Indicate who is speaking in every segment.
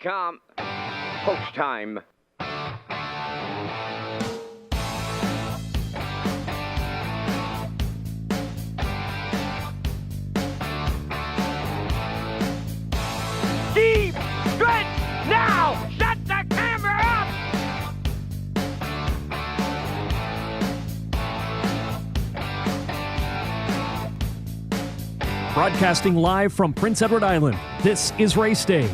Speaker 1: come. Post time. Deep stretch now. Shut the camera up.
Speaker 2: Broadcasting live from Prince Edward Island, this is Race Day.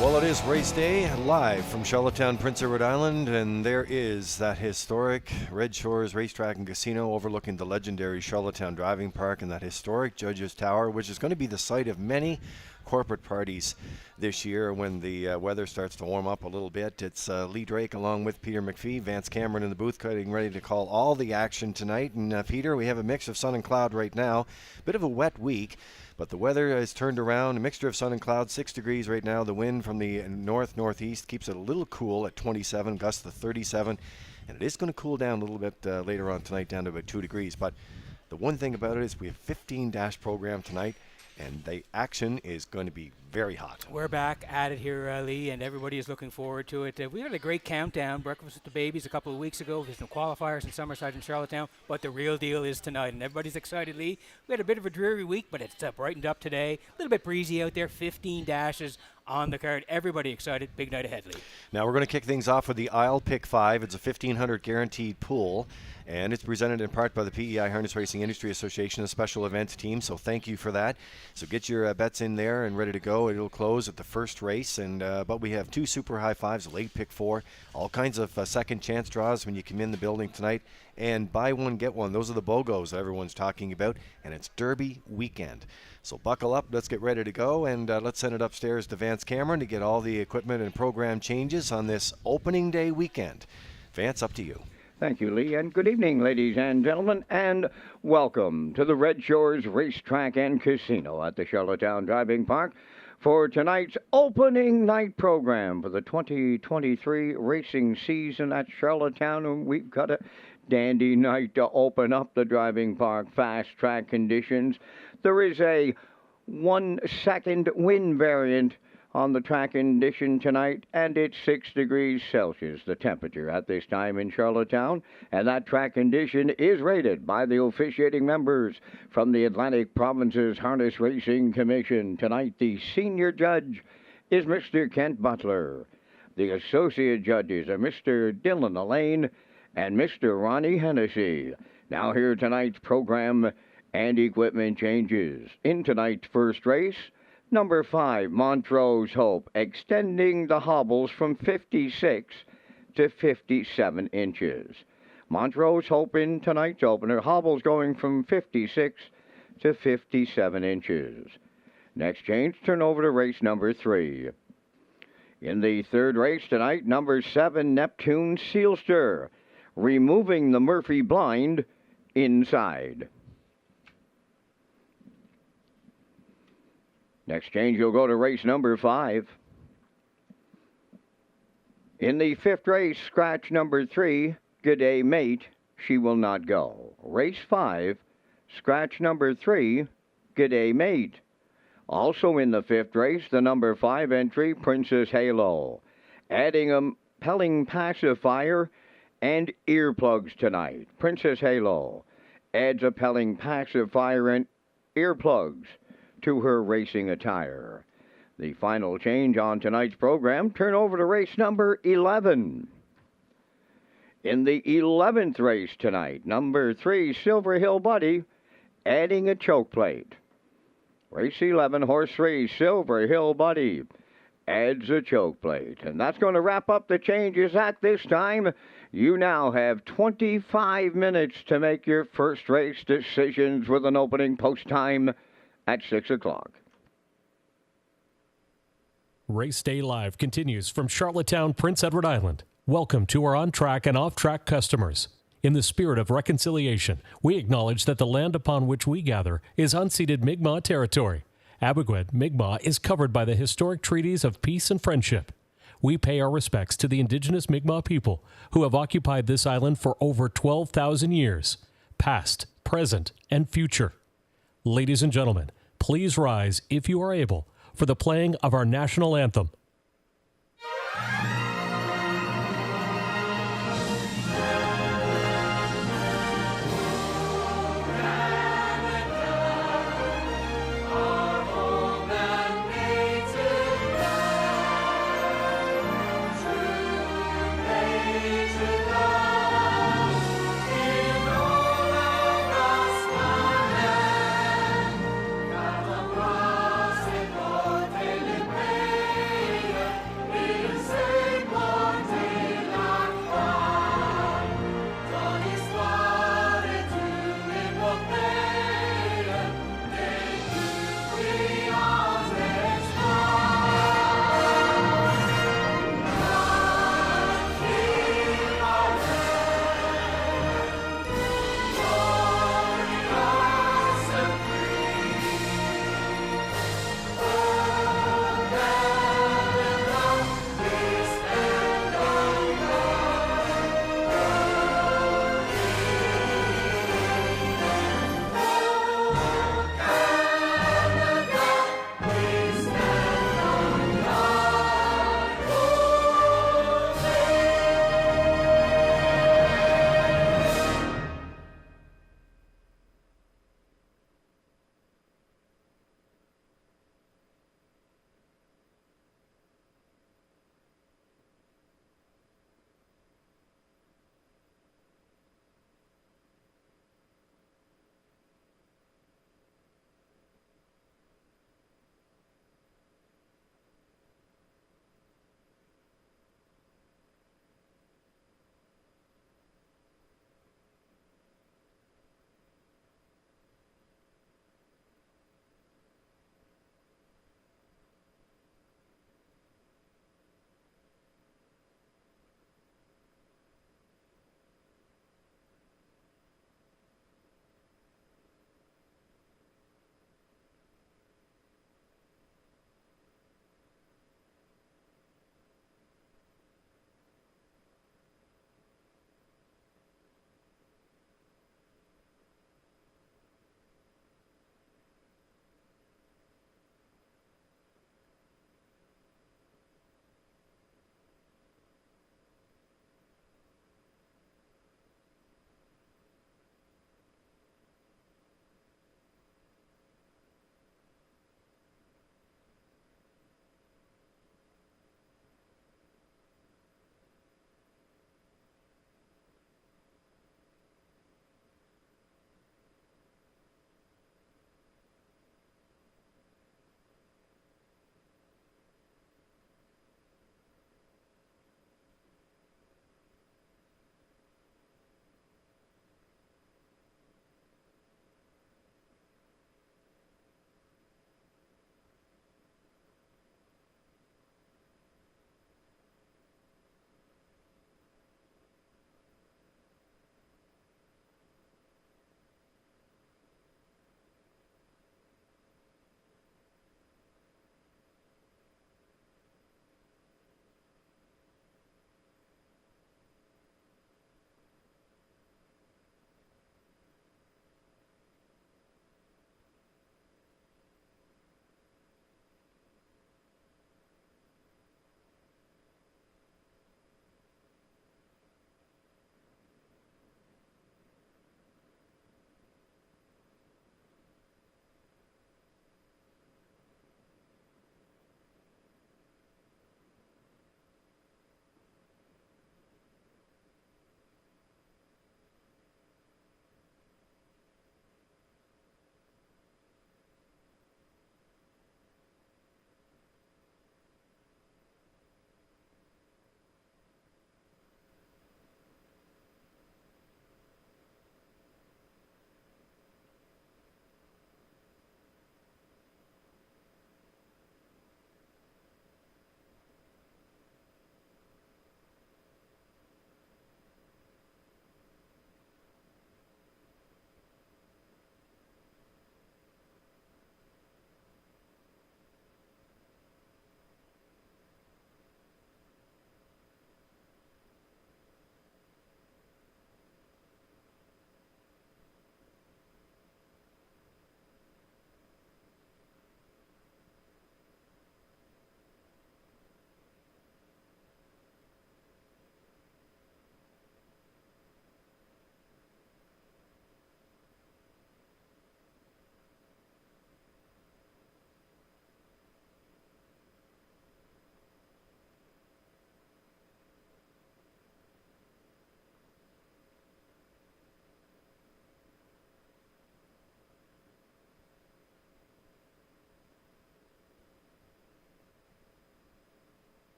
Speaker 3: Well, it is Race Day, live from Charlottetown, Prince Edward Island, and there is that historic Redshores Racetrack and Casino overlooking the legendary Charlottetown Driving Park and that historic Judges Tower, which is going to be the site of many corporate parties this year when the weather starts to warm up a little bit. It's Lee Drake along with Peter McPhee, Vance Cameron in the booth, getting ready to call all the action tonight. And Peter, we have a mix of sun and cloud right now, bit of a wet week. But the weather has turned around, a mixture of sun and cloud, 6 degrees right now. The wind from the north-northeast keeps it a little cool at 27, gusts to 37. And it is going to cool down a little bit later on tonight, down to about 2 degrees. But the one thing about it is we have 15 dash program tonight, and the action is going to be very hot.
Speaker 4: We're back at it here, Lee, and everybody is looking forward to it. We had a great countdown, breakfast with the babies, a couple of weeks ago. There's some qualifiers in Summerside and Charlottetown, but the real deal is tonight, and everybody's excited, Lee. We had a bit of a dreary week, but it's brightened up today. A little bit breezy out there, 15 dashes on the card. Everybody excited. Big night ahead, Lee.
Speaker 3: Now we're going to kick things off with the Isle Pick 5. It's a 1,500 guaranteed pool, and it's presented in part by the PEI Harness Racing Industry Association, a special events team, so thank you for that. So get your bets in there and ready to go. It'll close at the first race, and but we have 2 super high fives, a late pick 4, all kinds of second chance draws when you come in the building tonight, and buy one, get one. Those are the BOGOs that everyone's talking about, and it's Derby weekend. So buckle up, let's get ready to go, and let's send it upstairs to Vance Cameron to get all the equipment and program changes on this opening day weekend. Vance, up to you.
Speaker 1: Thank you, Lee, and good evening, ladies and gentlemen, and welcome to the Redshores Racetrack and Casino at the Charlottetown Driving Park for tonight's opening night program for the 2023 racing season at Charlottetown. And we've got a dandy night to open up the driving park, fast track conditions. There is a 1-second wind variant on the track condition tonight, and it's 6 degrees Celsius, the temperature at this time in Charlottetown. And that track condition is rated by the officiating members from the Atlantic Province's Harness Racing Commission. Tonight, the senior judge is Mr. Kent Butler. The associate judges are Mr. Dylan Elaine and Mr. Ronnie Hennessy. Now here tonight's program and equipment changes. In tonight's first race, number 5, Montrose Hope, extending the hobbles from 56 to 57 inches. Montrose Hope in tonight's opener, hobbles going from 56 to 57 inches. Next change, turn over to race number 3. In the third race tonight, number 7, Neptune Sealster, removing the Murphy blind inside. Next change, you'll go to race number 5. In the fifth race, scratch number 3, G'day Mate, she will not go. Race 5, scratch number 3, G'day Mate. Also in the fifth race, the number 5 entry, Princess Halo, adding a pelling pacifier and earplugs tonight. Princess Halo adds a pelling pacifier and earplugs to her racing attire. The final change on tonight's program, turn over to race number 11. In the 11th race tonight, number 3, Silver Hill Buddy, adding a choke plate. Race 11, horse 3, Silver Hill Buddy, adds a choke plate. And that's going to wrap up the changes at this time. You now have 25 minutes to make your first race decisions with an opening post time at 6 o'clock.
Speaker 2: Race Day Live continues from Charlottetown, Prince Edward Island. Welcome to our on-track and off-track customers. In the spirit of reconciliation, we acknowledge that the land upon which we gather is unceded Mi'kmaq territory. Abogwed, Mi'kmaq is covered by the historic treaties of peace and friendship. We pay our respects to the indigenous Mi'kmaq people who have occupied this island for over 12,000 years, past, present, and future. Ladies and gentlemen, please rise if you are able for the playing of our national anthem.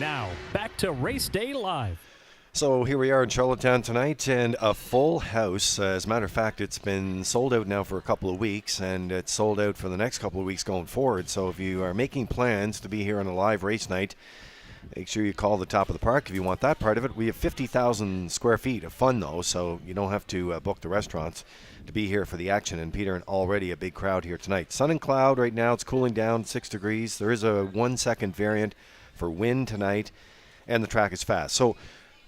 Speaker 2: Now, back to Race Day Live.
Speaker 3: So here we are in Charlottetown tonight, and a full house. As a matter of fact, it's been sold out now for a couple of weeks, and it's sold out for the next couple of weeks going forward. So if you are making plans to be here on a live race night, make sure you call the top of the park if you want that part of it. We have 50,000 square feet of fun, though, so you don't have to book the restaurants to be here for the action. And Peter, and already a big crowd here tonight. Sun and cloud right now. It's cooling down 6 degrees. There is a 1-second variant for wind tonight, and the track is fast. So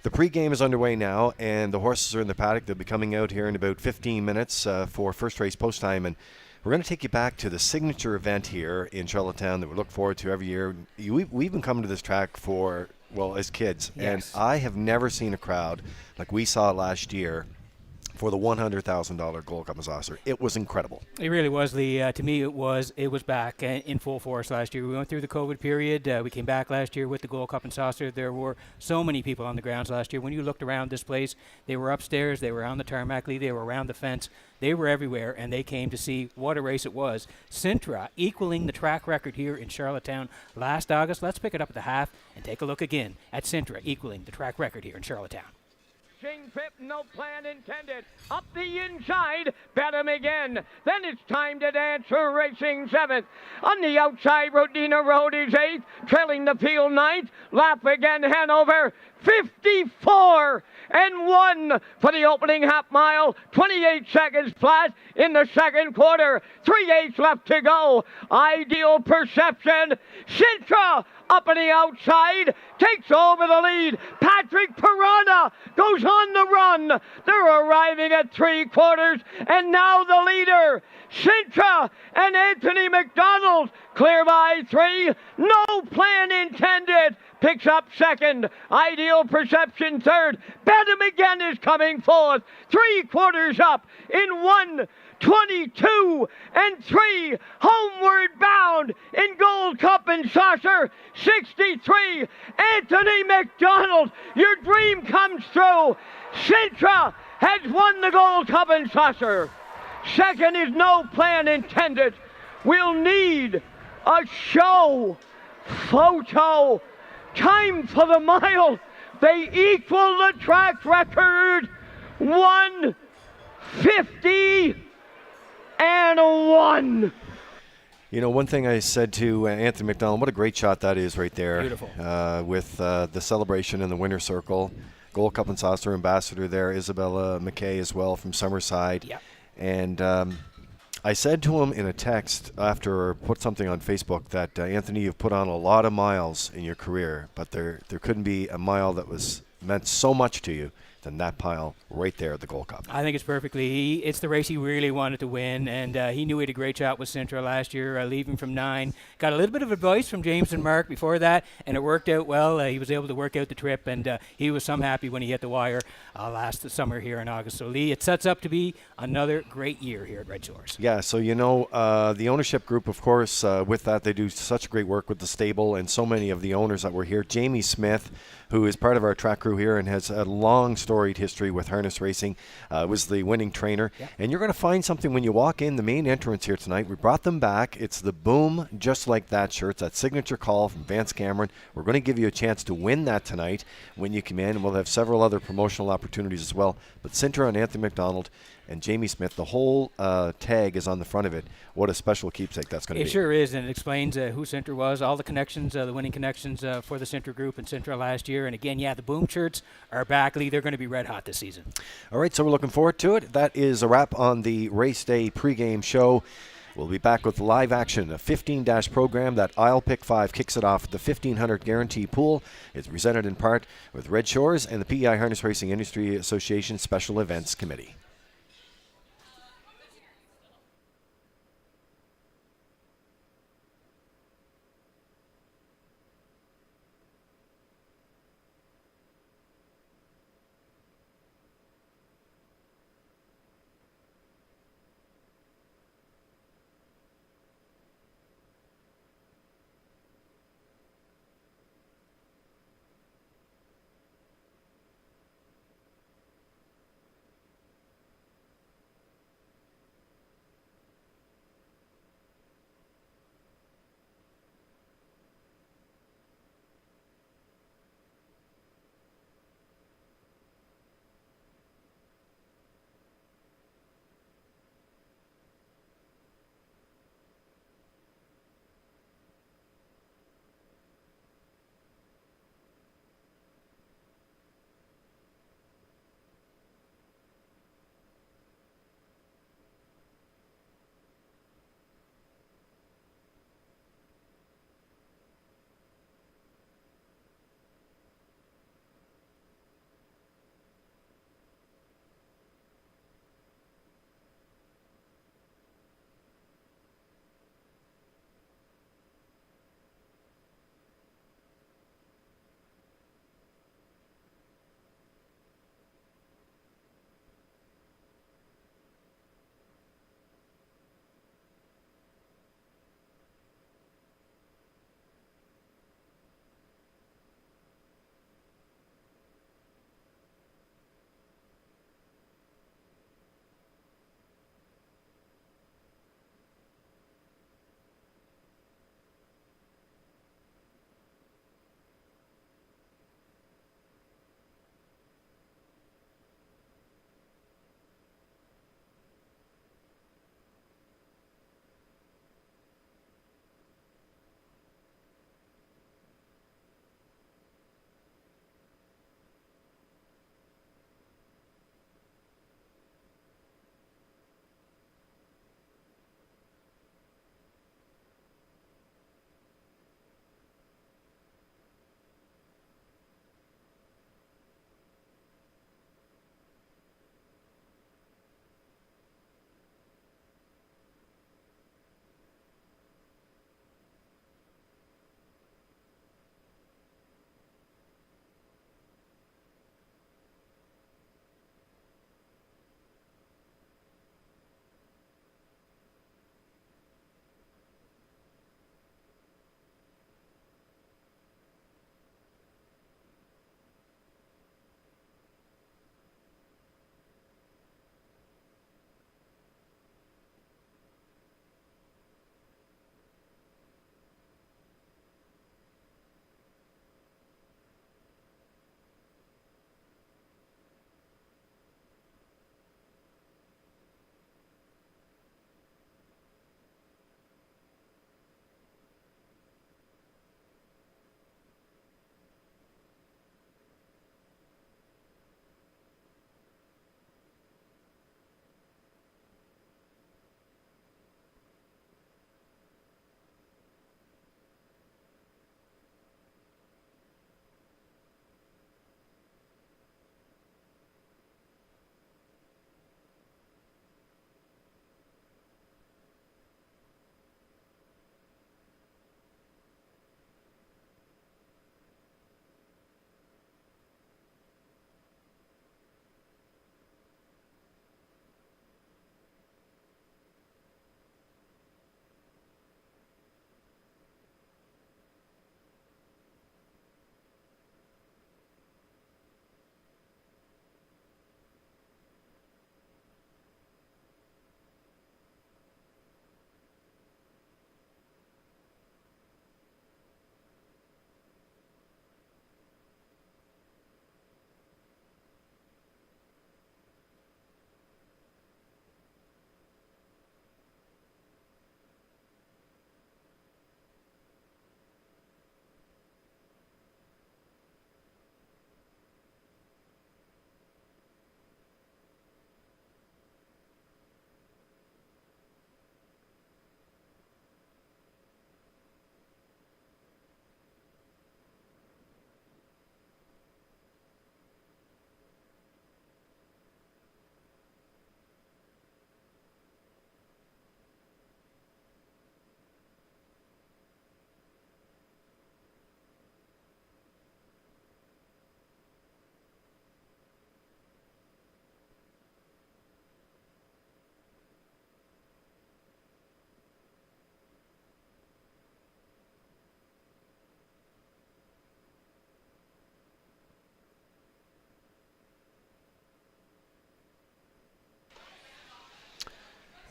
Speaker 3: the pregame is underway now, and the horses are in the paddock. They'll be coming out here in about 15 minutes for first race post time. And we're going to take you back to the signature event here in Charlottetown that we look forward to every year. We've been coming to this track for, well, as kids.
Speaker 4: Yes.
Speaker 3: And I have never seen a crowd like we saw last year for the $100,000 Gold Cup and Saucer. It was incredible.
Speaker 4: It really was, Lee. To me, it was back in full force last year. We went through the COVID period. We came back last year with the Gold Cup and Saucer. There were so many people on the grounds last year. When you looked around this place, they were upstairs, they were on the tarmac, Lee, they were around the fence. They were everywhere, and they came to see what a race it was. Sintra equaling the track record here in Charlottetown last August. Let's pick it up at the half and take a look again at Sintra equaling the track record here in Charlottetown.
Speaker 1: Trip, no plan intended. Up the inside, bet him again. Then it's time to dance for Racing 7th. On the outside, Rodina Road is 8th, trailing the field 9th. Lap again, Hanover, 54 and 1 for the opening half mile. 28 seconds flat in the second quarter. 3/8 left to go. Ideal Perception. Sintra up on the outside, takes over the lead. Patrick Piranha goes on the run. They're arriving at 3/4, and now the leader, Sintra and Anthony McDonald, clear by 3. No plan intended. Picks up second. Ideal Perception third. Bet him again is coming fourth. 3/4 up in 1:22 and 3. Homeward bound in Gold Cup and Saucer. 63. Anthony McDonald. Your dream comes true. Sintra has won the Gold Cup and Saucer. Second is No Plan Intended. We'll need a show photo. Time for the mile. They equal the track record. 1:50 and 1.
Speaker 3: You know, one thing I said to Anthony McDonald, what a great shot that is right there.
Speaker 4: Beautiful.
Speaker 3: With the celebration in the winner's circle. Gold Cup and Saucer ambassador there, Isabella McKay as well from Summerside.
Speaker 4: Yep.
Speaker 3: And I said to him in a text after put something on Facebook that, Anthony, you've put on a lot of miles in your career, but there couldn't be a mile that meant so much to you than that pile right there at the Gold Cup.
Speaker 4: I think it's perfectly. It's the race he really wanted to win, and he knew he had a great shot with Sintra last year, leaving from 9. Got a little bit of advice from James and Mark before that, and it worked out well. He was able to work out the trip, and he was some happy when he hit the wire last summer here in August. So, Lee, it sets up to be another great year here at Redshores.
Speaker 3: Yeah, so the ownership group, of course, with that, they do such great work with the stable, and so many of the owners that were here. Jamie Smith, who is part of our track crew here and has a long storied history with harness racing, was the winning trainer.
Speaker 4: Yeah.
Speaker 3: And you're going to find something when you walk in the main entrance here tonight. We brought them back. It's the Boom Just Like That shirt, that signature call from Vance Cameron. We're going to give you a chance to win that tonight when you come in, and we'll have several other promotional opportunities as well. But Sintra and Anthony McDonald and Jamie Smith, the whole tag is on the front of it. What a special keepsake that's going to be.
Speaker 4: It sure is, and it explains who Sintra was, all the connections, the winning connections for the Sintra group and Sintra last year. And again, the Boom shirts are back, Lee. They're going to be red hot this season.
Speaker 3: All right, so we're looking forward to it. That is a wrap on the Race Day pregame show. We'll be back with live action, a 15-dash program that I'll Pick 5 kicks it off. The 1,500 guarantee pool is presented in part with Red Shores and the PEI Harness Racing Industry Association Special Events Committee.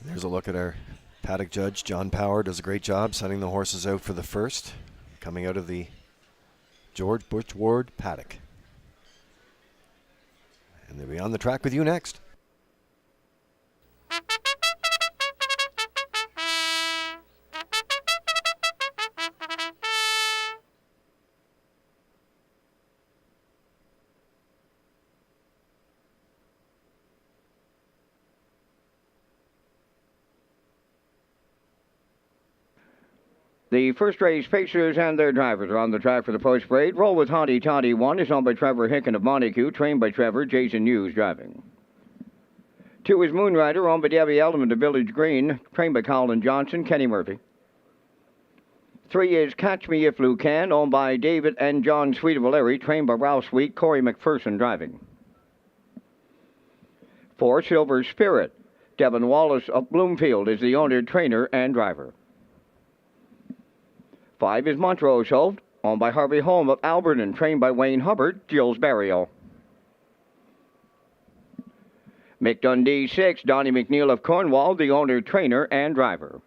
Speaker 3: There's a look at our paddock judge. John Power does a great job sending the horses out for the first, coming out of the George Butch Ward paddock. And they'll be on the track with you next.
Speaker 1: The first race pacers and their drivers are on the track for the post parade. Roll with Hottie Toddy 1 is owned by Trevor Hicken of Montague, trained by Trevor. Jason Hughes driving. 2 is Moonrider, owned by Debbie Element of Village Green, trained by Colin Johnson, Kenny Murphy. 3 is Catch Me If You Can, owned by David and John Sweet of Valeri, trained by Ralph Sweet, Corey McPherson driving. 4, Silver Spirit. Devin Wallace of Bloomfield is the owner, trainer, and driver. 5 is Montrose Holt, owned by Harvey Holm of Alberton, trained by Wayne Hubbard, Gilles Barrio. Mick Dundee 6, Donnie McNeil of Cornwall, the owner, trainer, and driver.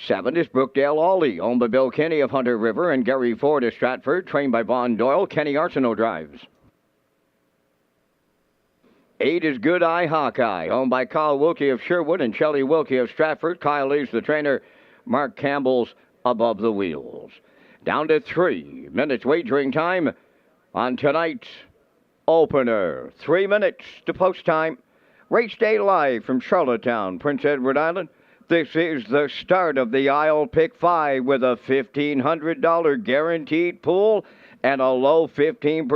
Speaker 1: 7 is Brookdale Ollie, owned by Bill Kenny of Hunter River and Gary Ford of Stratford, trained by Vaughn Doyle, Kenny Arsenault drives. 8 is Good Eye Hawkeye, owned by Kyle Wilkie of Sherwood and Shelley Wilkie of Stratford. Kyle is the trainer. Mark Campbell's above the wheels. Down to 3 minutes wagering time on tonight's opener. 3 minutes to post time. Race day live from Charlottetown, Prince Edward Island. This is the start of the Isle Pick 5 with a $1,500 guaranteed pool and a low 15%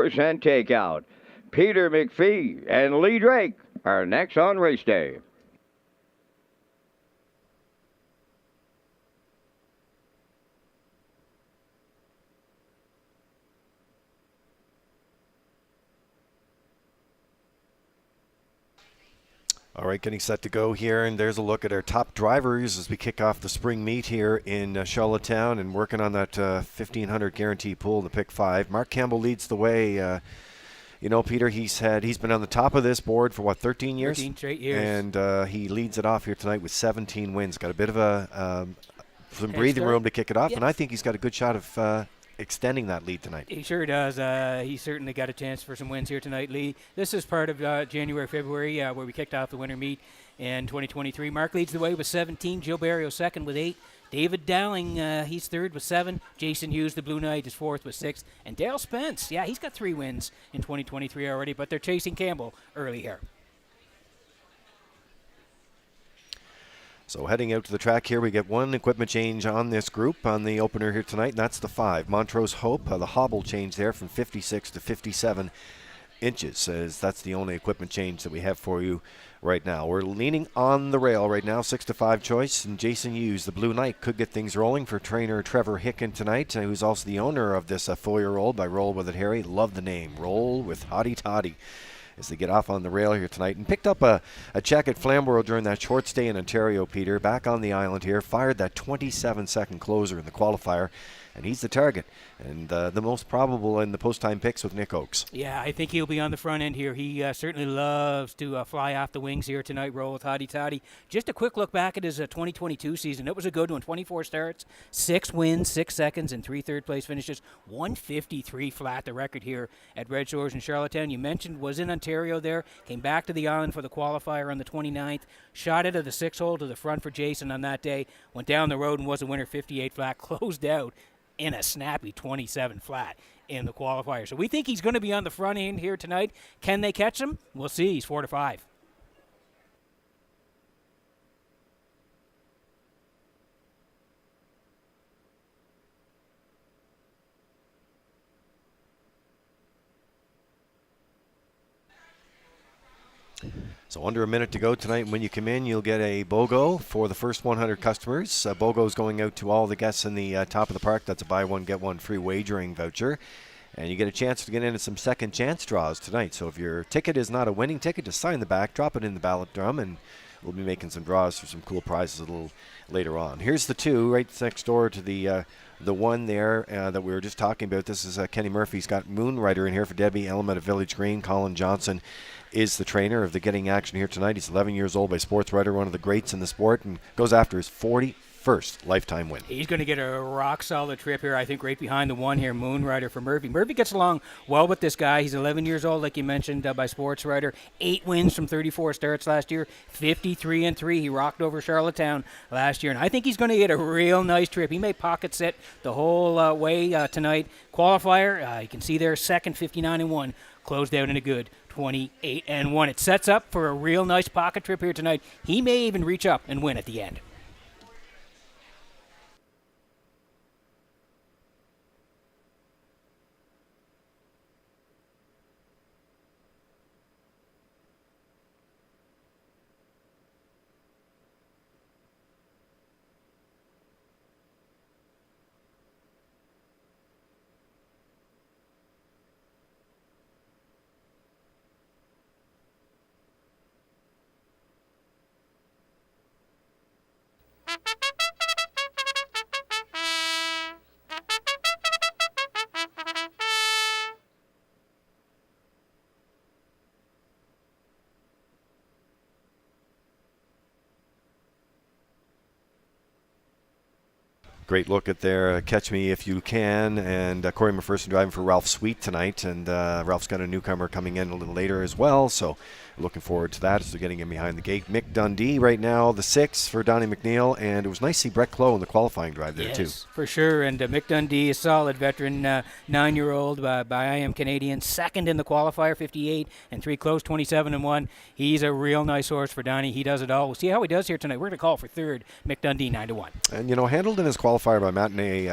Speaker 1: takeout. Peter McPhee and Lee Drake are next on race day.
Speaker 3: All right, getting set to go here, and there's a look at our top drivers as we kick off the spring meet here in Charlottetown and working on that 1,500 guarantee pool in the pick 5. Mark Campbell leads the way. You know, Peter, he's been on the top of this board for, 13 years?
Speaker 4: 13 straight years.
Speaker 3: And he leads it off here tonight with 17 wins. Got a bit of some breathing room to kick it off, and I think he's got a good shot of extending that lead tonight.
Speaker 4: He sure does. He certainly got a chance for some wins here tonight, Lee. This is part of January, February, where we kicked off the winter meet in 2023. Mark leads the way with 17. Joe Barrio second with 8. David Dowling, he's third with 7. Jason Hughes, the Blue Knight, is fourth with 6. And Dale Spence, he's got 3 wins in 2023 already, but they're chasing Campbell early here.
Speaker 3: So heading out to the track here, we get one equipment change on this group on the opener here tonight, and that's the 5. Montrose Hope, the hobble change there from 56 to 57 inches, as that's the only equipment change that we have for you right now. We're leaning on the rail right now, 6-5 choice, and Jason Hughes, the Blue Knight, could get things rolling for trainer Trevor Hicken tonight, who's also the owner of this 4-year-old by Roll With It Harry. Love the name, Roll with Hottie Toddy, as they get off on the rail here tonight. And picked up a check at Flamborough during that short stay in Ontario, Peter, back on the island here, fired that 27-second closer in the qualifier, and he's the target and the most probable in the post-time picks with Nick Oakes.
Speaker 4: Yeah, I think he'll be on the front end here. He certainly loves to fly off the wings here tonight, Roll with Hottie Toddy. Just a quick look back at his 2022 season. It was a good one. 24 starts, 6 wins, 6 seconds, and 3 third-place finishes. 153 flat, the record here at Red Shores in Charlottetown. You mentioned was in Ontario there. Came back to the island for the qualifier on the 29th. Shot it at the 6-hole to the front for Jason on that day. Went down the road and was a winner, 58 flat. Closed out in a snappy 27 flat in the qualifier. So we think he's going to be on the front end here tonight. Can they catch him? We'll see. He's 4-5.
Speaker 3: So under a minute to go tonight. When you come in, you'll get a BOGO for the first 100 customers. BOGO is going out to all the guests in the top of the park. That's a buy one, get one free wagering voucher. And you get a chance to get into some second chance draws tonight. So if your ticket is not a winning ticket, just sign the back, drop it in the ballot drum, and we'll be making some draws for some cool prizes a little later on. Here's the 2 right next door to the one there that we were just talking about. This is Kenny Murphy's got Moonrider in here for Debbie Element of Village Green. Colin Johnson is the trainer of the Getting Action here tonight. He's 11 years old by sports writer, one of the greats in the sport, and goes after his 41st lifetime win.
Speaker 4: He's going to get a rock-solid trip here, I think, right behind the one here, Moonrider for Murphy. Murphy gets along well with this guy. He's 11 years old, like you mentioned, by sports writer. 8 wins from 34 starts last year, 53-3. He rocked over Charlottetown last year, and I think he's going to get a real nice trip. He may pocket set the whole way tonight. Qualifier, you can see there, second, 59-1. Closed out in a good 28-1. It sets up for a real nice pocket trip here tonight. He may even reach up and win at the end.
Speaker 3: Great look at there, Catch Me If You Can, and Corey McPherson driving for Ralph Sweet tonight, and Ralph's got a newcomer coming in a little later as well, so looking forward to that as they're getting him behind the gate. Mick Dundee right now, the 6 for Donnie McNeil, and it was nice to see Brett Clough in the qualifying drive there, too.
Speaker 4: Yes, for sure, and Mick Dundee, a solid veteran, 9-year-old by I Am Canadian, second in the qualifier, 58, and 3 close, 27-1. He's a real nice horse for Donnie. He does it all. We'll see how he does here tonight. We're going to call for third, Mick Dundee, 9-1.
Speaker 3: And, handled in his qualifier by matinee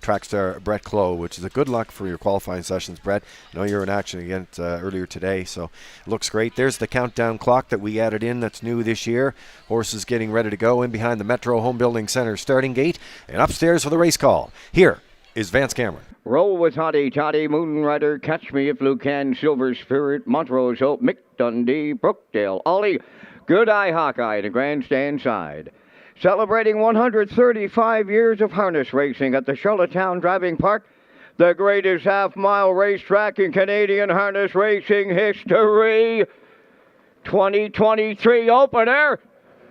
Speaker 3: track star Brett Clough, which is a good luck for your qualifying sessions, Brett. I know you're in action again earlier today, so it looks great. There's the countdown clock that we added in that's new this year. Horses getting ready to go in behind the Metro Home Building Center starting gate, and upstairs for the race call. Here is Vance Cameron.
Speaker 1: Roll with Hottie Toddy, Moonrider, Catch Me If You Can, Silver Spirit, Montrose Hope, Mick Dundee, Brookdale, Ollie, Good Eye Hawkeye, the grandstand side. Celebrating 135 years of harness racing at the Charlottetown Driving Park, the greatest half-mile racetrack in Canadian harness racing history. 2023 opener,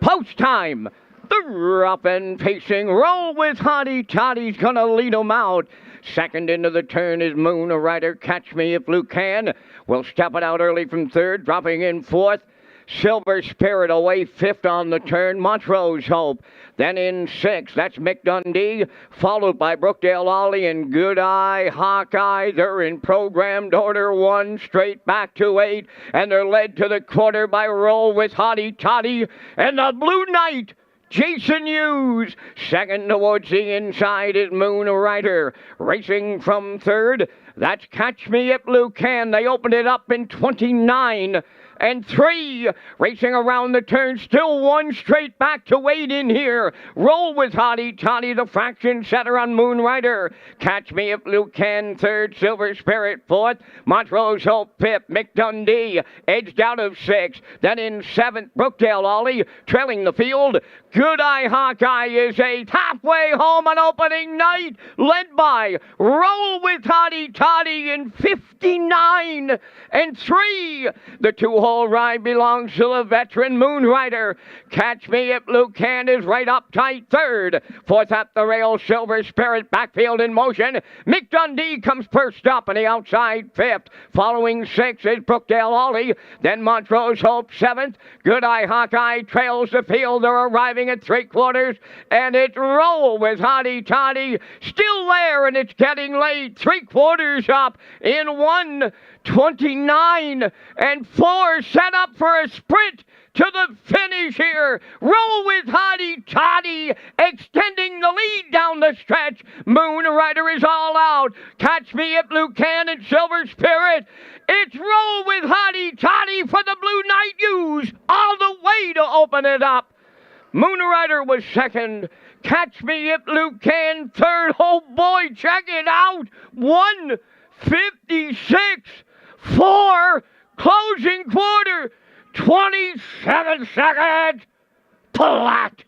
Speaker 1: post time. The rough and pacing Roll with Hottie Toddy's gonna lead 'em out. Second into the turn is Moonrider, Catch Me If You Can. Will step it out early from third, dropping in fourth. Silver Spirit away fifth on the turn, Montrose Hope. Then in sixth, that's Mick Dundee, followed by Brookdale Ollie and Good Eye Hawkeye. They're in programmed order, 1 straight back to 8, and they're led to the quarter by Roll with Hottie Toddy and the Blue Knight, Jason Hughes. Second towards the inside is Moonrider. Racing from third, that's Catch Me If You Can. They opened it up in 29 and 3, racing around the turn, still 1 straight back to 8 in here. Roll with Hottie Toddy, the fraction setter on Moonrider. Catch Me If You Can, third, Silver Spirit, fourth, Montrose Hope, fifth, Mick Dundee, edged out of 6. Then in 7th, Brookdale Ollie, trailing the field. Good Eye Hawkeye is 8th, halfway home on opening night, led by Roll with Hottie Toddy in 59 and 3. The 2-hole ride belongs to the veteran Moonrider. Catch Me If You Can is right up tight third. Fourth at the rail, Silver Spirit, backfield in motion. Mick Dundee comes first up on the outside, 5th. Following 6th is Brookdale Ollie. Then Montrose Hope, 7th. Good Eye Hawkeye trails the field. They're arriving at 3/4, and it's Roll with Hottie Toddy. Still there, and it's getting late. 3/4 up in 1:29 and 4, set up for a sprint to the finish here. Roll with Hottie Toddy, extending the lead down the stretch. Moonrider is all out. Catch Me If You Can and Silver Spirit. It's Roll with Hottie Toddy for the Blue Knight Hughes all the way to open it up. Moonrider was second. Catch Me If You Can, third. Oh boy, check it out. 1:56.4, closing quarter. 27 seconds. Flat.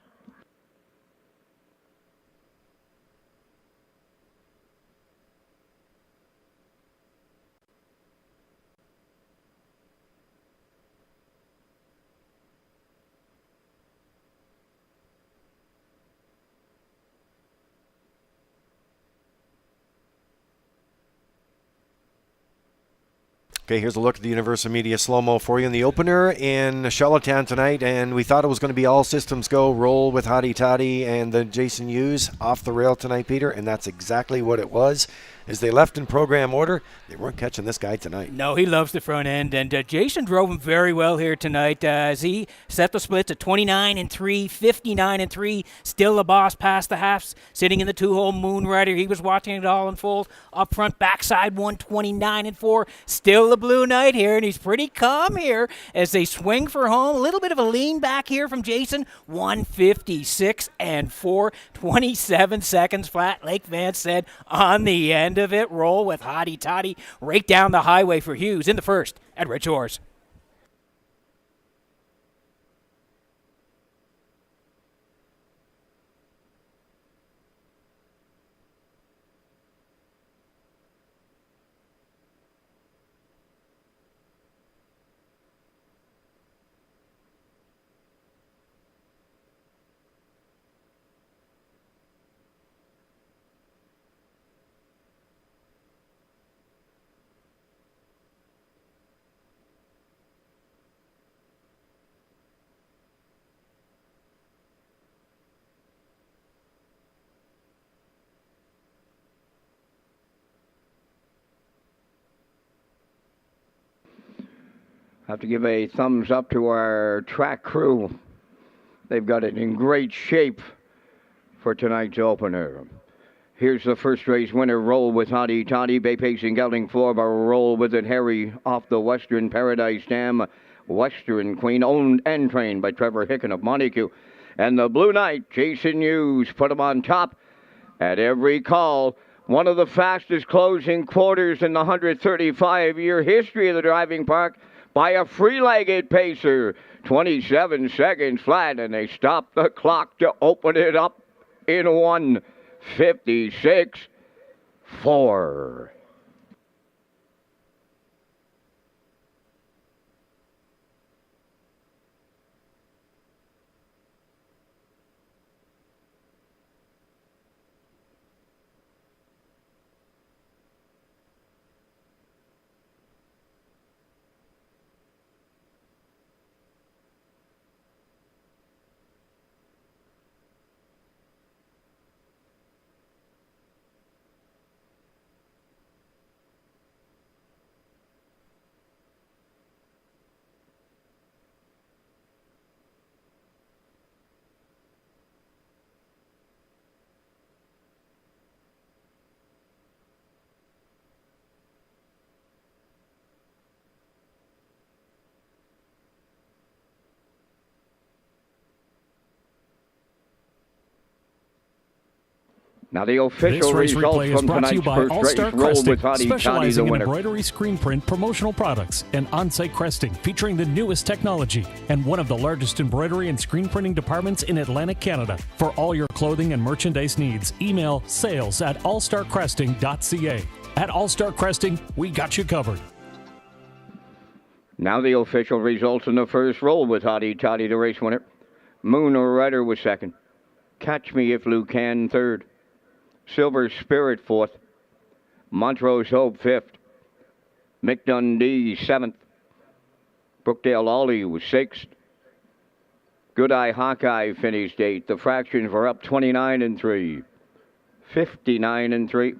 Speaker 3: Okay, here's a look at the Universal Media slow-mo for you in the opener in Charlottetown tonight, and we thought it was going to be all systems go, roll with Hottie Toddy and the Jason Hughes off the rail tonight, Peter, and that's exactly what it was. As they left in program order, they weren't catching this guy tonight.
Speaker 4: No, he loves the front end, and Jason drove him very well here tonight as he set the splits at 29-3, 59-3, still the boss past the halves, sitting in the two-hole Moonrider. He was watching it all unfold. Up front, backside 129-4, still the Blue Knight here, and he's pretty calm here as they swing for home. A little bit of a lean back here from Jason, 156-4, 27 seconds flat. Lake Vance said on the end of it, roll with Hottie Toddy right down the highway for Hughes in the first at Red Shores.
Speaker 1: Have to give a thumbs up to our track crew. They've got it in great shape for tonight's opener. Here's the first race winner, Roll with Hottie Toddy, Bay Pacing Gelding Floor, Roll with it, Harry off the Western Paradise Dam, Western Queen, owned and trained by Trevor Hicken of Montague. And the Blue Knight, Jason Hughes, put him on top at every call. One of the fastest closing quarters in the 135-year history of the driving park by a free-legged pacer, 27 seconds flat, and they stopped the clock to open it up in 156.4. Now the official
Speaker 2: This race
Speaker 1: results
Speaker 2: replay is
Speaker 1: from
Speaker 2: brought to you
Speaker 1: tonight's
Speaker 2: by
Speaker 1: first
Speaker 2: All-Star
Speaker 1: race, Roll
Speaker 2: Cresting,
Speaker 1: with Hottie Toddy, the
Speaker 2: specializing in
Speaker 1: winner.
Speaker 2: embroidery, screen print, promotional products, and on-site cresting, featuring the newest technology, and one of the largest embroidery and screen printing departments in Atlantic Canada. For all your clothing and merchandise needs, email sales@allstarcresting.ca. At All-Star Cresting, we got you covered.
Speaker 1: Now the official results in the first, Roll with Hottie Toddy, the race winner. Moonrider was second. Catch Me If You Can third. Silver Spirit fourth. Montrose Hope fifth. Mick Dundee seventh. Brookdale Ollie was sixth. Good Eye Hawkeye finished eighth. The fractions were up 29-3, 59-3,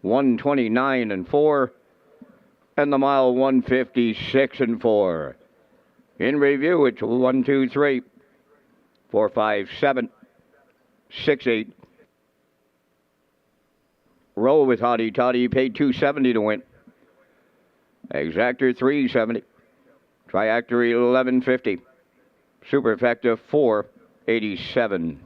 Speaker 1: 129-4, and the mile 156-4. In review, it's 1, 2, 3, 4, 5, 7, 6, 8. Roll with Hottie Toddy, paid $270 to win. Exactor $370. Triactor $1150. Superfecta $487.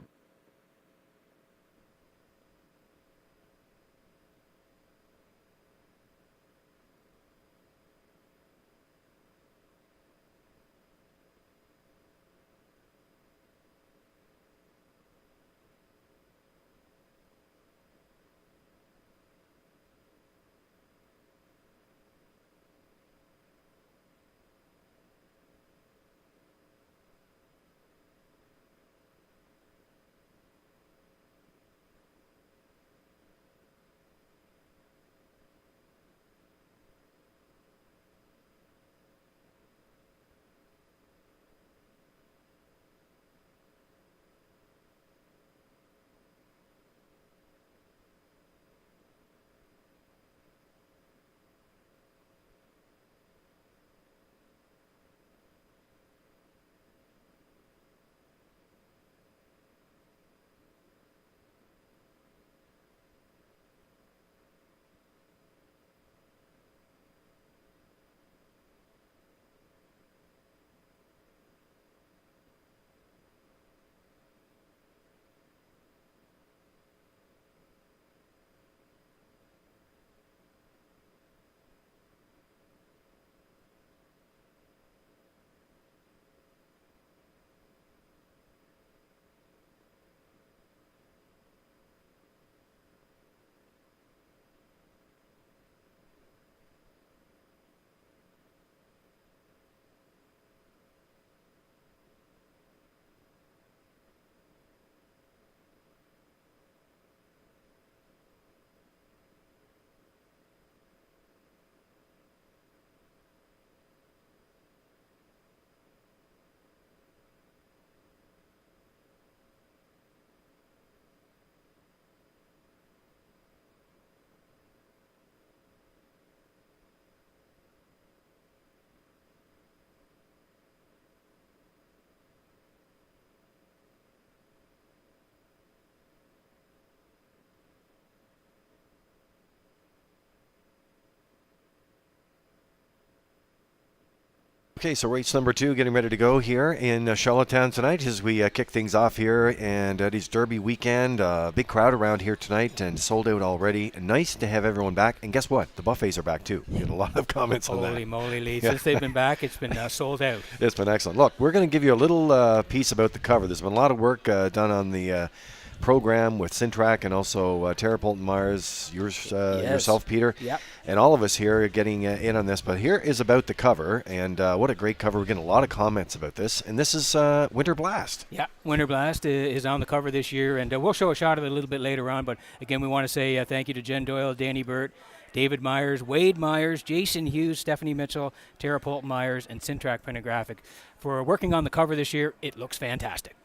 Speaker 3: Okay, so race number 2 getting ready to go here in Charlottetown tonight as we kick things off here. And it is Derby weekend. Big crowd around here tonight and sold out already. Nice to have everyone back. And guess what? The buffets are back too. We get a lot of comments on that.
Speaker 4: Holy moly, Lee. Since they've been back, it's been sold out.
Speaker 3: It's been excellent. Look, we're going to give you a little piece about the cover. There's been a lot of work done on the program with Sintrack and also Tara Polton-Myers, yourself, Peter, and all of us here getting in on this. But here is about the cover, and what a great cover. We're getting a lot of comments about this, and this is Winter Blast. Yeah,
Speaker 4: Winter Blast is on the cover this year, and we'll show a shot of it a little bit later on. But again, we want to say thank you to Jen Doyle, Danny Burt, David Myers, Wade Myers, Jason Hughes, Stephanie Mitchell, Tara Polton-Myers, and Sintrack Prinographic for working on the cover this year. It looks fantastic.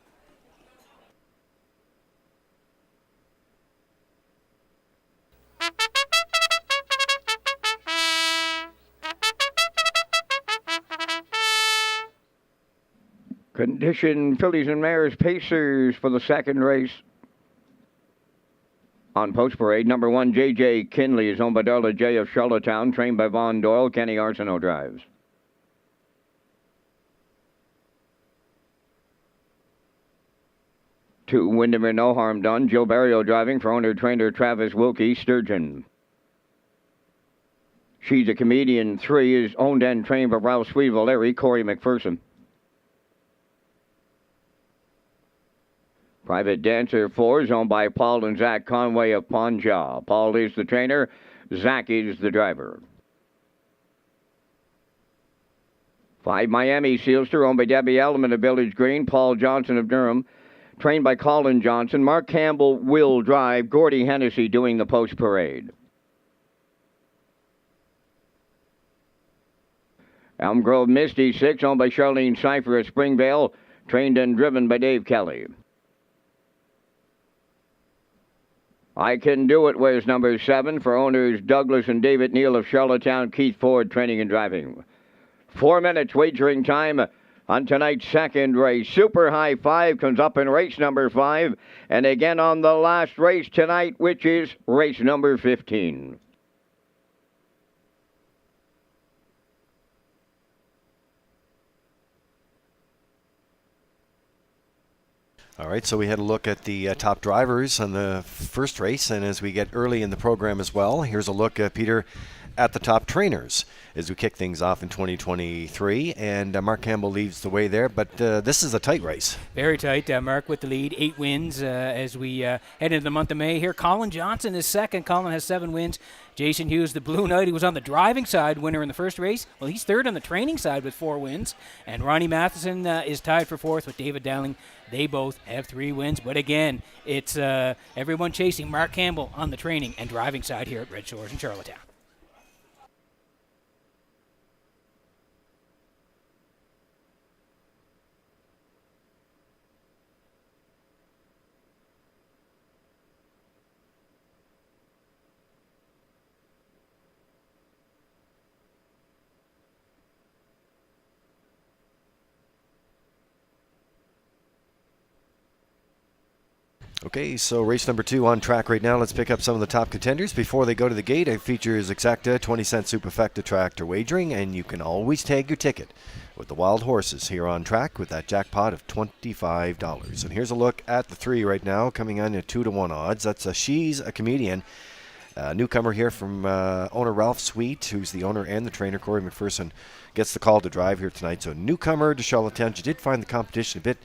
Speaker 1: Condition fillies and mares pacers for the second race. On post parade, number 1, J.J. Kinley is owned by Darla J. of Charlottetown, trained by Vaughn Doyle. Kenny Arsenault drives. Two, Windermere No Harm Done. Jill Barrio driving for owner-trainer Travis Wilkie, Sturgeon. She's a Comedian. 3 is owned and trained by Ralph Sweet Valeri, Corey McPherson. Private Dancer 4 is owned by Paul and Zach Conway of Ponja. Paul is the trainer. Zach is the driver. 5, Miami Sealster, owned by Debbie Elliman of Village Green. Paul Johnson of Durham, trained by Colin Johnson. Mark Campbell will drive. Gordy Hennessy doing the post parade. Elm Grove Misty 6, owned by Charlene Cipher of Springvale, trained and driven by Dave Kelly. I Can Do It wears number 7 for owners Douglas and David Neal of Charlottetown, Keith Ford training and driving. 4 minutes wagering time on tonight's second race. Super High 5 comes up in race number 5, and again on the last race tonight, which is race number 15.
Speaker 3: All right, so we had a look at the top drivers on the first race, and as we get early in the program as well, here's a look, Peter, at the top trainers as we kick things off in 2023, and Mark Campbell leads the way there, but this is a tight race.
Speaker 4: Very tight. Mark with the lead, 8 wins as we head into the month of May here. Colin Johnson is second. Colin has 7 wins. Jason Hughes, the Blue Knight, who was on the driving side, winner in the first race. Well, he's third on the training side with 4 wins. And Ronnie Matheson is tied for 4th with David Dowling. They both have 3 wins. But again, it's everyone chasing Mark Campbell on the training and driving side here at Red Shores in Charlottetown.
Speaker 3: Okay, so race number 2 on track right now. Let's pick up some of the top contenders. Before they go to the gate, it features Exacta 20-cent Superfecta tractor wagering, and you can always tag your ticket with the wild horses here on track with that jackpot of $25. And here's a look at the 3 right now, coming on at 2-to-1 odds. That's She's a Comedian. Newcomer here from owner Ralph Sweet, who's the owner and the trainer. Corey McPherson gets the call to drive here tonight. So newcomer to Charlottetown. She did find the competition a bit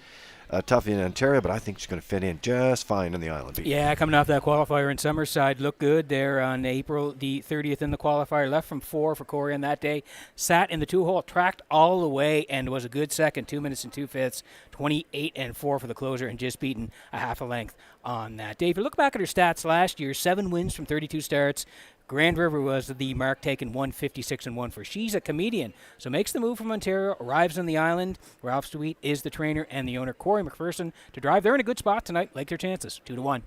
Speaker 3: tough in Ontario, but I think she's going to fit in just fine on the island.
Speaker 4: Yeah, coming off that qualifier in Summerside, looked good there on April the 30th in the qualifier. Left from 4 for Corey on that day. Sat in the 2-hole, tracked all the way, and was a good second. 2 minutes and 2 fifths, 28-4 for the closer, and just beaten a half a length on that day. If you look back at her stats last year, 7 wins from 32 starts. Grand River was the mark taken, 156-1 for She's a Comedian. So makes the move from Ontario, arrives on the island. Ralph Sweet is the trainer and the owner, Corey McPherson, to drive. They're in a good spot tonight. Like their chances, 2-1.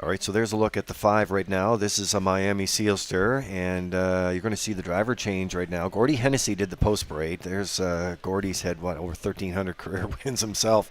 Speaker 3: All right, so there's a look at the 5 right now. This is a Miami Sealster, and you're going to see the driver change right now. Gordy Hennessy did the post parade. There's Gordy's had, over 1,300 career wins himself.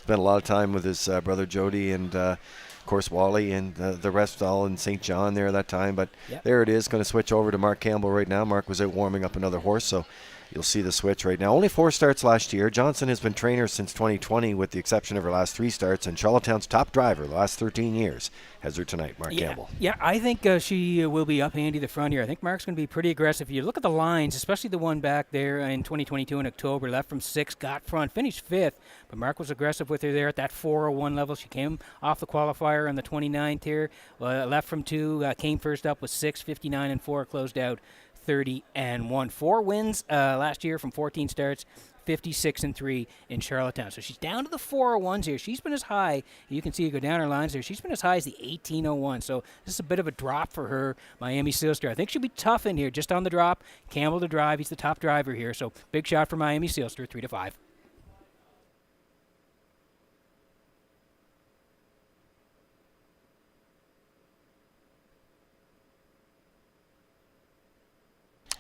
Speaker 3: Spent a lot of time with his brother Jody and, of course, Wally and the rest all in St. John there that time. But there it is, going to switch over to Mark Campbell right now. Mark was out warming up another horse, so you'll see the switch right now. Only 4 starts last year. Johnson has been trainer since 2020 with the exception of her last 3 starts, and Charlottetown's top driver the last 13 years has her tonight, Mark Campbell.
Speaker 4: Yeah, I think she will be up handy the front here. I think Mark's going to be pretty aggressive. You look at the lines, especially the one back there in 2022 in October, left from 6, got front, finished 5th, but Mark was aggressive with her there at that 401 level. She came off the qualifier on the 29th here, left from 2, came first up with 6, 59 and 4, closed out 30 and 1. 4 wins last year from 14 starts, 56 and 3 in Charlottetown. So she's down to the 401s here. She's been as high, you can see her go down her lines there, she's been as high as the 1801. So this is a bit of a drop for her, Miami Sealster. I think she'll be tough in here just on the drop. Campbell to drive, he's the top driver here. So big shot for Miami Sealster, 3-5.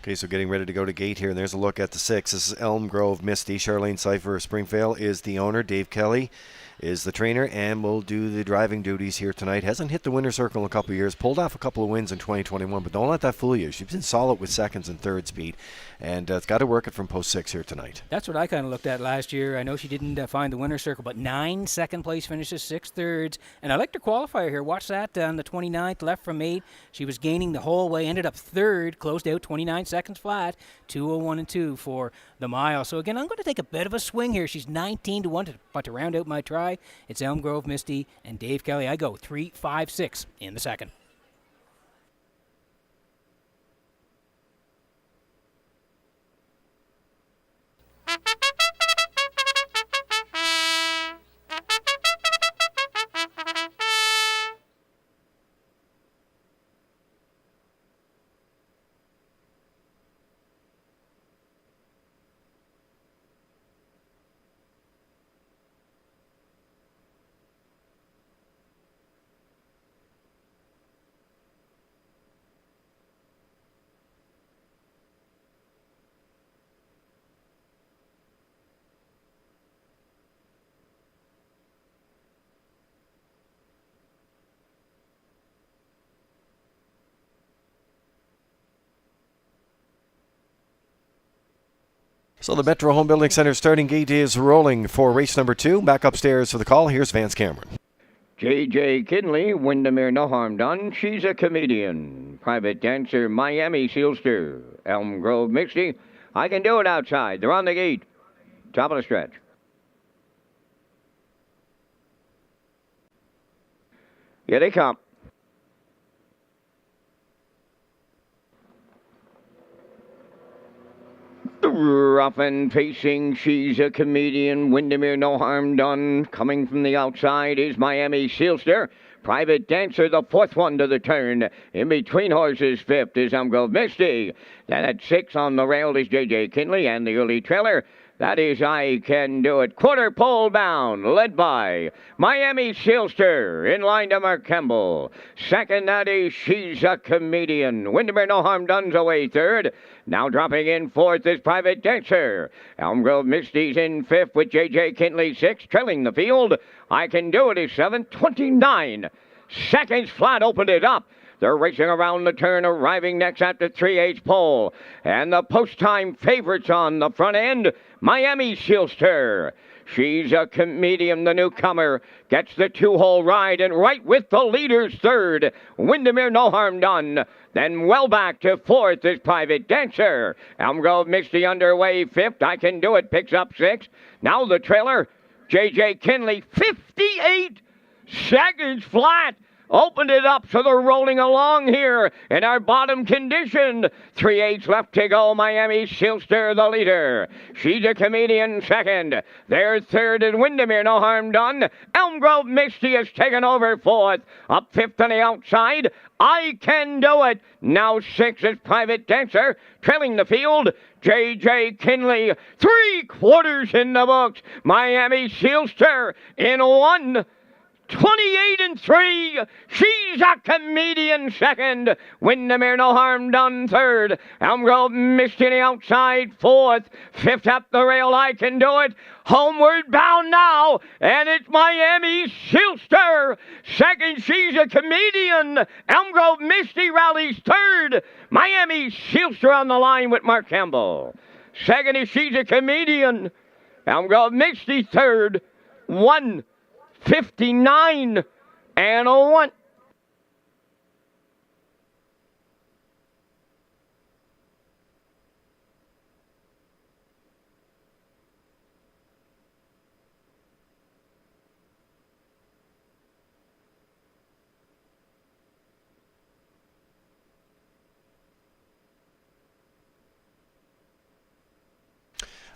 Speaker 3: Okay, so getting ready to go to gate here, and there's a look at the 6. This is Elm Grove Misty. Charlene Cipher of Springvale is the owner. Dave Kelly is the trainer and will do the driving duties here tonight. Hasn't hit the winner's circle in a couple of years. Pulled off a couple of wins in 2021, but don't let that fool you. She's been solid with seconds and third speed, and it's got to work it from post 6 here tonight. That's
Speaker 4: what I kind of looked at last year. I know she didn't find the winner's circle, but 9 second-place finishes, 6 thirds, and I liked her qualifier here. Watch that on the 29th, left from 8. She was gaining the whole way, ended up 3rd, closed out 29 seconds flat, 2:01 and 2 for the mile. So again, I'm going to take a bit of a swing here. She's 19-1, but to round out my try, it's Elm Grove Misty and Dave Kelly. I go 3-5-6 in the second.
Speaker 3: So the Metro Home Building Center starting gate is rolling for race number 2. Back upstairs for the call. Here's Vance Cameron.
Speaker 1: J.J. Kinley, Windermere No Harm Done. She's a comedian. Private dancer, Miami Sealster. Elm Grove Misty. I Can Do It Outside. They're on the gate. Top of the stretch. Here they come. Rough and pacing, she's a comedian. Windermere No Harm Done. Coming from the outside is Miami Sealster. Private dancer, the 4th one to the turn. In between horses, 5th is Elm Grove Misty. Then at 6 on the rail is J.J. Kinley and the early trailer. That is I Can Do It. Quarter pole bound, led by Miami Sealster. In line to Mark Campbell. Second, that is She's a Comedian. Windermere No Harm Done's away 3rd. Now dropping in 4th is Private Dancer. Elm Grove Misty's in 5th with J.J. Kinley 6th. Trailing the field. I Can Do It is 7th. 29 seconds flat, opened it up. They're racing around the turn, arriving next at the 3/8 pole. And the post-time favorites on the front end, Miami Sealster. She's a comedian, the newcomer. Gets the 2-hole ride, and right with the leaders 3rd, Windermere No Harm Done. Then well back to 4th is Private Dancer. Elm Grove Misty underway 5th. I Can Do It picks up 6th. Now the trailer, J.J. Kinley, 58 seconds flat. Opened it up, so they're rolling along here in our bottom condition. 3/8 left to go. Miami Sealster, the leader. She's a comedian, 2nd. They're 3rd, and Windermere No Harm Done. Elm Grove Misty has taken over 4th. Up 5th on the outside. I Can Do It. Now 6th is Private Dancer. Trailing the field, J.J. Kinley. 3/4 in the books. Miami Sealster in 1, 128-3. She's a comedian second. Windermere No Harm Done third. Elm Grove Misty outside fourth. Fifth up the rail, I Can Do It. Homeward bound now, and it's Miami Silster. Second, She's a Comedian. Elm Grove Misty rallies third. Miami Silster on the line with Mark Campbell. Second is She's a Comedian. Elm Grove Misty third. 1:59 and a 1.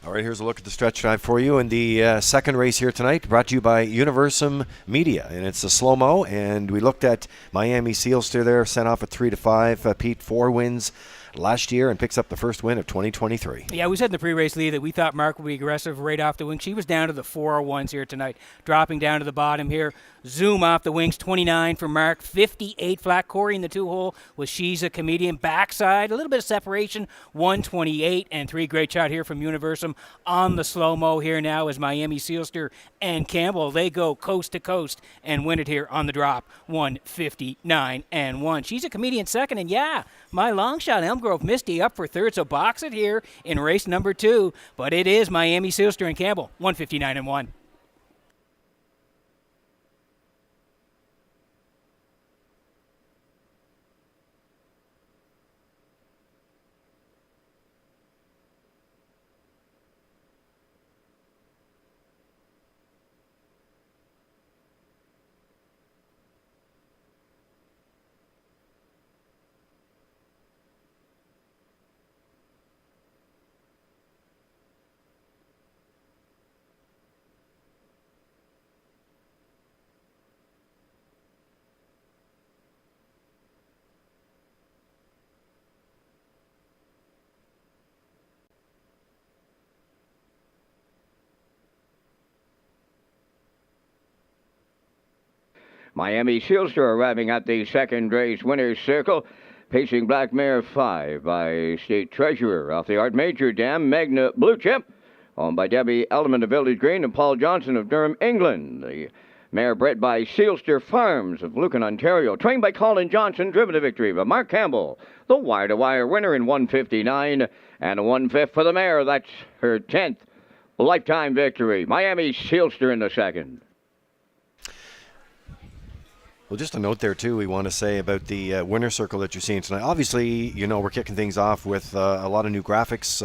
Speaker 3: All right, here's a look at the stretch drive for you. And the second race here tonight, brought to you by Universum Media. And it's a slow-mo, and we looked at Miami Sealster there, sent off at 3-5. Pete, 4 wins last year and picks up the first win of 2023.
Speaker 4: Yeah, we said in the pre-race lead that we thought Mark would be aggressive right off the wing. She was down to the 401s here tonight, dropping down to the bottom here. Zoom off the wings, 29 for Mark, 58 flat. Corey in the 2-hole was She's a Comedian. Backside, a little bit of separation, 128 and 3. Great shot here from Universum on the slow-mo here now as Miami Sealster and Campbell, they go coast to coast and win it here on the drop, 159 and 1. She's a Comedian second, and yeah, my long shot, Elm Grove Misty up for third, so box it here in race number 2, but it is Miami Sealster and Campbell, 159 and 1.
Speaker 1: Miami Sealster arriving at the second race winner's circle, pacing Black Mare 5 by State Treasurer off the Art Major Dam, Magna Blue Chip, owned by Debbie Element of Village Green and Paul Johnson of Durham, England. The mare bred by Sealster Farms of Lucan, Ontario, trained by Colin Johnson, driven to victory by Mark Campbell, the wire-to-wire winner in 159 and a 1/5 for the mare. That's her 10th lifetime victory. Miami Sealster in the second.
Speaker 3: Well, just a note there, too, we want to say about the winner circle that you're seeing tonight. Obviously, you know, we're kicking things off with a lot of new graphics.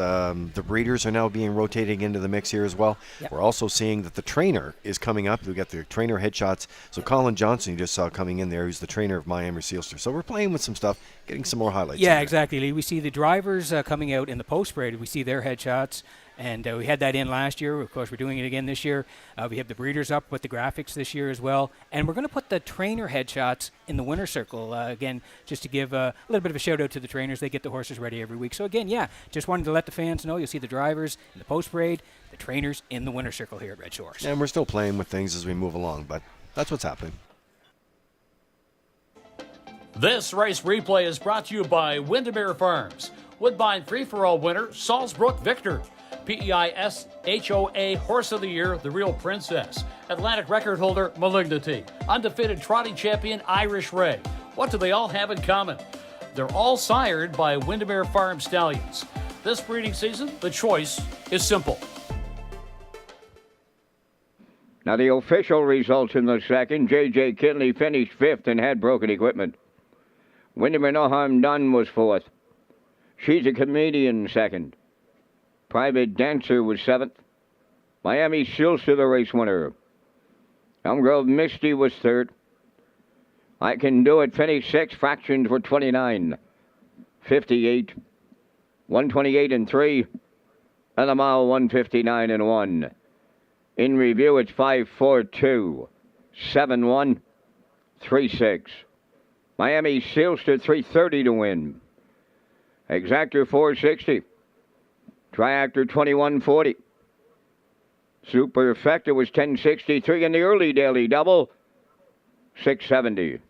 Speaker 3: The breeders are now being rotating into the mix here as well. Yep. We're also seeing that the trainer is coming up. We've got the trainer headshots. So Colin Johnson, you just saw coming in there, who's the trainer of Miami Sealster. So we're playing with some stuff, getting some more highlights.
Speaker 4: Yeah, exactly, Lee. We see the drivers coming out in the post-parade. We see their headshots. And we had that in last year. Of course, we're doing it again this year. We have the breeders up with the graphics this year as well. And we're going to put the trainer headshots in the winner circle, again, just to give a little bit of a shout-out to the trainers. They get the horses ready every week. So, again, yeah, just wanted to let the fans know. You'll see the drivers in the post-parade, the trainers in the winner circle here at Red Shores.
Speaker 3: And we're still playing with things as we move along, but that's what's happening.
Speaker 5: This race replay is brought to you by Windermere Farms. Woodbine Free-for-All winner, Salzbrook Victor. PEISHOA Horse of the Year, The Real Princess. Atlantic record holder, Malignity. Undefeated trotting champion, Irish Ray. What do they all have in common? They're all sired by Windermere Farm stallions. This breeding season, the choice is simple.
Speaker 1: Now the official results in the second. J.J. Kinley finished 5th and had broken equipment. Windermere No Harm Done was 4th. She's a Comedian 2nd. Private Dancer was 7th. Miami Sealster, the race winner. Elm Grove Misty was 3rd. I Can Do It finished 6th. Fractions were 29. 58. 128 and 3. And a mile 159 and 1. In review, it's 5-4-2. 7-1. 3-6. Miami Sealster 330 to win. Exactor 460. Triactor 2140. Superfecta was 1063 in the early daily double. 670.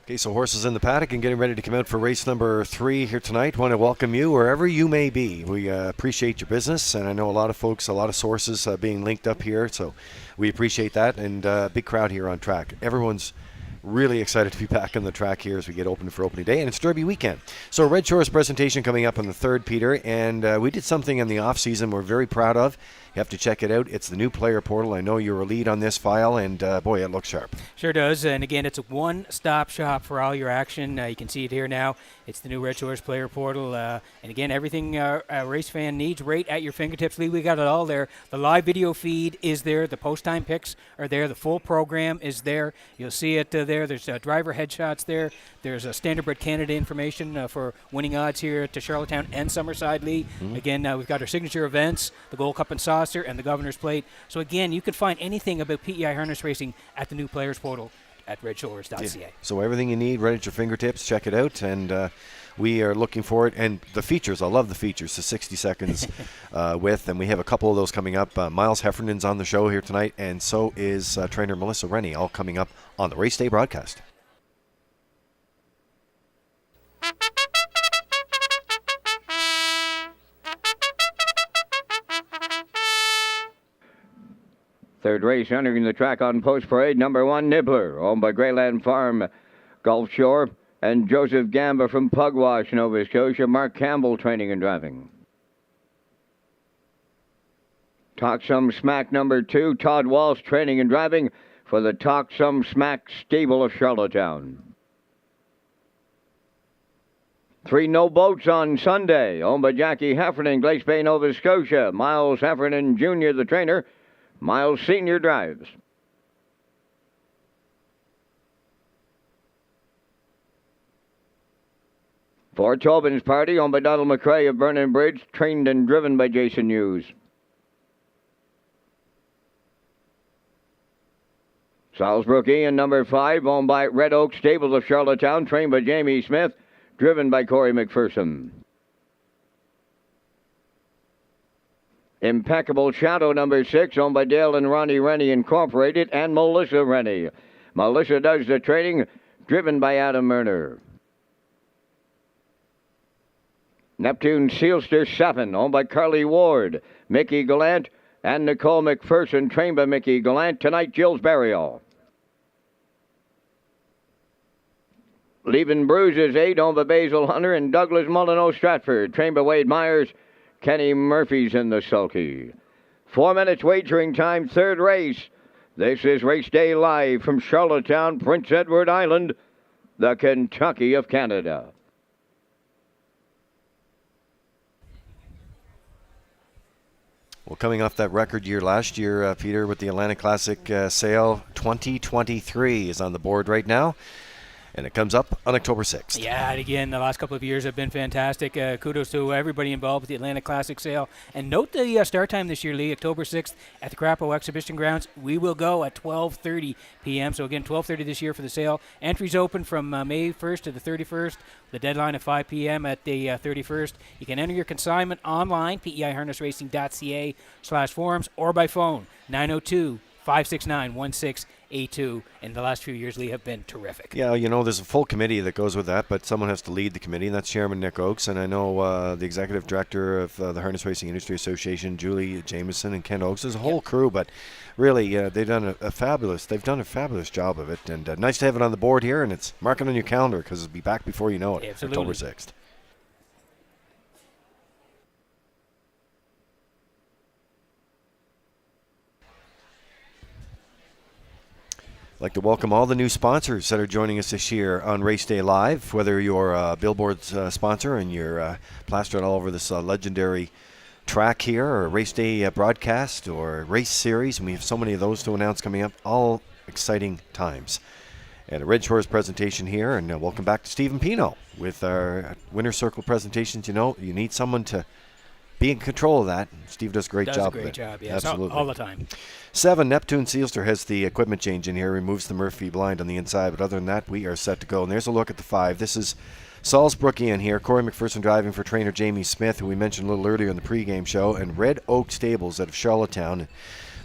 Speaker 3: Okay, so horses in the paddock and getting ready to come out for race number 3 here tonight. Want to welcome you wherever you may be. We appreciate your business, and I know a lot of folks, a lot of sources being linked up here, so we appreciate that, and big crowd here on track. Everyone's really excited to be back on the track here as we get open for opening day, and it's Derby weekend. So Red Shores presentation coming up on the 3rd, Peter, and we did something in the off-season we're very proud of. You have to check it out. It's the new player portal. I know you're a lead on this file, and boy, it looks sharp.
Speaker 4: Sure does. And again, it's a one-stop shop for all your action. You can see it here now. It's the new Red Shores player portal. And again, everything a race fan needs right at your fingertips. Lee, we got it all there. The live video feed is there. The post-time picks are there. The full program is there. You'll see it there. There's driver headshots there. There's a Standardbred Canada information for winning odds here to Charlottetown and Summerside, Lee. Mm-hmm. Again, we've got our signature events, the Gold Cup and Saucer, and the Governor's Plate. So again, you can find anything about PEI harness racing at the new players portal at Redshores.ca.
Speaker 3: Yeah. So everything you need right at your fingertips. Check it out, and we are looking forward. And the features, I love the features, the 60 seconds with, and we have a couple of those coming up. Miles Heffernan's on the show here tonight, and so is trainer Melissa Rennie, all coming up on the Race Day broadcast.
Speaker 1: Third race entering the track on Post Parade, number 1, Nibbler, owned by Greyland Farm, Gulf Shore, and Joseph Gamba from Pugwash, Nova Scotia. Mark Campbell training and driving. Talk Some Smack, number 2, Todd Walsh training and driving for the Talk Some Smack stable of Charlottetown. 3 No Boats on Sunday, owned by Jackie Heffernan, Glace Bay, Nova Scotia. Miles Heffernan Jr., the trainer. Miles Sr. drives. For Tobin's Party, owned by Donald McRae of Vernon Bridge, trained and driven by Jason Hughes. Salisbrook Ian, number 5, owned by Red Oak Stables of Charlottetown, trained by Jamie Smith, driven by Corey McPherson. Impeccable Shadow, number 6, owned by Dale and Ronnie Rennie Incorporated, and Melissa Rennie. Melissa does the training, driven by Adam Murner. Neptune Sealster 7, owned by Carly Ward, Mickey Gallant, and Nicole McPherson, trained by Mickey Gallant. Tonight, Jill's Burial. Leaving Bruises 8, owned by Basil Hunter, and Douglas Molyneux Stratford, trained by Wade Myers. Kenny Murphy's in the sulky. 4 minutes wagering time, third race. This is Race Day live from Charlottetown, Prince Edward Island. the Kentucky of Canada.
Speaker 3: Well, coming off that record year last year, Peter, with the Atlantic Classic sale, 2023 is on the board right now. And it comes up on October 6th.
Speaker 4: Yeah, and again, the last couple of years have been fantastic. Kudos to everybody involved with the Atlantic Classic sale. And note the start time this year, Lee, October 6th at the Crapo Exhibition Grounds. We will go at 12:30 p.m. So again, 12:30 this year for the sale. Entries open from May 1st to the 31st. The deadline at 5 p.m. at the 31st. You can enter your consignment online, peiharnessracing.ca/forums, or by phone, 902-569-1682. And the last few years, Lee, have been terrific.
Speaker 3: Yeah, you know, there's a full committee that goes with that, but someone has to lead the committee, and that's Chairman Nick Oakes. And I know the Executive Director of the Harness Racing Industry Association, Julie Jameson, and Ken Oakes. There's a whole crew, but really, they've done a fabulous job of it. And nice to have it on the board here, and it's mark it on your calendar because it'll be back before you know it,
Speaker 4: Absolutely.
Speaker 3: October 6th. I'd like to welcome all the new sponsors that are joining us this year on Race Day Live, whether you're a Billboard's sponsor and you're plastered all over this legendary track here, or a Race Day broadcast, or race series, and we have so many of those to announce coming up. All exciting times. And a Red Shores presentation here, and welcome back to Stephen Pino with our Winner's Circle presentations. You know, you need someone to be in control of that. Steve does a great job of it.
Speaker 4: Does a great job, yeah.
Speaker 3: Absolutely.
Speaker 4: All the time.
Speaker 3: 7, Neptune Sealster has the equipment change in here, removes the Murphy blind on the inside, but other than that, we are set to go. And there's a look at the 5. This is Salzbrookian here, Corey McPherson driving for trainer Jamie Smith, who we mentioned a little earlier in the pregame show, and Red Oak Stables out of Charlottetown.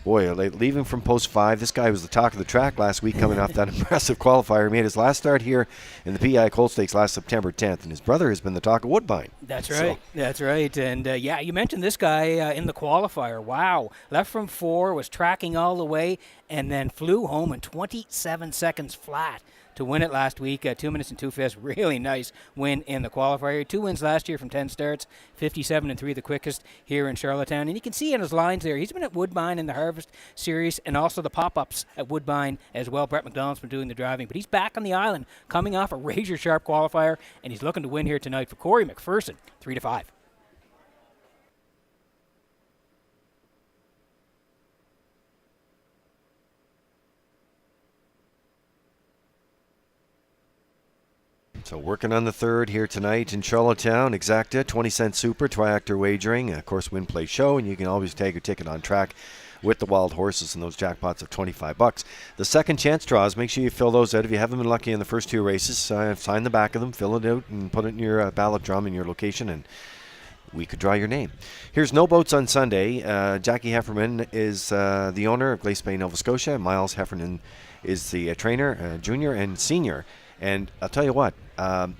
Speaker 3: Boy, leaving from post 5, this guy was the talk of the track last week coming off that impressive qualifier. He made his last start here in the PI Colt Stakes last September 10th, and his brother has been the talk of Woodbine.
Speaker 4: That's right. That's right. And, yeah, you mentioned this guy in the qualifier. Wow. Left from 4, was tracking all the way, and then flew home in 27 seconds flat to win it last week. 2 minutes and 2 fifths. Really nice win in the qualifier. 2 wins last year from 10 starts. 57 and 3 the quickest here in Charlottetown. And you can see in his lines there, he's been at Woodbine in the Harvest Series and also the pop-ups at Woodbine as well. Brett McDonald's been doing the driving. But he's back on the island coming off a razor-sharp qualifier, and he's looking to win here tonight for Corey McPherson, 3-5.
Speaker 3: So working on the 3rd here tonight in Charlottetown. Exacta, 20-cent super, triactor wagering, of course, win, play, show, and you can always tag your ticket on track with the wild horses and those jackpots of $25. The second chance draws, make sure you fill those out. If you haven't been lucky in the first 2 races, sign the back of them, fill it out, and put it in your ballot drum in your location, and we could draw your name. Here's no boats on Sunday. Jackie Heffernan is the owner of Glace Bay, Nova Scotia. Miles Heffernan is the trainer, junior and senior. And I'll tell you what,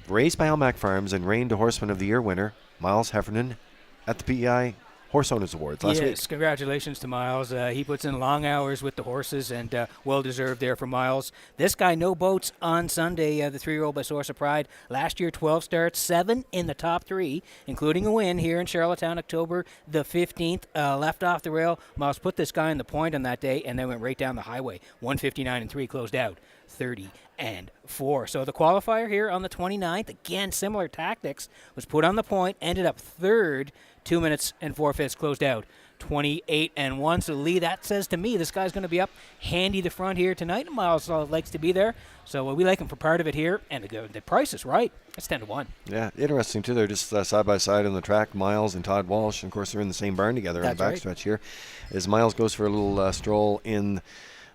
Speaker 3: raised by Almac Farms and reigned a Horseman of the Year winner, Miles Heffernan, at the PEI Horse Owners Awards last week.
Speaker 4: Yes, congratulations to Miles. He puts in long hours with the horses, and well-deserved there for Miles. This guy, no boats on Sunday, the 3-year-old by Source of Pride. Last year, 12 starts, 7 in the top 3, including a win here in Charlottetown, October the 15th. Left off the rail. Miles put this guy in the point on that day, and then went right down the highway. 159 and 3 closed out. 30 and 4. So the qualifier here on the 29th, again, similar tactics, was put on the point, ended up 3rd, 2 minutes and 4 fifths, closed out 28 and 1. So Lee, that says to me this guy's going to be up handy the front here tonight, and Miles likes to be there. So we like him for part of it here, and the price is right. It's 10 to 1.
Speaker 3: Yeah, interesting too. They're just side by side on the track. Miles and Todd Walsh, and of course they're in the same barn together on the backstretch here. As Miles goes for a little stroll in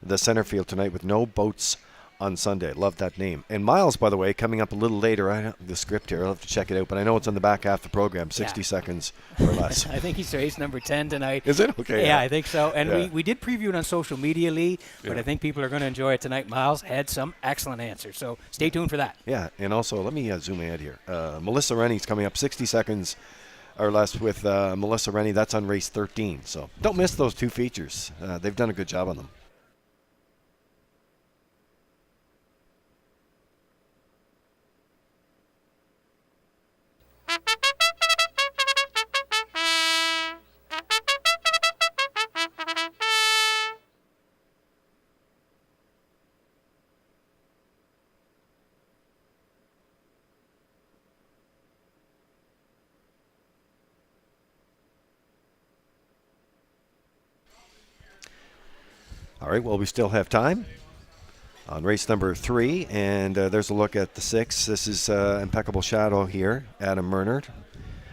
Speaker 3: the center field tonight with no boats on Sunday. Love that name. And Miles, by the way, coming up a little later. I don't have the script here. I'll have to check it out, but I know it's on the back half of the program, 60 seconds or less.
Speaker 4: I think he's race number 10 tonight.
Speaker 3: Is it? Okay.
Speaker 4: Yeah, I think so. And we did preview it on social media, Lee, but I think people are going to enjoy it tonight. Miles had some excellent answers, so stay tuned for that.
Speaker 3: Yeah, and also, let me zoom ahead here. Melissa Rennie's coming up 60 seconds or less with Melissa Rennie. That's on race 13, so don't miss those 2 features. They've done a good job on them. All right, well, we still have time on race number 3, and there's a look at the 6. This is Impeccable Shadow here, Adam Mernert.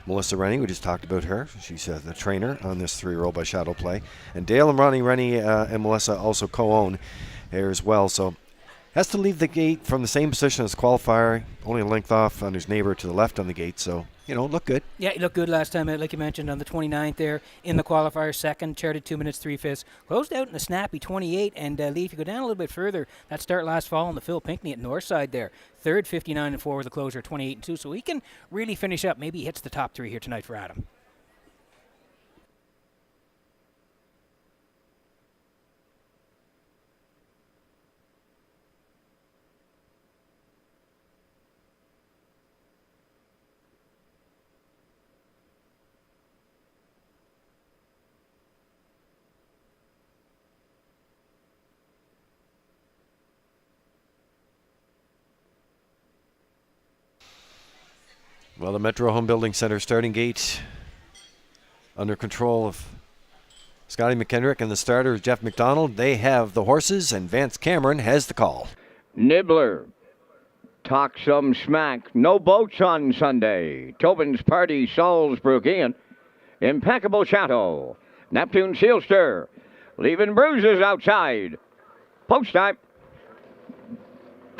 Speaker 3: Melissa Rennie, we just talked about her. She's the trainer on this 3-year-old by Shadow Play. And Dale and Ronnie Rennie and Melissa also co-own here as well. So has to leave the gate from the same position as qualifier, only a length off on his neighbor to the left on the gate. So, look good.
Speaker 4: Yeah, he looked good last time, like you mentioned, on the 29th there in the qualifier. Second, charted 2 minutes, 3/5. Closed out in a snappy 28. And Lee, if you go down a little bit further, that start last fall on the Phil Pinckney at Northside there. Third, 59-4 with a closer, 28-2. So he can really finish up. Maybe he hits the top 3 here tonight for Adam.
Speaker 3: Well, the Metro Home Building Center starting gate under control of Scotty McKendrick and the starter Jeff McDonald. They have the horses, and Vance Cameron has the call.
Speaker 1: Nibbler. Talk some smack. No boats on Sunday. Tobin's Party, Salzbrook Ian. Impeccable Shadow. Neptune Sealster. Leaving bruises outside. Post time.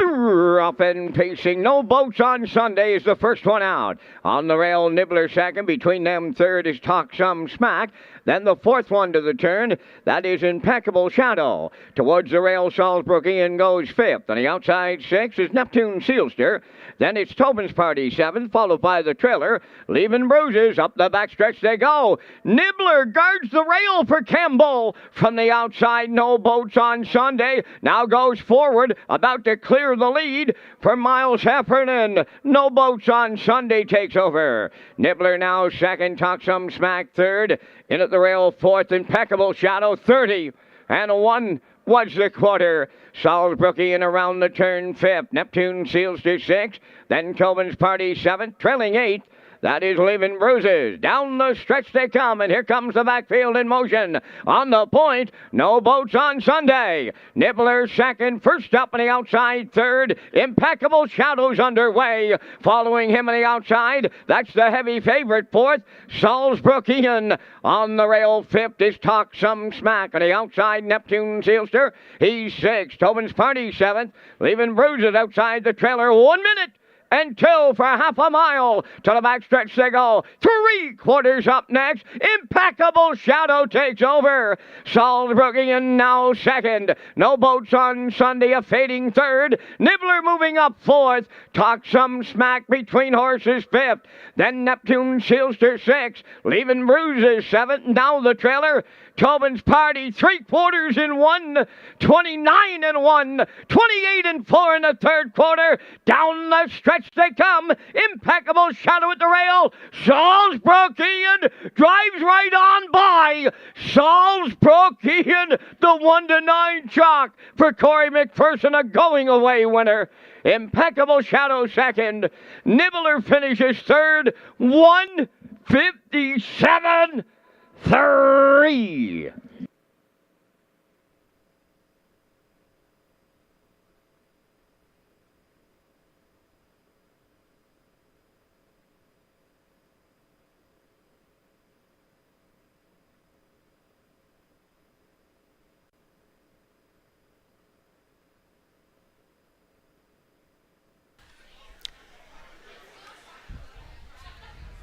Speaker 1: Up and pacing. No boats on Sunday is the first one out. On the rail, Nibbler second. Between them, third is Talk Some Smack. Then the fourth one to the turn. That is Impeccable Shadow. Towards the rail, Salzbrook Ian goes fifth. On the outside, sixth is Neptune Sealster. Then it's Tobin's Party seventh, followed by the trailer. Leaving bruises. Up the backstretch they go. Nibbler guards the rail for Campbell. From the outside, no boats on Sunday. Now goes forward, about to clear the lead for Miles Heffernan. No boats on Sunday takes over. Nibbler now second, Talk Some Smack third. In at the rail fourth, Impeccable Shadow 30. And 1 was the quarter. Salzbrook Ian around the turn fifth. Neptune Seals to sixth. Then Tobin's Party seventh, trailing eighth. That is Leaving Bruises. Down the stretch they come, and here comes the backfield in motion. On the point, no boats on Sunday. Nibbler second, first up on the outside, third. Impeccable Shadows underway. Following him on the outside, that's the heavy favorite, fourth. Salzbrook Ian. On the rail, fifth is Talk Some Smack. On the outside, Neptune Sealster. He's sixth. Tobin's Party seventh. Leaving Bruises outside the trailer. 1 minute. And 2 for half a mile. To the backstretch they go. 3/4 up next. Impeccable Shadow takes over. Salzbrook Ian now second. No boats on Sunday, a fading third. Nibbler moving up fourth. Talk Some Smack between horses fifth. Then Neptune Sealster sixth. Leaving Bruises seventh. Now the trailer. Tobin's Party 3/4 in 1. 29 and 1. 28 and 4 in the third quarter. Down the stretch they come. Impeccable Shadow at the rail. Salzbrook Ian drives right on by. Salzbrook Ian, the 1-9 chalk for Corey McPherson, a going away winner. Impeccable Shadow second. Nibbler finishes third. 1:57.3.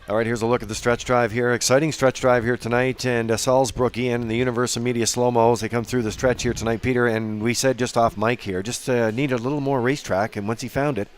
Speaker 3: All right, here's a look at the stretch drive here. Exciting stretch drive here tonight. And Salzbrook Ian and the Universal Media Slow-Mos, they come through the stretch here tonight, Peter. And we said just off mic here, just needed a little more racetrack. And once he found it,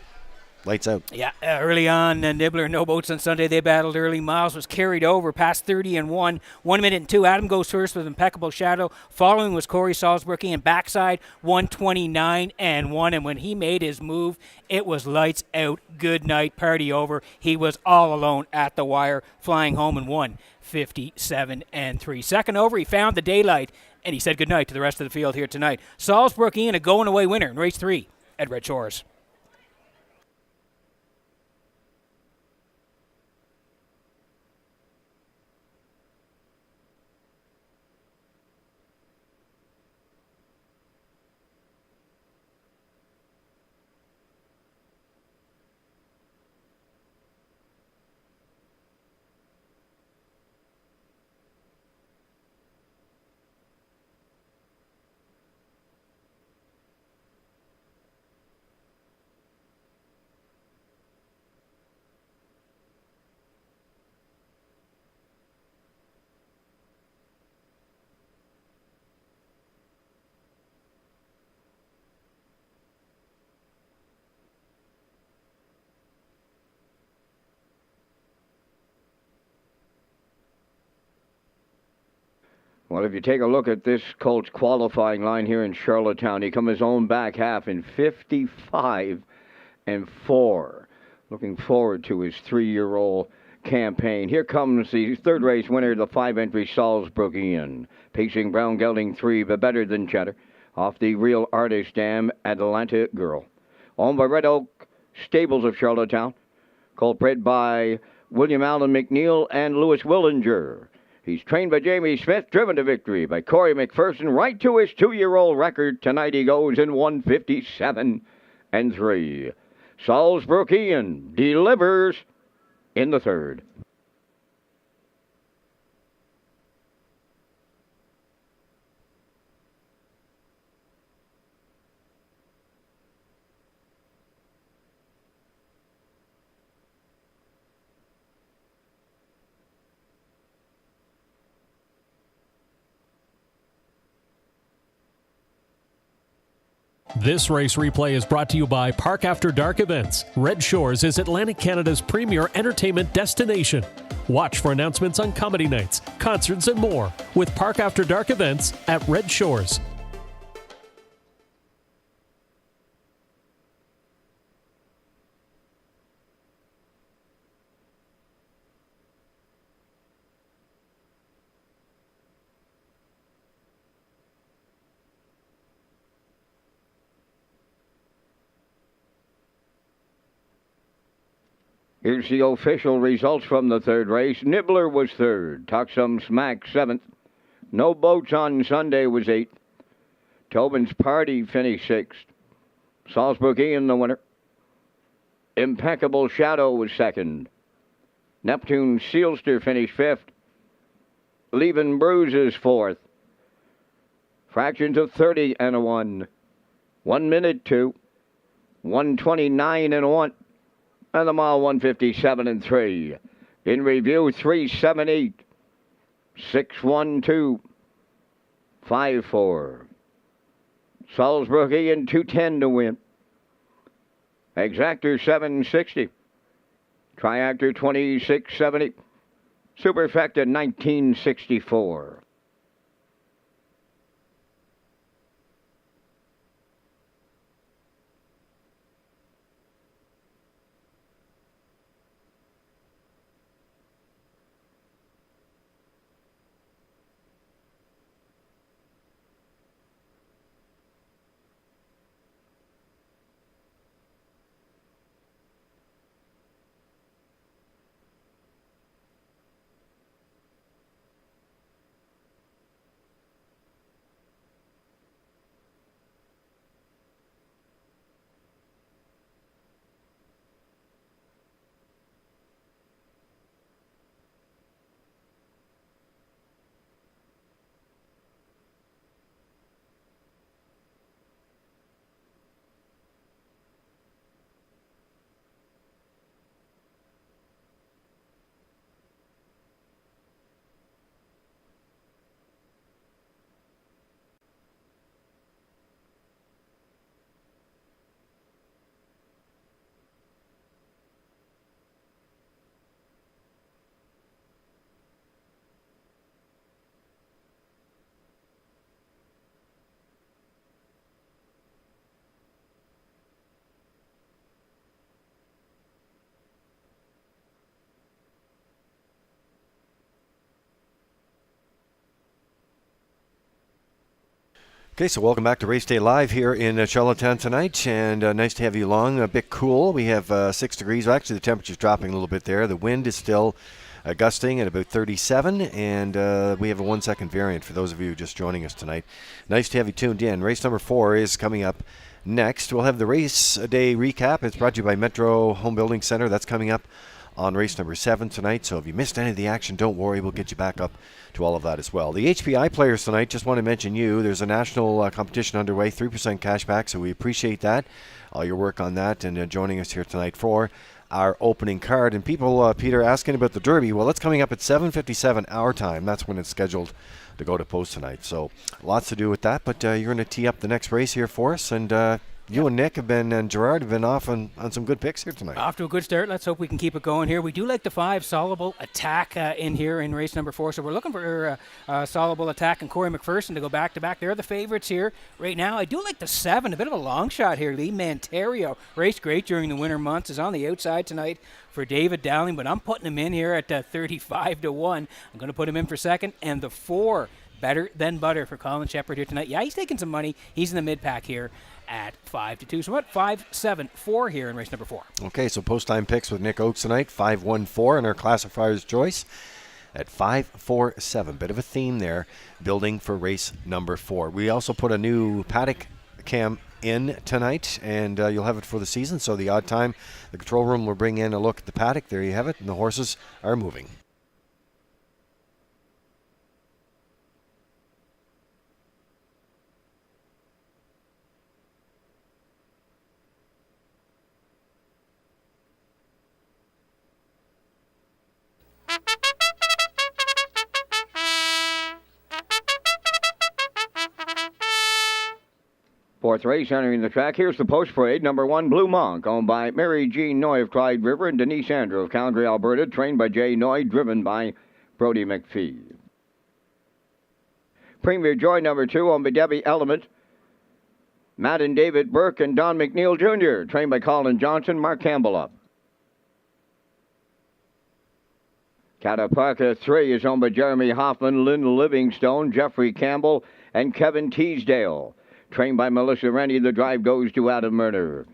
Speaker 3: lights out.
Speaker 4: Yeah, early on, Nibbler, no boats on Sunday. They battled early. Miles was carried over past 30 and 1. 1 minute and 2. Adam goes first with Impeccable Shadow. Following was Corey Salzbrook and backside 1:29 and 1. And when he made his move, it was lights out. Good night, party over. He was all alone at the wire, flying home in 1:57 and 3. Second over, he found the daylight, and he said good night to the rest of the field here tonight. Salzbrook Ian, a going away winner in race 3 at Red Shores.
Speaker 1: Well, if you take a look at this Colts qualifying line here in Charlottetown, he come his own back half in 55-4. Looking forward to his 3-year-old campaign. Here comes the third race winner, the 5-entry Salzburgian. Pacing Brown Gelding 3, but better than Cheddar. Off the Real Artist Dam, Atlanta Girl. Owned by Red Oak Stables of Charlottetown. Colt bred by William Allen McNeil and Louis Willinger. He's trained by Jamie Smith, driven to victory by Corey McPherson, right to his 2-year-old record. Tonight he goes in 157-3. Salzburgian delivers in the third.
Speaker 2: This race replay is brought to you by Park After Dark Events. Red Shores is Atlantic Canada's premier entertainment destination. Watch for announcements on comedy nights, concerts, and more with Park After Dark Events at Red Shores.
Speaker 1: Here's the official results from the third race. Nibbler was third. Talk Some Smack 7th. No Boats on Sunday was 8th. Tobin's Party finished 6th. Salzburgian the winner. Impeccable Shadow was 2nd. Neptune Sealster finished 5th. Leaving Bruises 4th. Fractions of 30 and a 1. 1 minute 2. 129 and a 1. And the mile 157-3. In review, 378, 612, 54. Salzburgian 210 to win. Exactor 760. Triactor 2670. Superfecta 1964.
Speaker 3: Okay, so welcome back to Race Day Live here in Charlottetown tonight, and nice to have you along. A bit cool. We have 6 degrees. Well, actually, the temperature's dropping a little bit there. The wind is still gusting at about 37, and we have a 1-second variant for those of you just joining us tonight. Nice to have you tuned in. Race number 4 is coming up next. We'll have the race day recap. It's brought to you by Metro Home Building Center. That's coming up on race number 7 tonight. So if you missed any of the action, don't worry. We'll get you back up to all of that as well. The HPI players tonight, just want to mention you. There's a national competition underway, 3% cash back, so we appreciate that, all your work on that, and joining us here tonight for our opening card. And people, Peter, asking about the Derby. Well, it's coming up at 7:57 our time. That's when it's scheduled to go to post tonight. So lots to do with that, but you're going to tee up the next race here for us, and You and Nick have been, and Gerard have been off on some good picks here tonight.
Speaker 4: Off to a good start. Let's hope we can keep it going here. We do like the 5 Soluble Attack in here in race number 4. So we're looking for Soluble Attack and Corey McPherson to go back-to-back. They're the favorites here right now. I do like the 7. A bit of a long shot here. Lee Manterio raced great during the winter months. Is on the outside tonight for David Dowling, but I'm putting him in here at 35 to 1. I'm going to put him in for second. And the 4, Better Than Butter for Colin Shepard here tonight. Yeah, he's taking some money. He's in the mid-pack here at 5 to 2. So what? 5, 7, 4 here in race number 4.
Speaker 3: Okay, so post-time picks with Nick Oakes tonight, 5, 1, 4 in our classifier's choice at 5, 4, 7. Bit of a theme there, building for race number 4. We also put a new paddock cam in tonight, and you'll have it for the season. So the odd time, the control room will bring in a look at the paddock. There you have it, and the horses are moving.
Speaker 1: Fourth race entering the track. Here's the post parade. Number 1, Blue Monk, owned by Mary Jean Noy of Clyde River and Denise Andrew of Calgary, Alberta, trained by Jay Noy, driven by Brody McPhee. Premier Joy, number 2, owned by Debbie Element, Matt and David Burke and Don McNeil Jr., trained by Colin Johnson, Mark Campbell up. Cataparca 3 is owned by Jeremy Hoffman, Lynn Livingstone, Jeffrey Campbell, and Kevin Teasdale. Trained by Melissa Rennie, the drive goes to Adam Murner.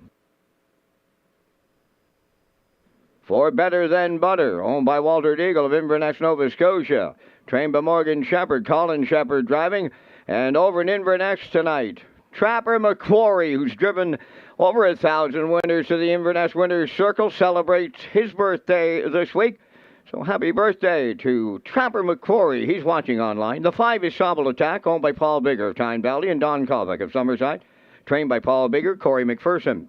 Speaker 1: For Better Than Butter, owned by Walter Deagle of Inverness, Nova Scotia. Trained by Morgan Shepherd, Colin Shepherd driving. And over in Inverness tonight, Trapper McQuarrie, who's driven over 1,000 winners to the Inverness Winners Circle, celebrates his birthday this week. So happy birthday to Trapper McQuarrie. He's watching online. The 5 is Soluble Attack, owned by Paul Bigger of Tyne Valley and Don Kovac of Summerside. Trained by Paul Bigger, Corey McPherson.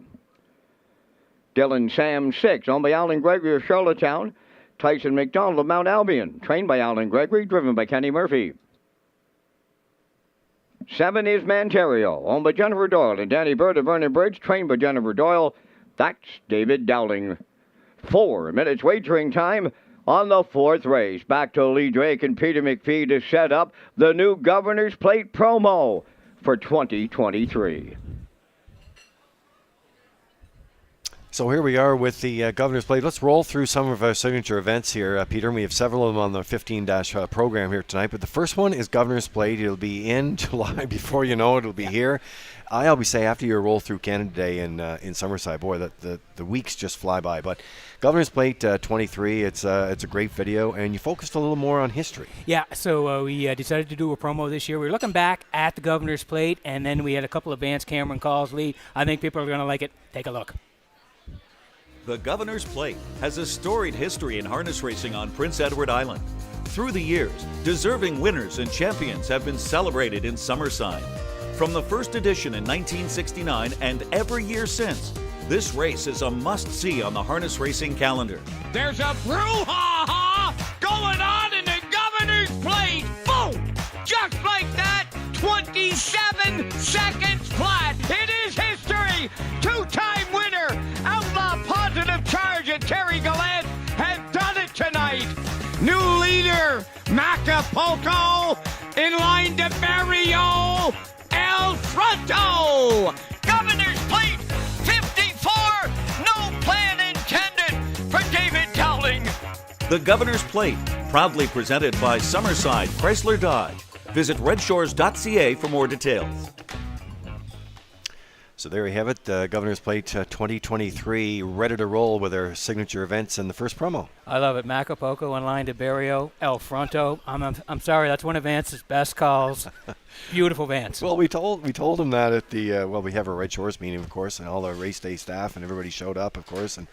Speaker 1: Dylan Sam 6, owned by Alan Gregory of Charlottetown. Tyson McDonald of Mount Albion. Trained by Alan Gregory, driven by Kenny Murphy. 7 is Manterio, owned by Jennifer Doyle and Danny Bird of Vernon Bridge. Trained by Jennifer Doyle. That's David Dowling. 4 minutes wagering time on the 4th race. Back to Lee Drake and Peter McPhee to set up the new Governor's Plate promo for 2023.
Speaker 3: So here we are with the Governor's Plate. Let's roll through some of our signature events here, Peter. We have several of them on the 15- program here tonight. But the first one is Governor's Plate. It'll be in July. Before you know it, it'll be here. I always say after your roll through Canada Day in Summerside, boy, the weeks just fly by. But Governor's Plate 23, it's a great video, and you focused a little more on history. Yeah, so we decided to do a promo this year. We were looking back at the Governor's Plate, and then we had a couple of Vance Cameron calls. Lee, I think people are going to like it. Take a look.
Speaker 6: The Governor's Plate has a storied history in harness racing on Prince Edward Island. Through the years, deserving winners and champions have been celebrated in Summerside. From the first edition in 1969 and every year since, this race is a must-see on the harness racing calendar.
Speaker 7: There's a brouhaha going on in the Governor's Plate. Boom! Just like that, 27 seconds flat. It is history. 2-time winner, Outlaw Positive Charge and Terry Gallant has done it tonight. New leader, Macapulco, in line to Barrio, El Fronto. Governor's Plate 54, no plan intended for David Dowling.
Speaker 6: The Governor's Plate, proudly presented by Summerside Chrysler Dodge. Visit Redshores.ca for more details.
Speaker 3: So there you have it, Governor's Plate 2023, ready to roll with our signature events and the first promo.
Speaker 4: I love it. Macapulco in line to Barrio, El Fronto. I'm sorry, that's one of Vance's best calls. Beautiful Vance.
Speaker 3: Well, we told him that at the we have a Red Shores meeting, of course, and all our race day staff and everybody showed up, of course, and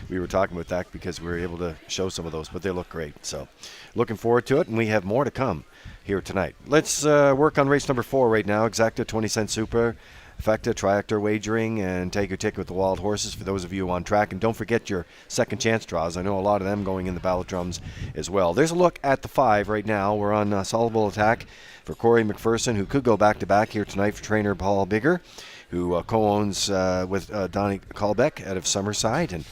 Speaker 3: we were talking about that because we were able to show some of those, but they look great. So looking forward to it, and we have more to come here tonight. Let's work on race number 4 right now, Exacta 20 Cent Super. Effecta, Triactor Wagering, and take your ticket with the Wild Horses for those of you on track. And don't forget your second chance draws. I know a lot of them going in the ballot drums as well. There's a look at the 5 right now. We're on Soluble Attack for Corey McPherson, who could go back-to-back here tonight for trainer Paul Bigger, who co-owns with Donnie Kalbeck out of Summerside. And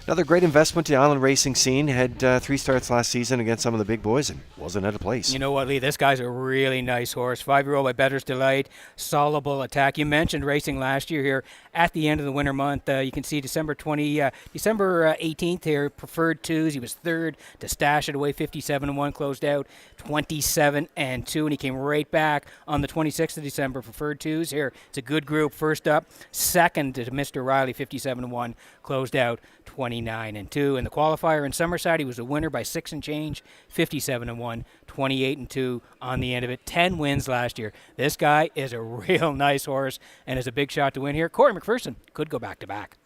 Speaker 3: another great investment to the Island racing scene. Had 3 starts last season against some of the big boys and wasn't out of place.
Speaker 4: You know what, Lee? This guy's a really nice horse. 5-year-old by Bettor's Delight, Soluble Attack. You mentioned racing last year here at the end of the winter month. You can see December 18th here, preferred 2s. He was 3rd to Stash It Away, 57-1, closed out 27-2, and he came right back on the 26th of December, preferred 2s here. It's a good group. First up, 2nd to Mr. Riley, 57-1, closed out 29-2. In the qualifier in Summerside, he was a winner by 6 and change, 57-1, 28-2 on the end of it. 10 wins last year. This guy is a real nice horse and is a big shot to win here. Corey McPherson could go back-to-back.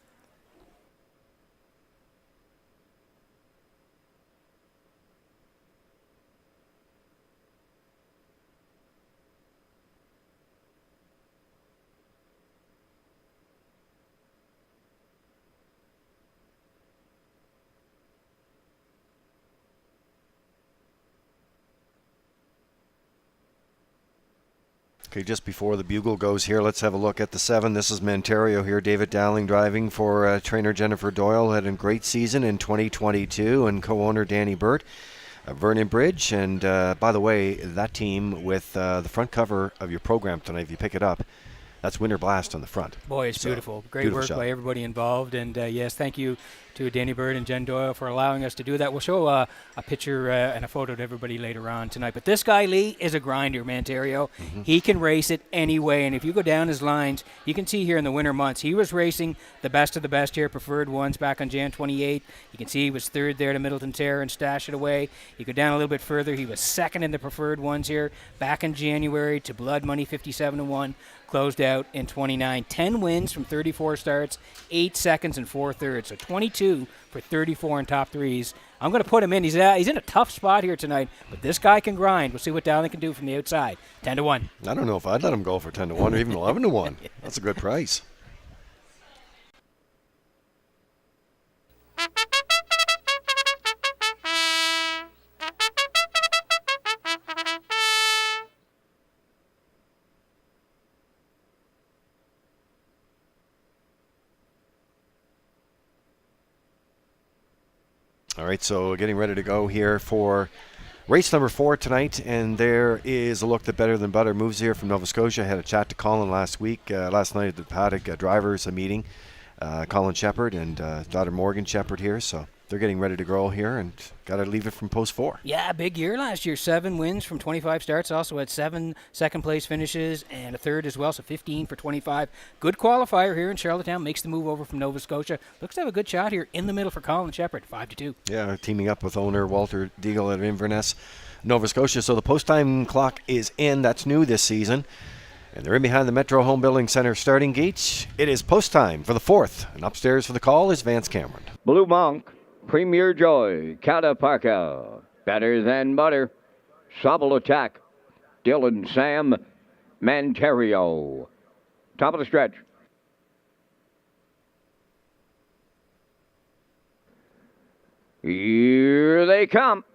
Speaker 3: Okay, just before the bugle goes here, let's have a look at the 7. This is Montario here. David Dowling driving for trainer Jennifer Doyle. Had a great season in 2022, and co-owner Danny Burt, Vernon Bridge. And by the way, that team with the front cover of your program tonight, if you pick it up, that's Winter Blast on the front.
Speaker 4: Boy, it's beautiful. Great work by everybody involved. And yes, thank you to Danny Bird and Jen Doyle for allowing us to do that. We'll show a picture and a photo to everybody later on tonight. But this guy, Lee, is a grinder, Montario. Mm-hmm. He can race it anyway. And if you go down his lines, you can see here in the winter months, he was racing the best of the best here, preferred 1s back on Jan 28. You can see he was 3rd there to Middleton Terror and Stash It Away. You go down a little bit further, he was 2nd in the preferred 1s here back in January to Blood Money, 57-1. Closed out in 29. 10 wins from 34 starts, 8 seconds and 4 thirds. So 22 for 34 in top 3s. I'm going to put him in. He's in a tough spot here tonight, but this guy can grind. We'll see what Dowling can do from the outside. 10-1.
Speaker 3: I don't know if I'd let him go for 10-1 or even 11-1. That's a good price. All right, so getting ready to go here for race number 4 tonight, and there is a look that Better Than Butter moves here from Nova Scotia. I had a chat to Colin last night at the paddock drivers meeting. Colin Shepherd and daughter Morgan Shepherd here, so they're getting ready to grow here, and got to leave it from post 4.
Speaker 4: Yeah, big year last year. 7 wins from 25 starts. Also had 7 second-place finishes and a 3rd as well, so 15 for 25. Good qualifier here in Charlottetown. Makes the move over from Nova Scotia. Looks to have a good shot here in the middle for Colin Shepherd, 5-2.
Speaker 3: Yeah, teaming up with owner Walter Deagle at Inverness, Nova Scotia. So the post-time clock is in. That's new this season. And they're in behind the Metro Home Building Center starting gates. It is post time for the 4th. And upstairs for the call is Vance Cameron.
Speaker 1: Blue Monk, Premier Joy, Cataparca, Better Than Butter, Soluble Attack, Dylan Sam, Montario. Top of the stretch. Here they come.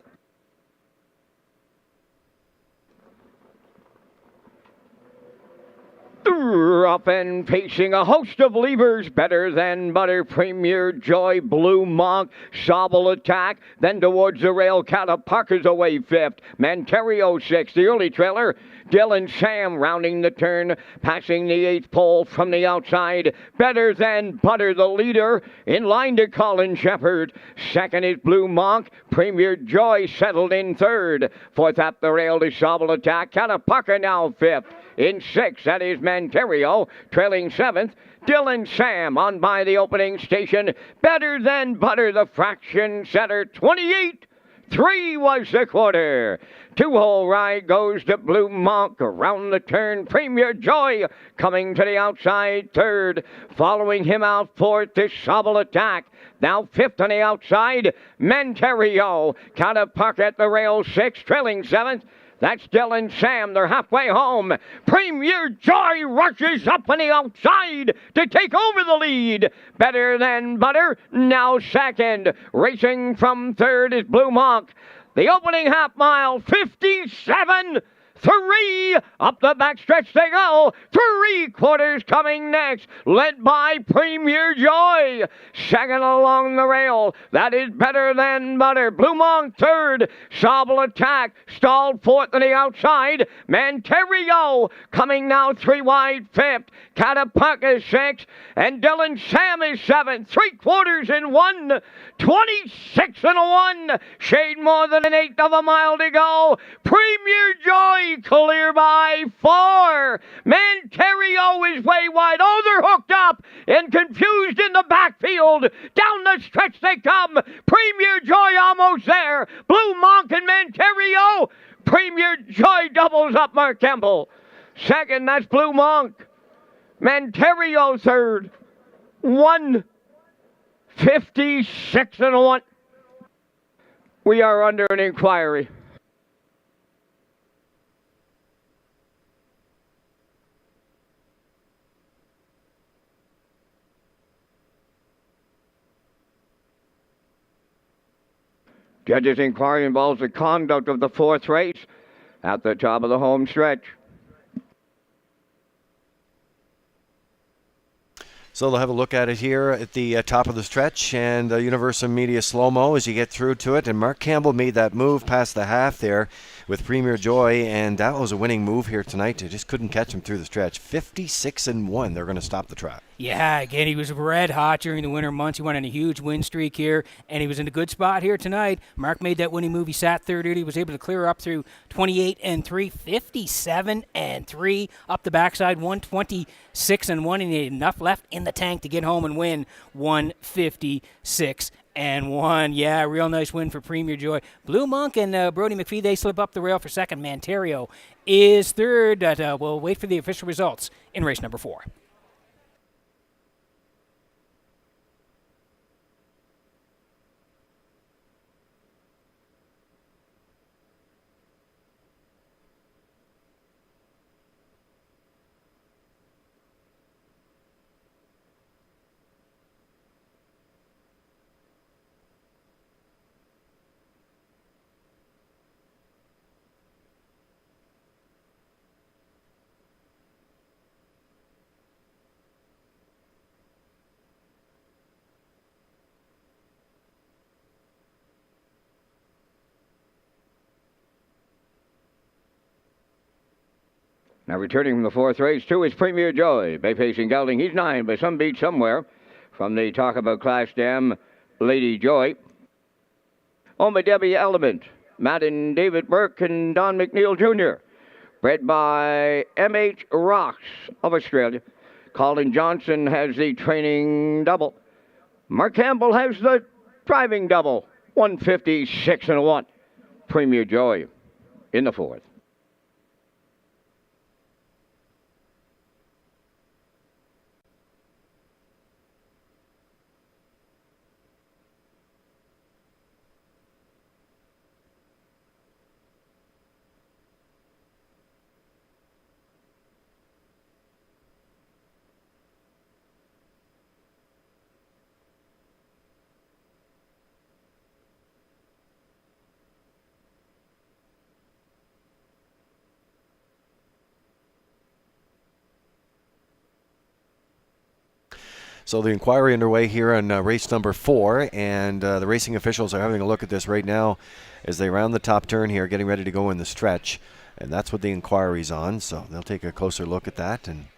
Speaker 1: Up and pacing a host of levers. Better Than Butter, Premier Joy, Blue Monk, Soluble Attack. Then towards the rail, Cataparca's away 5th. Montario 6th. The early trailer, Dylan Sam rounding the turn, passing the 8th pole from the outside. Better Than Butter, the leader, in line to Colin Shepherd. 2nd is Blue Monk. Premier Joy settled in 3rd. 4th up the rail to Soluble Attack. Cataparca now 5th. In 6th, that is Montario, trailing 7th. Dylan Sam on by the opening station. Better Than Butter, the fraction setter, 28. 3 was the quarter. 2-hole ride goes to Blue Monk. Around the turn, Premier Joy coming to the outside 3rd. Following him out 4th is Soluble Attack. Now 5th on the outside, Montario. Cataparca at the rail 6th, trailing 7th. That's Dylan Sam. They're halfway home. Premier Joy rushes up on the outside to take over the lead. Better Than Butter now second. Racing from third is Blue Monk. The opening half mile, 57-3. Up the backstretch they go. 3/4 coming next, led by Premier Joy. Second along the rail, that is Better Than Butter. Blue Monk third. Sobble Attack stalled fourth on the outside. Manterio coming now 3 wide fifth. Catapuck is sixth. And Dylan Sam is seventh. 3/4 in 1. 26-1. Shade more than an eighth of a mile to go. Premier Joy clear by 4. Manterio is way wide. Oh, they're hooked up and confused in the backfield. Down the stretch they come. Premier Joy almost there. Blue Monk and Manterio. Premier Joy doubles up Mark Campbell. Second, that's Blue Monk. Manterio third. 1:56-1. We are under an inquiry. Judge's inquiry involves the conduct of the fourth race at the top of the home stretch.
Speaker 3: So they'll have a look at it here at the top of the stretch, and Universal Media slow-mo as you get through to it. And Mark Campbell made that move past the half there with Premier Joy, and that was a winning move here tonight. They just couldn't catch him through the stretch. 56-1. They're going to stop the track.
Speaker 4: Yeah, again, he was red hot during the winter months. He went on a huge win streak here, and he was in a good spot here tonight. Mark made that winning move. He sat third. He was able to clear up through 28-3, 57-3 up the backside, 126-1, and he had enough left in the tank to get home and win 156-1. Yeah, real nice win for Premier Joy. Blue Monk and Brody McPhee, they slip up the rail for second. Manterio is third. We'll wait for the official results in race number 4.
Speaker 1: Now returning from the fourth race, 2 is Premier Joy. Bay-facing gelding, he's 9, but some beat somewhere. From the Talk About Class Dam, Lady Joy. Oma Debbie Element, Matt and David Burke and Don McNeil Jr. Bred by M.H. Rocks of Australia. Colin Johnson has the training double. Mark Campbell has the driving double. 156-1. Premier Joy in the fourth.
Speaker 3: So the inquiry underway here on race number 4, and the racing officials are having a look at this right now as they round the top turn here, getting ready to go in the stretch. And that's what the inquiry's on, so they'll take a closer look at that, and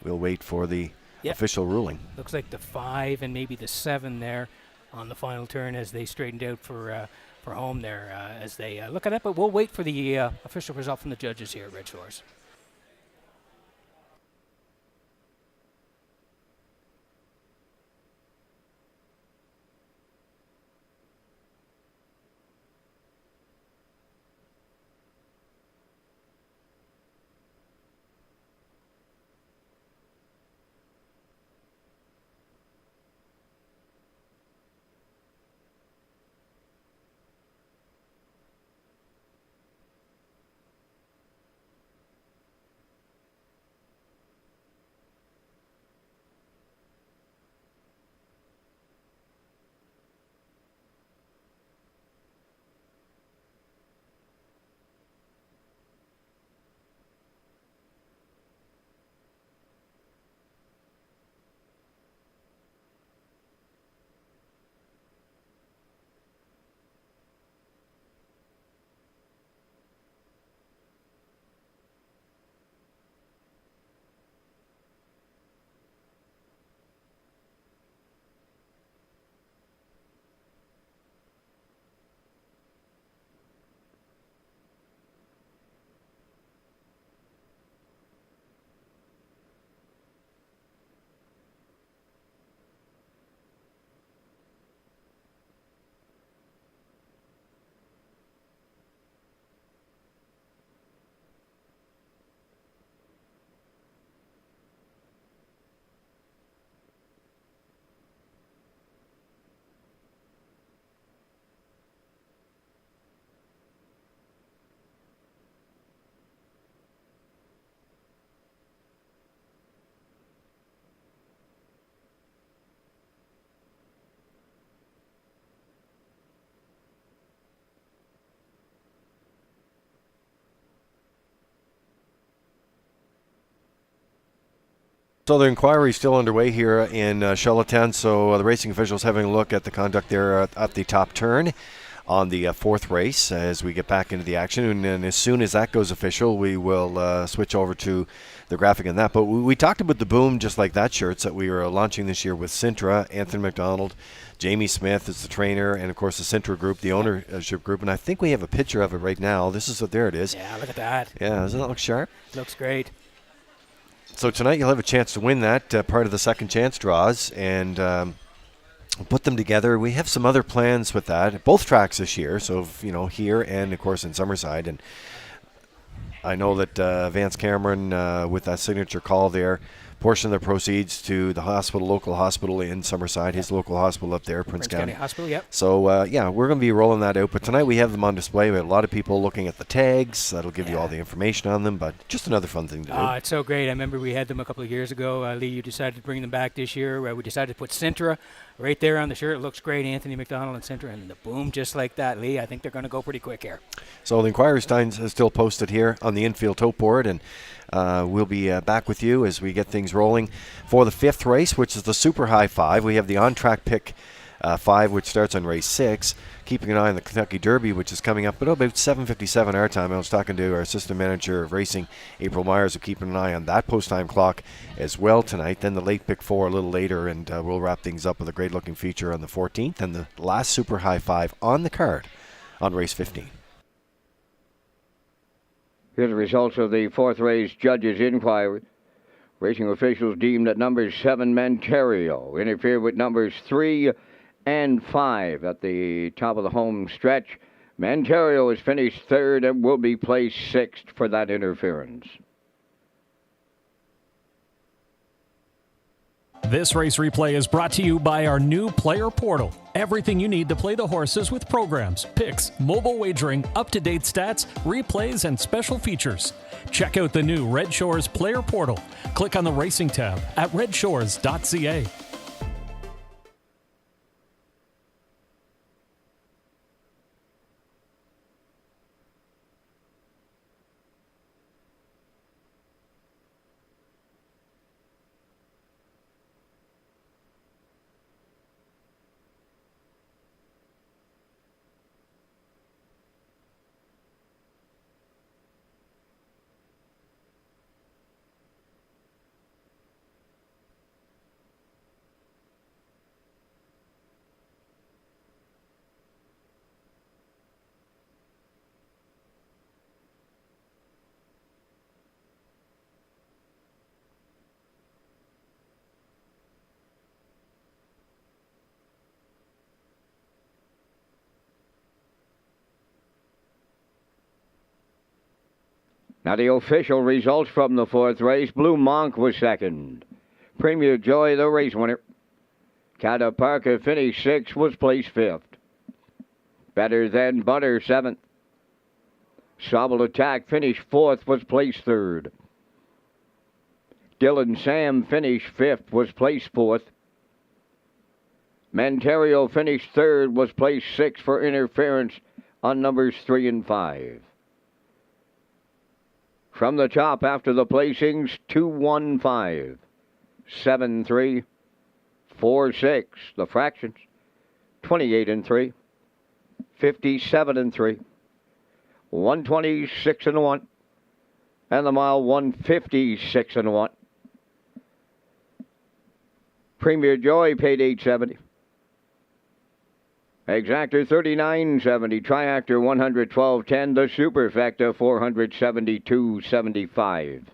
Speaker 3: we'll wait for the official ruling.
Speaker 4: Looks like the 5 and maybe the 7 there on the final turn as they straightened out for home there as they look at it. But we'll wait for the official result from the judges here at Red Shores.
Speaker 3: So the inquiry is still underway here in Charlottetown. So the racing officials having a look at the conduct there at the top turn on the fourth race as we get back into the action. And then as soon as that goes official, we will switch over to the graphic on that. But we talked about the Boom Just Like That shirts that we are launching this year with Sintra, Anthony McDonald, Jamie Smith is the trainer, and of course the Sintra group, the ownership group. And I think we have a picture of it right now. This is there it is.
Speaker 4: Yeah, look at that.
Speaker 3: Yeah, doesn't that look sharp?
Speaker 4: Looks great.
Speaker 3: So tonight you'll have a chance to win that part of the second chance draws and put them together. We have some other plans with that, both tracks this year. So here and of course in Summerside. And I know that Vance Cameron with that signature call there, portion of the proceeds to the local hospital in Summerside, his local hospital up there, Prince County
Speaker 4: Hospital. Yep.
Speaker 3: So we're going to be rolling that out. But tonight we have them on display. We have a lot of people looking at the tags. That'll give you all the information on them. But just another fun thing to do.
Speaker 4: It's so great. I remember we had them a couple of years ago. Lee, you decided to bring them back this year. We decided to put Sintra right there on the shirt. It looks great. Anthony McDonald and Sintra, and the Boom Just Like That. Lee, I think they're going to go pretty quick here.
Speaker 3: So the inquiry signs is still posted here on the infield tote board, and we'll be back with you as we get things rolling for the fifth race, which is the Super High 5. We have the on-track pick 5, which starts on race 6. Keeping an eye on the Kentucky Derby, which is coming up at about 7:57 our time. I was talking to our assistant manager of racing, April Myers, who's keeping an eye on that post-time clock as well tonight. Then the late pick 4 a little later, and we'll wrap things up with a great-looking feature on the 14th, and the last Super High 5 on the card on race 15.
Speaker 1: Here's the results of the fourth race judges' inquiry. Racing officials deemed that number 7, Manterio, interfered with numbers 3 and 5 at the top of the home stretch. Manterio has finished third and will be placed sixth for that interference.
Speaker 2: This race replay is brought to you by our new player portal. Everything you need to play the horses with programs, picks, mobile wagering, up-to-date stats, replays, and special features. Check out the new Red Shores player portal. Click on the racing tab at Redshores.ca.
Speaker 1: Now the official results from the fourth race. Blue Monk was second. Premier Joy, the race winner. Cata Parker finished sixth, was placed fifth. Better Than Butter, seventh. Sobble Attack finished fourth, was placed third. Dylan Sam finished fifth, was placed fourth. Manterio finished third, was placed sixth for interference on numbers 3 and 5. From the top after the placings, 2-1-5, 7-3, 4-6, the fractions, 28 and 3, 57 and 3, 126 and 1, and the mile 156 and 1. Premier Joy paid $8.70. Exactor $39.70, Triactor $112.10, the Superfecta $472.75.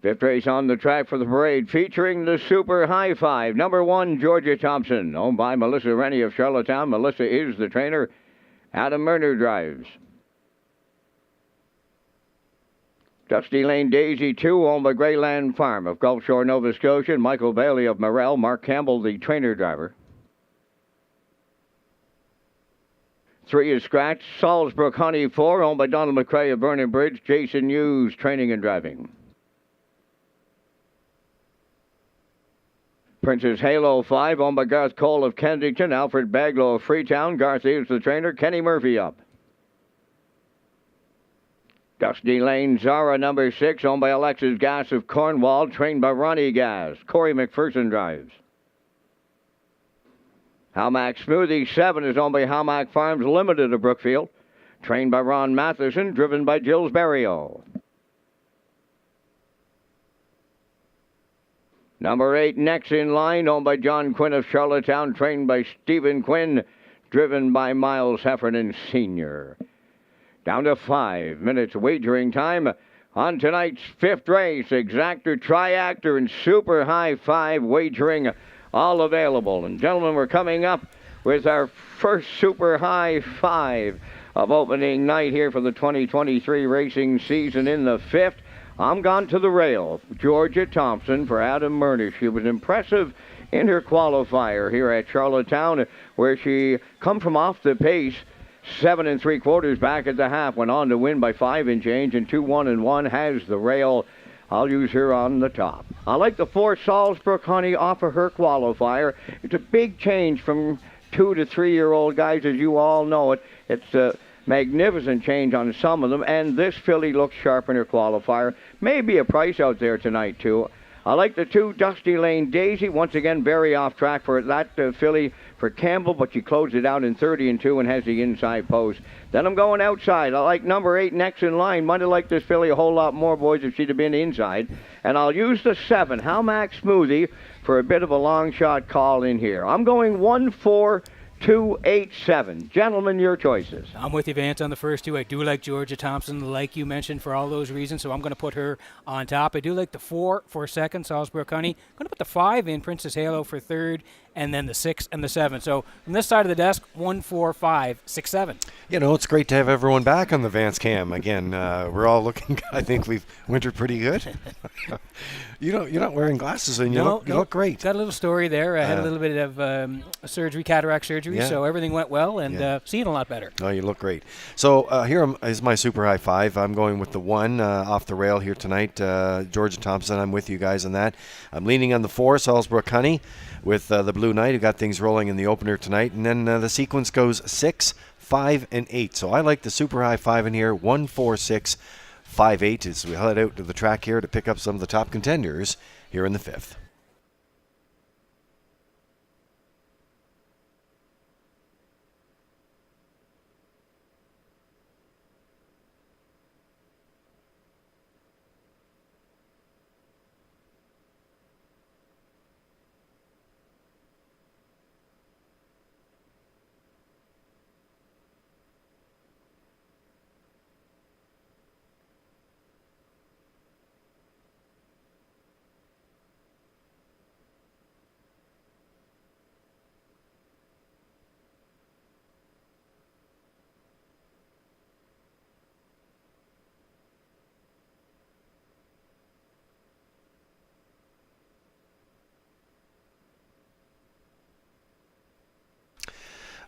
Speaker 1: Fifth race on the track for the parade, featuring the Super High Five. Number 1, Georgia Thompson, owned by Melissa Rennie of Charlottetown. Melissa is the trainer. Adam Murner drives. Dusty Lane Daisy 2, owned by Greyland Farm of Gulf Shore, Nova Scotia. And Michael Bailey of Morel. Mark Campbell, the trainer driver. 3 is Scratch. Salisbrook Honey 4, owned by Donald McCrae of Vernon Bridge. Jason Hughes, training and driving. Princess Halo 5, owned by Garth Cole of Kensington. Alfred Baglow of Freetown. Garth is the trainer. Kenny Murphy up. Dusty Lane Zara, number 6, owned by Alexis Gass of Cornwall. Trained by Ronnie Gass. Corey McPherson drives. Halmack Smoothie 7 is owned by Halmack Farms Limited of Brookfield. Trained by Ron Matheson. Driven by Gilles Barrio. Number 8, Next in Line, owned by John Quinn of Charlottetown, trained by Stephen Quinn, driven by Miles Heffernan Sr. Down to 5 minutes wagering time on tonight's 5th race. Exactor, Triactor, and Super High Five wagering all available. And gentlemen, we're coming up with our first Super High Five of opening night here for the 2023 racing season in the 5th. I'm gone to the rail. Georgia Thompson for Adam Murnish. She was impressive in her qualifier here at Charlottetown, where she come from off the pace, 7 3/4 back at the half, went on to win by 5 and change, and 2-1-1 has the rail. I'll use her on the top. I like the 4 Salisbrook Honey off of her qualifier. It's a big change from 2 to 3-year-old guys, as you all know it. It's a magnificent change on some of them, and this filly looks sharp in her qualifier. Maybe a price out there tonight, too. I like the 2 Dusty Lane Daisy. Once again, very off track for that filly for Campbell, but she closed it out in 30-2 and has the inside post. Then I'm going outside. I like number 8, Next in Line. Might have liked this filly a whole lot more, boys, if she'd have been inside. And I'll use the 7, Halmack Smoothie, for a bit of a long shot call in here. I'm going 1-4-2-8-7. Gentlemen, your choices.
Speaker 4: I'm with you, Vance, on the first 2. I do like Georgia Thompson, like you mentioned, for all those reasons, so I'm going to put her on top. I do like the 4 for second, Salisbrook Honey. I'm going to put the 5 in, Princess Halo, for third, and then the 6 and the 7. So from this side of the desk, 1, 4, 5, 6, 7.
Speaker 3: You know, it's great to have everyone back on the Vance Cam. Again, we're all looking, I think we've wintered pretty good. You're not wearing glasses, and you look great.
Speaker 4: Got a little story there. I had a little bit of surgery, cataract surgery, so everything went well, and seeing a lot better.
Speaker 3: Oh, you look great. So here is my Super High Five. I'm going with the 1 off the rail here tonight. Georgia Thompson, I'm with you guys on that. I'm leaning on the 4, Salisbrook Honey, with the Blue Knight, who got things rolling in the opener tonight. And then the sequence goes 6, 5, and 8. So I like the Super High Five in here, 1, 4, 6, 5, 8, as we head out to the track here to pick up some of the top contenders here in the 5th.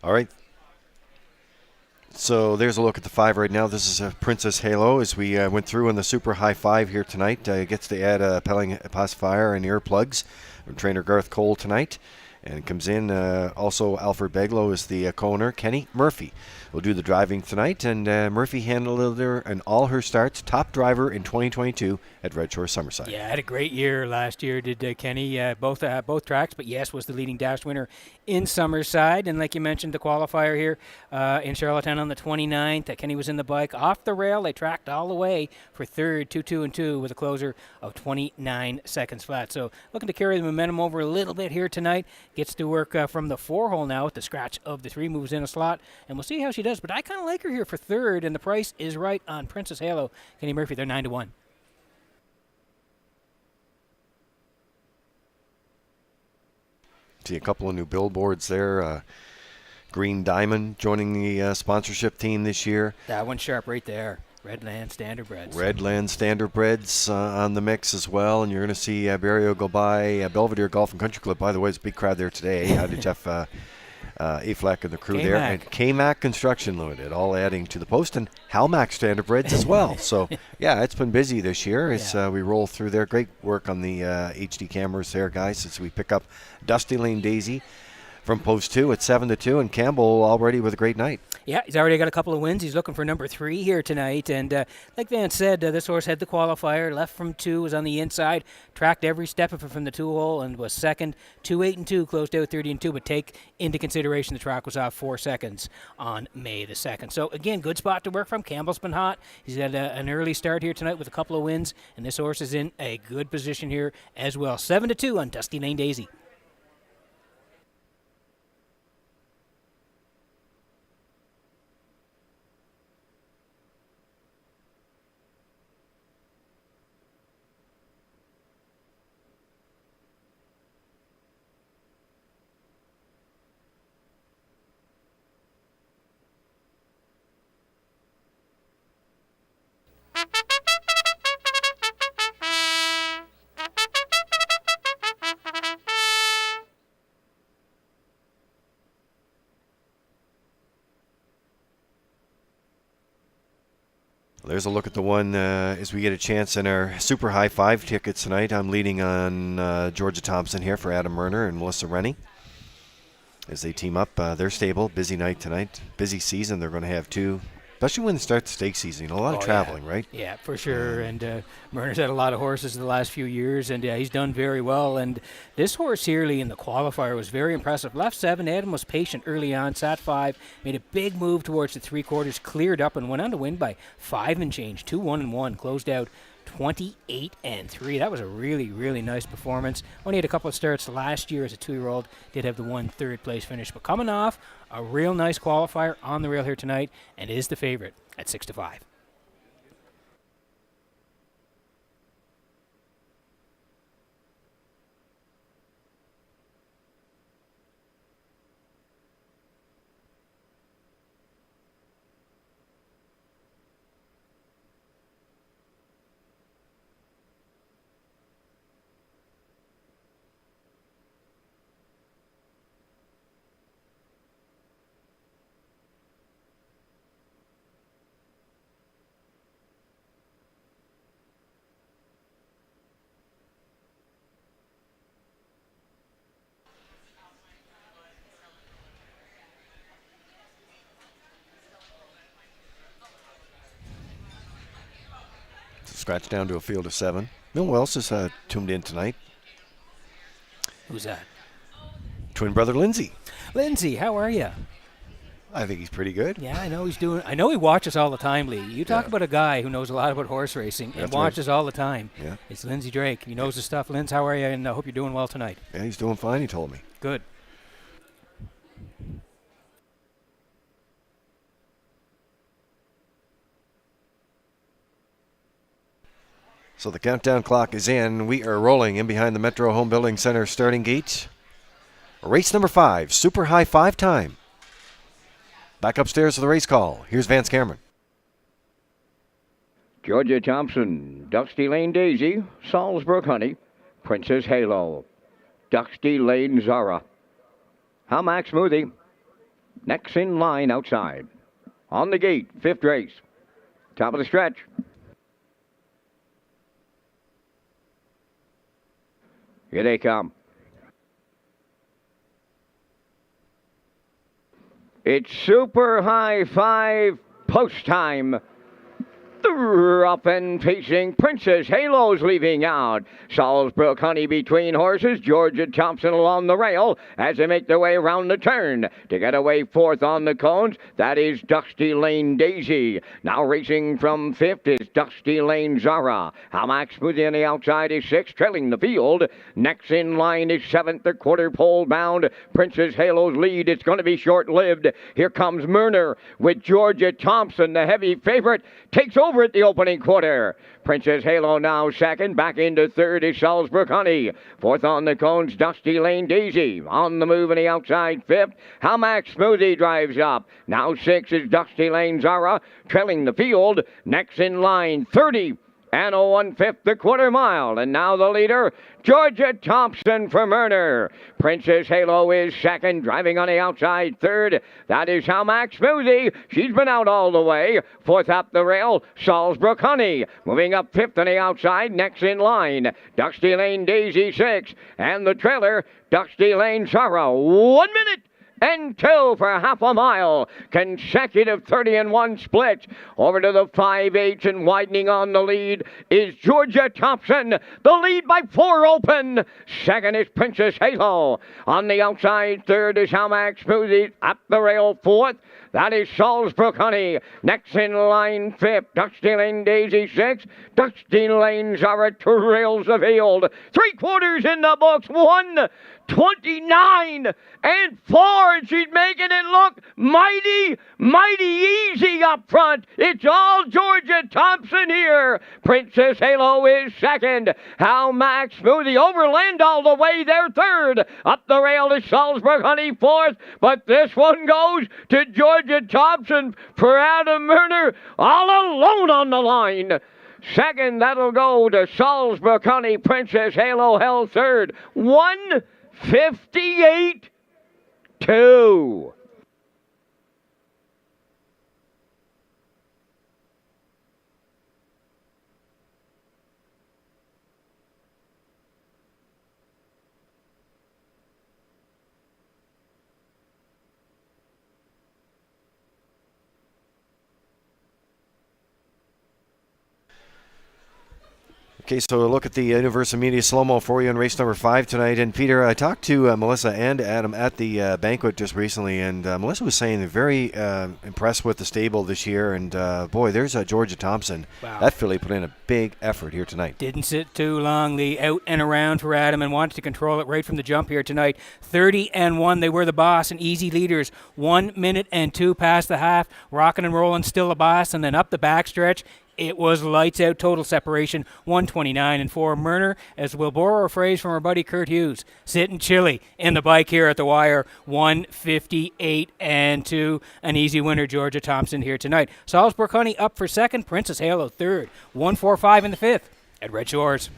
Speaker 3: All right. So there's a look at the 5 right now. This is a Princess Halo as we went through on the Super High 5 here tonight. Gets to add a Pelling pacifier and earplugs from trainer Garth Cole tonight. And comes in also Alfred Beglow is the co-owner. Kenny Murphy will do the driving tonight. And Murphy handled her in all her starts. Top driver in 2022 at Redshores Summerside.
Speaker 4: Yeah, had a great year last year, did Kenny. Both tracks, but yes, was the leading dash winner in Summerside. And like you mentioned, the qualifier here in Charlottetown on the 29th. Kenny was in the bike. Off the rail, they tracked all the way for third, 2-2-2 with a closer of 29 seconds flat. So looking to carry the momentum over a little bit here tonight. Gets to work from the 4-hole now with the scratch of the 3, moves in a slot, and we'll see how she does. But I kind of like her here for third, and the price is right on Princess Halo. Kenny Murphy, they're 9-1.
Speaker 3: See a couple of new billboards there. Green Diamond joining the sponsorship team this year.
Speaker 4: That one's sharp right there. Redland Standardbreds.
Speaker 3: Redland Standardbreds on the mix as well. And you're going to see Barrio go by Belvedere Golf and Country Club. By the way, it's a big crowd there today. Had Jeff Afleck and the crew there. And K-Mac Construction Limited, all adding to the post. And Halmac Standardbreds as well. So, yeah, it's been busy this year as we roll through there. Great work on the HD cameras there, guys, as we pick up Dusty Lane Daisy from post 2 at 7-2, and Campbell already with a great night.
Speaker 4: Yeah, he's already got a couple of wins. He's looking for number 3 here tonight. And like Van said, this horse had the qualifier, left from 2, was on the inside, tracked every step of it from the 2-hole, and was second. 2-8-2, closed out 30-2, but take into consideration the track was off 4 seconds on May the 2nd. So, again, good spot to work from. Campbell's been hot. He's had an early start here tonight with a couple of wins, and this horse is in a good position here as well. 7-2 on Dusty Lane Daisy.
Speaker 3: There's a look at the one as we get a chance in our Super High 5 tickets tonight. I'm leading on Georgia Thompson here for Adam Murner and Melissa Rennie as they team up. They're stable. Busy night tonight. Busy season. They're going to have 2, especially when it starts the stake season. A lot of traveling, right?
Speaker 4: Yeah, for sure. And Murner's had a lot of horses in the last few years, and he's done very well. And this horse here, Lee, in the qualifier was very impressive. Left 7, Adam was patient early on, sat 5, made a big move towards the 3/4, cleared up, and went on to win by 5 and change, 2-1-1, closed out 28-3. That was a really, really nice performance. Only had a couple of starts last year as a 2-year-old. Did have the 1 third-place finish, but coming off a real nice qualifier on the rail here tonight, and is the favorite at 6-5.
Speaker 3: Scratch down to a field of 7. Who else is tuned in tonight?
Speaker 4: Who's that?
Speaker 3: Twin brother Lindsay.
Speaker 4: Lindsay, how are you?
Speaker 3: I think he's pretty good.
Speaker 4: Yeah, I know he's doing. I know he watches all the time, Lee. You talk about a guy who knows a lot about horse racing and watches all the time.
Speaker 3: Yeah.
Speaker 4: It's Lindsay Drake. He knows his stuff. Linz, how are you? And I hope you're doing well tonight.
Speaker 3: Yeah, he's doing fine, he told me.
Speaker 4: Good.
Speaker 3: So the countdown clock is in. We are rolling in behind the Metro Home Building Center starting gate. Race number 5, Super High 5 time. Back upstairs to the race call. Here's Vance Cameron.
Speaker 1: Georgia Thompson, Dusty Lane Daisy, Salzburg Honey, Princess Halo, Dusty Lane Zara, Halmac Smoothie, next in line outside. On the gate, 5th race. Top of the stretch. Here they come. It's Super High 5 post time. Up and pacing, Princess Halo's leaving out. Salzburg Honey between horses. Georgia Thompson along the rail as they make their way around the turn. To get away 4th on the cones, that is Dusty Lane Daisy. Now racing from 5th is Dusty Lane Zara. Halmac Smoothie on the outside is 6th, trailing the field. Next in line is 7th, the quarter pole bound. Princess Halo's lead, it's going to be short-lived. Here comes Murner with Georgia Thompson, the heavy favorite, takes over over at the opening quarter. Princess Halo now second. Back into third is Salisbury Honey. Fourth on the cones, Dusty Lane Daisy. On the move in the outside fifth. Hamac Smoothie drives up. Now sixth is Dusty Lane Zara, trailing the field. Next in line, 30. And a 1/5 the quarter mile. And now the leader, Georgia Thompson from Murner. Princess Halo is second, driving on the outside third. That is Hamac Smoothie. She's been out all the way. Fourth up the rail, Salisbury Honey. Moving up fifth on the outside, next in line, Dusty Lane Daisy 6. And the trailer, Dusty Lane Sarah. 1 minute and 2 for half a mile. Consecutive 30-1 splits. Over to the 5/8 and widening on the lead is Georgia Thompson. The lead by 4 open. Second is Princess Halo. On the outside, third is Hamac Smoothie. Up the rail, fourth. That is Salisbury Honey. Next in line, fifth. Dusty Lane Daisy 6. Dusty Lane Zara trails the field. 3/4 in the books. 1:29.4. She's making it look mighty easy up front. It's all Georgia Thompson here. Princess Halo is second. Hamac Smoothie overland all the way there third. Up the rail is Salisbury Honey fourth. But this one goes to Georgia Thompson for Adam Murner all alone on the line. Second, that'll go to Salisbury Honey. Princess Halo held third. 1:58.2.
Speaker 3: Okay, so a look at the Universal Media slow-mo for you in race number 5 tonight. And Peter, I talked to Melissa and Adam at the banquet just recently, and Melissa was saying they're very impressed with the stable this year. And boy, there's Georgia Thompson.
Speaker 4: Wow.
Speaker 3: That filly put in a big effort here tonight.
Speaker 4: Didn't sit too long. The out and around for Adam and wanted to control it right from the jump here tonight. 30-1. They were the boss and easy leaders. 1 minute and 2 past the half. Rocking and rolling, still a boss, and then up the backstretch. It was lights out, total separation, 1:29.4. Murner, as we'll borrow a phrase from our buddy Kurt Hughes, sitting chilly in the bike here at the wire, 1:58.2. An easy winner, Georgia Thompson here tonight. Salisbury Honey up for second, Princess Halo third, 1:45 in the fifth at Red Shores.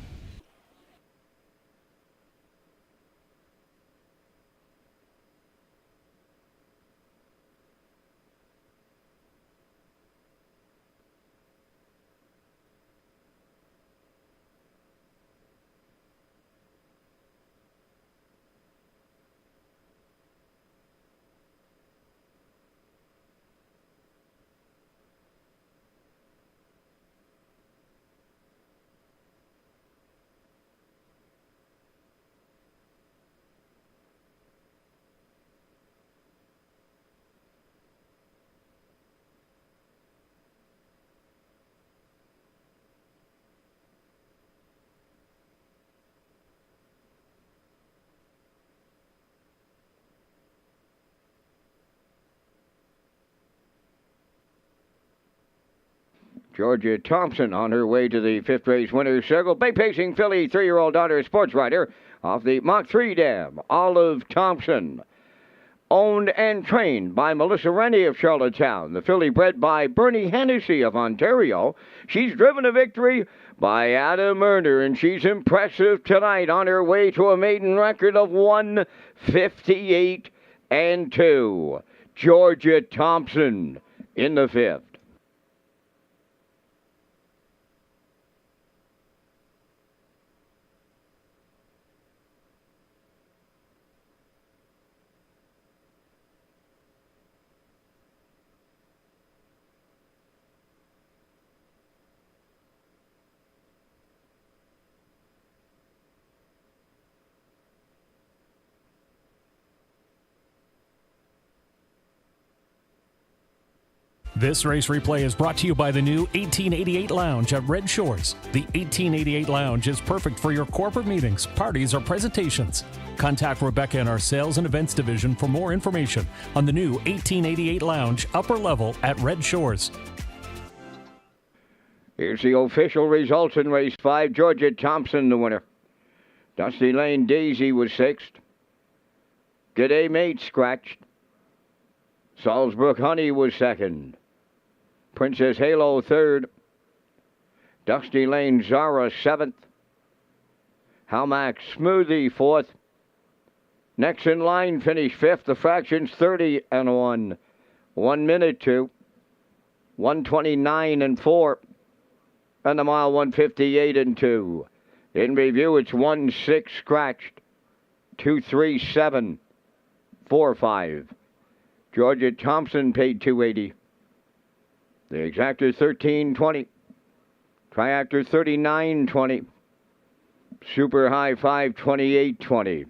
Speaker 1: Georgia Thompson on her way to the fifth race winner's circle. Bay pacing filly, 3-year-old daughter, sports rider off the Mach 3 dam, Olive Thompson. Owned and trained by Melissa Rennie of Charlottetown. The filly bred by Bernie Hennessy of Ontario. She's driven a victory by Adam Murner, and she's impressive tonight on her way to a maiden record of 1:58.2. Georgia Thompson in the fifth.
Speaker 2: This race replay is brought to you by the new 1888 Lounge at Red Shores. The 1888 Lounge is perfect for your corporate meetings, parties, or presentations. Contact Rebecca in our Sales and Events Division for more information on the new 1888 Lounge upper level at Red Shores.
Speaker 1: Here's the official results in race 5. Georgia Thompson, the winner. Dusty Lane Daisy was 6th. G'day Mate scratched. Salzbrook Honey was 2nd. Princess Halo 3rd. Dusty Lane Zara 7th. Halmax Smoothie 4th. Next in line finished 5th. The fractions 30 and 1. 1 minute 2. 129 and 4. And the mile 158 and 2. In review, it's 1-6 scratched. 2-3-7. 4-5. Georgia Thompson paid $280. The exactor $13.20. Triactor $39.20. Super High 5 $28.20.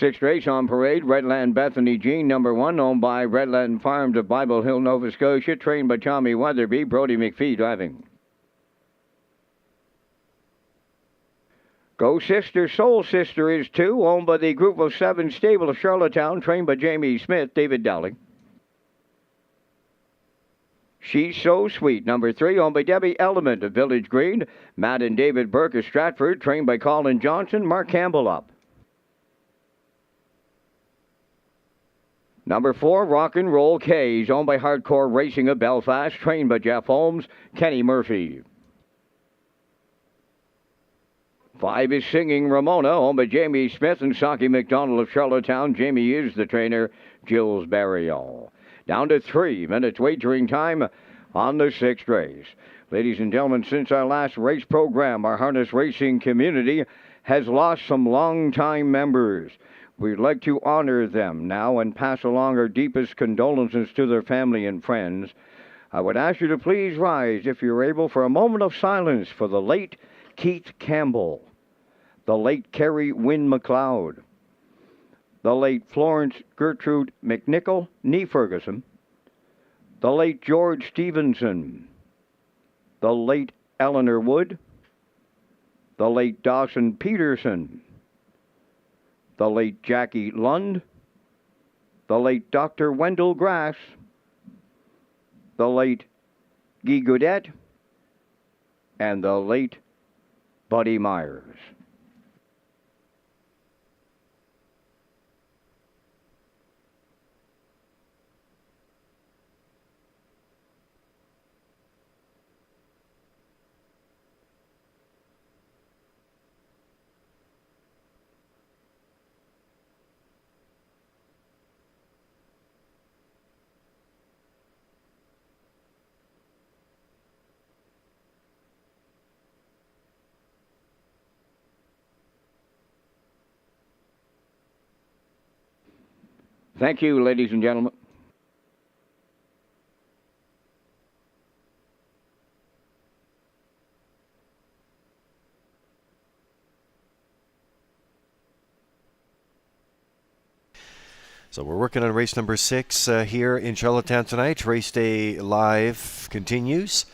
Speaker 1: Sixth race on parade, Redland Bethany Jean, number 1, owned by Redland Farms of Bible Hill, Nova Scotia, trained by Tommy Weatherby, Brody McPhee driving. Go Sister, Soul Sister is 2, owned by the Group of 7 stable of Charlottetown, trained by Jamie Smith, David Dowling. She's So Sweet, number 3, owned by Debbie Element of Village Green, Matt and David Burke of Stratford, trained by Colin Johnson, Mark Campbell up. Number 4, Rock and Roll K's, owned by Hardcore Racing of Belfast, trained by Jeff Holmes, Kenny Murphy. 5 is Singing Ramona, owned by Jamie Smith and Saki McDonald of Charlottetown. Jamie is the trainer, Jill's Burial. Down to 3 minutes wagering time on the 6th race. Ladies and gentlemen, since our last race program, our harness racing community has lost some long-time members. We'd like to honor them now and pass along our deepest condolences to their family and friends. I would ask you to please rise, if you're able, for a moment of silence for the late Keith Campbell, the late Carrie Wynne McLeod, the late Florence Gertrude McNichol, nee Ferguson, the late George Stevenson, the late Eleanor Wood, the late Dawson Peterson, the late Jackie Lund, the late Dr. Wendell Grass, the late Guy Goudette, and the late Buddy Myers. Thank you, ladies and gentlemen.
Speaker 3: So we're working on race number 6 here in Charlottetown tonight. Race day live continues.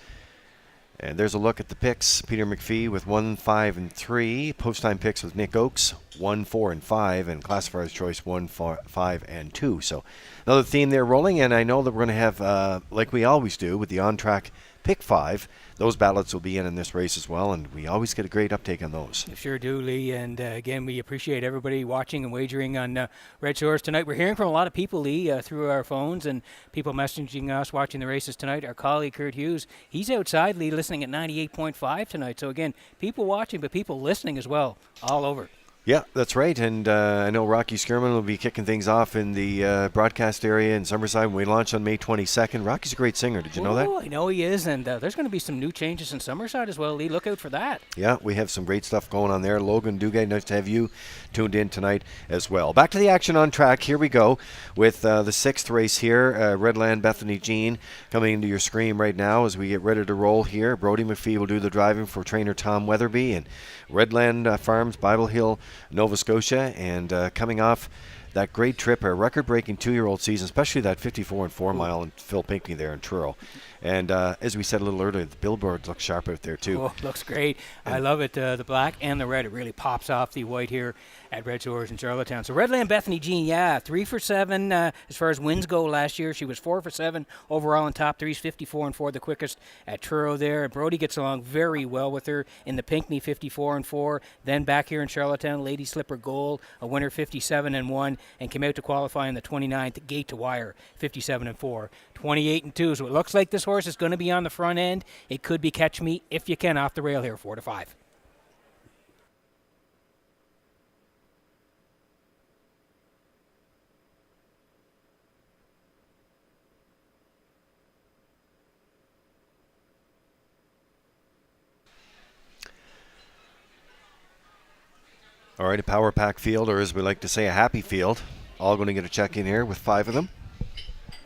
Speaker 3: And there's a look at the picks. Peter McPhee with 1, 5, and 3. Post-time picks with Nick Oakes, 1, 4, and 5. And Classifier's Choice, 1, 4, 5, and 2. So another theme there rolling. And I know that we're going to have, like we always do, with the on-track pick 5. Those ballots will be in this race as well, and we always get a great uptake on those.
Speaker 4: You sure do, Lee. And again, we appreciate everybody watching and wagering on Red Shores tonight. We're hearing from a lot of people, Lee, through our phones and people messaging us watching the races tonight. Our colleague, Kurt Hughes, he's outside, Lee, listening at 98.5 tonight. So again, people watching, but people listening as well, all over.
Speaker 3: Yeah, that's right. And I know Rocky Skierman will be kicking things off in the broadcast area in Summerside when we launch on May 22nd. Rocky's a great singer. Did you know that?
Speaker 4: I know he is. And there's going to be some new changes in Summerside as well, Lee. Look out for that.
Speaker 3: Yeah, we have some great stuff going on there. Logan Duguay, nice to have you tuned in tonight as well. Back to the action on track. Here we go with the 6th race here. Redland Bethany Jean coming into your screen right now as we get ready to roll here. Brody McPhee will do the driving for trainer Tom Weatherby, and Redland Farms, Bible Hill, Nova Scotia, and coming off that great trip, a record-breaking 2-year-old season, especially that 54 and 4 mile in Phil Pinckney there in Truro. And as we said a little earlier, the billboards look sharp out there too.
Speaker 4: Oh, looks great. I love it. The black and the red, it really pops off the white here at Red Shores in Charlottetown. So Redland Bethany Jean, 3 for 7 as far as wins go last year. She was 4 for 7 overall in top threes, 54 and 4, the quickest at Truro there. Brody gets along very well with her in the Pinckney, 54 and 4. Then back here in Charlottetown, Lady Slipper Gold, a winner, 57 and 1, and came out to qualify in the 29th Gate to Wire, 57 and 4, 28 and 2. So it looks like this horse is going to be on the front end. It could be Catch Me If You Can off the rail here, 4 to 5.
Speaker 3: All right, a power pack field, or as we like to say, a happy field. All going to get a check in here with 5 of them.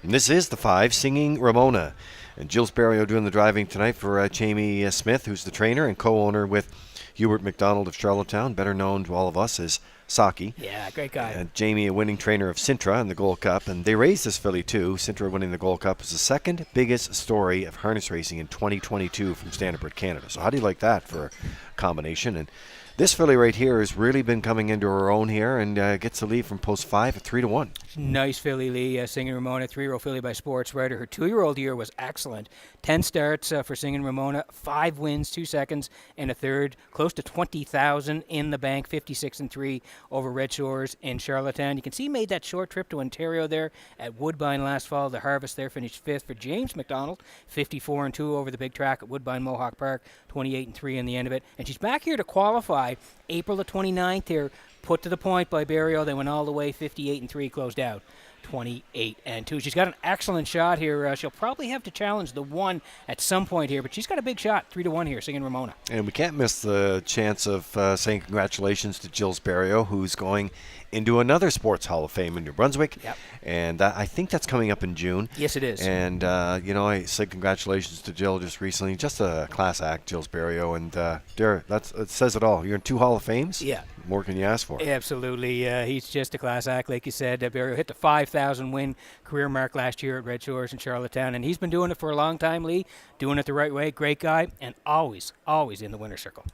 Speaker 3: And this is the 5, Singing Ramona. And Jill Sparrow doing the driving tonight for Jamie Smith, who's the trainer and co-owner with Hubert McDonald of Charlottetown, better known to all of us as Saki.
Speaker 4: Yeah, great guy.
Speaker 3: And Jamie, a winning trainer of Sintra in the Gold Cup, and they raised this filly too. Sintra winning the Gold Cup is the second biggest story of harness racing in 2022 from Standardbred Canada. So how do you like that for a combination? And this filly right here has really been coming into her own here and gets the lead from post 5 at 3-1.
Speaker 4: Nice filly, Lee. Singing Ramona, 3-year-old filly by Sports Writer. Her 2-year-old year was excellent. 10 starts for Singing Ramona, 5 wins, 2 seconds, and a third. Close to 20,000 in the bank, 56-3 over Redshores in Charlottetown. You can see he made that short trip to Ontario there at Woodbine last fall. The Harvest there finished 5th for James McDonald, 54-2 over the big track at Woodbine Mohawk Park, 28-3 in the end of it. And she's back here to qualify April the 29th here. Put to the point by Barrio. They went all the way 58-3, closed out 28-2. She's got an excellent shot here. She'll probably have to challenge the 1 at some point here, but she's got a big shot, 3-1 here, Singing Ramona.
Speaker 3: And we can't miss the chance of saying congratulations to Gilles Barrio, who's going into another Sports Hall of Fame in New Brunswick.
Speaker 4: Yep.
Speaker 3: And I think that's coming up in June.
Speaker 4: Yes, it is.
Speaker 3: And, I said congratulations to Jill just recently. Just a class act, Gilles Barrio. And, it says it all. You're in 2 Hall of Fames?
Speaker 4: Yeah.
Speaker 3: More can you ask for?
Speaker 4: Absolutely. He's just a class act, like you said. Barrio hit the 5,000 win career mark last year at Red Shores in Charlottetown, and he's been doing it for a long time, Lee. Doing it the right way. Great guy, and always, always in the winner's circle.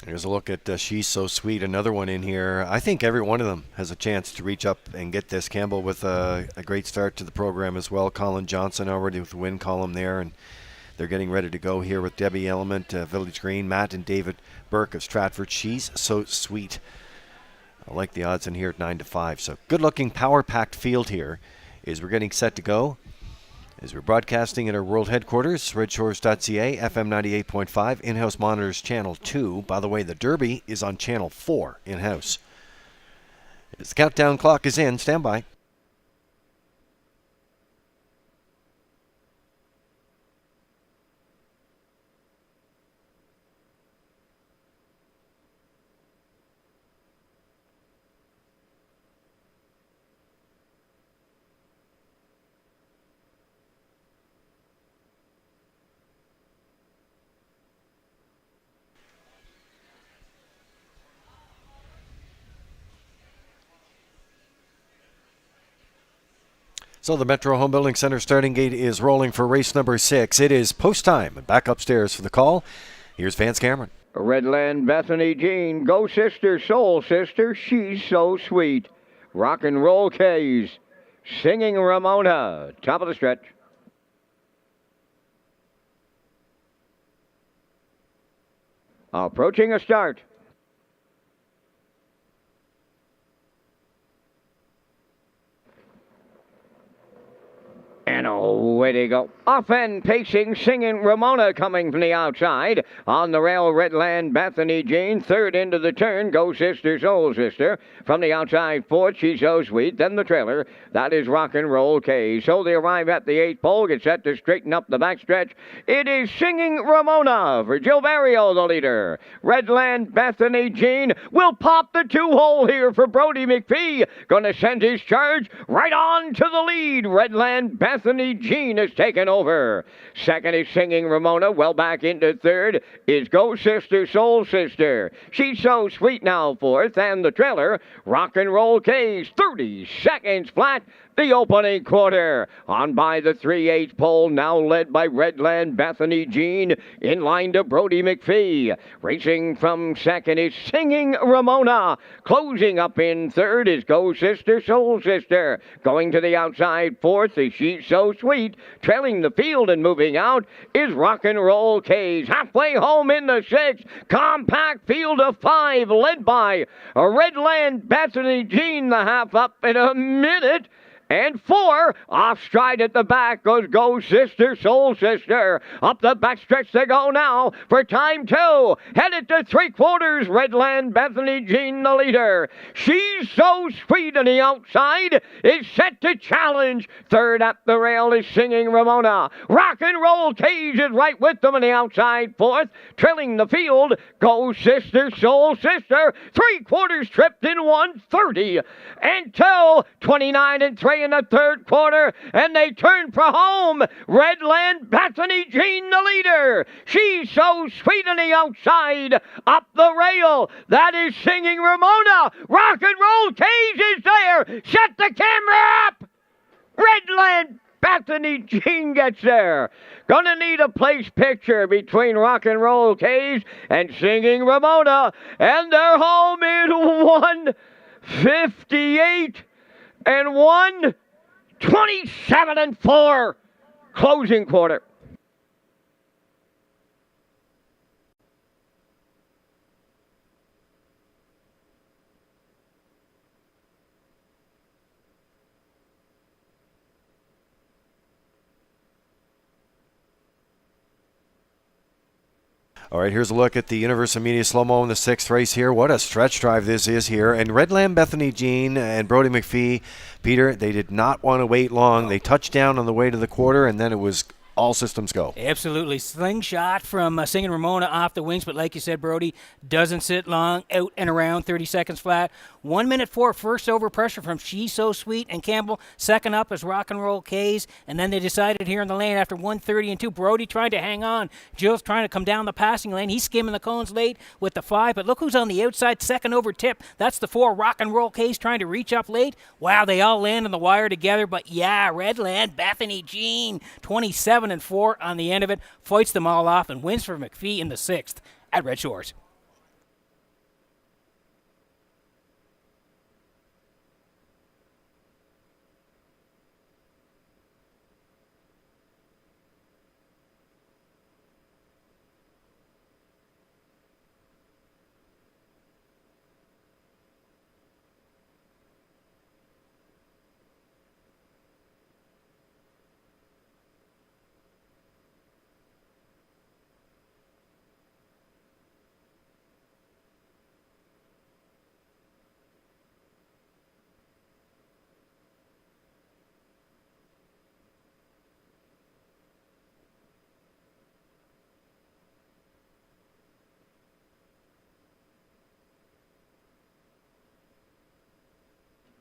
Speaker 3: Here's a look at She's So Sweet, another one in here. I think every one of them has a chance to reach up and get this. Campbell with a great start to the program as well. Colin Johnson already with the win column there, and they're getting ready to go here with Debbie Element, Village Green, Matt and David Burke of Stratford. She's So Sweet. I like the odds in here at 9-5. So good-looking, power-packed field here as we're getting set to go. As we're broadcasting at our world headquarters, Redshores.ca, FM 98.5, in-house monitors channel 2. By the way, the Derby is on channel 4 in-house. As the countdown clock is in, stand by. So the Metro Home Building Center starting gate is rolling for race number 6. It is post time. Back upstairs for the call. Here's Vance Cameron.
Speaker 1: Redland Bethany Jean, go sister, soul sister, she's so sweet. Rock and roll K's, Singing Ramona, top of the stretch. Approaching a start. And away they go. Off and pacing, Singing Ramona coming from the outside. On the rail, Redland Bethany Jean. Third into the turn, Go Sister, Soul Sister. From the outside, fourth, She's So Sweet. Then the trailer, that is Rock and Roll K. So they arrive at the 8th pole, get set to straighten up the backstretch. It is Singing Ramona for Gil Barrio, the leader. Redland Bethany Jean will pop the 2-hole here for Brody McPhee. Gonna send his charge right on to the lead. Redland Bethany Jean has taken over. Second is Singing Ramona. Well back into third is Go Sister, Soul Sister. She's So Sweet now fourth. And the trailer, Rock and Roll K's 30 seconds flat. The opening quarter. On by the 3/8 pole, now led by Redland Bethany Jean. In line to Brody McPhee. Racing from second is Singing Ramona. Closing up in third is Go Sister, Soul Sister. Going to the outside fourth is She's So Sweet. Trailing the field and moving out is Rock and Roll K's. Halfway home in the 6th. Compact field of 5 led by Redland Bethany Jean. The half up in a minute and 4. Off stride at the back goes Go Sister, Soul Sister. Up the backstretch they go now for time 2. Headed to 3/4. Redland Bethany Jean, the leader. She's So Sweet on the outside is set to challenge. 3rd up the rail is Singing Ramona. Rock and Roll Cage is right with them on the outside. 4th, trailing the field, Go Sister, Soul Sister. 3/4 tripped in 1:30 until 29 and 3 in the 3rd quarter, and they turn for home. Redland Bethany Jean, the leader. She's So Sweet on the outside. Up the rail, that is Singing Ramona. Rock and Roll Cage is there. Set the camera up. Redland Bethany Jean gets there. Gonna need a place picture between Rock and Roll Cage and Singing Ramona. And they're home in 1:58 and 1:27 and 4. Closing quarter.
Speaker 3: All right, here's a look at the Universal Media Slow-Mo in the 6th race here. What a stretch drive this is here. And Redland Bethany Jean and Brody McPhee, Peter, they did not want to wait long. They touched down on the way to the quarter, and then it was all systems go.
Speaker 4: Absolutely. Slingshot from Singing Ramona off the wings, but like you said, Brody, doesn't sit long, out and around, 30 seconds flat. 1:04 first over pressure from She's So Sweet and Campbell. Second up is Rock and Roll K's, and then they decided here in the lane after 1:30 and 2. Brody trying to hang on. Jill's trying to come down the passing lane. He's skimming the cones late with the 5, but look who's on the outside, second over tip. That's the 4, Rock and Roll K's trying to reach up late. Wow, they all land on the wire together, but yeah, Redland Bethany Jean, 27 and 4 on the end of it, fights them all off and wins for McPhee in the 6th at Red Shores.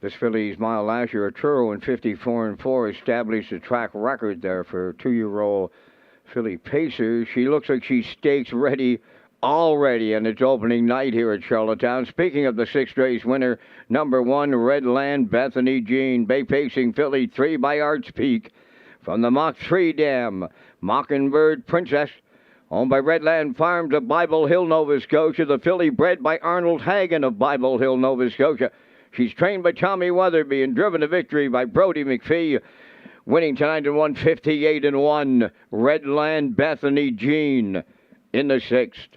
Speaker 1: This filly's mile last year, a Truro in 54 and 4, established a track record there for 2-year-old filly Pacer. She looks like she's stakes ready already, and it's opening night here at Charlottetown. Speaking of the 6th race winner, number 1, Redland Bethany Jean, bay pacing filly 3 by Arts Peak. From the Mach 3 dam, Mockingbird Princess, owned by Redland Farms of Bible Hill, Nova Scotia. The filly bred by Arnold Hagen of Bible Hill, Nova Scotia. She's trained by Tommy Weatherby and driven to victory by Brody McPhee. Winning tonight in 1:58 and 1. Redland Bethany Jean in the 6th.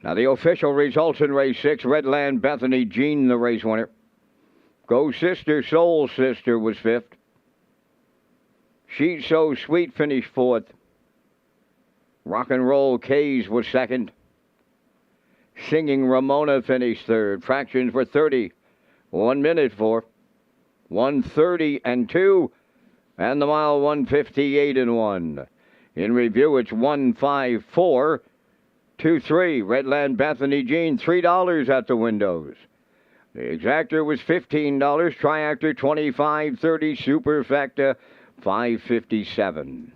Speaker 1: Now the official results in race 6, Redland Bethany Jean, the race winner. Go Sister, Soul Sister was 5th. She's So Sweet finished 4th. Rock and Roll K's was 2nd. Singing Ramona finished 3rd. Fractions were 30. 1 minute 4. 1:30 and 2. And the mile 1:58 and 1. In review, it's 1:54. 2-3, Redland Bethany Jean, $3 at the windows. The exactor was $15, triactor $25.30, superfecta $5.57.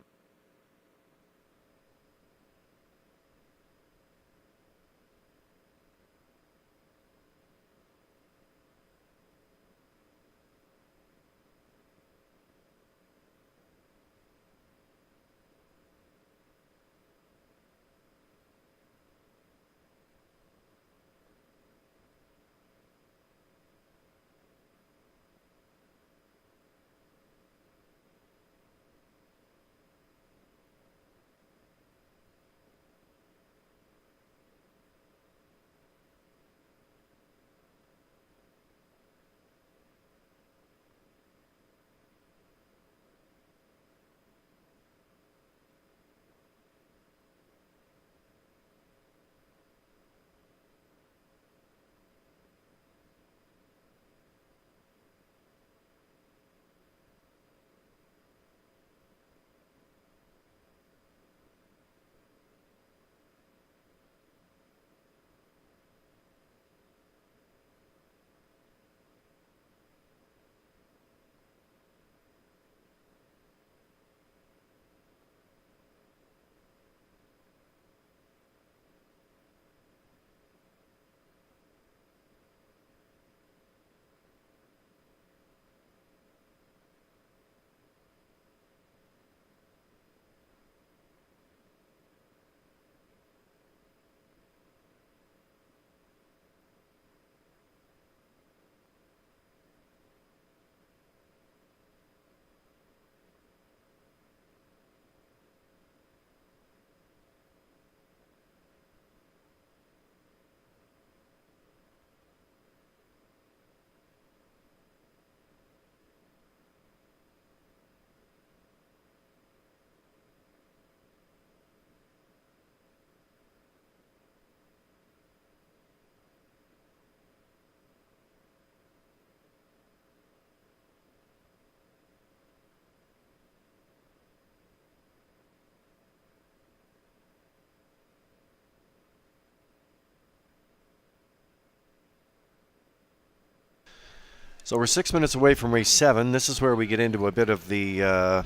Speaker 3: So we're 6 minutes away from race 7. This is where we get into a bit of the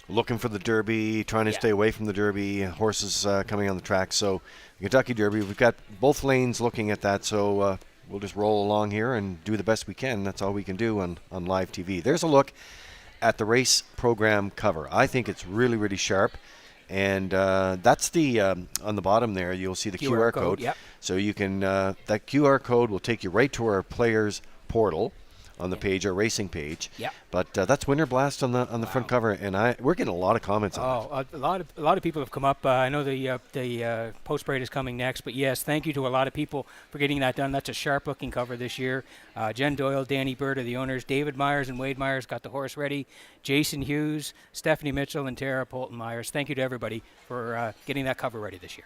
Speaker 3: looking for the Derby, trying to stay away from the Derby, horses coming on the track. So Kentucky Derby, we've got both lanes looking at that, so we'll just roll along here and do the best we can. That's all we can do on live TV. There's a look at the race program cover. I think it's really, really sharp. And that's the, on the bottom there, you'll see the QR code.
Speaker 4: Yep.
Speaker 3: So you can, that QR code will take you right to our players portal on the page, our racing page.
Speaker 4: Yep.
Speaker 3: But that's Winter Blast on the front cover, and we're getting a lot of comments on it.
Speaker 4: A lot of people have come up. I know the post parade is coming next, but yes, thank you to a lot of people for getting that done. That's a sharp looking cover this year. Jen Doyle, Danny Bird are the owners. David Myers and Wade Myers got the horse ready. Jason Hughes, Stephanie Mitchell, and Tara Polton Myers. Thank you to everybody for getting that cover ready this year.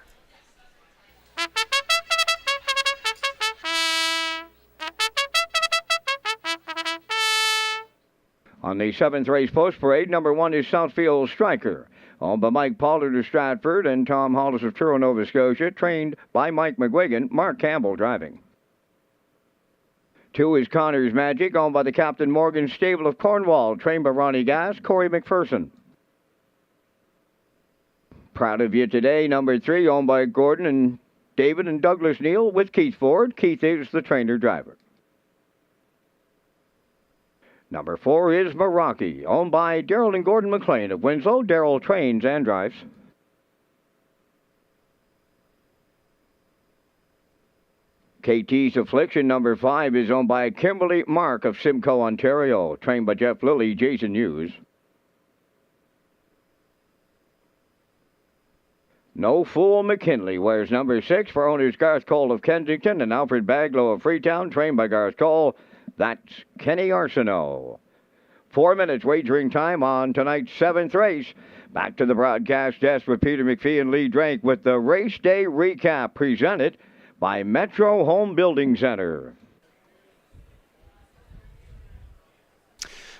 Speaker 1: On the 7th race post parade, number 1 is Southfield Striker, owned by Mike Pollard of Stratford and Tom Hollis of Truro, Nova Scotia, trained by Mike McGuigan, Mark Campbell driving. 2 is Connor's Magic, owned by the Captain Morgan Stable of Cornwall, trained by Ronnie Gass, Corey McPherson. Proud of you today, number 3, owned by Gordon and David and Douglas Neal with Keith Ford. Keith is the trainer driver. Number 4 is Meraki, owned by Daryl and Gordon McLean of Winslow. Daryl trains and drives. KT's Affliction, number 5, is owned by Kimberly Mark of Simcoe, Ontario, trained by Jeff Lilly, Jason Hughes. No Fool McKinley wears number 6 for owners Garth Cole of Kensington and Alfred Baglow of Freetown, trained by Garth Cole. That's Kenny Arsenault. 4 minutes wagering time on tonight's 7th race. Back to the broadcast desk with Peter McPhee and Lee Drake with the race day recap presented by Metro Home Building Center.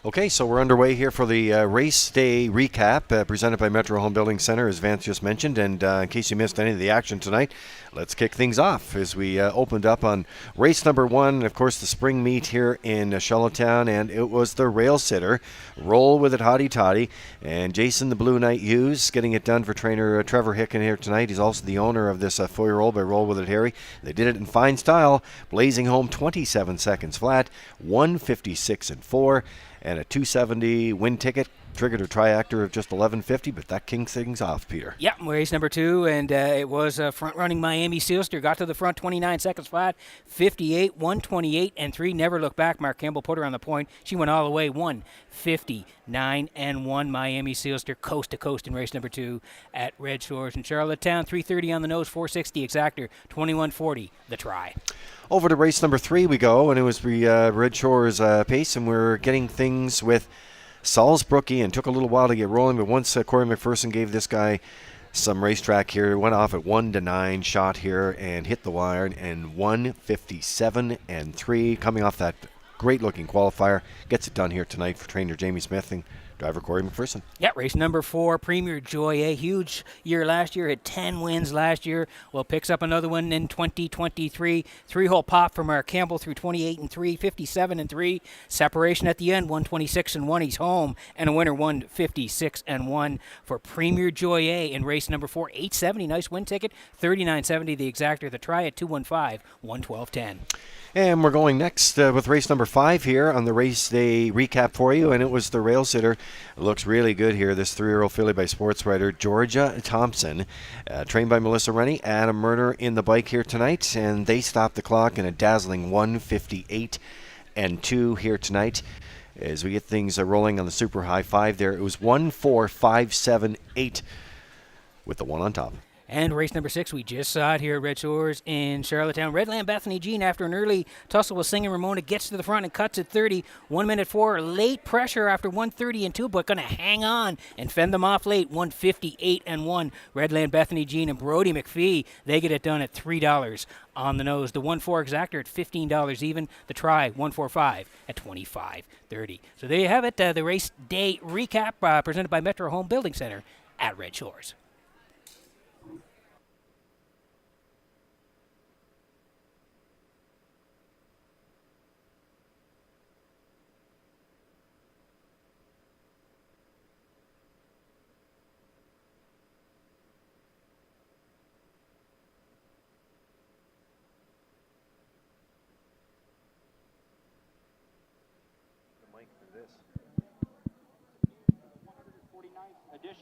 Speaker 3: Okay, so we're underway here for the race day recap presented by Metro Home Building Center, as Vance just mentioned. And in case you missed any of the action tonight, let's kick things off as we opened up on race number 1, of course, the spring meet here in Charlottetown. And it was the rail sitter, Roll With It Hotty Toddy. And Jason the Blue Knight Hughes getting it done for trainer Trevor Hicken here tonight. He's also the owner of this 4-year-old by Roll With It Harry. They did it in fine style, blazing home 27 seconds flat, 1:56.4. And a 270 win ticket, triggered a triactor of just 1150, but that kicks things off, Peter.
Speaker 4: Yep, race number 2, and it was front-running Miami Sealster. Got to the front, 29 seconds flat, 58, 128, and 3. Never looked back. Mark Campbell put her on the point. She went all the way, 159 and 1. Miami Sealster, coast to coast in race number 2 at Red Shores in Charlottetown. 330 on the nose, 460 exactor, 2140 the try.
Speaker 3: Over to race number 3 we go, and it was the Red Shores pace, and we're getting things with Salisbrookie, and took a little while to get rolling, but once Corey McPherson gave this guy some racetrack here, went off at 1-9 shot here and hit the wire, and 1:57 and 3, coming off that great looking qualifier, gets it done here tonight for trainer Jamie Smith and driver Corey McPherson.
Speaker 4: Yeah, race number 4, Premier Joy, a huge year last year, had 10 wins last year. Well, picks up another one in 2023. 3-hole pop from Mark Campbell through 28 and 3, 57 and 3. Separation at the end, 126 and 1. He's home, and a winner 156 and 1 for Premier Joy A in race number 4. 870, nice win ticket. 39.70 the exactor. The try at 215, 112.10.
Speaker 3: And we're going next with race number 5 here on the race day recap for you, and it was the rail sitter. It looks really good here, this 3-year-old filly by sports writer Georgia Thompson, trained by Melissa Rennie. Adam Murner in the bike here tonight, and they stopped the clock in a dazzling 1:58 and 2 here tonight. As we get things rolling on the super high 5 there, it was 1:4.578 with the 1 on top.
Speaker 4: And race number 6, we just saw it here at Red Shores in Charlottetown. Redland Bethany Jean, after an early tussle with Singing Ramona, gets to the front and cuts at 30. 1:04. Late pressure after 1:30 and 2, but going to hang on and fend them off late. 1:58 and 1. Redland Bethany Jean and Brody McPhee, they get it done at $3 on the nose. The 1-4 exactor at $15 even. The try, 145 at $25.30. So there you have it, the race day recap presented by Metro Home Building Center at Red Shores.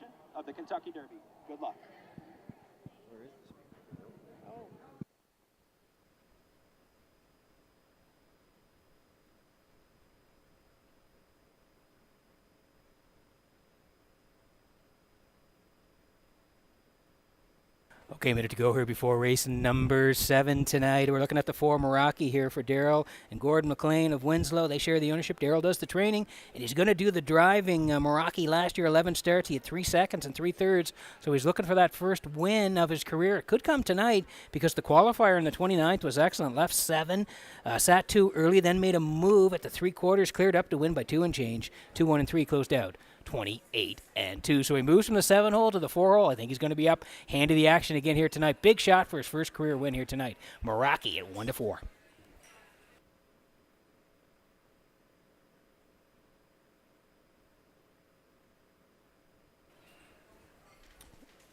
Speaker 8: edition of the Kentucky Derby. Good luck.
Speaker 4: Okay, a minute to go here before race number 7 tonight. We're looking at the 4 Meraki here for Daryl and Gordon McLean of Winslow. They share the ownership. Daryl does the training, and he's going to do the driving. Meraki last year, 11 starts. He had 3 seconds and 3/3, so he's looking for that first win of his career. It could come tonight because the qualifier in the 29th was excellent. Left 7, sat 2 early, then made a move at the 3/4, cleared up to win by 2 and change. 2-1 and 3 closed out. 28 and 2. So he moves from the 7 hole to the 4 hole. I think he's going to be up hand of the action again here tonight. Big shot for his first career win here tonight. Meraki at 1-4.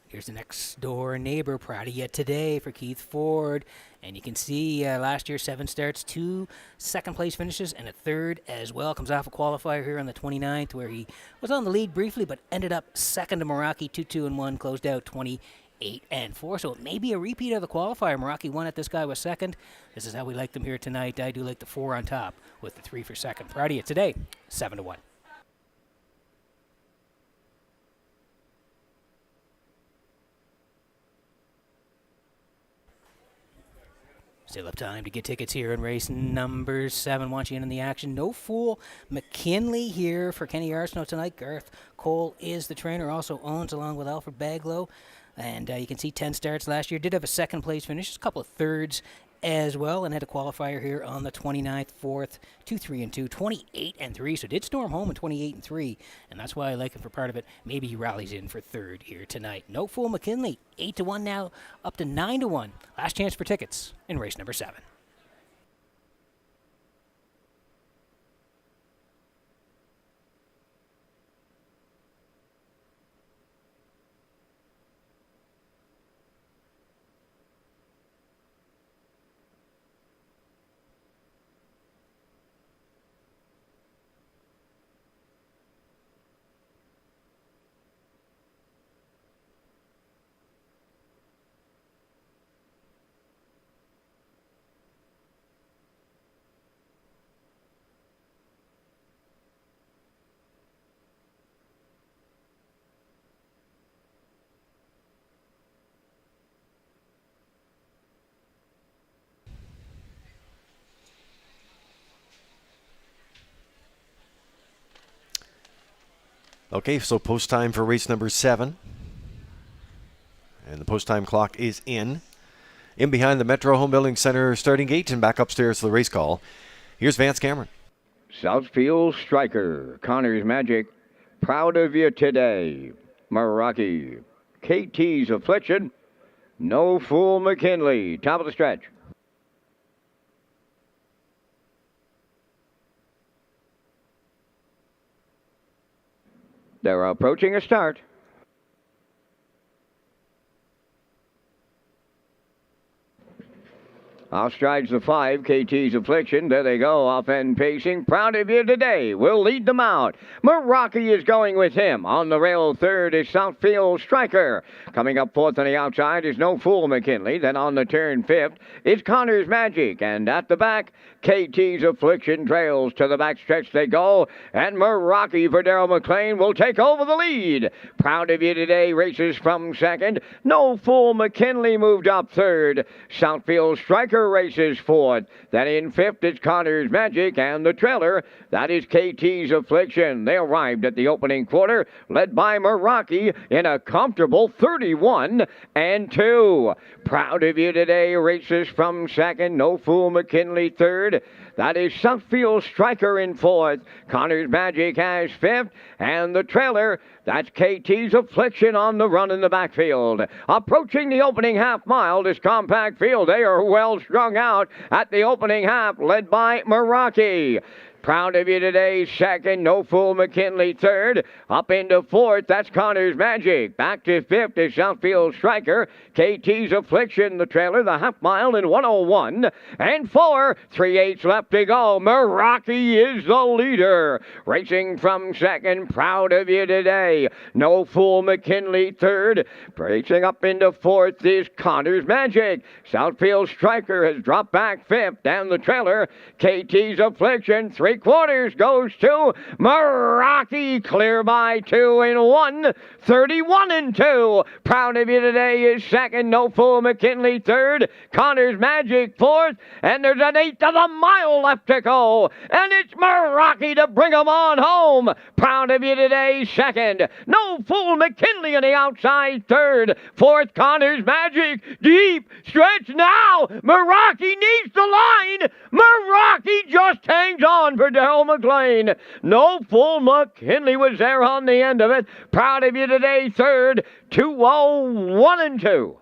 Speaker 4: Here's the next door neighbor, proud of you today for Keith Ford. And you can see last year 7 starts, 2 second place finishes, and a 3rd as well. Comes off a qualifier here on the 29th where he was on the lead briefly, but ended up second to Meraki, 2-2 and 1, closed out 28 and 4. So it may be a repeat of the qualifier. Meraki won it, this guy was second. This is how we like them here tonight. I do like the 4 on top with the 3 for second. Proud of you today, 7-1. Still have time to get tickets here in race number 7. Want you in the action. No Fool McKinley here for Kenny Arsenault tonight. Garth Cole is the trainer, also owns along with Alfred Baglow. And you can see 10 starts last year. Did have a second place finish, a couple of 3rds as well, and had a qualifier here on the 29th, 4th, 2-3 and 2, 28 and 3. So did storm home in 28 and 3, and that's why I like him for part of it. Maybe he rallies in for 3rd here tonight. No Fool McKinley, 8-1 now, up to 9-1. Last chance for tickets in race number 7.
Speaker 3: Okay, so post time for race number 7. And the post time clock is in. In behind the Metro Home Building Center starting gate and back upstairs to the race call. Here's Vance Cameron.
Speaker 1: Southfield Striker, Connor's Magic, proud of you today. Meraki, KT's Affliction, No Fool McKinley, top of the stretch. They're approaching a start. Off strides the 5, KT's Affliction. There they go, off end pacing. Proud of you today. We'll lead them out. Meraki is going with him. On the rail, 3rd is Southfield Striker. Coming up 4th on the outside is No Fool McKinley. Then on the turn, 5th is Connor's Magic. And at the back, KT's Affliction trails. To the back stretch they go. And Meraki for Daryl McLean will take over the lead. Proud of you today races from 2nd. No Fool McKinley moved up 3rd. Southfield Striker races 4th. Then in 5th is Connor's Magic, and the trailer, that is KT's Affliction. They arrived at the opening quarter, led by Meraki in a comfortable 31 and 2. Proud of you today races from 2nd. No Fool McKinley 3rd. That is Southfield Striker in 4th. Connor's Magic has 5th. And the trailer, that's KT's Affliction on the run in the backfield. Approaching the opening half mile, this compact field, they are well strung out at the opening half, led by Meraki. Proud of you today, second. No Fool McKinley, third. Up into fourth, that's Connor's Magic. Back to fifth is Southfield Striker. KT's Affliction, the trailer, the half mile in 101. And 4, 3/8 left to go. Meraki is the leader. Racing from second, Proud of you today. No Fool McKinley, third. Racing up into fourth is Connor's Magic. Southfield Striker has dropped back fifth. And the trailer, KT's Affliction, 3/4 goes to Meraki. Clear by 2 in 1. 31 and 2. Proud of you today is second. No Fool McKinley, third. Connor's Magic, fourth. And there's an 1/8 of a mile left to go. And it's Meraki to bring them on home. Proud of you today, second. No Fool McKinley on the outside, third. Fourth, Connor's Magic. Deep stretch now. Meraki needs the line. Meraki just hangs on for Darrell McLean. No Fool McKinley was there on the end of it. Proud of you today, third. 2:01 and 2.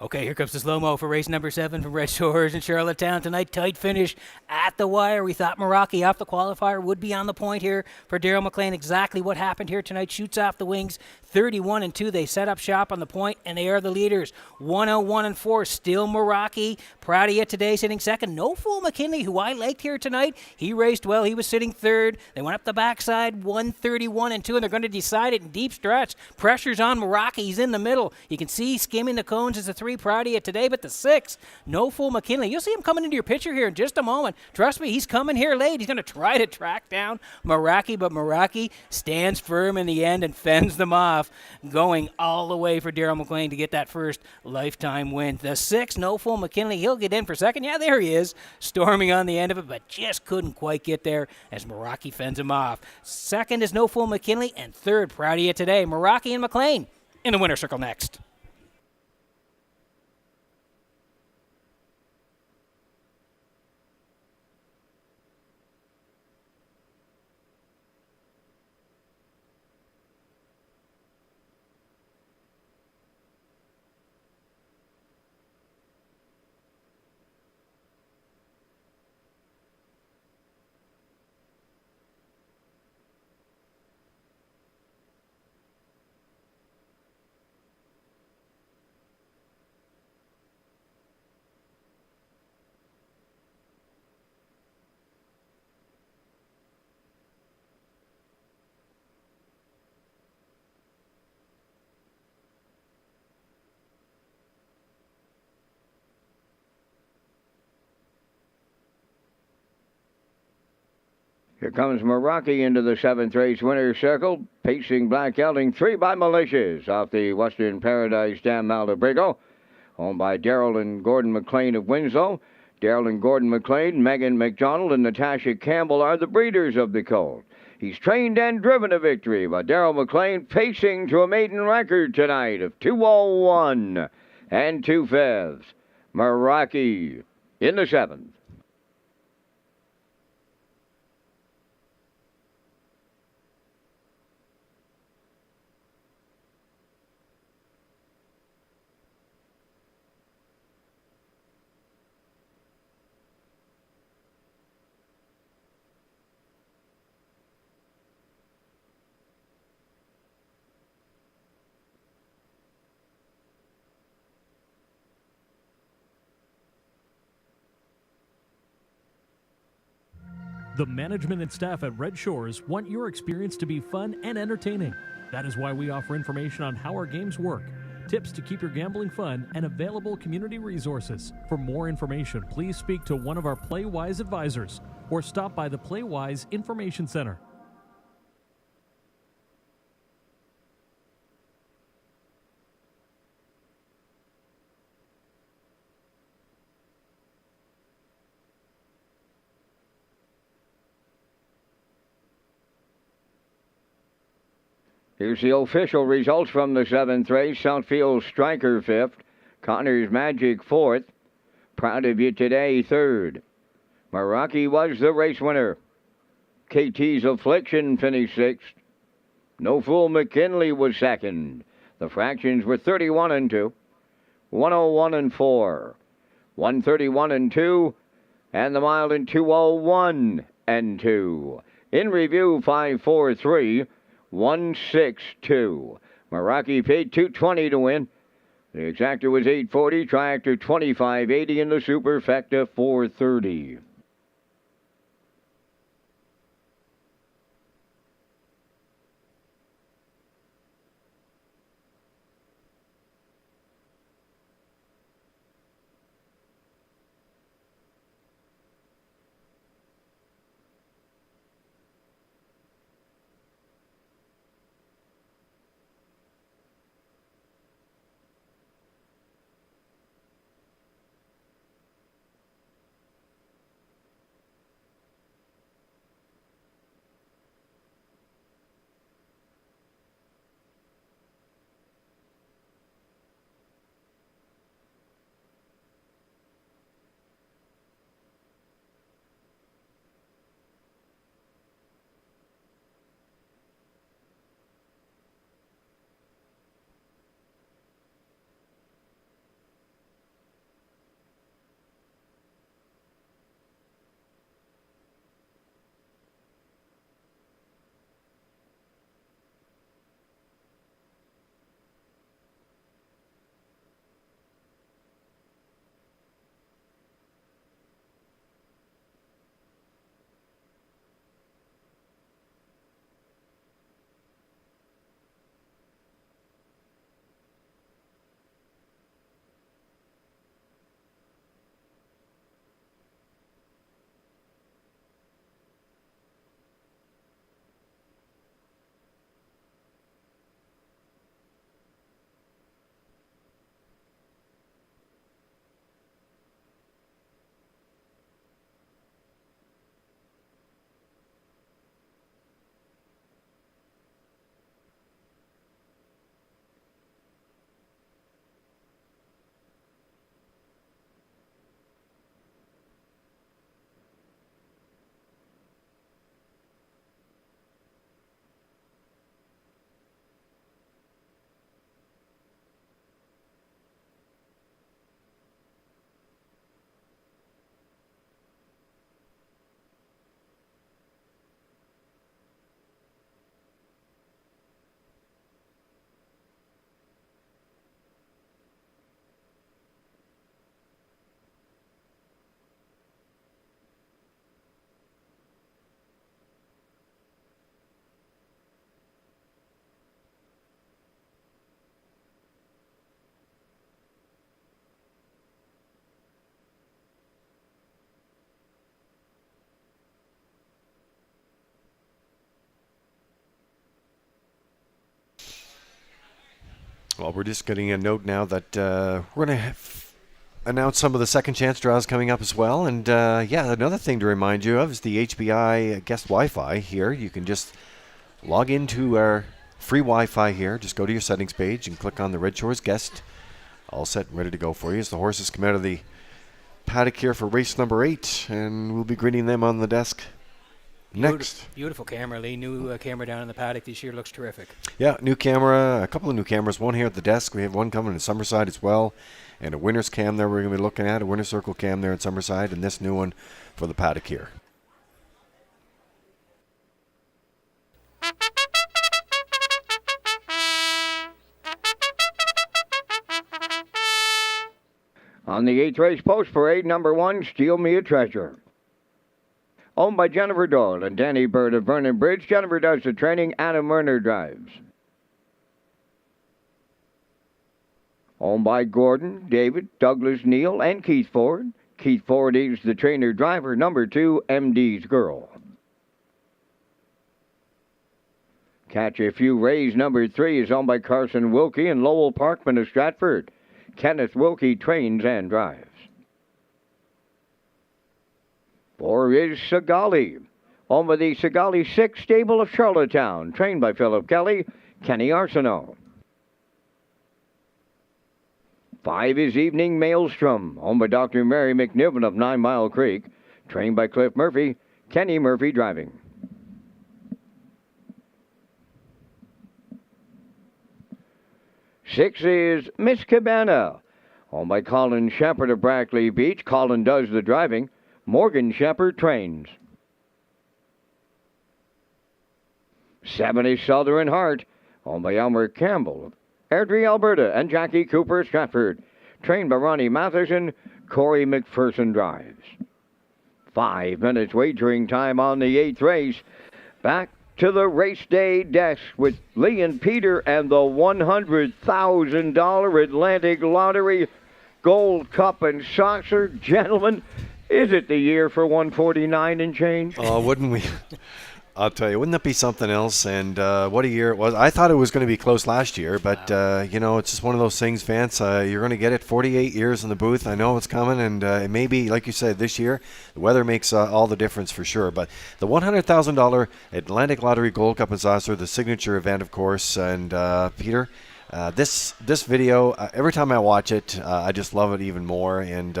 Speaker 4: Okay, here comes the slow-mo for race number 7 from Red Shores in Charlottetown tonight. Tight finish at the wire. We thought Meraki off the qualifier would be on the point here for Darrell McLean. Exactly what happened here tonight. Shoots off the wings. 31 and 2. They set up shop on the point, and they are the leaders. 101 and 4. Still Meraki. Proud of you today, sitting second. No Fool McKinley, who I liked here tonight. He raced well. He was sitting third. They went up the backside. 131 and 2, and they're going to decide it in deep stretch. Pressure's on Meraki. He's in the middle. You can see skimming the cones is the 3. Proud of you today, but the 6, No Fool McKinley. You'll see him coming into your picture here in just a moment. Trust me, he's coming here late. He's going to try to track down Meraki, but Meraki stands firm in the end and fends them off, going all the way for Darrell McLean to get that first lifetime win. The 6, No Fool McKinley, he'll get in for second. Yeah, there he is, storming on the end of it, but just couldn't quite get there as Meraki fends him off. Second is No Fool McKinley, and third, Proud of you today, Meraki and McLean in the winner's circle next.
Speaker 1: Here comes Meraki into the 7th race winner's circle. Pacing Black Gelding, 3 by Malicious off the Western Paradise Dam Maldabrigo. Owned by Darrell and Gordon McLean of Winslow. Darrell and Gordon McLean, Megan McDonald, and Natasha Campbell are the breeders of the colt. He's trained and driven a victory, but Darrell McLean pacing to a maiden record tonight of 2:01 and 2/5. Meraki in the 7th.
Speaker 2: The management and staff at Red Shores want your experience to be fun and entertaining. That is why we offer information on how our games work, tips to keep your gambling fun, and available community resources. For more information, please speak to one of our PlayWise advisors or stop by the PlayWise Information Center.
Speaker 1: Here's the official results from the 7th race. Southfield Striker 5th. Connor's Magic 4th. Proud of you today 3rd. Meraki was the race winner. KT's Affliction finished 6th. No Fool McKinley was 2nd. The fractions were 31 and 2, 101 and 4, 131 and 2, and the mile in 201 and 2. In review, 543, 162. Meraki paid $220 to win. The exactor was $840, triactor $25.80, and the superfecta $430.
Speaker 3: Well, we're just getting a note now that we're going to announce some of the second chance draws coming up as well. And yeah, another thing to remind you of is the HBI guest Wi-Fi here. You can just log into our free Wi-Fi here. Just go to your settings page and click on the Red Shores guest. All set and ready to go for you as the horses come out of the paddock here for race number 8. And we'll be greeting them on the desk next.
Speaker 4: Beautiful camera, Lee. New camera down in the paddock this year. Looks terrific.
Speaker 3: Yeah, new camera. A couple of new cameras. One here at the desk. We have one coming in Summerside as well. And a winner's cam there we're going to be looking at. A winner's circle cam there in Summerside. And this new one for the paddock here.
Speaker 1: On the 8th race post parade, number 1, Steal Me a Treasure. Owned by Jennifer Doyle and Danny Bird of Vernon Bridge, Jennifer does the training, Anna Murner drives. Owned by Gordon, David, Douglas Neal, and Keith Ford. Keith Ford is the trainer driver, number 2, MD's Girl. Catch a Few Rays, number 3, is owned by Carson Wilkie and Lowell Parkman of Stratford. Kenneth Wilkie trains and drives. 4 is Sigali, owned by the Sigali 6 stable of Charlottetown, trained by Philip Kelly, Kenny Arsenault. 5 is Evening Maelstrom, owned by Dr. Mary McNiven of 9 Mile Creek, Trained by Cliff Murphy, Kenny Murphy driving. Six is Miss Cabana. Owned by Colin Shepard of Brackley Beach. Colin does the driving. Morgan Shepard trains. 7 is Southern Heart. Owned by Elmer Campbell of Airdrie, Alberta, and Jackie Cooper Stratford. Trained by Ronnie Matheson, Corey McPherson drives. 5 minutes wagering time on the 8th race. Back to the race day desk with Lee and Peter and the $100,000 Atlantic Lottery Gold Cup and Saucer. Gentlemen, is it the year for 149 and change?
Speaker 3: Oh, wouldn't we? I'll tell you, wouldn't that be something else? And what a year it was. I thought it was going to be close last year, but, it's just one of those things, Vance. You're going to get it 48 years in the booth. I know it's coming, and it may be, like you said, this year. The weather makes all the difference for sure. But the $100,000 Atlantic Lottery Gold Cup and Saucer, the signature event, of course. And, Peter, this video, every time I watch it, I just love it even more, and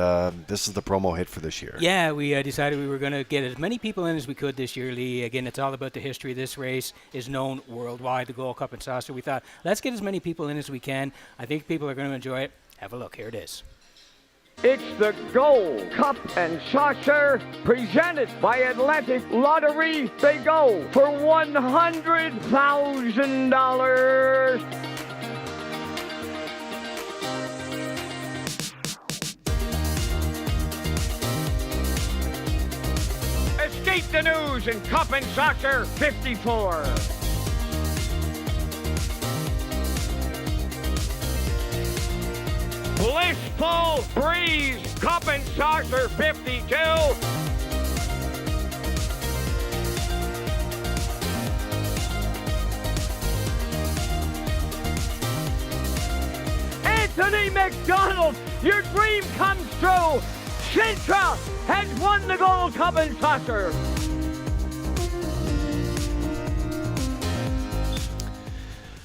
Speaker 3: this is the promo hit for this year.
Speaker 4: Yeah, we decided we were going to get as many people in as we could this year, Lee. Again, it's all about the history. This race is known worldwide, the Gold Cup and Saucer. We thought, let's get as many people in as we can. I think people are going to enjoy it. Have a look. Here it is.
Speaker 1: It's the Gold Cup and Saucer presented by Atlantic Lottery. They go for $100,000. Escape the news in Cup and Saucer 54. Blissful Breeze Cup and Saucer 52. Anthony McDonald, your dream comes true. Sintra has won the Gold Cup and Saucer.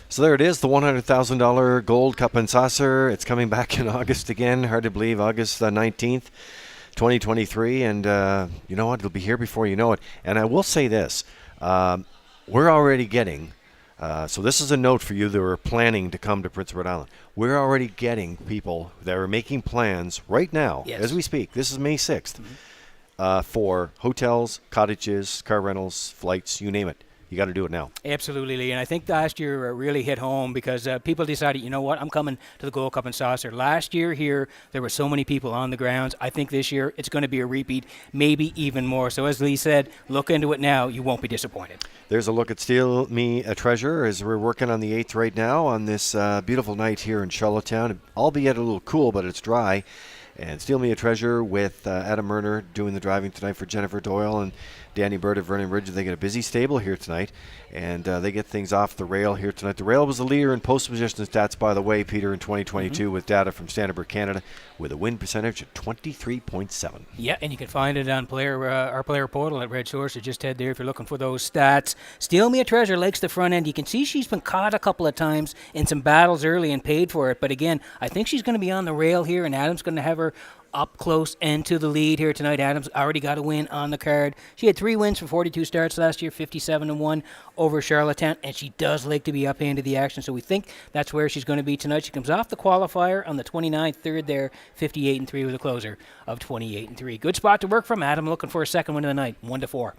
Speaker 3: So there it is, the $100,000 Gold Cup and Saucer. It's coming back in August again. Hard to believe, August 19th, 2023. And you know what? It'll be here before you know it. And I will say this. We're already getting, so this is a note for you that are planning to come to Prince Edward Island. We're already getting people that are making plans right now, as we speak. This is May 6th, for hotels, cottages, car rentals, flights, you name it. You got to do it now.
Speaker 4: Absolutely, Lee. And I think last year really hit home because people decided, you know what, I'm coming to the Gold Cup and Saucer. Last year here, there were so many people on the grounds. I think this year it's going to be a repeat, maybe even more. So as Lee said, look into it now. You won't be disappointed.
Speaker 3: There's a look at Steal Me a Treasure as we're working on the 8th right now on this beautiful night here in Charlottetown. Albeit a little cool, but it's dry. And Steal Me a Treasure with Adam Murner doing the driving tonight for Jennifer Doyle and Danny Bird of Vernon Ridge. They get a busy stable here tonight, and they get things off the rail here tonight. The rail was the leader in post position stats, by the way, Peter, in 2022 with data from Standard Canada with a win percentage of 23.7.
Speaker 4: Yeah, and you can find it on our player portal at Red Shores. So just head there if you're looking for those stats. Steal Me a Treasure likes the front end. You can see she's been caught a couple of times in some battles early and paid for it. But again, I think she's going to be on the rail here, and Adam's going to have her up close and to the lead here tonight. Adams already got a win on the card. She had 3 wins for 42 starts last year, 57-1 over Charlottetown, and she does like to be up into the action, so we think that's where she's going to be tonight. She comes off the qualifier on the 29th, third there, 58-3 with a closer of 28-3. Good spot to work from. Adam looking for a second win of the night, 1-4.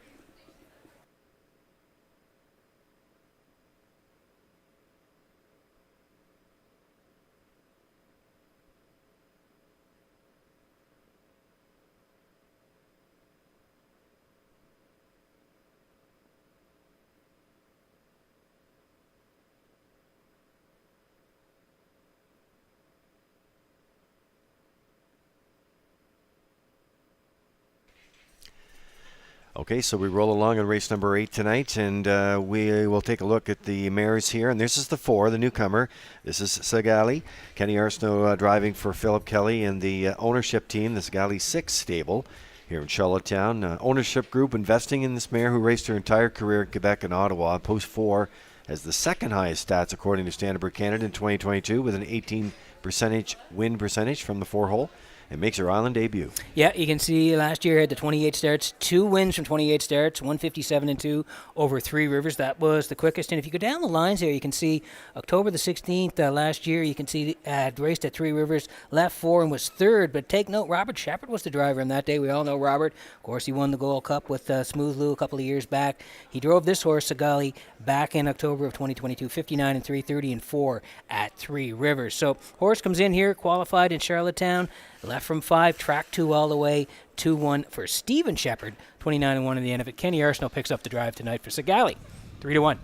Speaker 3: Okay, so we roll along on race number 8 tonight, and we will take a look at the mares here. And this is the 4, the newcomer. This is Sagali. Kenny Arsenault driving for Philip Kelly and the ownership team, the Sagali 6 stable here in Charlottetown. Ownership group investing in this mare who raced her entire career in Quebec and Ottawa. Post 4 has the second highest stats according to Standard Canada in 2022 with an 18% win percentage from the 4 hole. and makes her Island debut.
Speaker 4: Yeah, you can see last year had the 28 starts, 2 wins from 28 starts, 157-2 over Three Rivers. That was the quickest. And if you go down the lines there, you can see October the 16th last year, you can see raced at Three Rivers, left 4 and was 3rd. But take note, Robert Shepard was the driver on that day. We all know Robert. Of course, he won the Gold Cup with Smooth Lou a couple of years back. He drove this horse, Sagali, back in October of 2022, 59 and 3, 30 and 4 at Three Rivers. So horse comes in here, qualified in Charlottetown, left from 5, track 2 all the way, 2-1 for Stephen Shepard, 29 and 1 in the end of it. Kenny Arsenault picks up the drive tonight for Sagali, 3-1.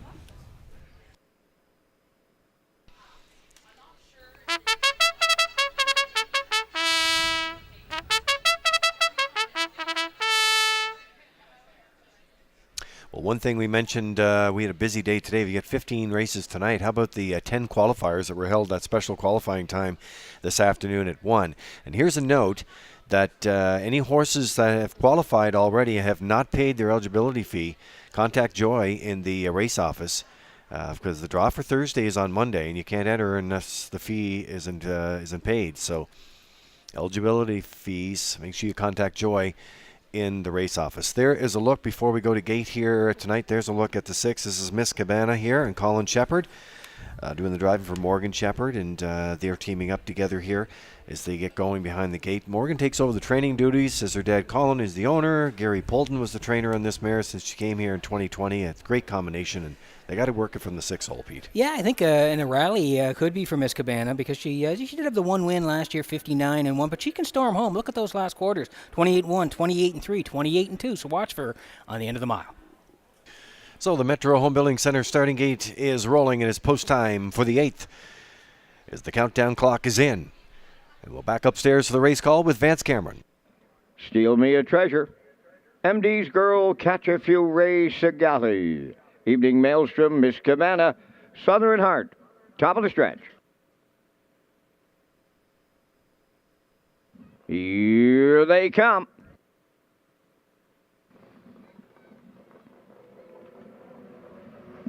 Speaker 3: Well, one thing we mentioned, we had a busy day today. We got 15 races tonight. How about the 10 qualifiers that were held at special qualifying time this afternoon at 1? And here's a note that any horses that have qualified already have not paid their eligibility fee. Contact Joy in the race office because the draw for Thursday is on Monday, and you can't enter unless the fee isn't paid. So eligibility fees, make sure you contact Joy in the race office. There is a look before we go to gate here tonight. There's a look at the 6. This is Miss Cabana here and Colin Shepard doing the driving for Morgan Shepard, and they're teaming up together here as they get going behind the gate. Morgan takes over the training duties as her dad Colin is the owner. Gary Polton was the trainer on this mare since she came here in 2020. It's a great combination, and they got to work it from the 6 hole, Pete.
Speaker 4: Yeah, I think in a rally could be for Miss Cabana because she did have the one win last year, 59 and 1, but she can storm home. Look at those last quarters: 28-1, 28-3, 28-2. So watch for her on the end of the mile.
Speaker 3: So the Metro Home Building Center starting gate is rolling, and it's post time for the 8th as the countdown clock is in. And we'll back upstairs for the race call with Vance Cameron.
Speaker 1: Steal Me a Treasure. MD's Girl, Catch a Few Ray Sagali. Evening Maelstrom, Miss Cabana, Southern Heart. Top of the stretch. Here they come.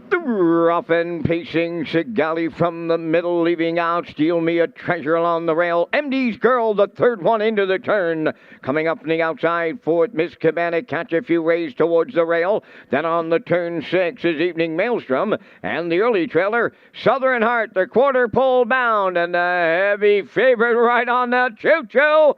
Speaker 1: The rough and pacing Sagali from the middle, leaving out Steal Me a Treasure along the rail. MD's Girl, the third one into the turn. Coming up from the outside, fourth, Miss Cabana, Catch a Few Rays towards the rail. Then on the turn 6 is Evening Maelstrom. And the early trailer, Southern Heart, the quarter pole bound. And the heavy favorite right on the choo-choo.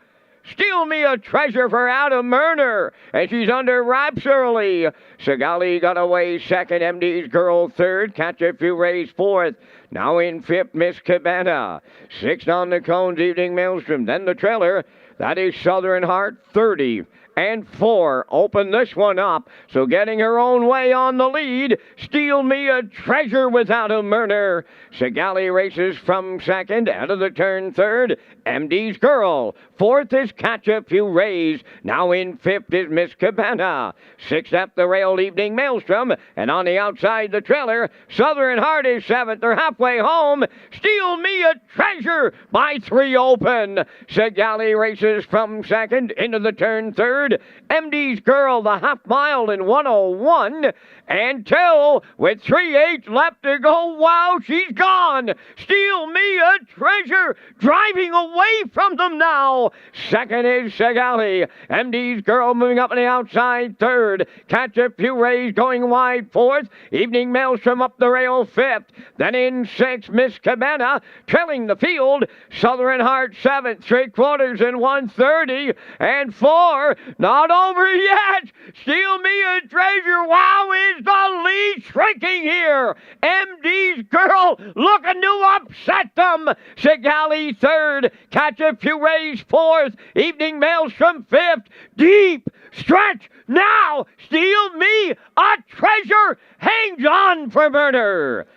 Speaker 1: Steal Me a Treasure for Adam Murner, and she's under wraps early. Sagali got away second, MD's Girl third, Catch a Few Rays fourth. Now in fifth, Miss Cabana. Sixth on the cones, Evening Maelstrom. Then the trailer, that is Southern Heart, 30. And 4. Open this one up. So getting her own way on the lead. Steal Me a Treasure without a murder. Sagali races from second. Out of the turn third. MD's Girl. Fourth is Catch a Few Rays. Now in fifth is Miss Cabana. Sixth up the rail, Evening Maelstrom. And on the outside, the trailer. Southern Heart is seventh. They're halfway home. Steal Me a Treasure by 3 open. Sagali races from second. Into the turn third. MD's Girl, the half mile in 1:01. And Till, with 3/8 left to go, wow, she's gone. Steal Me a Treasure, driving away from them now. Second is Sagali. MD's Girl moving up on the outside, third. Catch a Few Rays going wide, fourth. Evening Maelstrom up the rail, fifth. Then in sixth, Miss Cabana, trailing the field. Southern Heart, seventh, 3/4 in 1:30. And 4, not over yet. Steal Me a Treasure, wow, is the lead shrinking here. MD's Girl looking to upset them. Sagali third. Catch a Few Rays fourth. Evening Maelstrom fifth. Deep stretch now. Steal Me a Treasure hangs on for murder.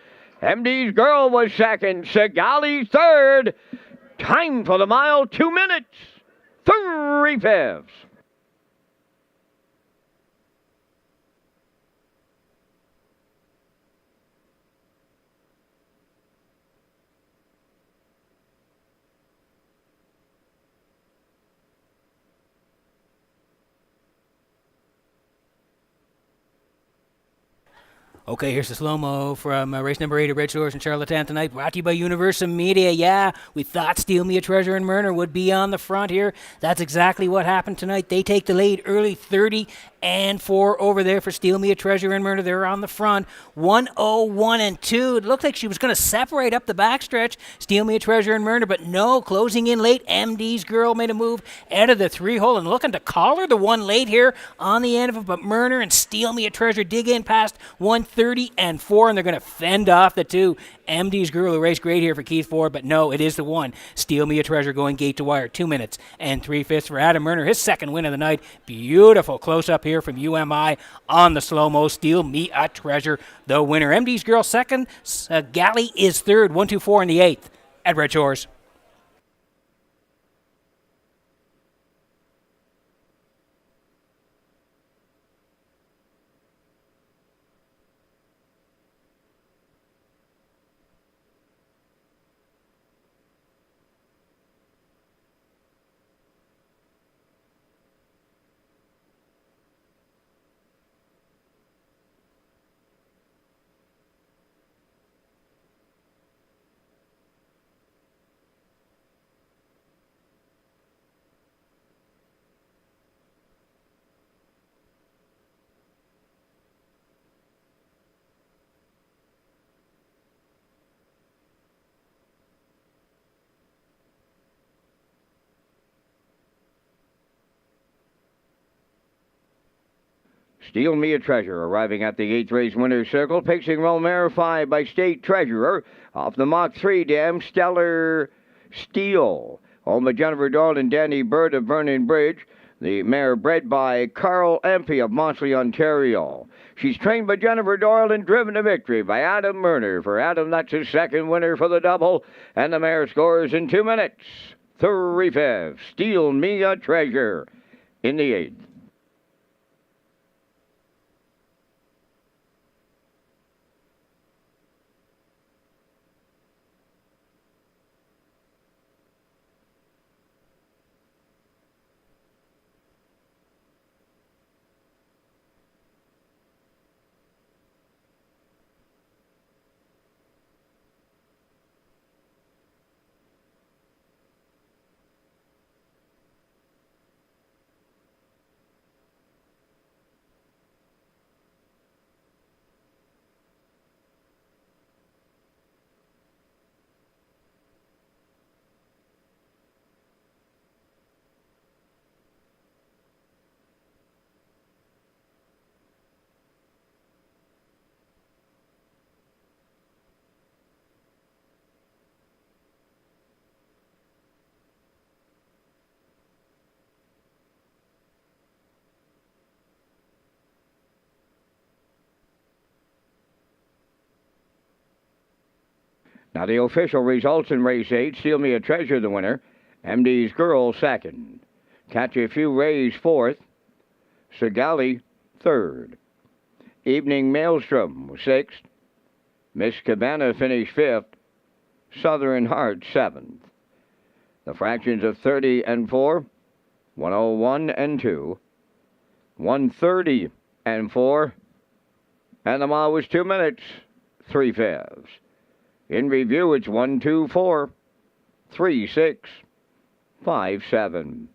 Speaker 1: MD's Girl was second. Sagali third. Time for the mile, 2 minutes, 3/5.
Speaker 4: Okay, here's the slow-mo from race number 8 at Redshores in Charlottetown tonight, brought to you by Universal Media. Yeah, we thought Steal Me a Treasure and Myrna would be on the front here. That's exactly what happened tonight. They take the lead early, 30-4 over there for Steal Me a Treasure and Myrna. They're on the front, 101-2. It looked like she was going to separate up the backstretch, Steal Me a Treasure and Myrna, but no, closing in late. MD's Girl made a move out of the 3-hole and looking to collar the one late here on the end of it, but Myrna and Steal Me a Treasure dig in past 130-4, and they're going to fend off the 2. MD's Girl, who raced great here for Keith Ford, but no, it is the 1. Steal Me a Treasure going gate to wire, 2 minutes and 3/5 for Adam Myrna, his second win of the night. Beautiful close-up here from UMI on the slow-mo. Steal Me a Treasure, the winner. MD's Girl second, Galley is third, 1-2-4 in the 8th at Red Shores.
Speaker 1: Steal Me a Treasure arriving at the 8th race winner's circle, pacing Romare 5 by State Treasurer. Off the Mach 3 dam, Stellar Steel. Home of Jennifer Doyle and Danny Bird of Vernon Bridge. The mare bred by Carl Empey of Montreal, Ontario. She's trained by Jennifer Doyle and driven to victory by Adam Murner. For Adam, that's his second winner for the double, and the mare scores in 2 minutes. 3/5. Steal Me a Treasure in the 8th. Now the official results in race 8, Steal Me a Treasure the winner, MD's Girl second, Catch a Few Rays fourth, Segali third, Evening Maelstrom sixth, Miss Cabana finished fifth, Southern Heart seventh. The fractions of 30 and 4, 101 and 2, 130 and 4, and the mile was 2 minutes, 3/5. In review, it's 1-2-4, 3-6, 5-7.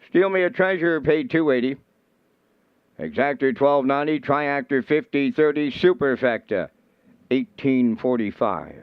Speaker 1: Steal Me a Treasure paid $280. Exactor $12.90. Triactor $50.30. Superfecta $18.45.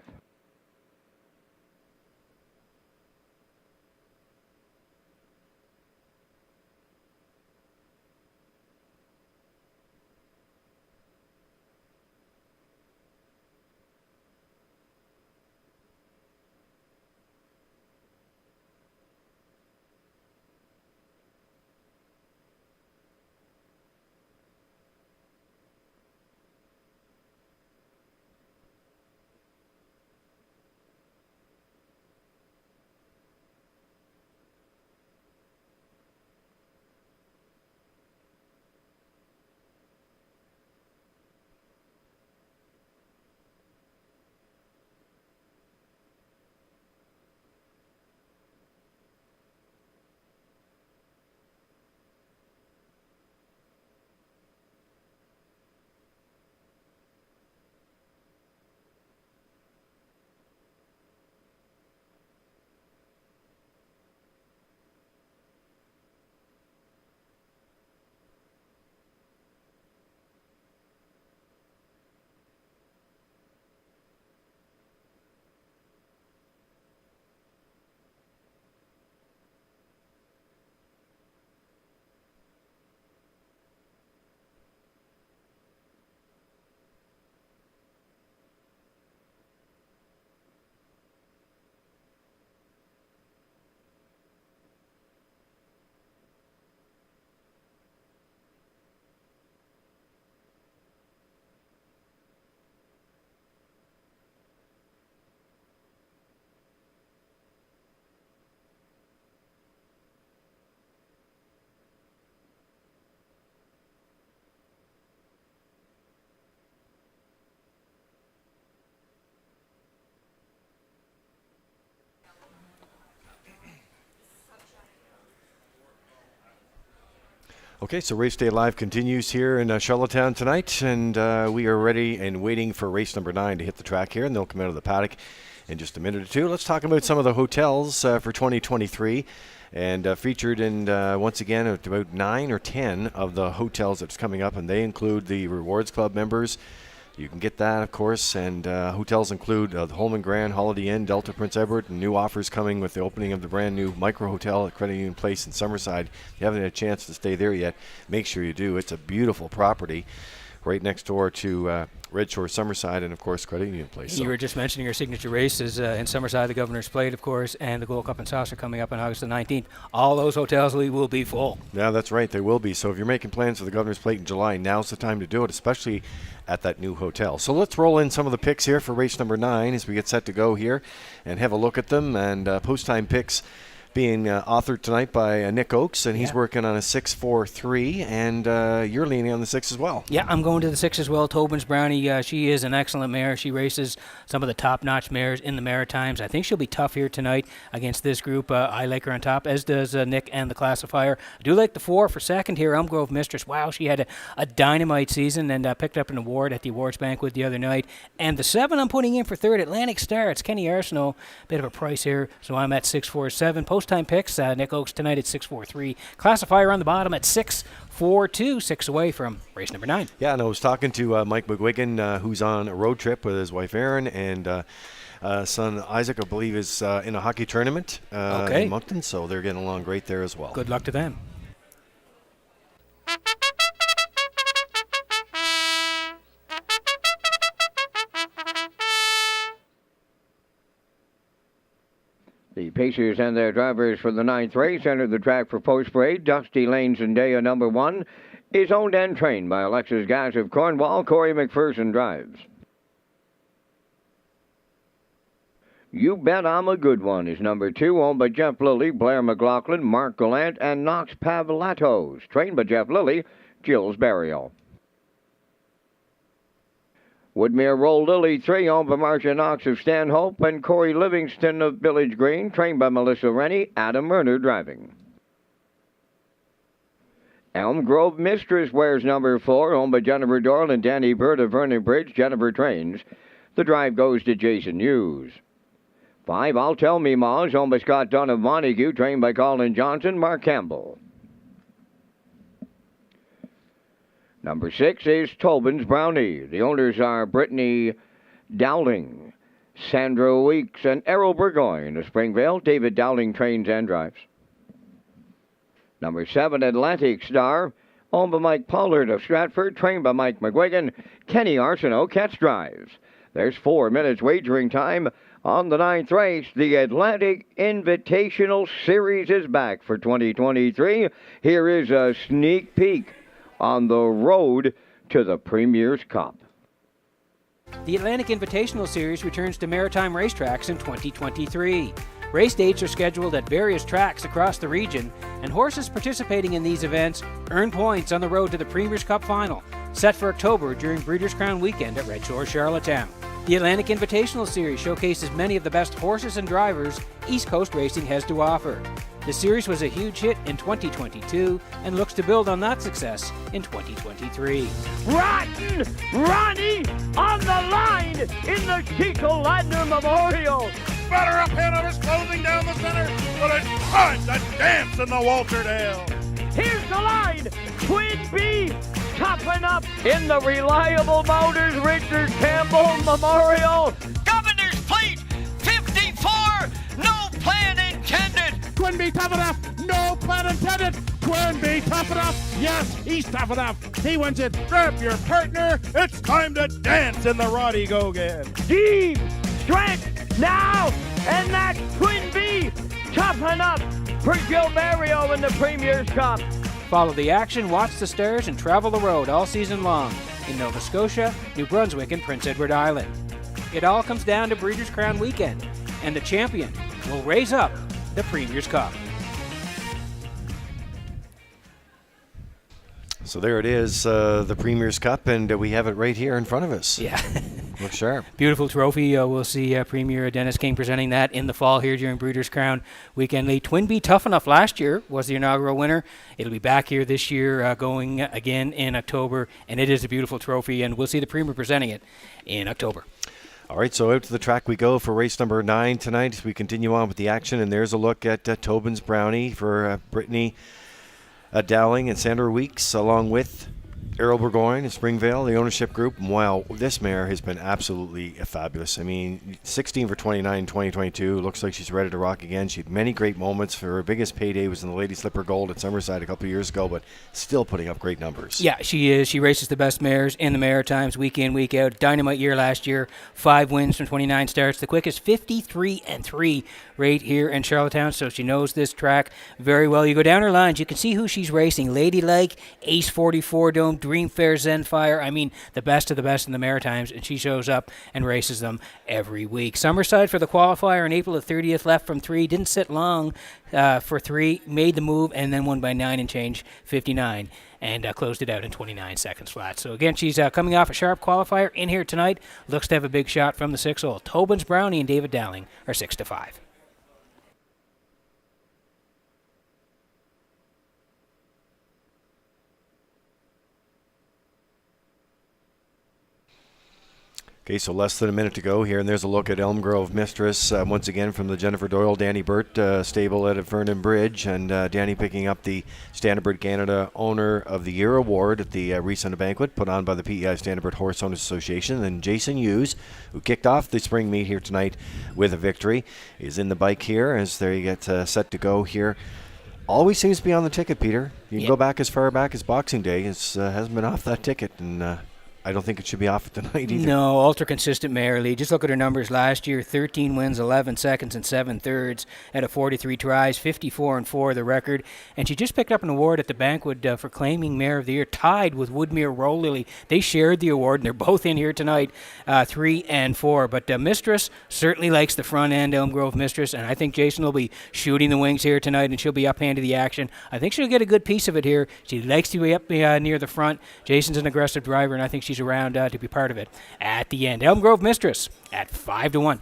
Speaker 3: Okay, so Race Day Live continues here in Charlottetown tonight, and we are ready and waiting for race number 9 to hit the track here, and they'll come out of the paddock in just a minute or two. Let's talk about some of the hotels for 2023, and featured in, once again, about 9 or 10 of the hotels that's coming up, and they include the Rewards Club members. You can get that, of course, and hotels include the Holman Grand, Holiday Inn, Delta Prince Edward, and new offers coming with the opening of the brand new Micro Hotel at Credit Union Place in Summerside. If you haven't had a chance to stay there yet, make sure you do. It's a beautiful property right next door to Red Shore, Summerside, and, of course, Credit Union Place.
Speaker 4: You were just mentioning your signature races in Summerside, the Governor's Plate, of course, and the Gold Cup and Saucer coming up on August the 19th. All those hotels will be full.
Speaker 3: Yeah, that's right. They will be. So if you're making plans for the Governor's Plate in July, now's the time to do it, especially at that new hotel. So let's roll in some of the picks here for race number 9 as we get set to go here and have a look at them. And post-time picks being authored tonight by Nick Oakes, and he's working on a 6-4-3, and you're leaning on the 6 as well.
Speaker 4: Yeah, I'm going to the 6 as well. Tobin's Brownie, she is an excellent mare. She races some of the top-notch mares in the Maritimes. I think she'll be tough here tonight against this group. I like her on top, as does Nick and the Classifier. I do like the 4 for second here, Elmgrove Mistress. Wow, she had a dynamite season and picked up an award at the awards banquet the other night. And the 7 I'm putting in for third, Atlantic Star. It's Kenny Arsenault. Bit of a price here, so I'm at 6-4-7. Post-time picks, Nick Oakes tonight at 6-4-3. Classifier on the bottom at 6-4-2, 6 away from race number 9.
Speaker 3: Yeah, and I was talking to Mike McGuigan, who's on a road trip with his wife Erin and son Isaac, I believe, is in a hockey tournament in Moncton, so they're getting along great there as well.
Speaker 4: Good luck to them.
Speaker 1: The Pacers and their drivers for the 9th race entered the track for post-parade. Dusty Lane Zendaya, number 1, is owned and trained by Alexis Gass of Cornwall. Corey McPherson drives. You Bet I'm a Good One is number 2, owned by Jeff Lilly, Blair McLaughlin, Mark Gallant, and Knox Pavlatos, trained by Jeff Lilly, Gilles Burial. Woodmere Roll Lily 3, owned by Marcia Knox of Stanhope, and Corey Livingston of Village Green, trained by Melissa Rennie, Adam Murner driving. Elm Grove Mistress wears number 4, owned by Jennifer Doyle and Danny Bird of Vernon Bridge. Jennifer trains. The drive goes to Jason Hughes. 5, I'll Tell Me Ma's, owned by Scott Dunn of Montague, trained by Colin Johnson, Mark Campbell. Number 6 is Tobin's Brownie. The owners are Brittany Dowling, Sandra Weeks, and Errol Burgoyne of Springvale. David Dowling trains and drives. Number 7, Atlantic Star, owned by Mike Pollard of Stratford, trained by Mike McGuigan. Kenny Arsenault catch drives. There's 4 minutes wagering time on the 9th race. The Atlantic Invitational Series is back for 2023. Here is a sneak peek on the road to the Premier's Cup.
Speaker 4: The Atlantic Invitational Series returns to maritime racetracks in 2023. Race dates are scheduled at various tracks across the region, and horses participating in these events earn points on the road to the Premier's Cup Final, set for October during Breeders' Crown Weekend at Red Shore, Charlottetown. The Atlantic Invitational Series showcases many of the best horses and drivers East Coast racing has to offer. The series was a huge hit in 2022 and looks to build on that success in 2023.
Speaker 7: Rotten Ronnie on the line in the Chico Ladner Memorial.
Speaker 9: Batter up hit of his closing down the center, but it's time to dance in the Walterdale.
Speaker 7: Here's the line. Twin B topping up in the Reliable Motors Richard Campbell Memorial. Governor's Plate 54, no plan intended.
Speaker 9: Twin B tough enough, no plan intended. Twin B tough enough, yes, he's tough enough. He wins it. Grab your partner. It's time to dance in the Roddy Gogan.
Speaker 7: Deep strength now, and that Twin B toughen up for Gilberto in the Premier's Cup.
Speaker 4: Follow the action, watch the stars, and travel the road all season long in Nova Scotia, New Brunswick, and Prince Edward Island. It all comes down to Breeders' Crown Weekend, and the champion will raise up the Premier's Cup.
Speaker 3: So there it is, the Premier's Cup, and we have it right here in front of us.
Speaker 4: Yeah.
Speaker 3: Looks sharp.
Speaker 4: Beautiful trophy. We'll see Premier Dennis King presenting that in the fall here during Breeders' Crown Weekend. Lee Twinbee Tough Enough last year was the inaugural winner. It'll be back here this year, going again in October, and it is a beautiful trophy, and we'll see the Premier presenting it in October.
Speaker 3: All right, so out to the track we go for race number 9 tonight. We continue on with the action, and there's a look at Tobin's Brownie for Brittany Dowling and Sandra Weeks, along with Errol Burgoyne and Springvale, the ownership group. And wow, this mare has been absolutely fabulous. I mean, 16 for 29 in 2022. Looks like she's ready to rock again. She had many great moments. Her biggest payday was in the Lady Slipper Gold at Summerside a couple of years ago, but still putting up great numbers.
Speaker 4: Yeah, she is. She races the best mares in the Maritimes week in, week out. Dynamite year last year. 5 wins from 29 starts. The quickest 53-3 right here in Charlottetown, so she knows this track very well. You go down her lines, you can see who she's racing. Ladylike, Ace 44 Dome, Dream Fair, Zenfire. I mean, the best of the best in the Maritimes, and she shows up and races them every week. Summerside for the qualifier on April the 30th, left from 3, didn't sit long for 3, made the move, and then won by 9 and change, 59, and closed it out in 29 seconds flat. So again, she's coming off a sharp qualifier in here tonight. Looks to have a big shot from the 6-hole. Tobin's Brownie and David Dowling are 6-5.
Speaker 3: Okay, so less than a minute to go here, and there's a look at Elm Grove Mistress, once again from the Jennifer Doyle, Danny Burt stable at Vernon Bridge, and Danny picking up the Standard Canada Owner of the Year award at the recent banquet put on by the PEI Standard Horse Owners Association. And Jason Hughes, who kicked off the spring meet here tonight with a victory, is in the bike here as they get set to go here. Always seems to be on the ticket, Peter. You can go back as far back as Boxing Day. It hasn't been off that ticket, and I don't think it should be off tonight either.
Speaker 4: No, ultra consistent mare, Lee. Just look at her numbers last year: 13 wins, 11 seconds, and 7 thirds out of 43 tries, 54-4 the record. And she just picked up an award at the banquet for claiming Mare of the Year, tied with Woodmere Roll Lily. They shared the award, and they're both in here tonight, 3 and 4. But Mistress certainly likes the front end, Elm Grove Mistress, and I think Jason will be shooting the wings here tonight, and she'll be uphanded the action. I think she'll get a good piece of it here. She likes to be up near the front. Jason's an aggressive driver, and I think she's around to be part of it at the end. Elm Grove Mistress at 5-1.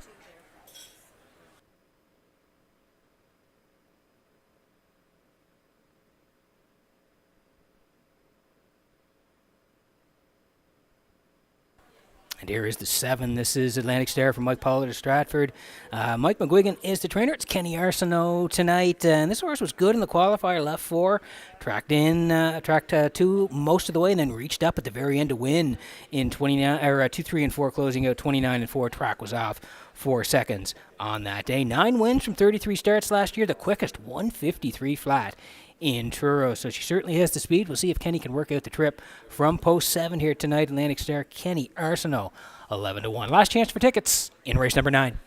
Speaker 4: And here is the 7. This is Atlantic Star from Mike Pollard of Stratford. Mike McGuigan is the trainer. It's Kenny Arsenault tonight. And this horse was good in the qualifier, left 4. Tracked 2 most of the way, and then reached up at the very end to win in 2, 3, and 4, closing out 29 and 4. Track was off 4 seconds on that day. 9 wins from 33 starts last year. The quickest 153 flat in Truro. So she certainly has the speed. We'll see if Kenny can work out the trip from post 7 here tonight. Atlantic Star, Kenny Arsenault, 11-1. Last chance for tickets in race number 9.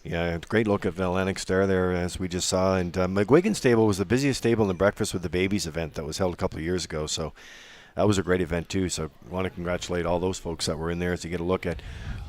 Speaker 3: Yeah, great look at Atlantic Star there, as we just saw. And McGuigan Stable was the busiest stable in the Breakfast with the Babies event that was held a couple of years ago. So that was a great event, too. So I want to congratulate all those folks that were in there as you get a look at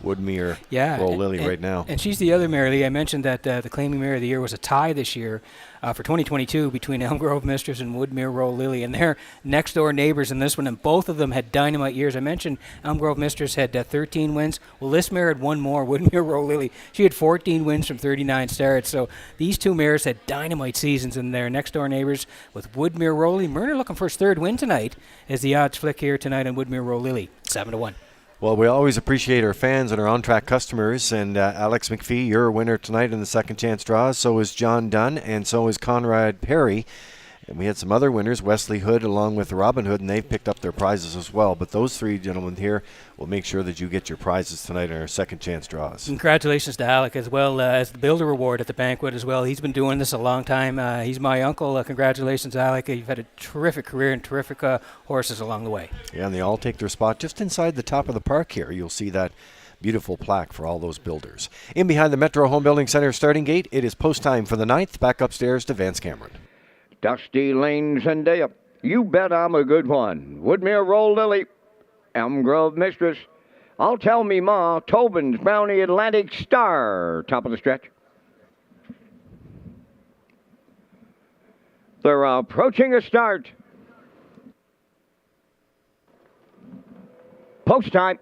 Speaker 3: Woodmere Roll Lily right now.
Speaker 4: And she's the other mare, Lee. I mentioned that the claiming mare of the year was a tie this year for 2022 between Elm Grove Mistress and Woodmere Roll Lily. And they're next-door neighbors in this one, and both of them had dynamite years. I mentioned Elm Grove Mistress had 13 wins. Well, this mare had one more, Woodmere Roll Lily. She had 14 wins from 39 starts. So these two mares had dynamite seasons in their next-door neighbors with Woodmere Roll Lily. Myrna looking for his 3rd win tonight as the odds flick here tonight on Woodmere Roll Lily, 7-1.
Speaker 3: Well, we always appreciate our fans and our on-track customers, and Alex McPhee, you're a winner tonight in the second chance draws. So is John Dunn, and so is Conrad Perry. And we had some other winners, Wesley Hood along with Robin Hood, and they've picked up their prizes as well. But those 3 gentlemen here will make sure that you get your prizes tonight in our second chance draws.
Speaker 4: Congratulations to Alec, as well as the Builder Award at the banquet as well. He's been doing this a long time. He's my uncle. Congratulations, Alec. You've had a terrific career and terrific horses along the way.
Speaker 3: Yeah, and they all take their spot just inside the top of the park here. You'll see that beautiful plaque for all those builders. In behind the Metro Home Building Center starting gate, it is post time for the 9th. Back upstairs to Vance Cameron.
Speaker 1: Dusty Lane Zendaya, you bet I'm a good one. Woodmere Roll Lily, Elm Grove Mistress, I'll Tell Me Ma, Tobin's Brownie, Atlantic Star. Top of the stretch. They're approaching a start. Post time.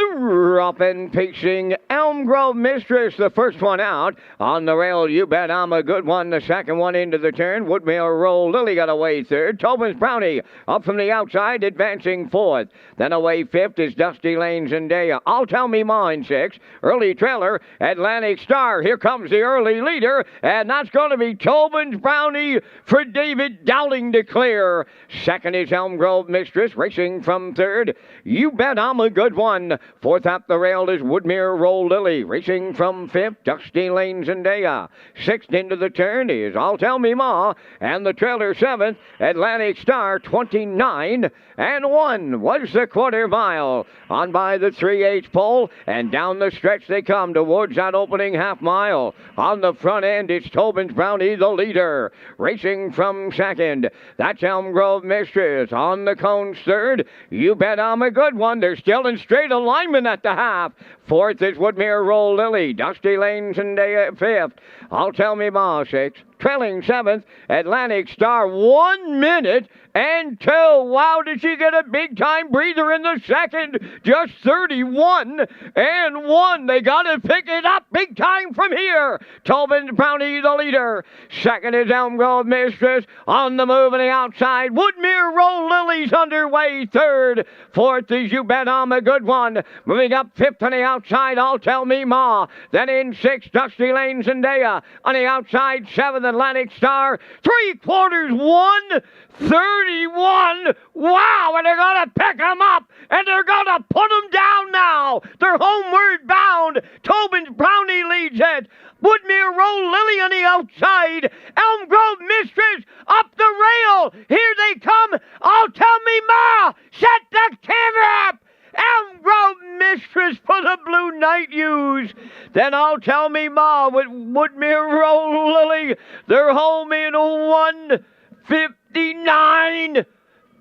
Speaker 1: Up and pacing Elm Grove Mistress, the first one out. On the rail, You Bet I'm a Good One. The second one into the turn. Woodmere Roll Lily got away third. Tobin's Brownie up from the outside, advancing fourth. Then away fifth is Dusty Lane Zendaya. I'll Tell Me Mine sixth. Early trailer, Atlantic Star. Here comes the early leader, and that's going to be Tobin's Brownie for David Dowling to clear. Second is Elm Grove Mistress, racing from third. You Bet I'm a Good One. Fourth up the rail is Woodmere Roll Lily, racing from fifth, Dusty Lane Zendaya. Sixth into the turn is I'll Tell Me Ma, and the trailer seventh, Atlantic Star, 29 and 1 was the quarter mile. On by the 3/8 pole, and down the stretch they come towards that opening half mile. On the front end, it's Tobin's Brownie, the leader, racing from second. That's Elm Grove Mistress. On the cones third, You Bet I'm a Good One. They're still in straight alignment at the half. Fourth is Woodmere Roll Lily. Dusty Lane Zendaya fifth. I'll Tell Me Ma sixth. Trailing seventh, Atlantic Star, 1 minute and 2. Wow, did she get a big-time breather in the second? Just 31 and 1. They got to pick it up big time from here. Tobin's Brownie, the leader. Second is Elm Grove Mistress. On the move on the outside, Woodmere Roll Lily's underway. Third. Fourth is You Bet I'm a Good One. Moving up fifth on the outside, I'll Tell Me Ma. Then in sixth, Dusty Lane Zendaya. On the outside, seventh, Atlantic Star. 3/4, 1:31. Wow, and they're going to pick them up, and they're going to put them down now. They're homeward bound. Tobin's Brownie leads it. Woodmere Roll Lily on the outside. Elm Grove Mistress up the rail. Here they come. I'll Tell Me Ma. Set the camera up. Elm Grove Mistress for the Blue Night Ewes. Then I'll Tell Me Ma with Woodmere Roll Lily. They're home in 1:59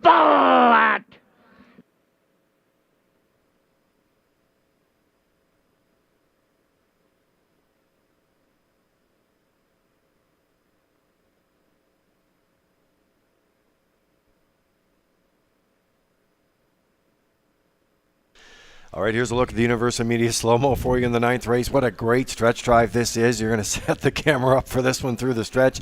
Speaker 1: flat.
Speaker 3: All right, here's a look at the Universal Media slow-mo for you in the ninth race. What a great stretch drive this is. You're going to set the camera up for this one through the stretch.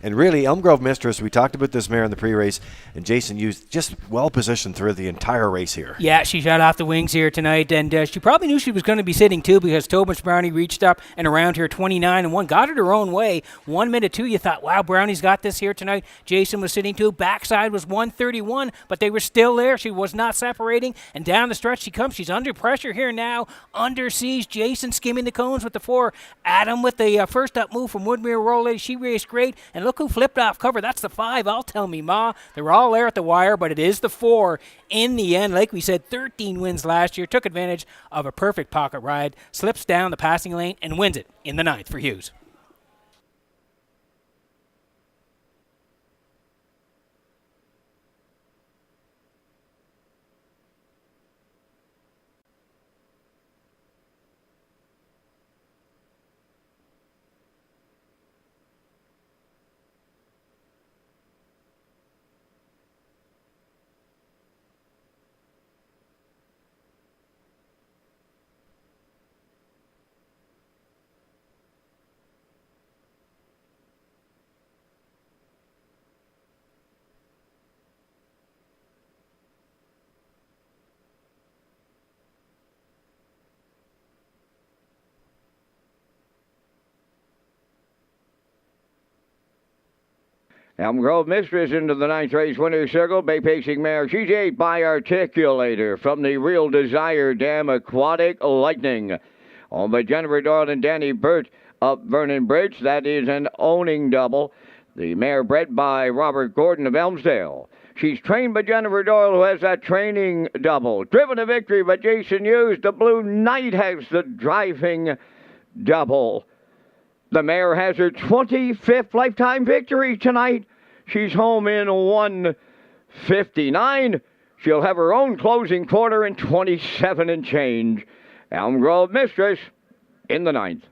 Speaker 3: And really, Elm Grove Mistress, we talked about this mare in the pre-race, and Jason used just well-positioned through the entire race here.
Speaker 4: Yeah, she shot off the wings here tonight, and she probably knew she was going to be sitting too, because Tobin's Brownie reached up and around here 29 and 1, got it her own way. 1 minute 2, you thought, wow, Brownie's got this here tonight. Jason was sitting too. Backside was 1:31, but they were still there. She was not separating, and down the stretch she comes. She's under pressure here now, under siege. Jason skimming the cones with the 4. Adam with the first up move from Woodmere Roll Lady. She raced great, and look who flipped off cover. That's the 5, I'll Tell Me Ma. They were all there at the wire, but it is the 4 in the end. Like we said, 13 wins last year. Took advantage of a perfect pocket ride, slips down the passing lane, and wins it in the 9th for Hughes.
Speaker 1: Elm Grove Mistress into the 9th race winner's circle. Bay pacing mare. She's 8 by Articulator from the Real Desire Dam Aquatic Lightning. Owned by Jennifer Doyle and Danny Burt up Vernon Bridge. That is an owning double. The mare bred by Robert Gordon of Elmsdale. She's trained by Jennifer Doyle, who has that training double. Driven to victory by Jason Hughes. The Blue Knight has the driving double. The mare has her 25th lifetime victory tonight. She's home in 1:59. She'll have her own closing quarter in 27 and change. Elm Grove Mistress in the 9th.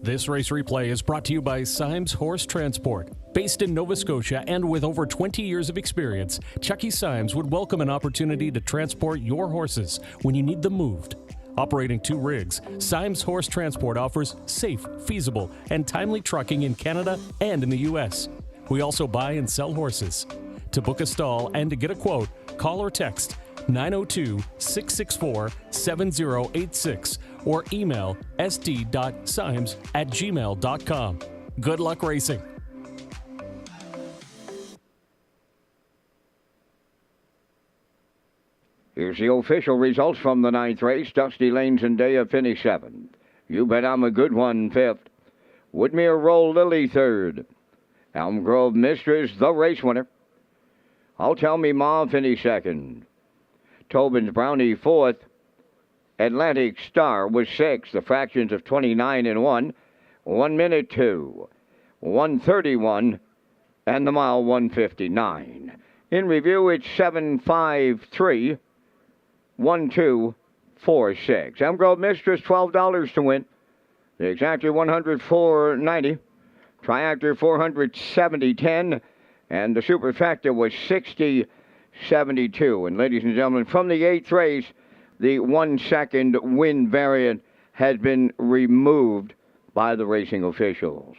Speaker 2: This race replay is brought to you by Symes Horse Transport. Based in Nova Scotia and with over 20 years of experience, Chucky Symes would welcome an opportunity to transport your horses when you need them moved. Operating 2 rigs, Symes Horse Transport offers safe, feasible, and timely trucking in Canada and in the U.S. We also buy and sell horses. To book a stall and to get a quote, call or text 902-664-7086 or email sd.symes@gmail.com. Good luck racing.
Speaker 1: Here's the official results from the 9th race. Dusty Lanes and Daya finished 7th. You Bet I'm a Good One 5th. Woodmere Roll Lily 3rd. Elm Grove Mistress, the race winner. I'll Tell Me Ma finished 2nd. Tobin's Brownie 4th. Atlantic Star was 6th. The fractions of 29 and 1. 1 minute 2. 131. And the mile 159. In review, it's 753. 1246. Elm Grove Mistress, $12 to win. The exactor $104.90. Triactor $470.10. And the superfecta was $60.72. And ladies and gentlemen, from the 8th race, the 1 second win variant has been removed by the racing officials.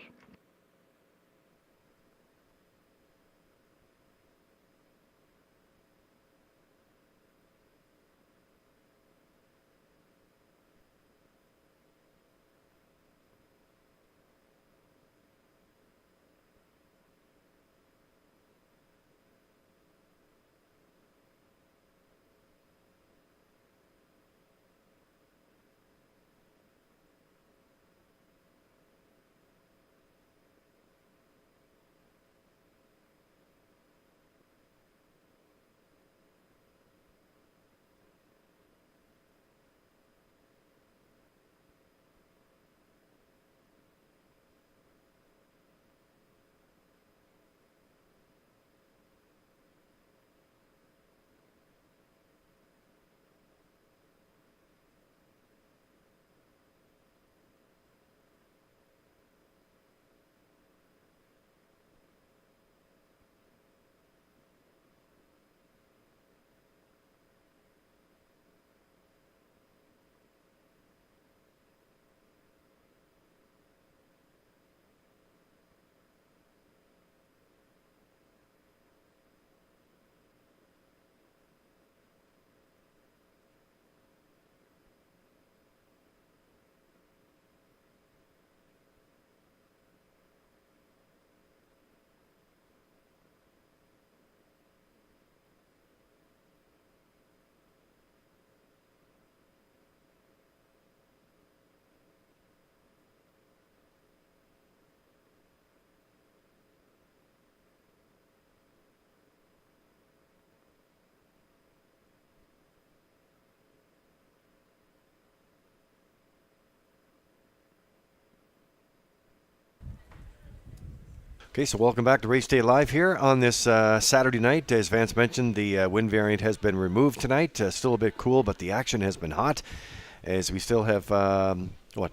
Speaker 3: Okay, so welcome back to Race Day Live here on this Saturday night. As Vance mentioned, the wind variant has been removed tonight. Still a bit cool, but the action has been hot as we still have,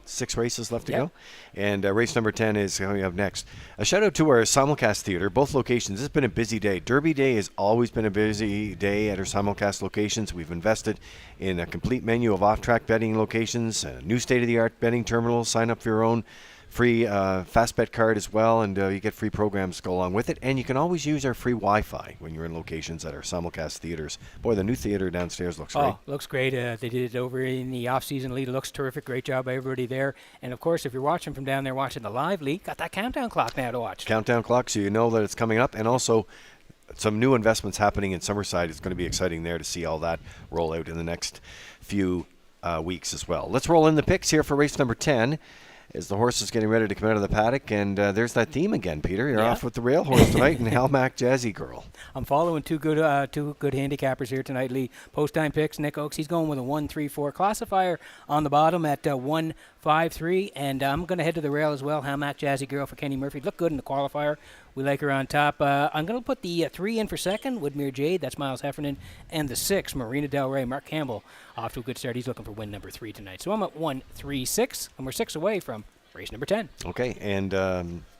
Speaker 3: 6 races left to go? And race number 10 is coming up next. A shout out to our simulcast theater, both locations. This has been a busy day. Derby Day has always been a busy day at our simulcast locations. We've invested in a complete menu of off-track betting locations, a new state-of-the-art betting terminal. Sign up for your own free fast bet card as well, and you get free programs to go along with it. And you can always use our free Wi-Fi when you're in locations at our simulcast theaters. Boy, the new theater downstairs looks great.
Speaker 4: Oh, looks great. They did it over in the off-season league. It looks terrific. Great job by everybody there. And of course, if you're watching from down there, watching the live league, got that countdown clock now to watch.
Speaker 3: Countdown clock, so you know that it's coming up. And also, some new investments happening in Summerside. It's going to be exciting there to see all that roll out in the next few weeks as well. Let's roll in the picks here for race number 10. As the horse is getting ready to come out of the paddock, and there's that theme again, Peter. You're off with the rail horse tonight and Halmac Jazzy Girl. I'm
Speaker 4: following two good handicappers here tonight, Lee. Post-time picks, Nick Oakes, he's going with a 1-3-4 classifier on the bottom at 1-5-3, and I'm going to head to the rail as well. Halmac Jazzy Girl for Kenny Murphy. Looked good in the qualifier. We like her on top. I'm going to put the 3 in for second, Woodmere Jade. That's Miles Heffernan. And the 6, Marina Del Rey. Mark Campbell off to a good start. He's looking for win number 3 tonight. So I'm at 1-3-6, and we're 6 away from race number 10.
Speaker 3: Okay, and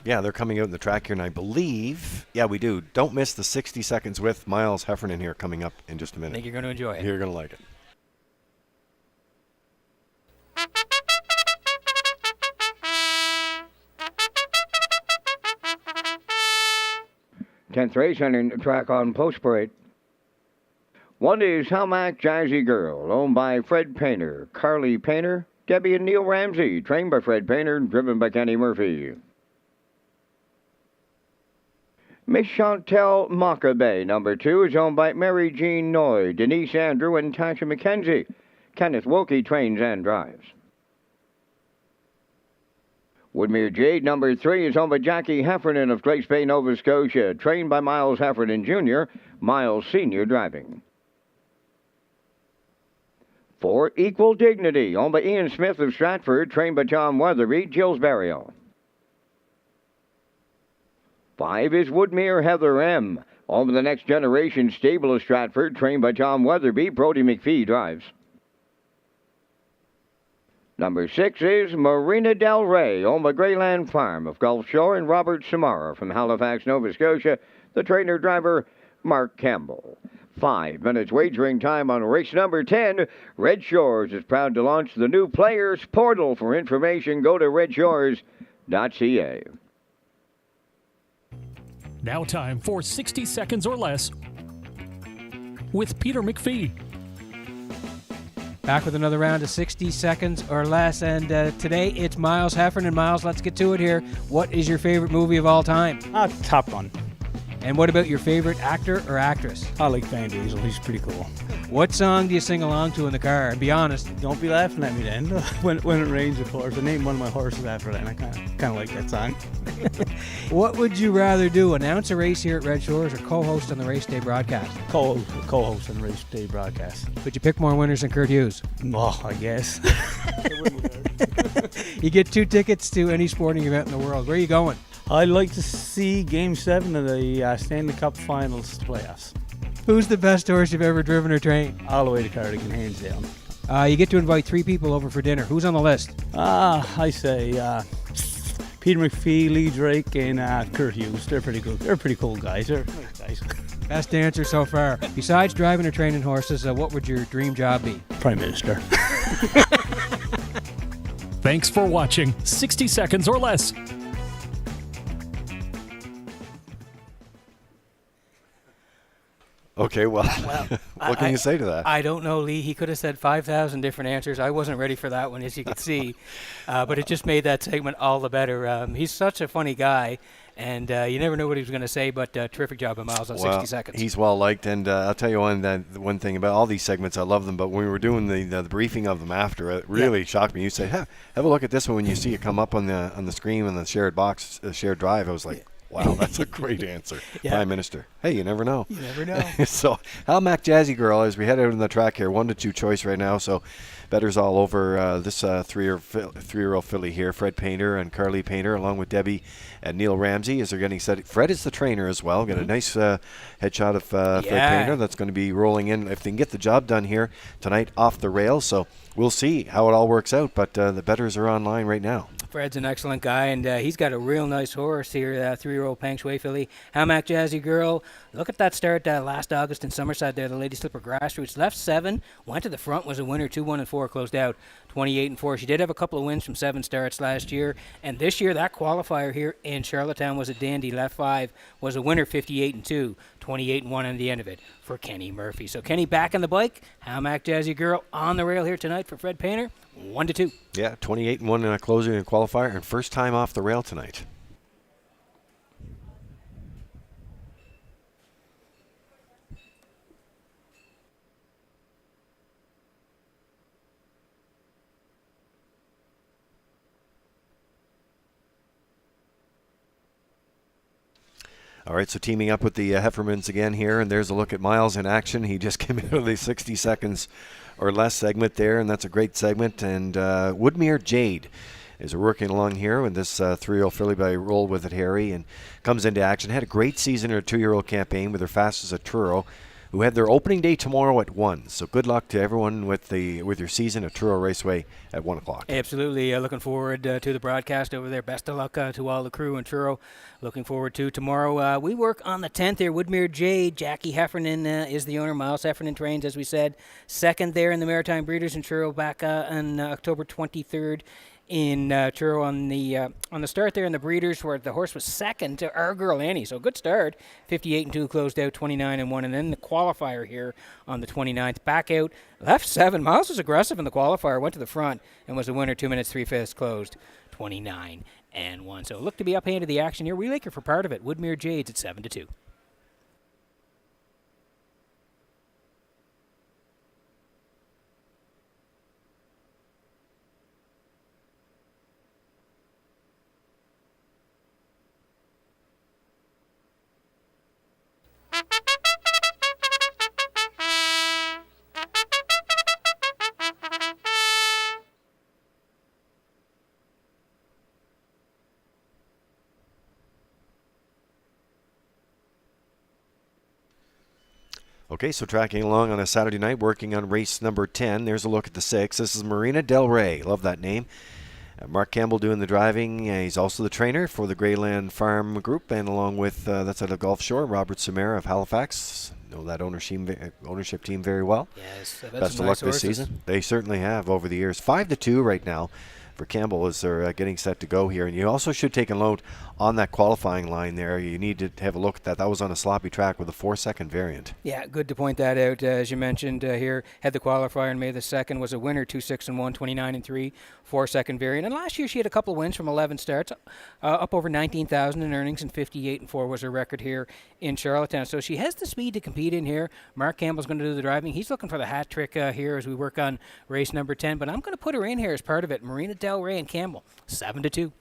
Speaker 3: they're coming out in the track here, and I believe, we do. Don't miss the 60 seconds with Miles Heffernan here coming up in just a minute.
Speaker 4: I think you're going to enjoy it.
Speaker 3: You're going to like it.
Speaker 1: Tenth race entering the track on post parade. One is Hamac Jazzy Girl, owned by Fred Painter, Carly Painter, Debbie and Neil Ramsey, trained by Fred Painter, driven by Kenny Murphy. Miss Chantel Mockabe, number 2, is owned by Mary Jean Noy, Denise Andrew, and Tasha McKenzie. Kenneth Wilkie trains and drives. Woodmere Jade, number 3, is owned by Jackie Heffernan of Glace Bay, Nova Scotia, trained by Miles Heffernan Jr., Miles Sr. driving. 4, Equal Dignity, owned by Ian Smith of Stratford, trained by John Weatherby, Jills Burial. 5 is Woodmere Heather M., owned by the Next Generation Stable of Stratford, trained by John Weatherby, Brody McPhee drives. Number 6 is Marina Del Rey, owned by Greyland Farm of Gulf Shore, and Robert Samara from Halifax, Nova Scotia, the trainer-driver Mark Campbell. 5 minutes wagering time on race number 10. Red Shores is proud to launch the new Players Portal. For information, go to Redshores.ca.
Speaker 2: Now time for 60 seconds or less with Peter McPhee.
Speaker 4: Back with another round of 60 seconds or less, and today it's Miles Heffernan. Miles, let's get to it here. What is your favorite movie of all time?
Speaker 10: Top Gun.
Speaker 4: And what about your favorite actor or actress?
Speaker 10: I like Van Diesel. He's pretty cool.
Speaker 4: What song do you sing along to in the car? And be honest.
Speaker 10: Don't be laughing at me then. when it rains, of course. I named one of my horses after that, and I kind of like that song.
Speaker 4: What would you rather do, announce a race here at Red Shores or co-host on the race day broadcast?
Speaker 10: Co-host on the race day broadcast.
Speaker 4: Could you pick more winners than Kurt Hughes?
Speaker 10: Oh, I guess.
Speaker 4: You get 2 tickets to any sporting event in the world. Where are you going?
Speaker 10: I'd like to see Game 7 of the Stanley Cup Finals playoffs.
Speaker 4: Who's the best horse you've ever driven or trained?
Speaker 10: All the way to Cardigan, hands down.
Speaker 4: You get to invite 3 people over for dinner. Who's on the list?
Speaker 10: I say Peter McPhee, Lee Drake, and Kurt Hughes. They're pretty good. They're pretty cool guys. They're nice guys.
Speaker 4: Best answer so far. Besides driving or training horses, what would your dream job be?
Speaker 10: Prime Minister.
Speaker 2: Thanks for watching 60 seconds or less.
Speaker 3: Okay, well what can you say to that?
Speaker 4: I don't know, Lee. He could have said 5,000 different answers. I wasn't ready for that one, as you could see. But it just made that segment all the better. He's such a funny guy, and you never know what he was going to say, but terrific job of Miles on 60 seconds.
Speaker 3: He's well-liked, and I'll tell you one thing about all these segments, I love them, but when we were doing the briefing of them after, it really shocked me. You say, have a look at this one when you see it come up on the screen on the shared box, shared drive. I was like, wow, that's a great answer. Prime Minister. Hey, you never know.
Speaker 4: You never know.
Speaker 3: So, Hamac Jazzy Girl, as we head out on the track here, 1-2 choice right now. So, bettors all over this three-year-old filly here, Fred Painter and Carly Painter, along with Debbie and Neil Ramsey, as they're getting set. Fred is the trainer as well. Got a nice headshot of Fred Painter that's going to be rolling in if they can get the job done here tonight off the rails. So, we'll see how it all works out, but the bettors are online right now.
Speaker 4: Fred's an excellent guy, and he's got a real nice horse here, 3-year-old Peng Shui filly. Hamac Jazzy Girl. Look at that start last August in Summerside there, the Lady Slipper Grassroots. Left 7, went to the front, was a winner, 2-1-4, closed out 28-4. She did have a couple of wins from 7 starts last year, and this year that qualifier here in Charlottetown was a dandy. Left 5 was a winner, 58-2. 28-1 on the end of it for Kenny Murphy. So Kenny back on the bike. Hamac Jazzy Girl on the rail here tonight for Fred Painter. 1-2.
Speaker 3: Yeah, 28-1 in a closer and qualifier, and first time off the rail tonight. All right, so teaming up with the Heffermans again here, and there's a look at Miles in action. He just came out of the 60 seconds or less segment there, and that's a great segment. And Woodmere Jade is working along here with this 3-year-old filly by Roll With It Harry, and comes into action. Had a great season in her 2-year-old campaign with her fastest at Truro. who had their opening day tomorrow at 1. So good luck to everyone with your season at Truro Raceway at 1 o'clock.
Speaker 4: Absolutely. Looking forward to the broadcast over there. Best of luck to all the crew in Truro. Looking forward to tomorrow. We work on the 10th here. Woodmere Jade. Jackie Heffernan is the owner. Miles Heffernan trains, as we said. Second there in the Maritime Breeders in Truro back on October 23rd. In Truro on the start there in the Breeders, where the horse was second to Our Girl Annie. So good start. 58-2 closed out, 29-1. And then the qualifier here on the 29th. Back out, left 7. Miles was aggressive in the qualifier, went to the front, and was the winner. 2 minutes, 3/5 closed, 29-1. So look to be up hand of the action here. We Laker for part of it. Woodmere Jades at 7-2.
Speaker 3: Okay, so tracking along on a Saturday night, working on race number 10. There's a look at the 6. This is Marina Del Rey. Love that name. Mark Campbell doing the driving. He's also the trainer for the Greyland Farm Group, and along with, that's out of Gulf Shore, Robert Sumera of Halifax. Know that ownership team very well.
Speaker 4: Yes,
Speaker 3: best of luck this season. They certainly have over the years. 5-2 right now for Campbell as they're getting set to go here. And you also should take a note on that qualifying line there. You need to have a look at that. That was on a sloppy track with a 4-second variant.
Speaker 4: Yeah, good to point that out. As you mentioned here, had the qualifier on May the 2nd, was a winner, 2-6-1, 29-3, 4-second variant. And last year she had a couple of wins from 11 starts, up over 19,000 in earnings, and 58-4 was her record here in Charlottetown. So she has the speed to compete in here. Mark Campbell's going to do the driving. He's looking for the hat trick here as we work on race number 10. But I'm going to put her in here as part of it. Marina Del Rey and Campbell, 7-2.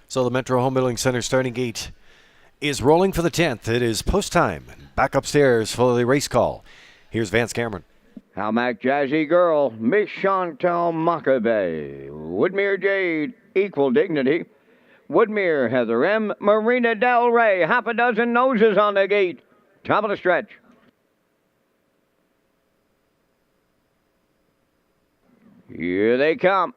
Speaker 3: So the Metro Home Building Center starting gate is rolling for the 10th. It is post time. Back upstairs for the race call. Here's Vance Cameron.
Speaker 1: Halmac Jazzy Girl, Miss Chantal Maccabee, Woodmere Jade, Equal Dignity, Woodmere Heather M, Marina Del Rey, half a dozen noses on the gate. Top of the stretch. Here they come.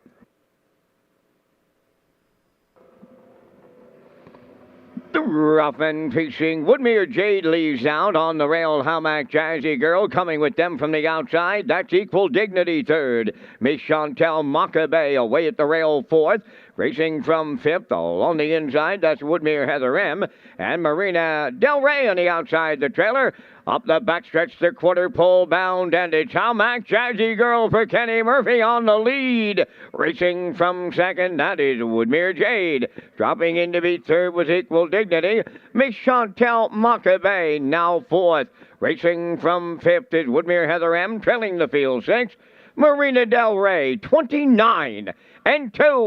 Speaker 1: The rough and pacing Woodmere Jade leaves out on the rail. Halmac Jazzy Girl coming with them from the outside. That's Equal Dignity third. Miss Chantal Maccabee away at the rail fourth. Racing from fifth, all on the inside, that's Woodmere Heather M. And Marina Del Rey on the outside, the trailer. Up the backstretch, the quarter pole bound, and it's Halmac Jazzy Girl for Kenny Murphy on the lead. Racing from second, that is Woodmere Jade. Dropping in to beat third was Equal Dignity. Miss Chantal Maccabee now fourth. Racing from fifth is Woodmere Heather M, trailing the field sixth. Marina Del Rey, 29-2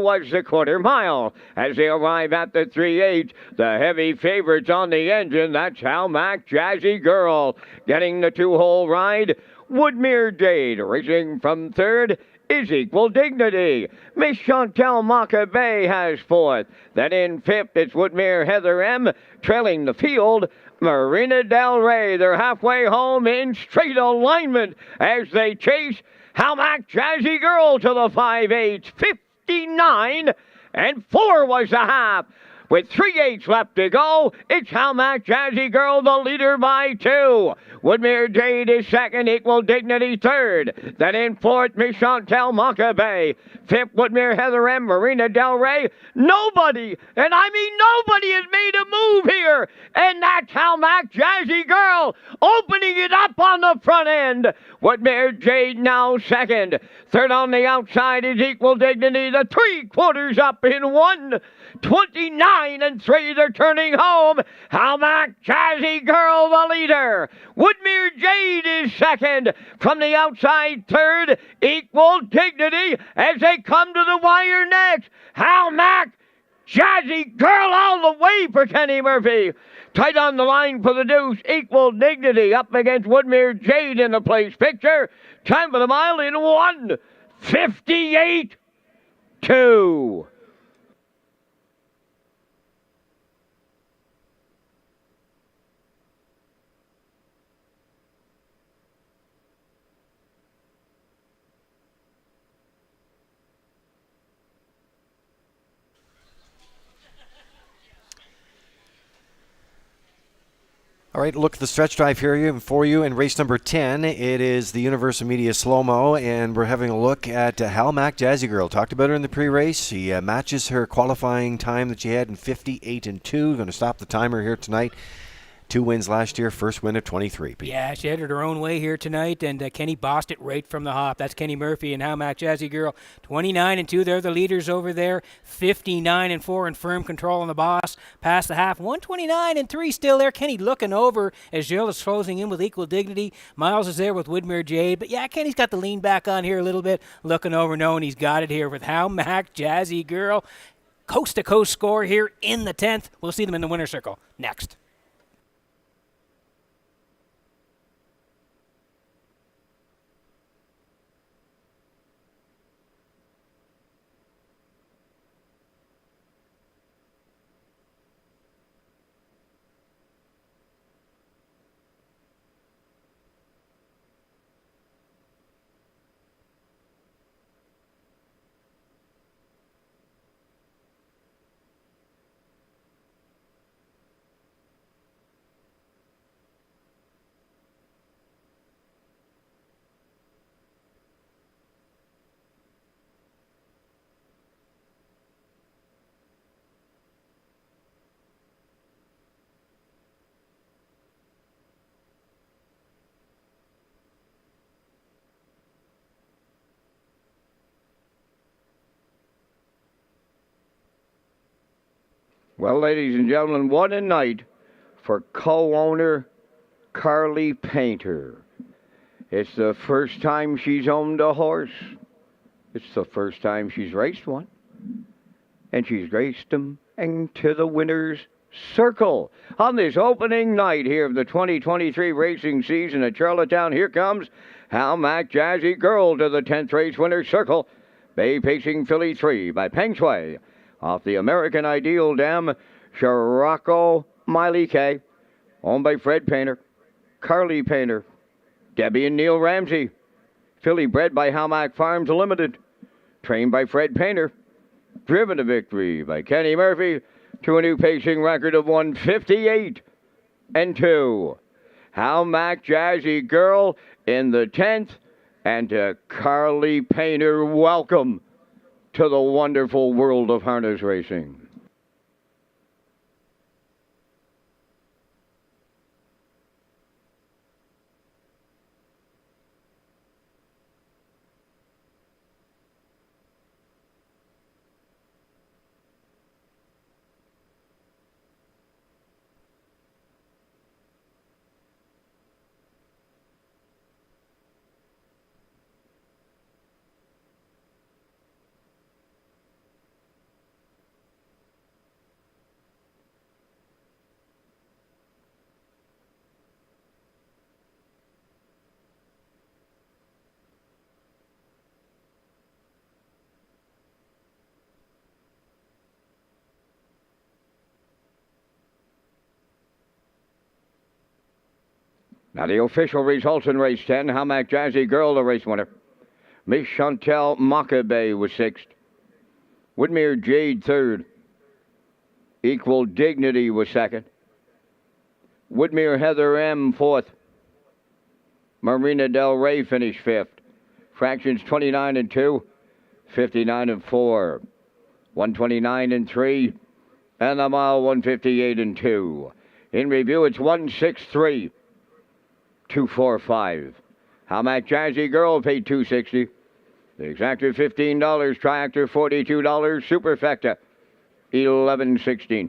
Speaker 1: was the quarter mile. As they arrive at the 3/8, the heavy favorites on the engine, that's Halmac Jazzy Girl. Getting the two-hole ride, Woodmere Jade. Racing from third, is Equal Dignity. Miss Chantel Maccabee has fourth. Then in fifth, it's Woodmere Heather M. Trailing the field, Marina Del Rey. They're halfway home in straight alignment as they chase Halmack Jazzy Girl to the 5/8. 59 and 4 was the half. With 3/8 left to go, it's Halmack Jazzy Girl, the leader by 2. Woodmere Jade is second, Equal Dignity third. Then in fourth, Miss Chantel Maccabee. Fifth, Woodmere Heather M. Marina Del Rey. Nobody, and I mean nobody, has made a move here. And that's Halmack Jazzy Girl opening it up on the front end. Woodmere Jade now second. Third on the outside is Equal Dignity. The 3/4 up in 1. 29 and 3, they're turning home. Halmack Jazzy Girl, the leader. Woodmere Jade is second. From the outside, third, Equal Dignity as they come to the wire next. Halmack Jazzy Girl all the way for Kenny Murphy. Tight on the line for the deuce, Equal Dignity up against Woodmere Jade in the place picture. Time for the mile in 1:58.2.
Speaker 3: All right, look at the stretch drive here for you in race number 10. It is the Universal Media Slow-Mo, and we're having a look at Halmack Jazzy Girl. Talked about her in the pre-race. She matches her qualifying time that she had in 58 and 2. Going to stop the timer here tonight. 2 wins last year, first win of 23.
Speaker 4: Yeah, she headed her own way here tonight, and Kenny bossed it right from the hop. That's Kenny Murphy and Halmack Jazzy Girl. 29 and 2, they're the leaders over there. 59 and 4 in firm control on the boss. Past the half, 129 and 3 still there. Kenny looking over as Jill is closing in with Equal Dignity. Miles is there with Woodmere Jade, but yeah, Kenny's got the lean back on here a little bit, looking over, knowing he's got it here with Halmack Jazzy Girl. Coast-to-coast score here in the 10th. We'll see them in the winner's circle next.
Speaker 1: Well, ladies and gentlemen, what a night for co-owner Carly Painter. It's the first time she's owned a horse. It's the first time she's raced one. And she's raced them into the winner's circle. On this opening night here of the 2023 racing season at Charlottetown, here comes Halmack Jazzy Girl to the 10th race winner's circle. Bay Pacing Filly 3 by Peng Shui. Off the American Ideal Dam, Scirocco Miley K. Owned by Fred Painter, Carly Painter, Debbie and Neil Ramsey. Filly bred by Halmack Farms Limited. Trained by Fred Painter. Driven to victory by Kenny Murphy to a new pacing record of 1:58 and 2. Halmack Jazzy Girl in the 10th. And to Carly Painter, welcome to the wonderful world of harness racing. Now the official results in race 10, Hamac Jazzy Girl, the race winner. Miss Chantel Makabe was 6th. Woodmere Jade 3rd. Equal Dignity was 2nd. Woodmere Heather M 4th. Marina Del Rey finished 5th. Fractions 29 and 2, 59 and 4, 129 and 3, and the mile 158 and 2. In review, it's 163, 245. Hamac Jazzy Girl paid $260. The exactor $15, triactor $42, superfecta $11.16.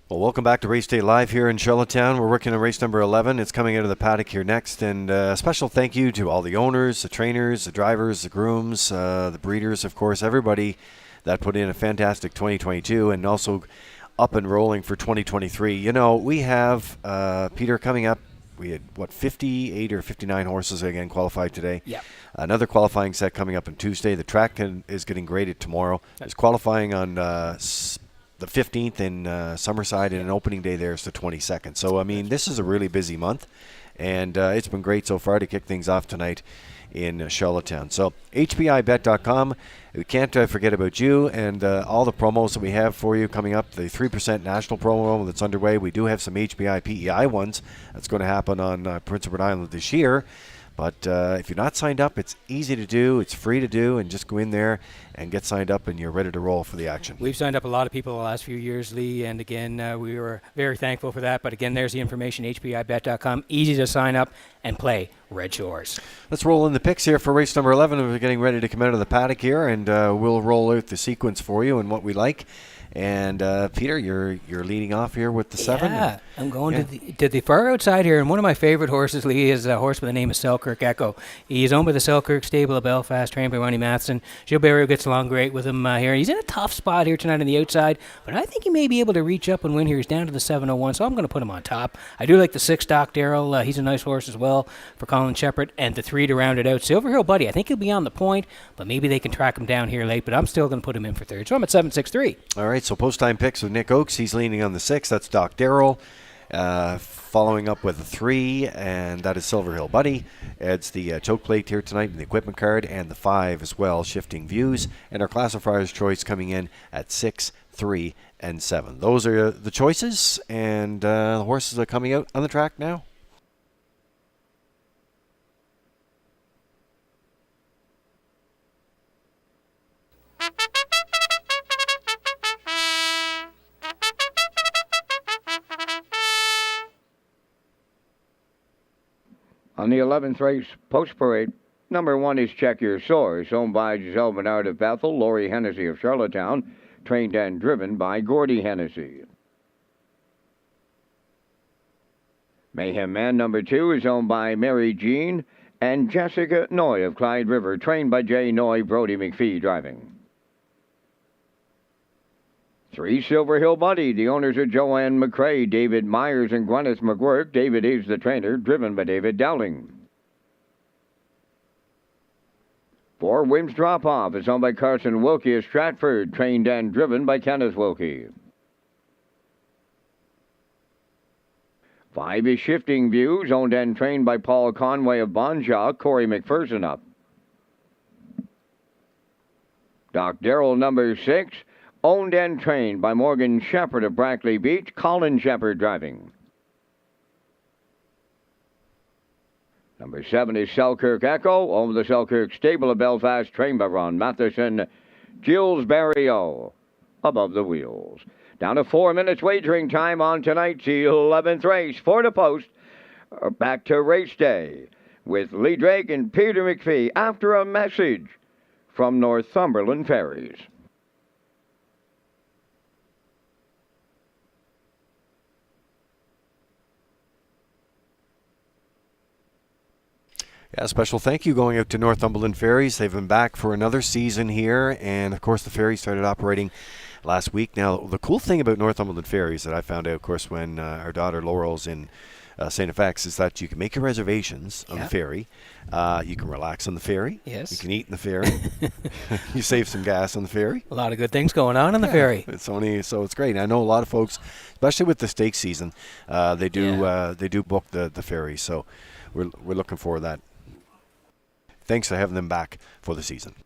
Speaker 3: Well, welcome back to Race Day Live here in Charlottetown. We're working on race number 11. It's coming out of the paddock here next. And a special thank you to all the owners, the trainers, the drivers, the grooms, the breeders, of course, everybody that put in a fantastic 2022 and also up and rolling for 2023. You know, we have, Peter, coming up. We had, 58 or 59 horses again qualified today.
Speaker 4: Yeah.
Speaker 3: Another qualifying set coming up on Tuesday. The track is getting graded tomorrow. There's qualifying on the 15th in Summerside, and an opening day there is the 22nd. So, I mean, this is a really busy month, and it's been great so far to kick things off tonight in Charlottetown. So, HBIBet.com. We can't forget about you and all the promos that we have for you coming up. The 3% national promo that's underway. We do have some HBI PEI ones. That's going to happen on Prince Edward Island this year. But if you're not signed up, it's easy to do. It's free to do, and just go in there and get signed up, and you're ready to roll for the action.
Speaker 4: We've signed up a lot of people the last few years, Lee, and again, we were very thankful for that. But again, there's the information, HBIBet.com. Easy to sign up and play Red Shores.
Speaker 3: Let's roll in the picks here for race number 11. We're getting ready to come out of the paddock here, and we'll roll out the sequence for you and what we like. And Peter, you're leading off here with the 7.
Speaker 4: Yeah, I'm going to the far outside here, and one of my favorite horses, Lee, is a horse by the name of Selkirk Echo. He's owned by the Selkirk stable of Belfast, trained by Ronnie Matheson. Joe Barrio gets along great with him here. He's in a tough spot here tonight on the outside, but I think he may be able to reach up and win here. He's down to the 701, so I'm going to put him on top. I do like the 6, Doc Darrell. He's a nice horse as well for Colin Shepard, and the 3 to round it out. Silver Hill Buddy, I think he'll be on the point, but maybe they can track him down here late, but I'm still going to put him in for 3rd. So I'm at 7-6-3.
Speaker 3: All right, so post-time picks with Nick Oakes. He's leaning on the 6. That's Doc Darrell. Following up with a 3, and that is Silver Hill Buddy. Adds the choke plate here tonight in the equipment card, and the 5 as well, Shifting Views. And our classifier's choice coming in at 6, 3, and 7. Those are the choices, and the horses are coming out on the track now.
Speaker 1: On the 11th race, post-parade, number 1 is Check Your Source, owned by Giselle Bernard of Bethel, Laurie Hennessy of Charlottetown, trained and driven by Gordy Hennessy. Mayhem Man number 2 is owned by Mary Jean and Jessica Noy of Clyde River, trained by Jay Noy, Brody McPhee driving. 3 Silver Hill Buddy. The owners are Joanne McCrae, David Myers, and Gwyneth McGuirk. David is the trainer, driven by David Dowling. 4 Wims Drop Off is owned by Carson Wilkie of Stratford, trained and driven by Kenneth Wilkie. 5 is Shifting Views, owned and trained by Paul Conway of Bonjaw, Corey McPherson up. Doc Darrell number 6, owned and trained by Morgan Shepherd of Brackley Beach, Colin Shepherd driving. Number 7 is Selkirk Echo, owned by the Selkirk Stable of Belfast, trained by Ron Matheson, Gilles Barrio above the wheels. Down to 4 minutes wagering time on tonight's 11th race for the post. Back to race day with Lee Drake and Peter McPhee after a message from Northumberland Ferries.
Speaker 3: Yeah, special thank you going out to Northumberland Ferries. They've been back for another season here, and of course the ferry started operating last week. Now, the cool thing about Northumberland Ferries that I found out, of course, when our daughter Laurel's in St. FX, is that you can make your reservations on the ferry. You can relax on the ferry.
Speaker 4: Yes.
Speaker 3: You can eat in the ferry. You save some gas on the ferry.
Speaker 4: A lot of good things going on the ferry.
Speaker 3: It's great. I know a lot of folks, especially with the stake season, they do book the ferry. So we're looking forward to that. Thanks for having them back for the season.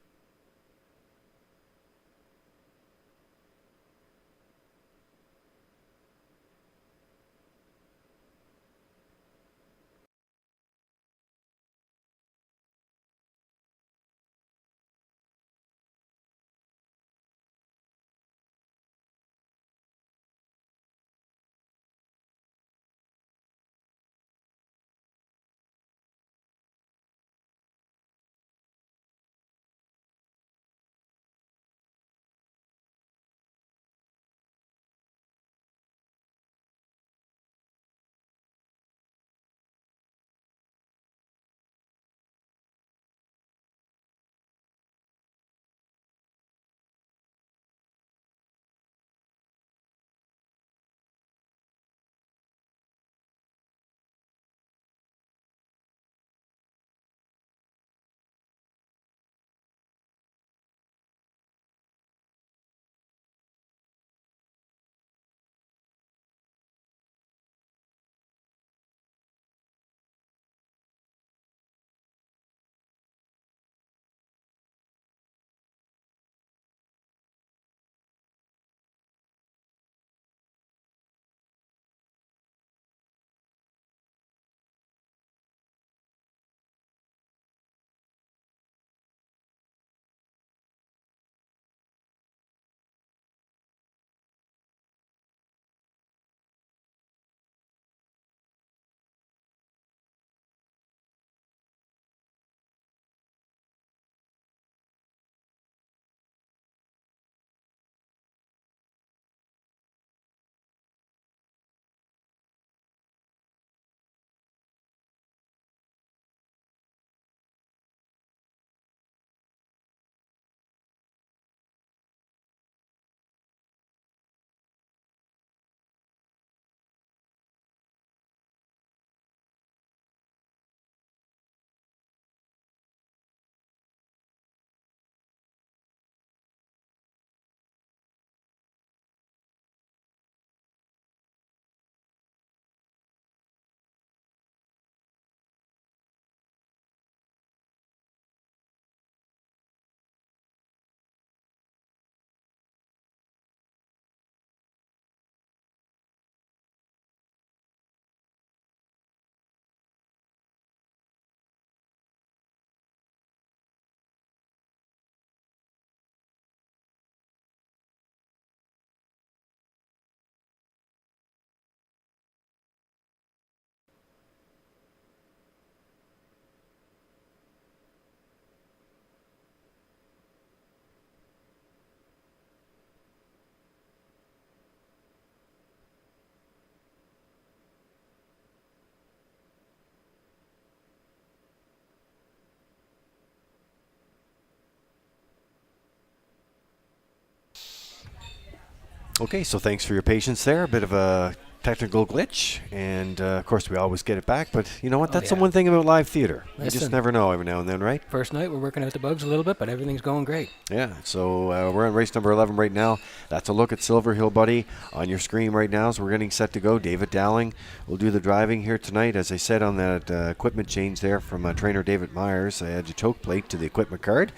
Speaker 3: Okay, so thanks for your patience there. A bit of a technical glitch, and of course we always get it back, but you know what, that's the one thing about live theater. You just never know every now and then, right?
Speaker 4: First night we're working out the bugs a little bit, but everything's going great.
Speaker 3: Yeah, so we're on race number 11 right now. That's a look at Silver Hill Buddy on your screen right now, so we're getting set to go. David Dowling will do the driving here tonight. As I said on that equipment change there from trainer David Myers, I add your choke plate to the equipment card.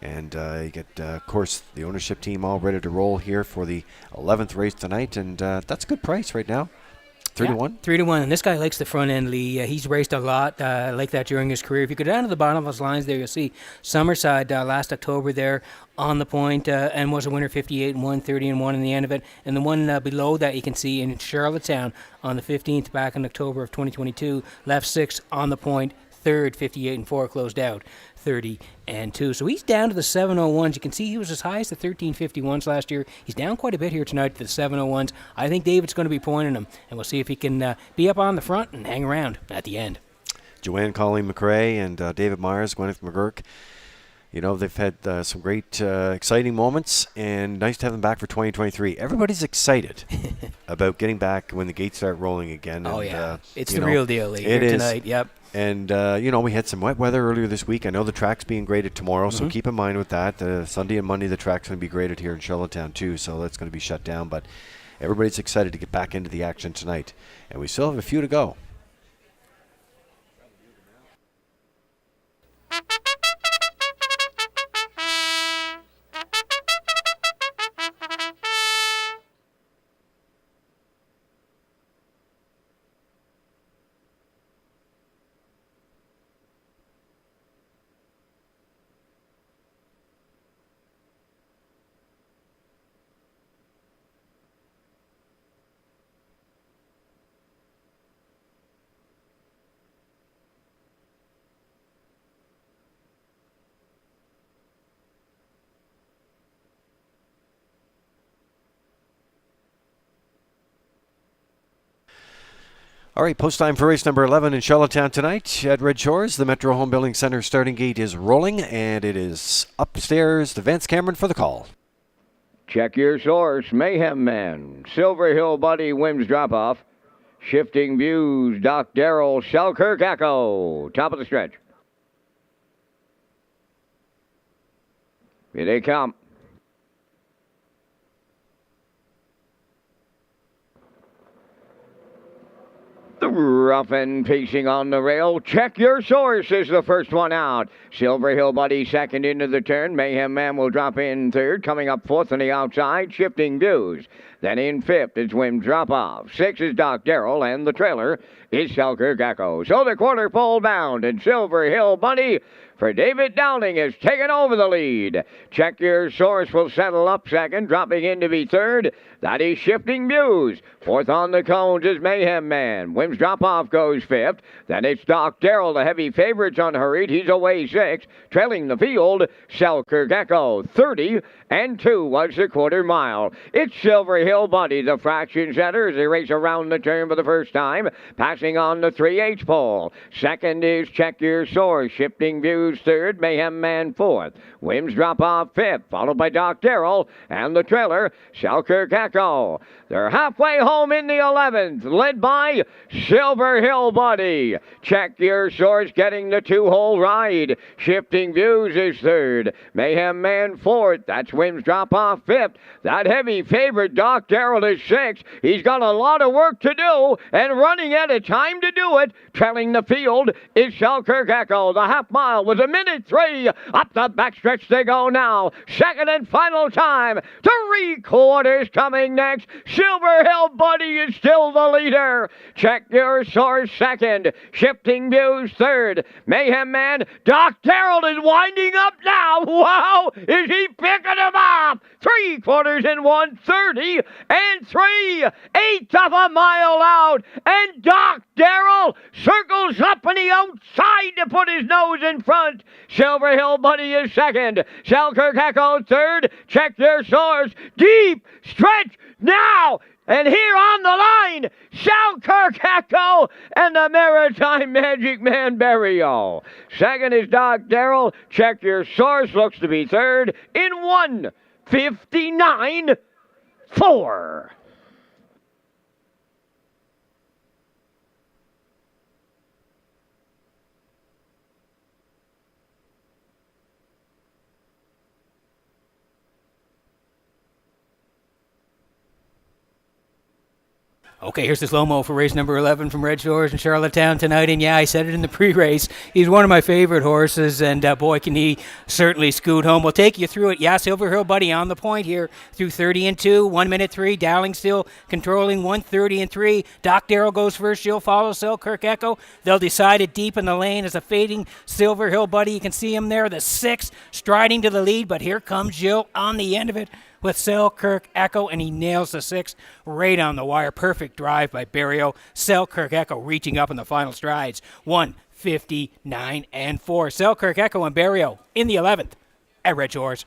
Speaker 3: And you get, of course, the ownership team all ready to roll here for the 11th race tonight. And that's a good price right now. 3-1?
Speaker 4: 3-1. And this guy likes the front end, Lee. He's raced a lot like that during his career. If you go down to the bottom of his lines there, you'll see Summerside last October there on the point and was a winner, 58-1, 30-1 in the end of it. And the one below that you can see in Charlottetown on the 15th back in October of 2022, left 6 on the point, third, 58-4, closed out 30-2. So he's down to the 701s. You can see he was as high as the 1351s last year. He's down quite a bit here tonight to the 701s. I think David's going to be pointing him, and we'll see if he can be up on the front and hang around at the end.
Speaker 3: Joanne Colleen McRae and David Myers, Gwyneth McGurk. You know, they've had some great, exciting moments, and nice to have them back for 2023. Everybody's excited about getting back when the gates start rolling again.
Speaker 4: Oh,
Speaker 3: and,
Speaker 4: yeah. It's the real deal, Lee,
Speaker 3: here
Speaker 4: tonight. Yep.
Speaker 3: And, you know, we had some wet weather earlier this week. I know the track's being graded tomorrow, so keep in mind with that. Sunday and Monday, the track's going to be graded here in Charlottetown, too, so that's going to be shut down. But everybody's excited to get back into the action tonight. And we still have a few to go. All right, post time for race number 11 in Charlottetown tonight at Red Shores. The Metro Home Building Center starting gate is rolling, and it is upstairs to Vance Cameron for the call.
Speaker 1: Check your source, Mayhem Man. Silver Hill Buddy wins drop-off. Shifting Views, Doc Darrell, Selkirk Echo. Top of the stretch. Here they come. The rough end pacing on the rail. Check your source is the first one out. Silver Hill Buddy second into the turn. Mayhem Man will drop in third. Coming up fourth on the outside. Shifting Views. Then in fifth is Wim's Drop Off. Six is Doc Darrell, and the trailer is Selkirk Echo. So the quarter pole bound, and Silver Hill Buddy for David Dowling has taken over the lead. Check Your Source will settle up second, dropping in to be third. That is Shifting Views. Fourth on the cones is Mayhem Man. Wim's Drop Off goes fifth. Then it's Doc Darrell, the heavy favorites unhurried. He's away sixth. Trailing the field, Selkirk Echo. 30-2 was the quarter mile. It's Silver Hill Buddy, the fraction setter, as they race around the turn for the first time. Passing on the 3/8 pole. Second is Check Your Source. Shifting Views third. Mayhem Man fourth. Wim's Drop Off fifth, followed by Doc Darrell and the trailer, Selkirk Echo. They're halfway home in the 11th, led by Silver Hill Buddy. Check Your Source getting the two-hole ride. Shifting Views is third. Mayhem Man fourth. That's Wim's Drop Off fifth. That heavy favorite, Doc Darrell, is sixth. He's got a lot of work to do and running out of time to do it. Trailing the field is Selkirk Echo. The half mile was a minute 3. Up the backstretch they go now. Second and final time. 3/4 coming next. Silver Hill Buddy is still the leader. Check Your Source second. Shifting Views third. Mayhem Man. Doc Darrell is winding up now. Wow! Is he picking him up? 3/4 in 1:30 and 3/8 of a mile out. And Doc Darrell circles up on the outside to put his nose in front. Silver Hill Buddy is second. Selkirk Echo third. Check Your Source. Deep stretch now. And here on the line, Selkirk Echo and the Maritime Magic Man Barrio. Second is Doc Darrell. Check Your Source looks to be third in 1:59. 4.
Speaker 4: Okay, here's the slow-mo for race number 11 from Red Shores in Charlottetown tonight. And yeah, I said it in the pre-race. He's one of my favorite horses, and boy, can he certainly scoot home. We'll take you through it. Yeah, Silver Hill Buddy on the point here through 30 and 2, 1 minute 3. Dowling still controlling 1:30 and 3. Doc Darrell goes first. She'll follow Selkirk Echo. They'll decide it deep in the lane as a fading Silver Hill Buddy. You can see him there, the 6 striding to the lead, but here comes Jill on the end of it with Selkirk Echo, and he nails the 6 right on the wire. Perfect drive by Barrio. Selkirk Echo reaching up in the final strides. 1:59 and 4. Selkirk Echo and Barrio in the 11th at Red Shores.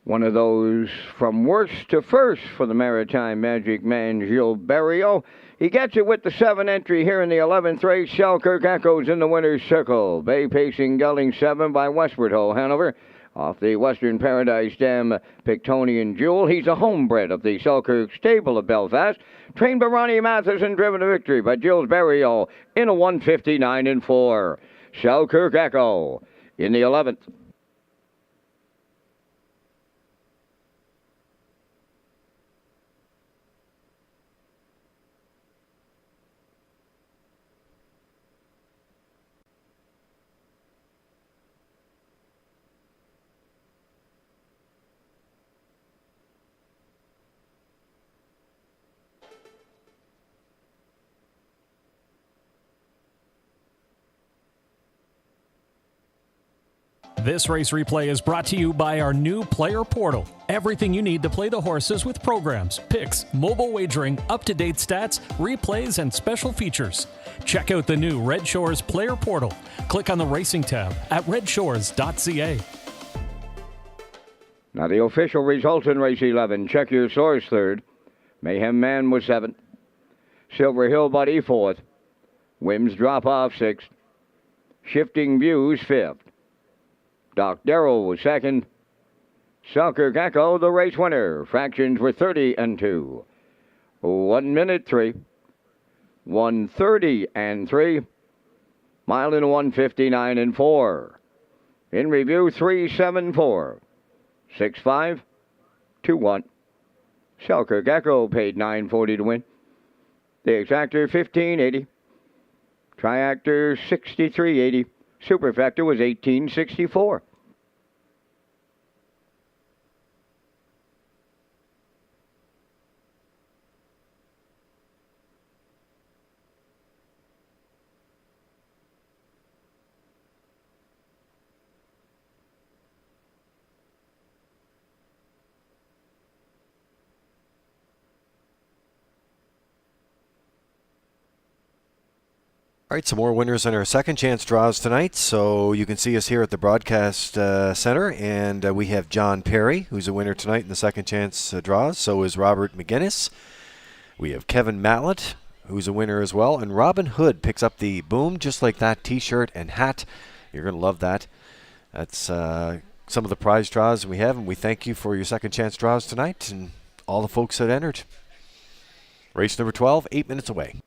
Speaker 1: One of those from worst to first for the Maritime Magic man, Gilles Barrio. He gets it with the 7 entry here in the 11th race. Selkirk Echoes in the winner's circle. Bay pacing gelding 7 by Westward Ho, Hanover. Off the Western Paradise Dam, Pictonian Jewel. He's a homebred of the Selkirk stable of Belfast. Trained by Ronnie Mathis and driven to victory by Gilles Barrio in a 1:59 and 4. Selkirk Echo in the 11th.
Speaker 2: This race replay is brought to you by our new player portal. Everything you need to play the horses with programs, picks, mobile wagering, up-to-date stats, replays, and special features. Check out the new Red Shores player portal. Click on the racing tab at Redshores.ca.
Speaker 1: Now the official results in race 11. Check Your Source 3rd. Mayhem Man was 7th. Silver Hill Buddy 4th. Whims Drop Off 6th. Shifting Views 5th. Doc Darrell was 2nd. Selkirk Echo, the race winner. Fractions were 30 and 2. 1 minute 3. 1:30 and 3. Mile in 1:59 and 4. In review 374. 6-5. 2-1. Selkirk Echo paid $9.40 to win. The exactor $15.80. Triactor $63.80. Superfecta was $18.64.
Speaker 3: All right, some more winners in our second chance draws tonight. So you can see us here at the broadcast center, and we have John Perry, who's a winner tonight in the second chance draws. So is Robert McGinnis. We have Kevin Matlett, who's a winner as well, and Robin Hood picks up the Boom Just Like That T-shirt and hat. You're going to love that. That's some of the prize draws we have, and we thank you for your second chance draws tonight and all the folks that entered. Race number 12, 8 minutes away.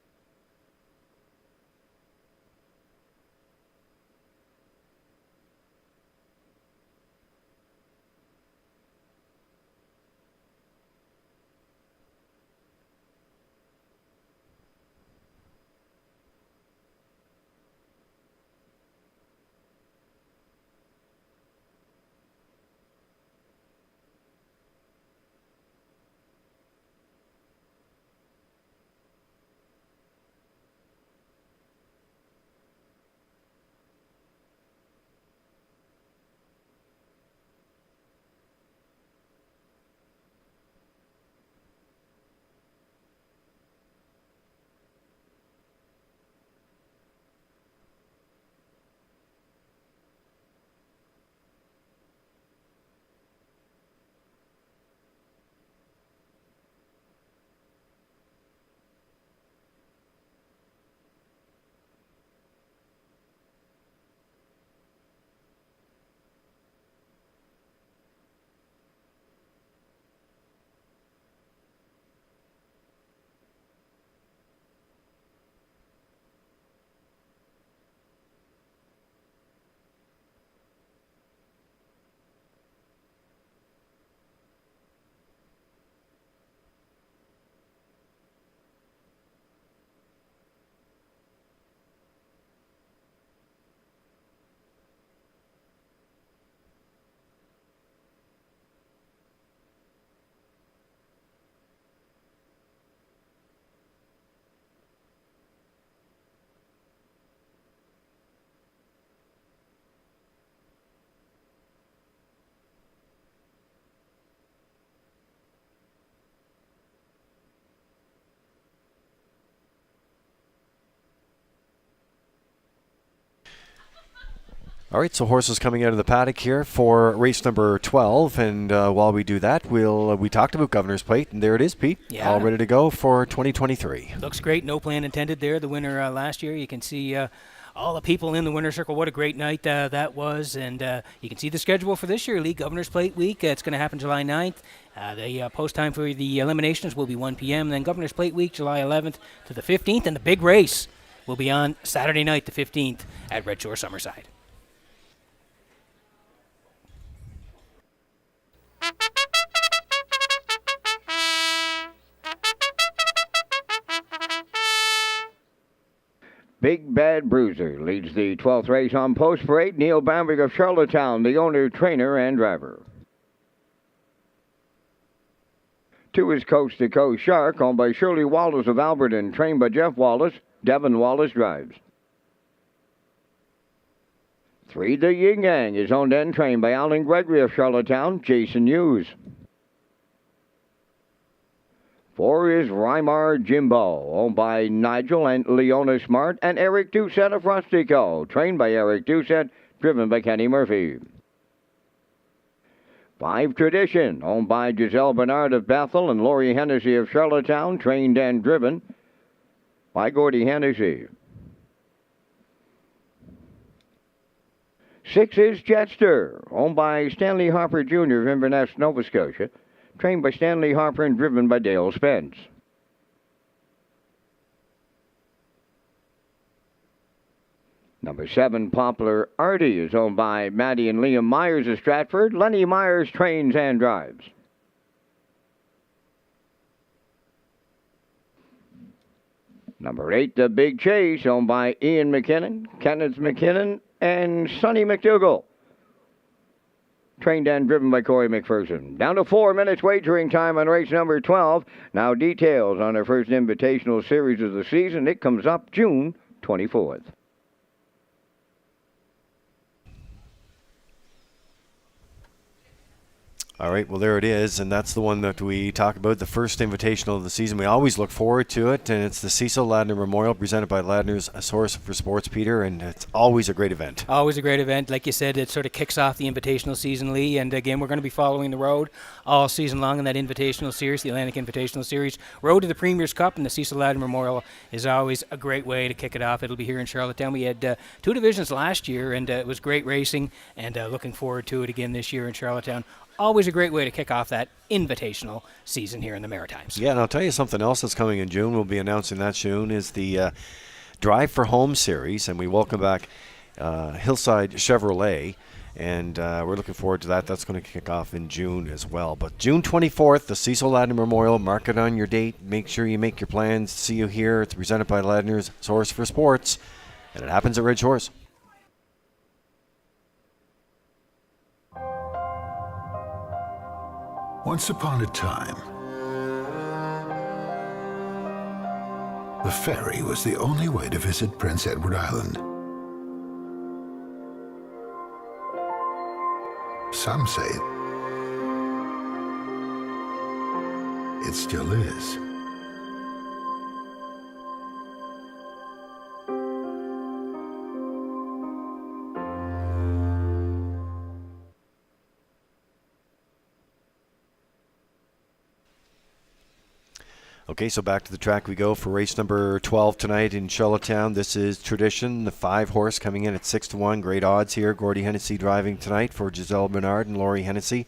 Speaker 3: All right, so horses coming out of the paddock here for race number 12, and while we do that, we talked about Governor's Plate, and there it is, Pete, all ready to go for 2023.
Speaker 4: Looks great, no plan intended there. The winner last year, you can see all the people in the winner's circle. What a great night that was, and you can see the schedule for this year, Lee. Governor's Plate week, it's going to happen July 9th. The post time for the eliminations will be 1 p.m., then Governor's Plate week, July 11th to the 15th, and the big race will be on Saturday night, the 15th, at Redshores Summerside.
Speaker 1: Big Bad Bruiser leads the 12th race on post parade. Neil Bamberg of Charlottetown, the owner, trainer, and driver. 2 is Coast to Coast Shark, owned by Shirley Wallace of Alberton, trained by Jeff Wallace. Devin Wallace drives. 3, The Yin Yang, is owned and trained by Alan Gregory of Charlottetown, Jason Hughes. 4 is Rymar Jimbo, owned by Nigel and Leona Smart, and Eric Doucette of Rustico, trained by Eric Doucette, driven by Kenny Murphy. 5, Tradition, owned by Giselle Bernard of Bethel and Laurie Hennessy of Charlottetown, trained and driven by Gordy Hennessy. 6 is Jetster, owned by Stanley Harper Jr. of Inverness, Nova Scotia, trained by Stanley Harper and driven by Dale Spence. 7, Poplar Artie, is owned by Maddie and Liam Myers of Stratford. Lenny Myers trains and drives. 8, The Big Chase, owned by Ian McKinnon, Kenneth McKinnon, and Sonny McDougall, trained and driven by Corey McPherson. Down to 4 minutes wagering time on race number 12. Now details on our first invitational series of the season. It comes up June 24th.
Speaker 3: All right, well, there it is, and that's the one that we talk about, the first invitational of the season. We always look forward to it, and it's the Cecil Ladner Memorial presented by Ladner's Source for Sports, Peter, and it's always a great event.
Speaker 4: Always a great event. Like you said, it sort of kicks off the invitational season, Lee, and again, we're going to be following the road all season long in that invitational series, the Atlantic Invitational Series. Road to the Premier's Cup and the Cecil Ladner Memorial is always a great way to kick it off. It'll be here in Charlottetown. We had 2 divisions last year, and it was great racing, and looking forward to it again this year in Charlottetown. Always a great way to kick off that invitational season here in the Maritimes.
Speaker 3: Yeah, and I'll tell you something else that's coming in June. We'll be announcing that soon, is the Drive for Home series, and we welcome back Hillside Chevrolet, and we're looking forward to that. That's going to kick off in June as well. But June 24th, the Cecil Ladner Memorial. Mark it on your date. Make sure you make your plans. See you here. It's presented by Ladner's Source for Sports, and it happens at Redshores.
Speaker 11: Once upon a time, the ferry was the only way to visit Prince Edward Island. Some say it still is.
Speaker 3: Okay, so back to the track we go for race number 12 tonight in Charlottetown. This is Tradition, the 5-horse coming in at 6-1. Great odds here. Gordy Hennessy driving tonight for Giselle Bernard and Laurie Hennessy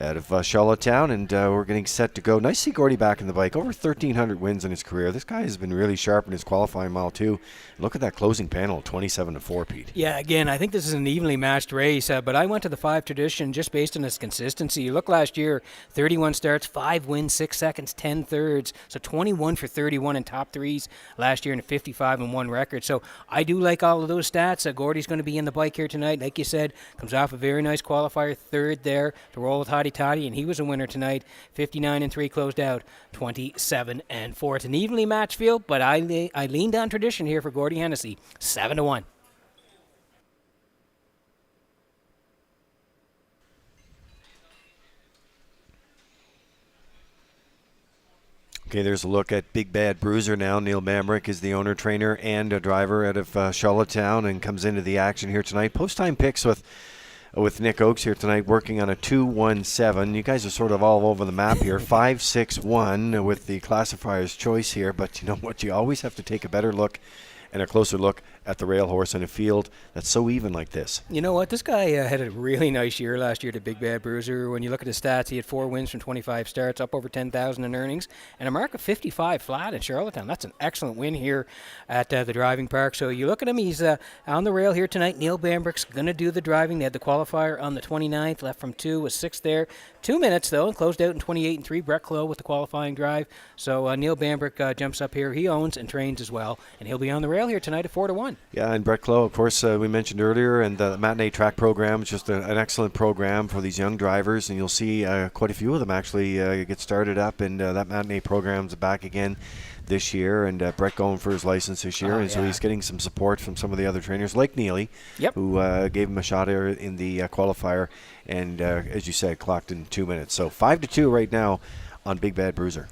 Speaker 3: out of Charlottetown, and we're getting set to go. Nice to see Gordy back in the bike. Over 1,300 wins in his career. This guy has been really sharp in his qualifying mile, too. Look at that closing panel, 27-4, Pete.
Speaker 4: Yeah, again, I think this is an evenly matched race, but I went to the 5 Tradition just based on its consistency. You look last year, 31 starts, 5 wins, 6 seconds, 10 thirds, so 21 for 31 in top threes last year and a 55-1 record. So I do like all of those stats. Gordy's going to be in the bike here tonight. Like you said, comes off a very nice qualifier, third there to roll with Hottie Toddy, and he was a winner tonight. 59-3 closed out, 27-4. It's an evenly matched field, but I leaned on Tradition here for Gordy Hennessy, 7-1.
Speaker 3: Okay, there's a look at Big Bad Bruiser now. Neil Bambrick is the owner, trainer, and a driver out of Charlottetown and comes into the action here tonight. Post-time picks with Nick Oakes here tonight, working on a 2-1-7. You guys are sort of all over the map here. 5-6-1 with the classifier's choice here, but you know what? You always have to take a better look and a closer look at the rail horse in a field that's so even like this.
Speaker 4: You know what? This guy had a really nice year last year, the Big Bad Bruiser. When you look at his stats, he had 4 wins from 25 starts, up over 10,000 in earnings, and a mark of 55 flat in Charlottetown. That's an excellent win here at the driving park. So you look at him, he's on the rail here tonight. Neil Bambrick's going to do the driving. They had the qualifier on the 29th, left from 2, was 6th there. 2 minutes, though, and closed out in 28-3. Brett Clough with the qualifying drive. So Neil Bambrick jumps up here. He owns and trains as well, and he'll be on the rail here tonight at 4-1.
Speaker 3: Yeah, and Brett Clough, of course, we mentioned earlier, and the matinee track program is just an excellent program for these young drivers, and you'll see quite a few of them actually get started up, and that matinee program's back again this year, and Brett going for his license this year, and so he's getting some support from some of the other trainers like Neely, who gave him a shot in the qualifier, and as you said, clocked in 2 minutes. So 5-2 right now on Big Bad Bruiser.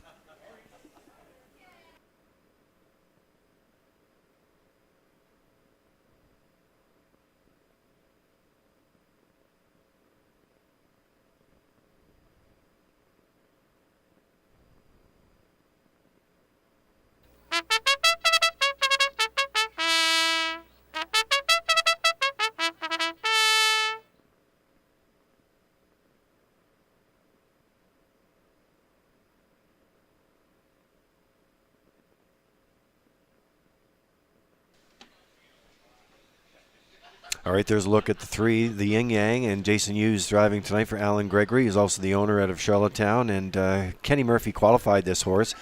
Speaker 3: All right, there's a look at the 3, the Yin Yang, and Jason Hughes driving tonight for Alan Gregory. He's also the owner out of Charlottetown, and Kenny Murphy qualified this horse.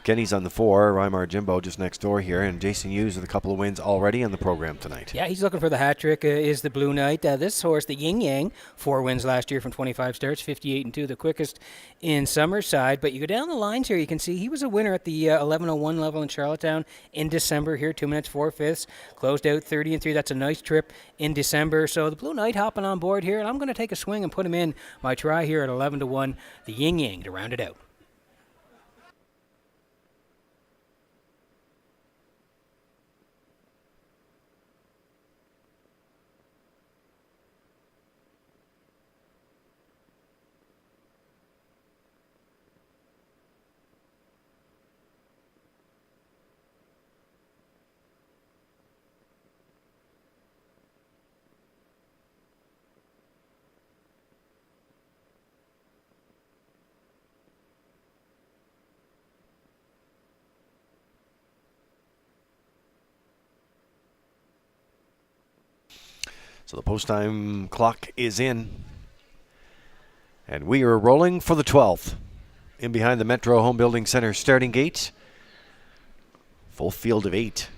Speaker 3: Kenny's on the 4, Rymar Jimbo just next door here, and Jason Hughes with a couple of wins already on the program tonight.
Speaker 4: Yeah, he's looking for the hat trick, is the Blue Knight. This horse, the Yin Yang, 4 wins last year from 25 starts, 58-2, the quickest in Summerside. But you go down the lines here, you can see he was a winner at the 11:01 level in Charlottetown in December here, 2 minutes, 4/5. Closed out 30-3. That's a nice trip in December. So the Blue Knight hopping on board here, and I'm going to take a swing and put him in my try here at 11-1, the Yin Yang, to round it out.
Speaker 3: So the post-time clock is in, and we are rolling for the 12th. In behind the Metro Home Building Center starting gate, full field of 8.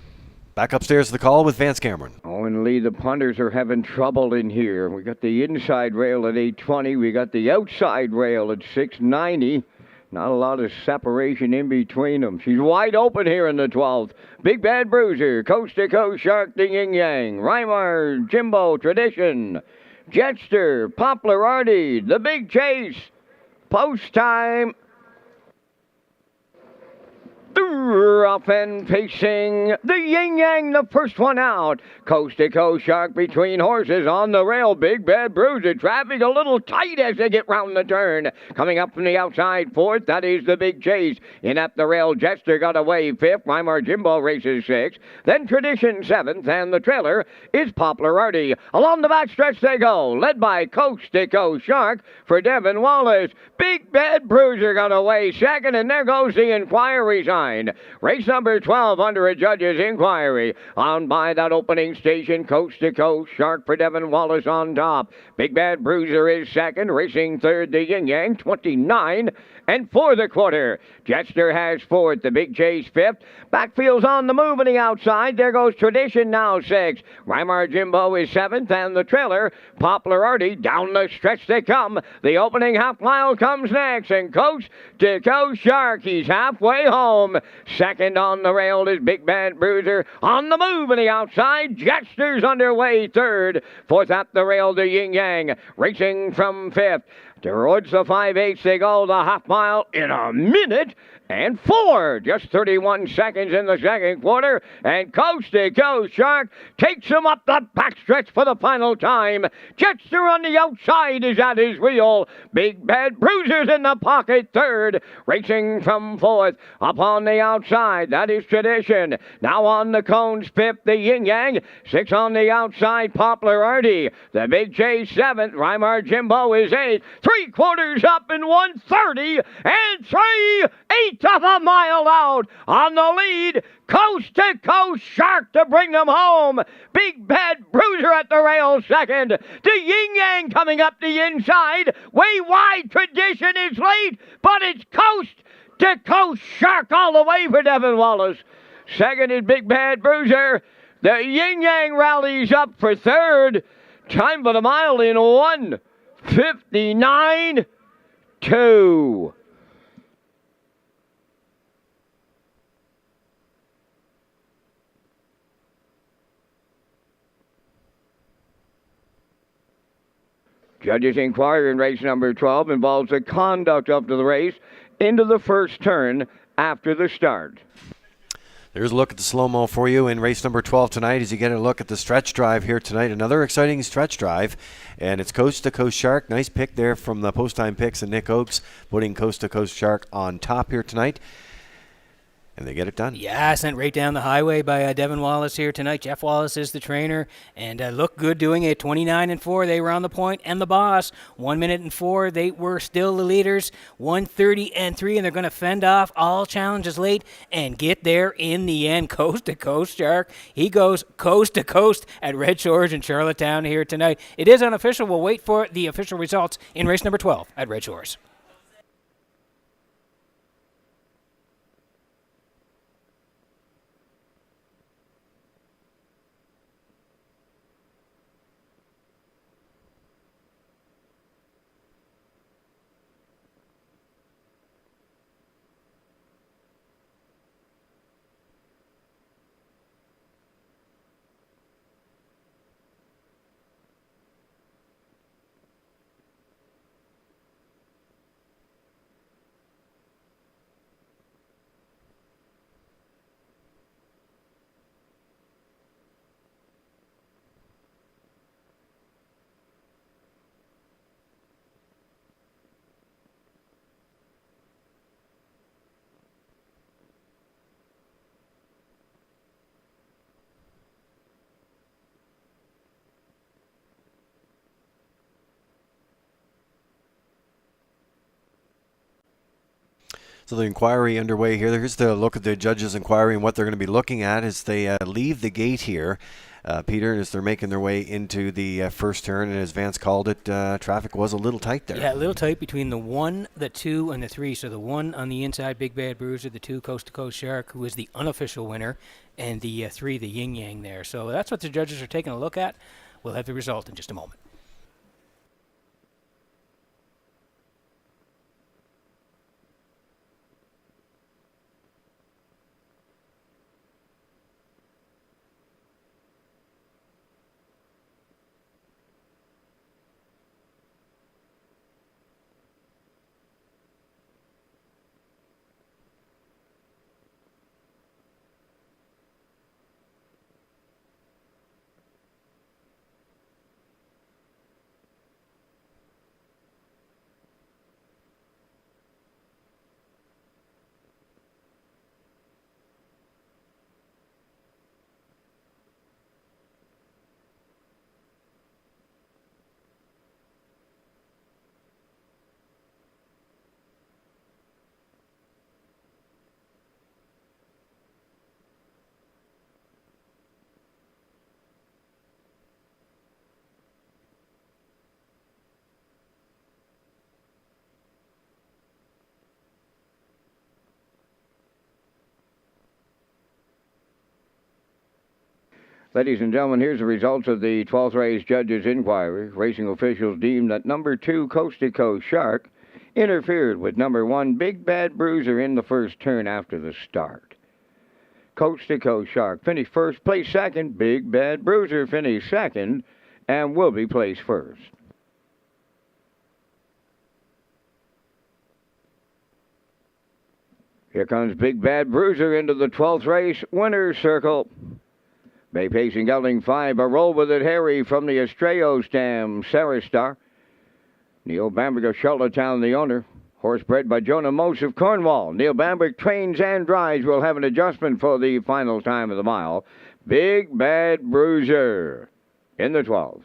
Speaker 3: Back upstairs to the call with Vance Cameron.
Speaker 1: Oh, and Lee, the punters are having trouble in here. We got the inside rail at 820. We got the outside rail at 690. Not a lot of separation in between them. She's wide open here in the 12th. Big Bad Bruiser, Coast to Coast Shark, the Yin Yang, Rymar, Jimbo, Tradition, Jetster, Poplar Artie, the Big Chase, Post Time. Off and pacing, the Yin Yang, the first one out. Coast to Coast Shark between horses on the rail. Big Bad Bruiser, traffic a little tight as they get round the turn. Coming up from the outside 4th, that is the Big Chase. In at the rail, Jetster got away 5th. Rymar Jimbo races 6th. Then Tradition 7th, and the trailer is Poplar Artie. Along the backstretch they go, led by Coast to Coast Shark for Devin Wallace. Big Bad Bruiser got away 2nd, and there goes the inquiry sign. Race number 12 under a judge's inquiry. On by that opening station, Coast to Coast Shark for Devin Wallace on top. Big Bad Bruiser is 2nd, racing 3rd, the Yin Yang, 29. And for the quarter, Jetster has 4th, the Big Chase 5th. Backfield's on the move on the outside. There goes Tradition now 6th. Rymar Jimbo is 7th, and the trailer, Poplar Artie, down the stretch they come. The opening half mile comes next, and Coast to Coast Shark, he's halfway home. 2nd on the rail is Big Bad Bruiser. On the move on the outside, Jetster's underway 3rd. 4th at the rail, the Yin Yang, racing from 5th. Towards the 5/8, they go the half mile in a minute and 4. Just 31 seconds in the second quarter. And Coast to Coast Shark takes him up the backstretch for the final time. Jetster on the outside is at his wheel. Big Bad Bruiser's in the pocket third. Racing from fourth. Up on the outside, that is Tradition. Now on the cones, fifth, the Yin Yang. 6 on the outside, Poplar Artie. The Big J, 7th. Rymar Jimbo is 8th. 3/4 up in 1:30 and 3/8 of a mile out on the lead. Coast to Coast Shark to bring them home. Big Bad Bruiser at the rail second. The Yin Yang coming up the inside. Way wide. Tradition is late, but it's Coast to Coast Shark all the way for Devin Wallace. Second is Big Bad Bruiser. The Yin Yang rallies up for third. Time for the mile in 1:59.2. Judges' inquiry in race number 12 involves the conduct of the race into the first turn after the start.
Speaker 3: There's a look at the slow-mo for you in race number 12 tonight as you get a look at the stretch drive here tonight. Another exciting stretch drive, and it's Coast to Coast Shark. Nice pick there from the post-time picks and Nick Oakes, putting Coast to Coast Shark on top here tonight. And they get it done.
Speaker 4: Yeah, sent right down the highway by Devin Wallace here tonight. Jeff Wallace is the trainer, and looked good doing it. 29-4, they were on the point, and the boss. 1 minute and 4, they were still the leaders. 1:30-3, and they're going to fend off all challenges late and get there in the end. Coast to Coast Shark. He goes coast to coast at Red Shores in Charlottetown here tonight. It is unofficial. We'll wait for the official results in race number 12 at Red Shores.
Speaker 3: So the inquiry underway here. Here's the look at the judges' inquiry and what they're going to be looking at as they leave the gate here. Peter, as they're making their way into the first turn, and as Vance called it, traffic was a little tight there.
Speaker 4: Yeah, a little tight between the 1, the 2, and the 3. So the 1 on the inside, Big Bad Bruiser, the 2, Coast to Coast Shark, who is the unofficial winner, and the 3, the Yin Yang there. So that's what the judges are taking a look at. We'll have the result in just a moment.
Speaker 1: Ladies and gentlemen, here's the results of the 12th race judges' inquiry. Racing officials deemed that number 2, Coast to Coast Shark, interfered with number 1, Big Bad Bruiser, in the first turn after the start. Coast to Coast Shark finished first, placed second. Big Bad Bruiser finished second and will be placed first. Here comes Big Bad Bruiser into the 12th race, winner's circle. Bay pacing gelding 5, a roll with it, Harry from the Estrello Stam, Sarah Star. Neil Bamberg of Charlottetown, the owner. Horse bred by Jonah Mose of Cornwall. Neil Bamberg trains and drives. Will have an adjustment for the final time of the mile. Big Bad Bruiser in the 12th.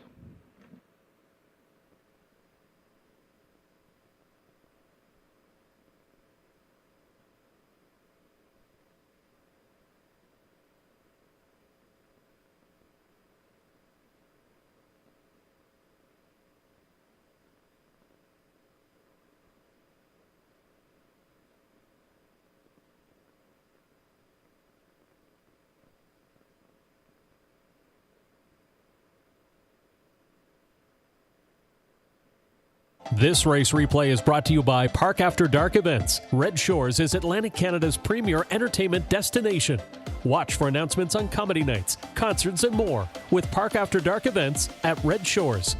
Speaker 2: This race replay is brought to you by Park After Dark Events. Red Shores is Atlantic Canada's premier entertainment destination. Watch for announcements on comedy nights, concerts, and more with Park After Dark Events at Red Shores.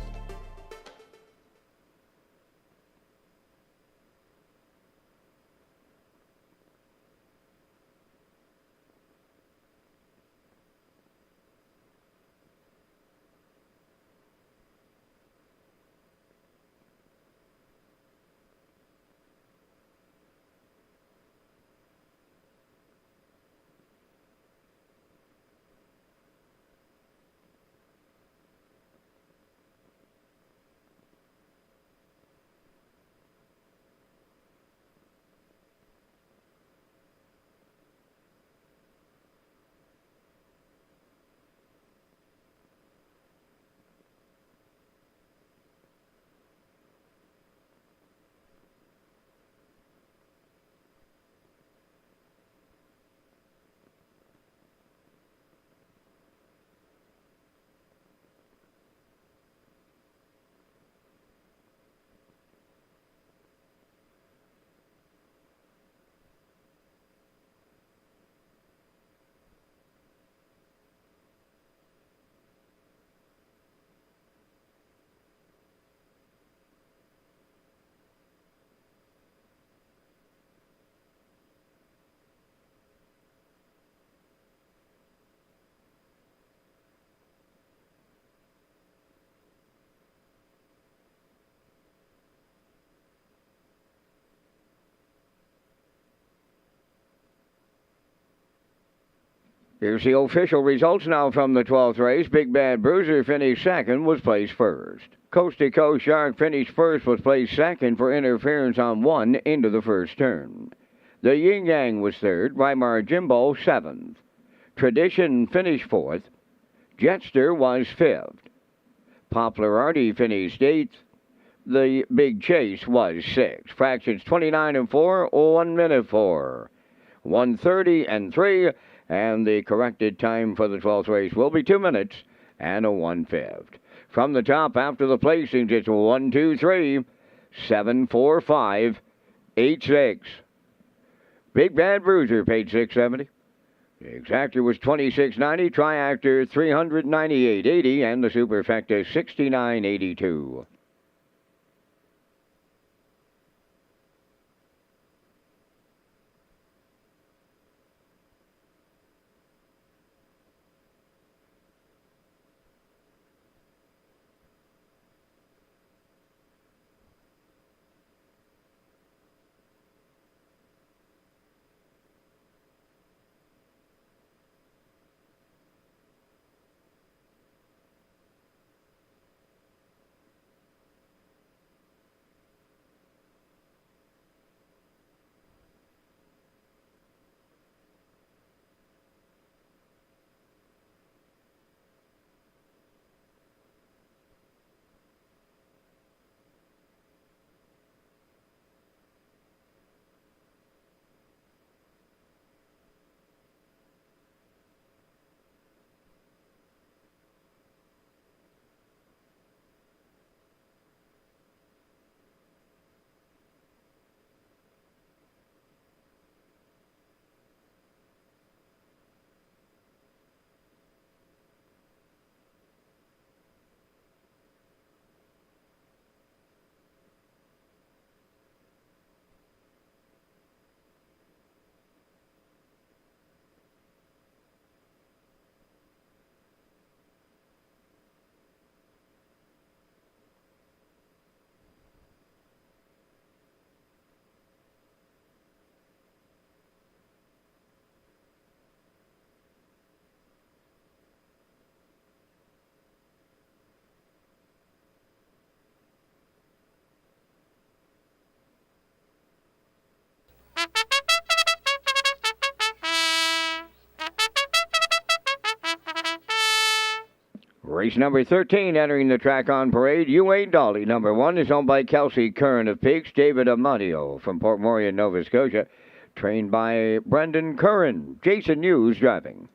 Speaker 2: Here's the official results now from the 12th race. Big Bad Bruiser finished second, was placed first. Coast to Coast Shark finished first, was placed second for interference on 1 into the first turn. The Yin Yang was third, Weimar Jimbo 7th. Tradition finished 4th. Jetster was 5th. Poplar Artie finished 8th. The Big Chase was 6th. Fractions 29 and 4, 1 minute 4. 1:30 and 3. And the corrected time for the 12th race will be 2 minutes and a 1/5. From the top after the placings, it's 1, 2, 3, 7, 4, 5, 8, 6. Big Bad Bruiser paid $6.70. The exactor was $26.90, triactor $398.80, and the superfecta $69.82.
Speaker 1: Race number 13 entering the track on parade. U8 Dolly, number 1, is owned by Kelsey Curran of Peaks. David Amadio from Port Morion, Nova Scotia, trained by Brendan Curran. Jason Hughes driving.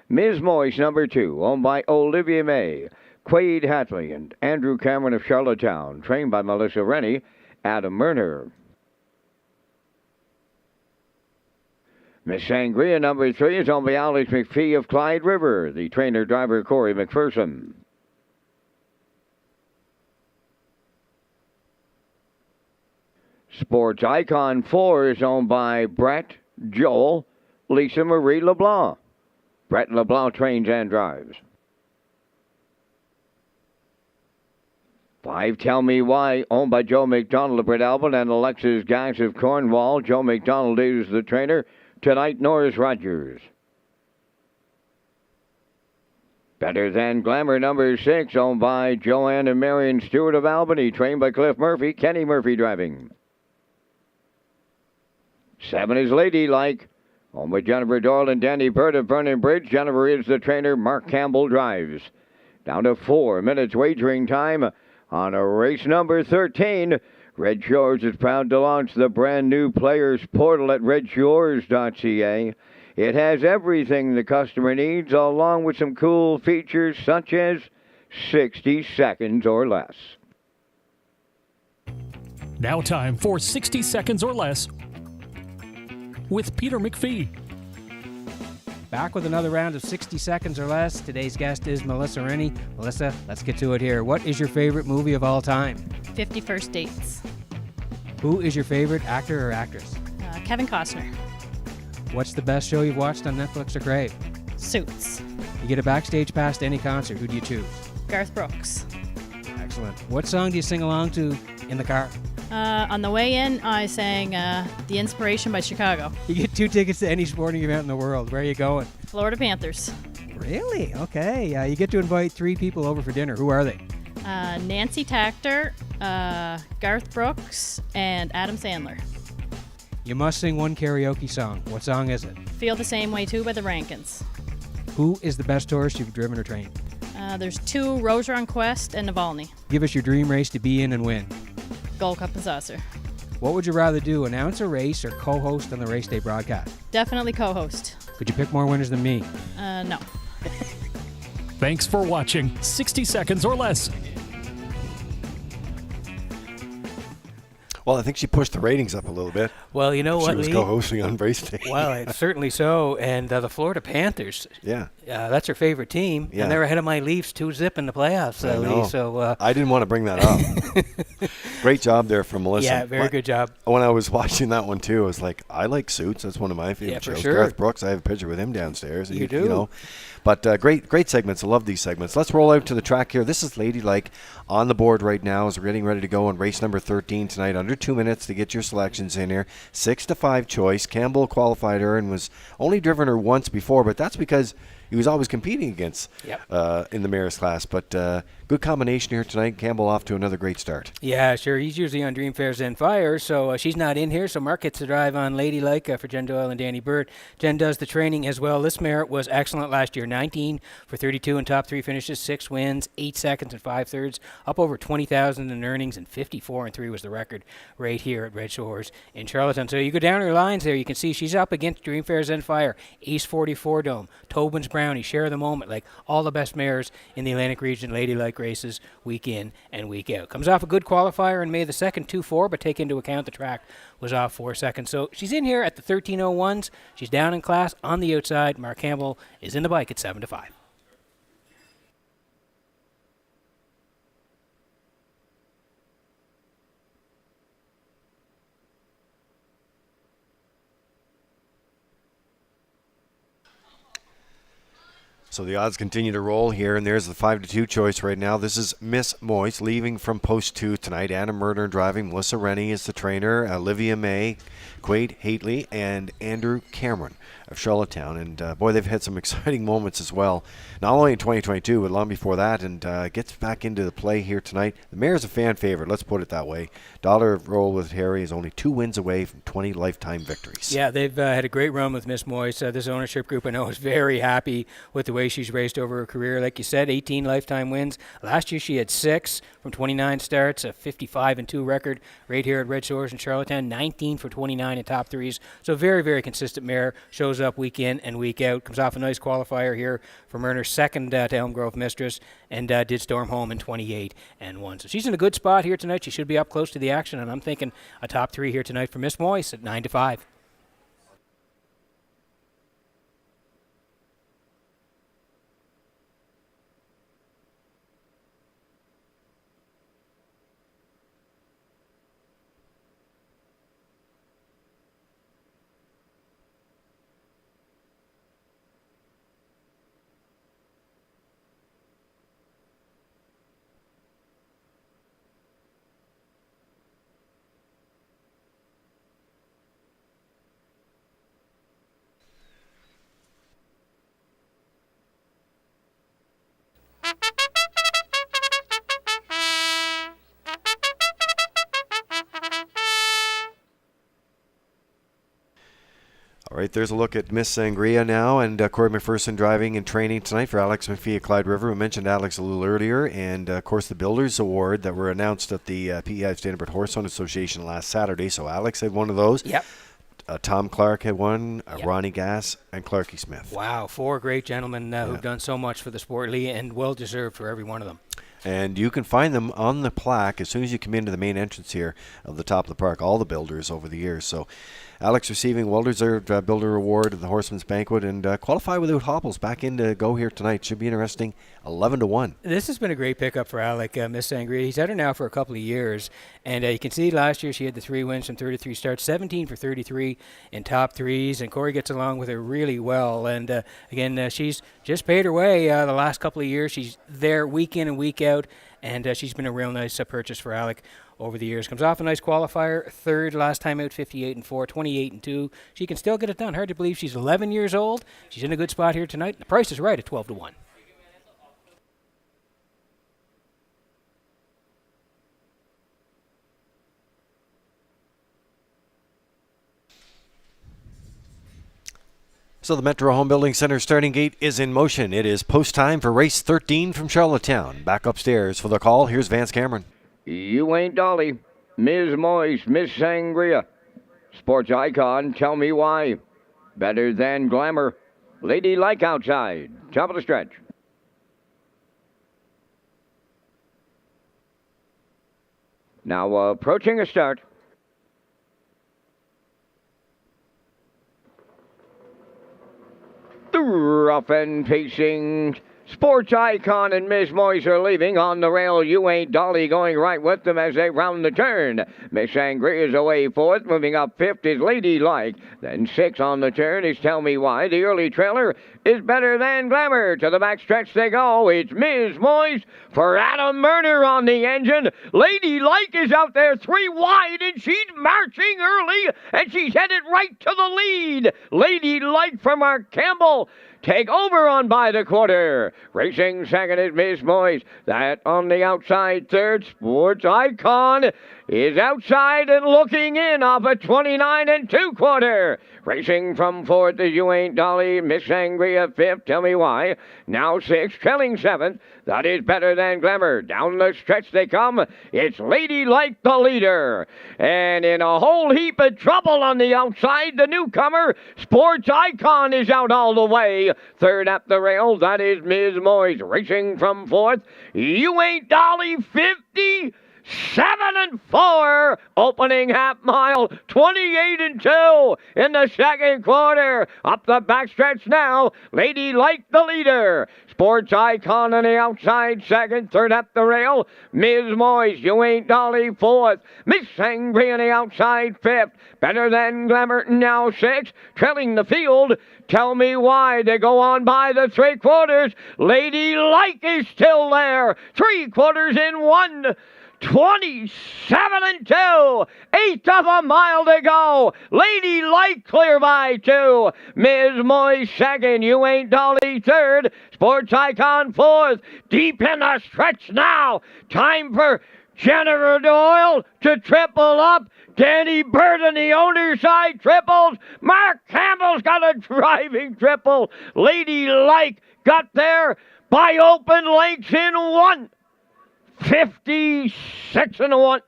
Speaker 1: Ms. Moise, number 2, owned by Olivia May, Quade Hatley, and Andrew Cameron of Charlottetown, trained by Melissa Rennie, Adam Murner. Miss Sangria, number 3, is owned by Alex McPhee of Clyde River, the trainer-driver Corey McPherson. Sports Icon 4 is owned by Brett, Joel, Lisa Marie LeBlanc. Brett LeBlanc trains and drives. 5, Tell Me Why, owned by Joe McDonald of Brett Albert and Alexis Gass of Cornwall. Joe McDonald is the trainer. Tonight, Norris Rogers. Better Than Glamour, number 6, owned by Joanne and Marion Stewart of Albany, trained by Cliff Murphy, Kenny Murphy driving. 7 is Ladylike, owned by Jennifer Doyle and Danny Bird of Vernon Bridge. Jennifer is the trainer. Mark Campbell drives. Down to 4 minutes wagering time on a race number 13. Red Shores is proud to launch the brand new players portal at Redshores.ca. It has everything the customer needs, along with some cool features such as 60 seconds or less.
Speaker 2: Now time for 60 seconds or less with Peter McPhee.
Speaker 4: Back with another round of 60 seconds or less. Today's guest is Melissa Rennie. Melissa, let's get to it here. What is your favorite movie of all time?
Speaker 12: 50 First Dates.
Speaker 4: Who is your favorite actor or actress?
Speaker 12: Kevin Costner.
Speaker 4: What's the best show you've watched on Netflix or Crave?
Speaker 12: Suits.
Speaker 4: You get a backstage pass to any concert. Who do you choose?
Speaker 12: Garth Brooks.
Speaker 4: Excellent. What song do you sing along to in the car?
Speaker 12: On the way in, I sang The Inspiration by Chicago.
Speaker 4: You get 2 tickets to any sporting event in the world. Where are you going?
Speaker 12: Florida Panthers.
Speaker 4: Really? Okay. You get to invite 3 people over for dinner. Who are they?
Speaker 12: Nancy Tactor, Garth Brooks, and Adam Sandler.
Speaker 4: You must sing one karaoke song. What song is it?
Speaker 12: Feel the Same Way Too by the Rankins.
Speaker 4: Who is the best tourist you've driven or trained?
Speaker 12: There's 2, Roger Quest and Navalny.
Speaker 4: Give us your dream race to be in and win.
Speaker 12: Gold Cup and Saucer.
Speaker 4: What would you rather do, announce a race or co-host on the race day broadcast?
Speaker 12: Definitely co-host.
Speaker 4: Could you pick more winners than me?
Speaker 12: No.
Speaker 2: Thanks for watching 60 seconds or less.
Speaker 3: Well, I think she pushed the ratings up a little bit.
Speaker 4: Well, you know what,
Speaker 3: She was
Speaker 4: Lee?
Speaker 3: co-hosting on race day.
Speaker 4: Well, certainly so. And the Florida Panthers.
Speaker 3: Yeah.
Speaker 4: That's her favorite team.
Speaker 3: Yeah.
Speaker 4: And they're ahead of my Leafs 2-0 in the playoffs, Lee. So,
Speaker 3: I didn't want to bring that up. Great job there from Melissa.
Speaker 4: Yeah, very good job.
Speaker 3: When I was watching that one, too, I was like, I like Suits. That's one of my favorite
Speaker 4: for
Speaker 3: shows.
Speaker 4: sure.
Speaker 3: Garth Brooks, I have a picture with him downstairs.
Speaker 4: You do.
Speaker 3: You know. But great segments. I love these segments. Let's roll out to the track here. This is Ladylike on the board right now as we're getting ready to go on race number 13 tonight. Under 2 minutes to get your selections in here. 6-5 choice. Campbell qualified her and was only driven her once before, but that's because he was always competing against in the mayor's class. But good combination here tonight. Campbell off to another great start.
Speaker 4: Yeah, sure. He's usually on Dream Fair Zen Fire, so she's not in here. So Mark gets to drive on Ladylike for Jen Doyle and Danny Bird. Jen does the training as well. This mare was excellent last year. 19 for 32 in top 3 finishes, 6 wins, 8 seconds and 5/3, up over 20,000 in earnings, and 54-3 was the record right here at Red Shores in Charlottetown. So you go down her lines there, you can see she's up against Dream Fair Zen Fire, Ace 44 Dome, Tobin's Brownie, Share the Moment, like all the best mares in the Atlantic region, Ladylike races week in and week out. Comes off a good qualifier in May the 2nd, 2-4, but take into account the track was off 4 seconds. So she's in here at the 13:01s. She's down in class on the outside. Mark Campbell is in the bike at 7-5.
Speaker 3: So the odds continue to roll here, and there's the 5-2 choice right now. This is Miss Moise leaving from post 2 tonight. Anna Murder driving. Melissa Rennie is the trainer. Olivia May, Quade Haitley, and Andrew Cameron of Charlottetown. And boy, they've had some exciting moments as well. Not only in 2022, but long before that, and gets back into the play here tonight. The mare's a fan favorite, let's put it that way. Dollar Roll with Harry is only 2 wins away from 20 lifetime victories.
Speaker 4: Yeah, they've had a great run with Miss Moise. This ownership group, I know, is very happy with the way way she's raced over her career. Like you said, 18 lifetime wins. Last year she had 6 from 29 starts, a 55-2 record right here at Red Shores in Charlottetown, 19 for 29 in top threes. So very, very consistent mare. Shows up week in and week out. Comes off a nice qualifier here from Erner's second to Elm Grove Mistress, and did storm home in 28-1. So she's in a good spot here tonight. She should be up close to the action, and I'm thinking a top 3 here tonight for Miss Moyes at 9-5.
Speaker 3: All right, there's a look at Miss Sangria now, and Corey McPherson driving and training tonight for Alex McPhee at Clyde River. We mentioned Alex a little earlier, and of course the Builders Award that were announced at the PEI Standard Horse-Owned Association last Saturday. So Alex had one of those.
Speaker 4: Yep.
Speaker 3: Tom Clark had one,
Speaker 4: Yep.
Speaker 3: Ronnie Gass, and Clarkie Smith.
Speaker 4: Wow, 4 great gentlemen who've done so much for the sport, Lee, and well-deserved for every one of them.
Speaker 3: And you can find them on the plaque as soon as you come into the main entrance here of the top of the park, all the builders over the years. So Alex receiving well-deserved Builder Award at the Horseman's Banquet, and qualify without hobbles back in to go here tonight. Should be interesting, 11-1.
Speaker 4: This has been a great pickup for Alec, Miss Sangria. He's had her now for a couple of years, and you can see last year she had the 3 wins from 33 starts, 17 for 33 in top threes, and Corey gets along with her really well. And again, she's just paid her way the last couple of years. She's there week in and week out, and she's been a real nice purchase for Alec over the years. Comes off a nice qualifier, 3rd last time out, 58-4, 28-2. She can still get it done. Hard to believe she's 11 years old. She's in a good spot here tonight. The price is right at 12-1.
Speaker 3: So the Metro Home Building Center starting gate is in motion. It is post time for race 13 from Charlottetown. Back upstairs for the call. Here's Vance Cameron.
Speaker 1: You ain't Dolly. Ms. Moyes, Miss Sangria. Sports icon, tell me why. Better than glamour. Lady like outside. Top of the stretch. Now approaching a start. The rough and pacing sports icon and Miss Moyes are leaving on the rail. You ain't Dolly going right with them as they round the turn. Miss Sangria is away 4th. Moving up 5th is Ladylike. Then 6 on the turn is Tell Me Why. The early trailer is Better Than Glamour. To the backstretch they go. It's Miss Moyes for Adam Murner on the engine. Ladylike is out there 3 wide, and she's marching early, and she's headed right to the lead. Ladylike from Mark Campbell. Take over on by the quarter. Racing second is Miss Moyes. That on the outside 3rd. Sports Icon is outside and looking in off a 29 2/4. Racing from 4th is You Ain't Dolly. Miss Sangria 5th. Tell Me Why. Now 6th. Trailing 7th. That is Better Than Glamour. Down the stretch they come. It's Ladylike the leader. And in a whole heap of trouble on the outside, the newcomer, Sports Icon, is out all the way. 3rd up the rail, that is Ms. Moyes. Racing from 4th, You Ain't Dolly 57-4. Opening half mile, 28-2 in the second quarter. Up the backstretch now, Ladylike the leader. Sports Icon on the outside 2nd. 3rd up the rail, Ms. Moyes. You Ain't Dolly 4th. Miss Sangria on the outside 5th. Better Than Glamour now 6th. Trailing the field, Tell Me Why. They go on by the 3/4. Ladylike is still there. 3/4 in 1. 27-2. 1/8 of a mile to go. Ladylike clear by 2. Ms. Moyes 2nd. You Ain't Dolly 3rd. Sports Icon 4th. Deep in the stretch now. Time for Jennifer Doyle to triple up. Danny Bird on the owner's side triples. Mark Campbell's got a driving triple. Ladylike got there by open lengths in 1:56.1.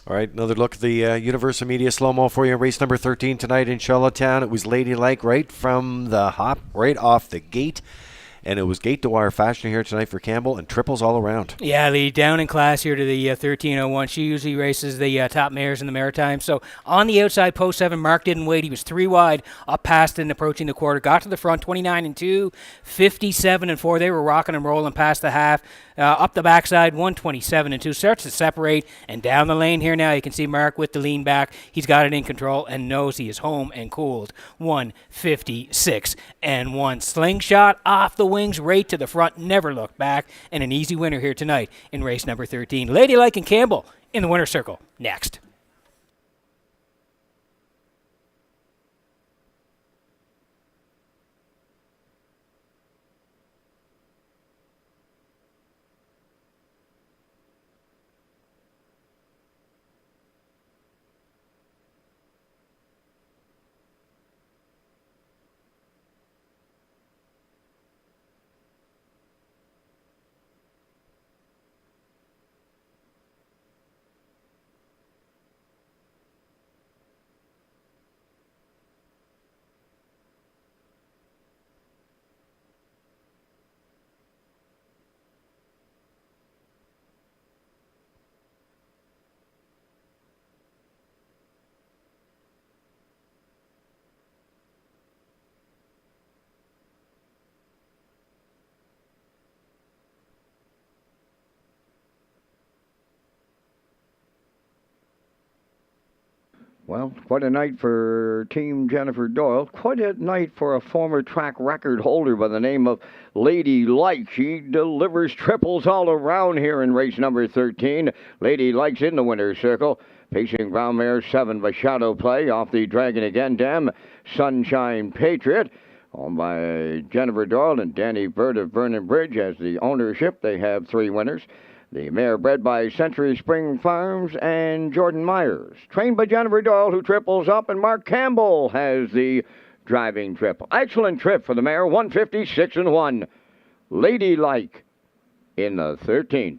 Speaker 3: All right, another look at the Universal Media slow-mo for you. Race number 13 tonight in Charlottetown. It was ladylike right from the hop, right off the gate. And it was gate-to-wire fashion here tonight for Campbell, and triples all around.
Speaker 4: Yeah, Lee, down in class here to the 1301. She usually races the top mares in the Maritime. So on the outside, post 7, Mark didn't wait. He was 3 wide, up past and approaching the quarter. Got to the front, 29-2, 57-4. They were rocking and rolling past the half. Up the backside, 127-2. Starts to separate, and down the lane here now, you can see Mark with the lean back. He's got it in control and knows he is home and cooled. 156-1. Slingshot off the wings, right to the front, never looked back, and an easy winner here tonight in race number 13. Ladylike and Campbell in the winner's circle next.
Speaker 1: Well, quite a night for Team Jennifer Doyle. Quite a night for a former track record holder by the name of Lady Like. She delivers triples all around here in race number 13. Lady Like's in the winner's circle. Pacing brown mare 7 by Shadow Play. Off the Dragon Again Dam, Sunshine Patriot. Owned by Jennifer Doyle and Danny Bird of Vernon Bridge as the ownership. They have 3 winners. The mare bred by Century Spring Farms and Jordan Myers. Trained by Jennifer Doyle, who triples up, and Mark Campbell has the driving triple. Excellent trip for the mare, 156-1. Ladylike in the 13th.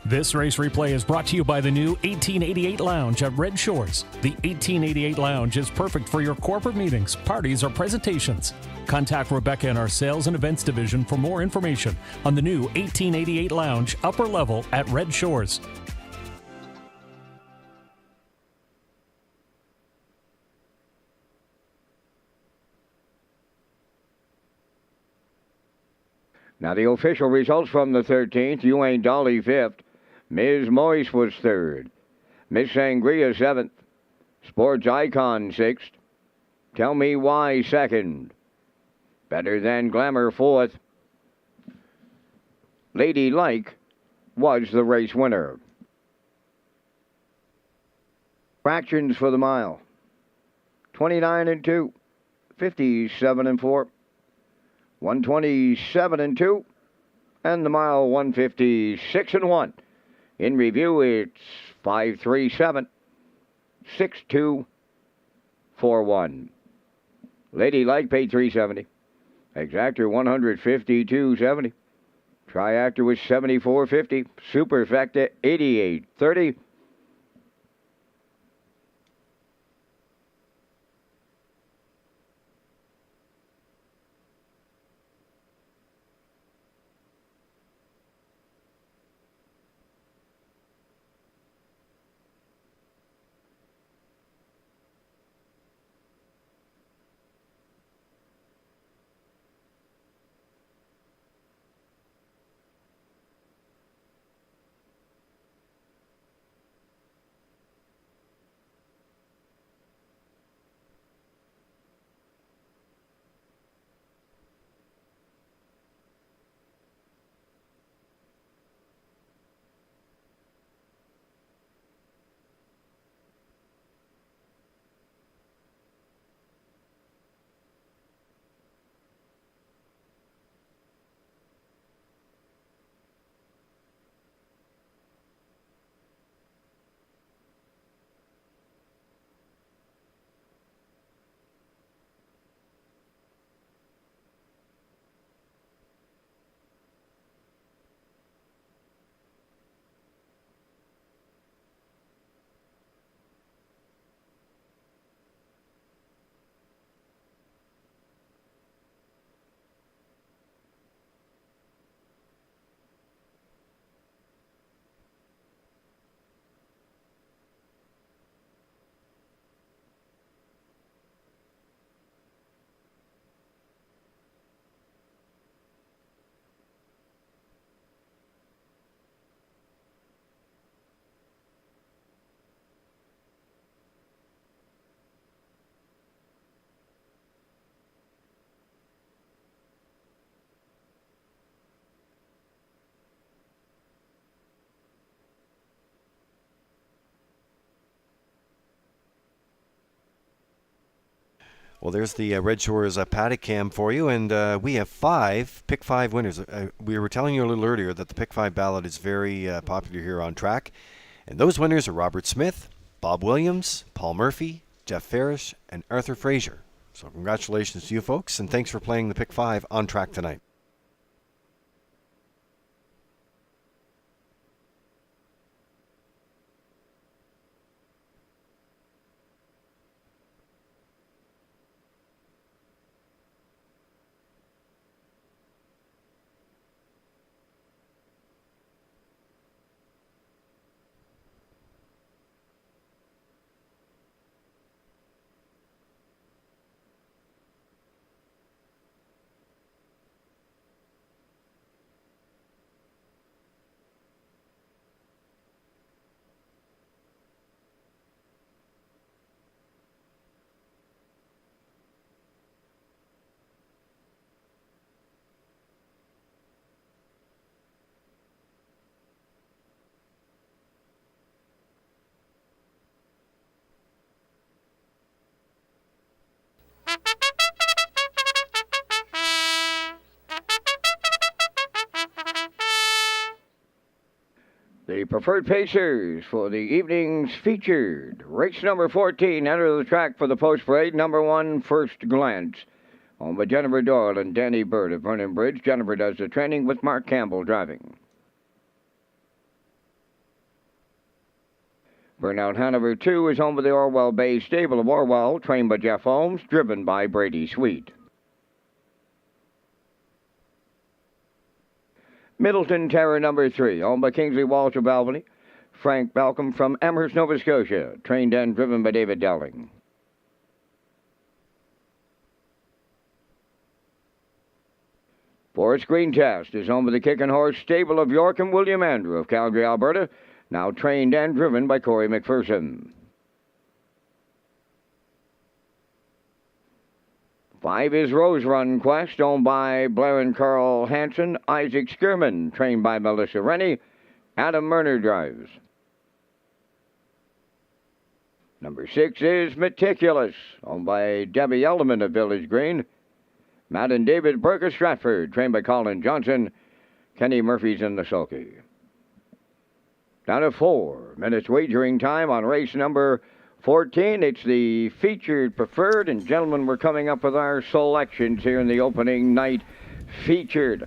Speaker 2: This race replay is brought to you by the new 1888 Lounge at Red Shores. The 1888 Lounge is perfect for your corporate meetings, parties, or presentations. Contact Rebecca in our Sales and Events Division for more information on the new 1888 Lounge upper level at Red Shores.
Speaker 1: Now, the official results from the 13th, You Ain't Dolly 5th, Ms. Moise was 3rd, Miss Sangria 7th, Sports Icon 6th, Tell Me Why 2nd, Better Than Glamour 4th, Lady Like was the race winner. Fractions for the mile, 29 and 2, 57 and 4, 127 and 2, and the mile 156 and 1. In review, it's 537, 6241. Lady Like paid 370. Exactor 152.70. Triactor was 74.50. Superfecta 88.30.
Speaker 3: Well, there's the Red Shores paddock cam for you, and we have pick five winners. We were telling you a little earlier that the pick five ballot is very popular here on track, and those winners are Robert Smith, Bob Williams, Paul Murphy, Jeff Farish, and Arthur Frazier. So congratulations to you folks, and thanks for playing the pick five on track tonight.
Speaker 1: The preferred pacers for the evening's featured. Race number 14, enter the track for the post parade. Number 1, First Glance. Owned by Jennifer Doyle and Danny Bird of Vernon Bridge. Jennifer does the training with Mark Campbell driving. Burnout Hanover 2 is owned by the Orwell Bay Stable of Orwell, trained by Jeff Holmes, driven by Brady Sweet. Middleton Terror number 3, owned by Kingsley Walsh of Albany. Frank Balcom from Amherst, Nova Scotia, trained and driven by David Dowling. For Screen Test is home of the Kickin' Horse stable of York and William Andrew of Calgary, Alberta, now trained and driven by Corey McPherson. 5 is Rose Run Quest, owned by Blair and Carl Hansen. Isaac Skierman, trained by Melissa Rennie. Adam Murner drives. Number 6 is Meticulous, owned by Debbie Elderman of Village Green. Matt and David Burke of Stratford, trained by Colin Johnson. Kenny Murphy's in the sulky. Down to 4 minutes wagering time on race number 14. It's the featured preferred, and gentlemen, we're coming up with our selections here in the opening night featured.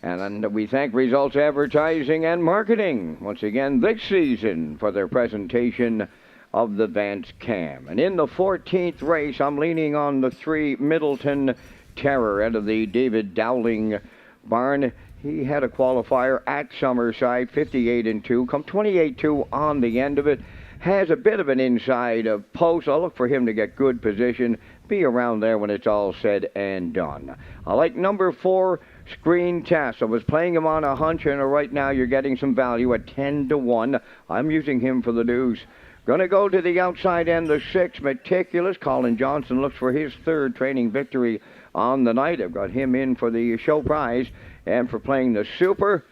Speaker 1: And we thank Results Advertising and Marketing once again this season for their presentation of the Vance Cam. And in the 14th race, I'm leaning on the 3 Middleton Terror out of the David Dowling barn. He had a qualifier at Summerside, 58-2, come 28-2 on the end of it. Has a bit of an inside of post. I'll look for him to get good position, be around there when it's all said and done. I like number 4, Screen Test. I was playing him on a hunch, and right now you're getting some value at 10-1. I'm using him for the deuce. Going to go to the outside end, the 6, Meticulous. Colin Johnson looks for his 3rd training victory on the night. I've got him in for the show prize, and for playing the Super,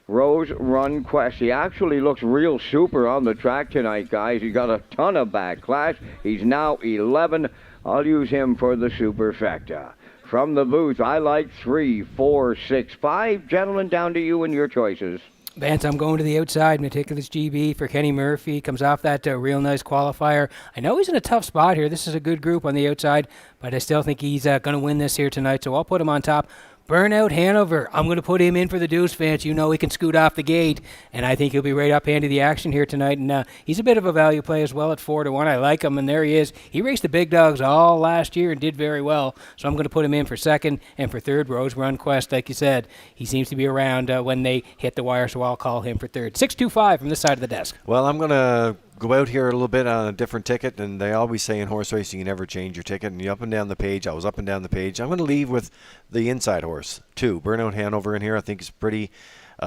Speaker 1: Rose Run Quest. He actually looks real super on the track tonight, guys. He's got a ton of backlash. He's now 11. I'll use him for the superfecta. From the booth, I like 3, 4, 6, 5. Gentlemen, down to you and your choices.
Speaker 4: Vance, I'm going to the outside. Meticulous GB for Kenny Murphy. Comes off that real nice qualifier. I know he's in a tough spot here. This is a good group on the outside, but I still think he's going to win this here tonight, so I'll put him on top. Burnout Hanover. I'm going to put him in for the deuce, Vance. You know he can scoot off the gate, and I think he'll be right up hand of the action here tonight. And he's a bit of a value play as well at 4-1. I like him, and there he is. He raced the big dogs all last year and did very well, so I'm going to put him in for 2nd and for 3rd. Rose Run Quest, like you said, he seems to be around when they hit the wire, so I'll call him for 3rd. 625 from this side of the desk.
Speaker 3: Well, I'm going to go out here a little bit on a different ticket, and they always say in horse racing you never change your ticket, and you up and down the page. I was up and down the page. I'm going to leave with the inside horse, 2. Burnout Hanover in here. I think it's pretty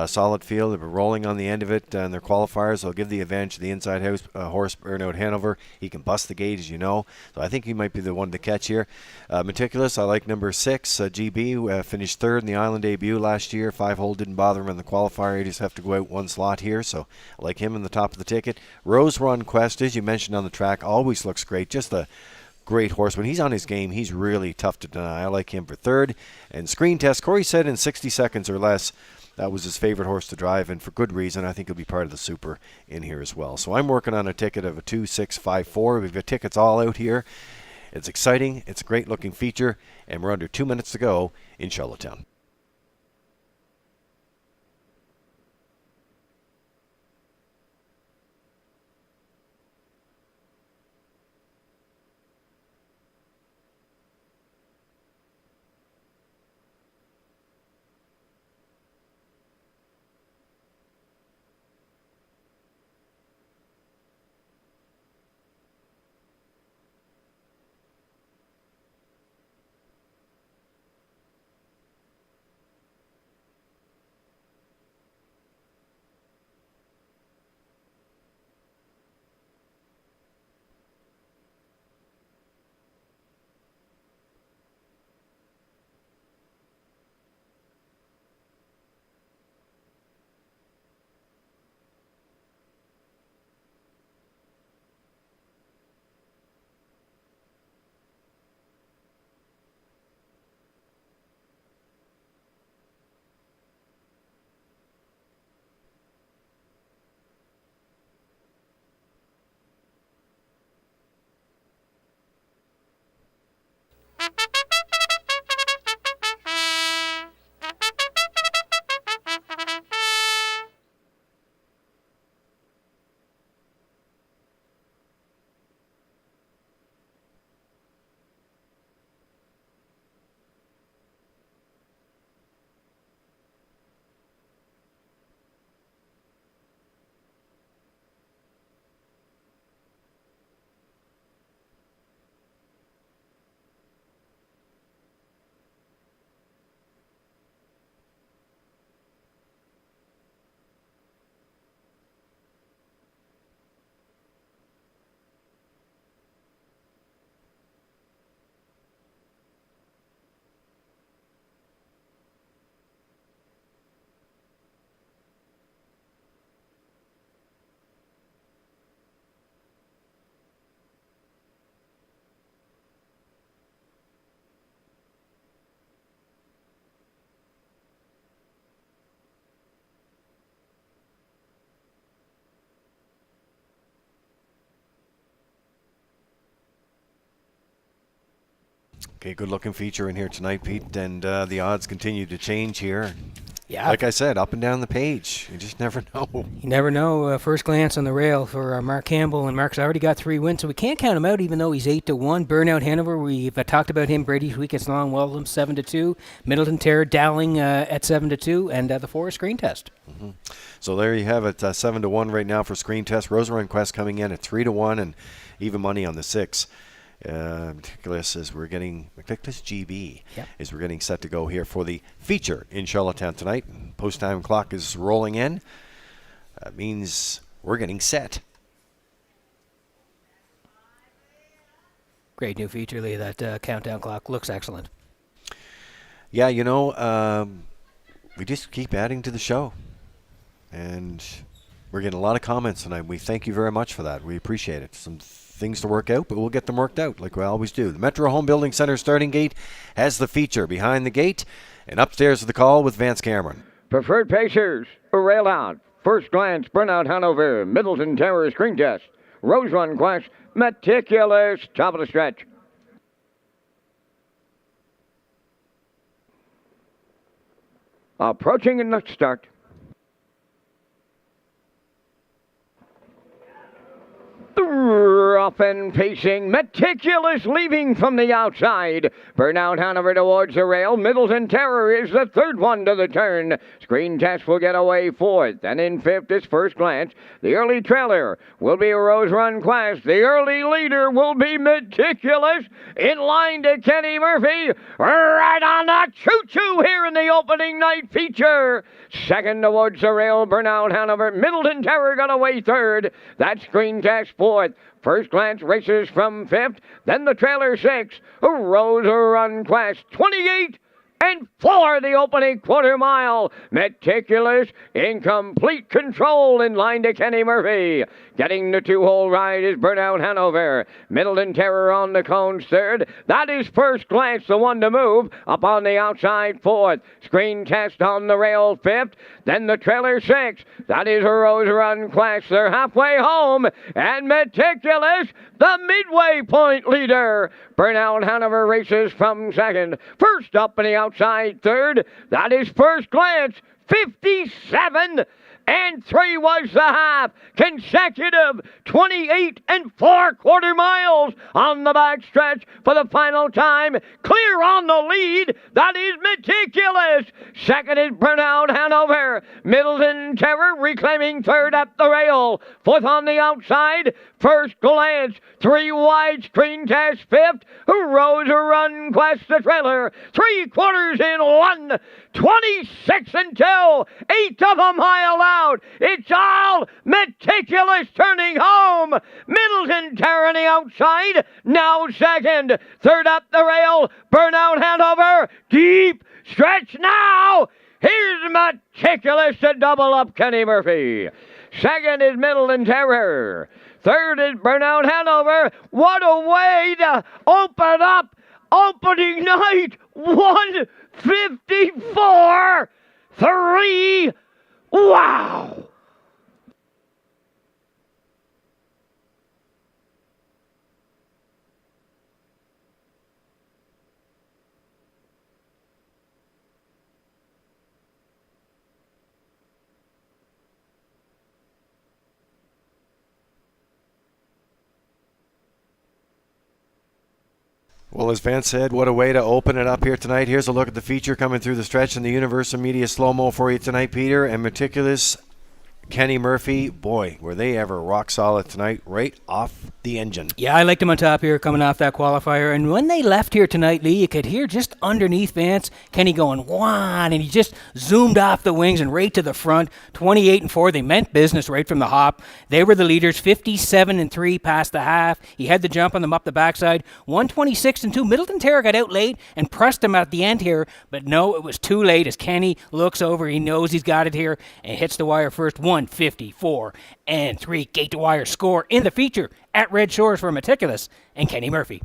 Speaker 3: solid field. They've been rolling on the end of it, and their qualifiers will give the advantage to the inside horse, Burnout Hanover. He can bust the gate, as you know, so I think he might be the one to catch here. Meticulous, I like number 6, GB, finished 3rd in the Island debut last year. 5-hole didn't bother him in the qualifier. He just have to go out 1 slot here, so I like him in the top of the ticket. Rose Run Quest, as you mentioned on the track, always looks great. Just a great horse. When he's on his game, he's really tough to deny. I like him for 3rd. And Screen Test, Corey said in 60 seconds or less, that was his favorite horse to drive, and for good reason. I think he'll be part of the Super in here as well. So I'm working on a ticket of a 2, 6, 5, 4. We've got tickets all out here. It's exciting. It's a great-looking feature, and we're under 2 minutes to go in Charlottetown. Okay, good-looking feature in here tonight, Pete, and the odds continue to change here.
Speaker 4: Yeah.
Speaker 3: Like I said, up and down the page. You just never know.
Speaker 4: You never know. First glance on the rail for Mark Campbell, and Mark's already got 3 wins, so we can't count him out, even though he's 8-1. Burnout Hanover, we've talked about him. Brady's Weekends Long, Weldon 7-2. Middleton Terror, Dowling at 7-2, and the Forest Screen Test.
Speaker 3: Mm-hmm. So there you have it, 7-1 right now for Screen Test. Rosarun Quest coming in at 3-1, and even money on the 6. Meticulous GB is we're getting set to go here for the feature in Charlottetown tonight. Post time clock is rolling in. That means we're getting set.
Speaker 4: Great new feature, Lee. That countdown clock looks excellent.
Speaker 3: Yeah, we just keep adding to the show. And we're getting a lot of comments tonight. We thank you very much for that. We appreciate it. Some things to work out, but we'll get them worked out like we always do. The Metro Home Building Center starting gate has the feature behind the gate, and upstairs to the call with Vance Cameron.
Speaker 1: Preferred Pacers, rail out. First glance, Burnout Hanover, Middleton Terror Screen Test. Rose Run Quest, Meticulous, top of the stretch. Approaching in the start. Rough and pacing, Meticulous leaving from the outside. Burnout Hanover towards the rail. Middleton Terror is the third one to the turn. Screen Test will get away fourth. And in fifth is First Glance. The early trailer will be Rose Run Quest. The early leader will be Meticulous. In line to Kenny Murphy. Right on the choo-choo here in the opening night feature. Second towards the rail, Burnout Hanover. Middleton Terror got away third. That Screen Test fourth. First Glance races from fifth. Then the trailer sixth. Rose Run Quest 28 and 4 the opening quarter mile. Meticulous in complete control in line to Kenny Murphy. Getting the 2-hole ride is Burnout Hanover. Middleton Terror on the cones third. That is First Glance, the one to move. Up on the outside fourth. Screen Test on the rail fifth. Then the trailer sixth. That is Rose Run Quest. They're halfway home. And Meticulous, the midway point leader. Burnout Hanover races from second. First up in the outside third. That is First Glance. 57 and 3 was the half. Consecutive 28 and 4 quarter miles on the back stretch for the final time. Clear on the lead. That is Meticulous. Second is Burnout Hanover. Middleton Terror reclaiming third at the rail. Fourth on the outside. First Glance. 3 wide. Screen Test fifth. Rose Run Quest the trailer. 3 quarters in 1. 26 and 2. 1/8 of a mile out. It's all Meticulous turning home. Middleton Terror on the outside. Now second. Third up the rail. Burnout Hanover. Deep stretch now. Here's Meticulous to double up Kenny Murphy. Second is Middleton Terror. Third is Burnout Hanover. What a way to open up opening night. 1:54.3. Wow!
Speaker 3: Well, as Vance said, what a way to open it up here tonight. Here's a look at the feature coming through the stretch in the Universal Media slow-mo for you tonight, Peter. And Meticulous, Kenny Murphy, boy, were they ever rock solid tonight, right off the engine.
Speaker 4: Yeah, I liked him on top here coming off that qualifier. And when they left here tonight, Lee, you could hear just underneath Vance, Kenny going, "Wah!" and he just zoomed off the wings and right to the front. 28 and 4, they meant business right from the hop. They were the leaders, 57 and 3 past the half. He had the jump on them up the backside. 126 and 2. Middleton Terror got out late and pressed him at the end here, but no, it was too late as Kenny looks over. He knows he's got it here and hits the wire first. 1:54 and 3 gate to wire score in the feature at Red Shores for Meticulous and Kenny Murphy.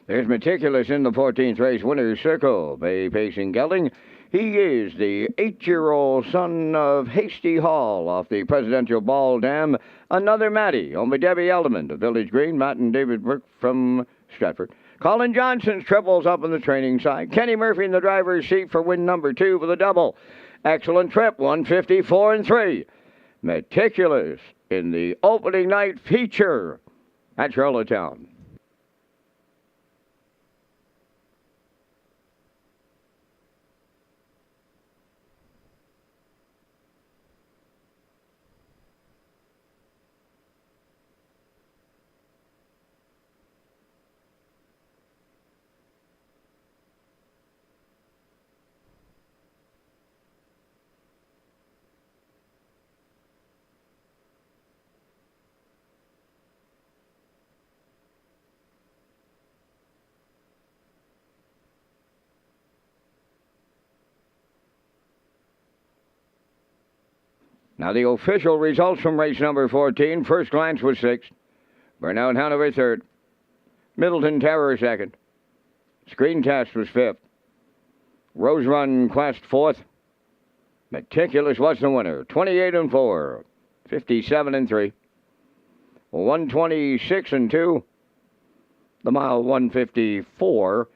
Speaker 1: There's Meticulous in the 14th race winner's circle. Bay pacing gelding. He is the 8-year-old son of Hasty Hall off the Presidential Ball Dam. Another Matty, owned by Debbie Elderman, of Village Green. Matt and David Burke from Stratford. Colin Johnson's triples up on the training side. Kenny Murphy in the driver's seat for win number 2 for the double. Excellent trip, 154 and 3. Meticulous in the opening night feature at Charlottetown. Now the official results from race number 14. First Glance was 6th. Burnout Hanover 3rd. Middleton Terror 2nd. Screen Test was 5th. Rose Run Quest 4th. Meticulous was the winner. 28 and 4. 57 and 3. 126 and 2. The mile 154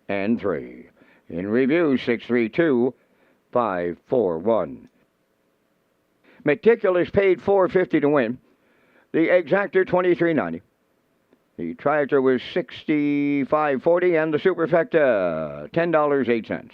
Speaker 1: and 3. In review 632 541. Meticulous paid $4.50 to win. The Exactor $23.90. The Tractor was $65.40, and the Superfecta $10.08.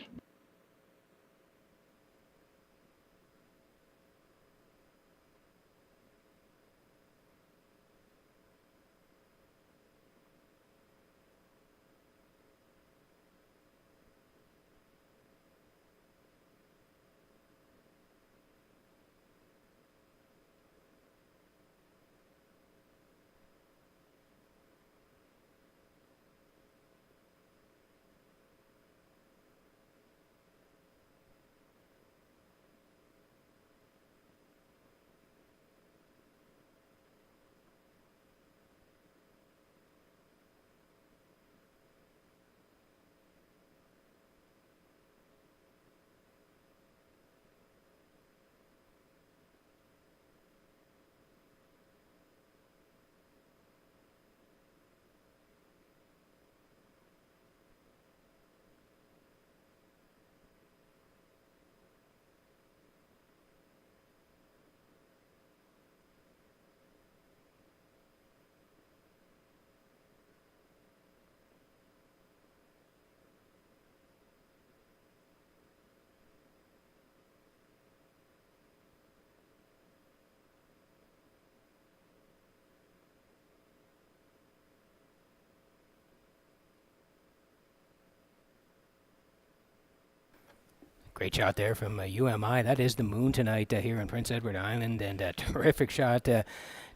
Speaker 4: Great shot there from UMI. That is the moon tonight here in Prince Edward Island, and a terrific shot to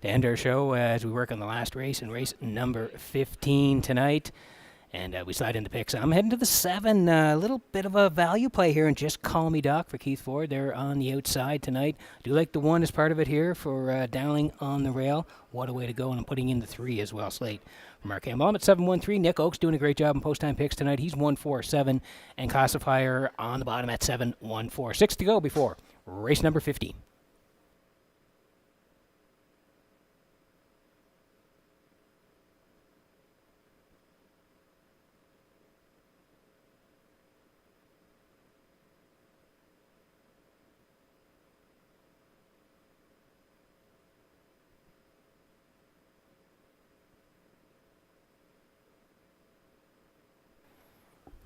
Speaker 4: end our show as we work on the last race, and race number 15 tonight. And we slide into picks. I'm heading to the 7. A little bit of a value play here, and Just Call Me Doc for Keith Ford. They're on the outside tonight. I do like the 1 as part of it here for Dowling on the rail. What a way to go, and I'm putting in the 3 as well. Slate from Mark Campbell. I'm at 7-1-3. Nick Oakes doing a great job in post-time picks tonight. He's 1-4-7, and Classifier on the bottom at 7-1-4. 6 to go before race number 15.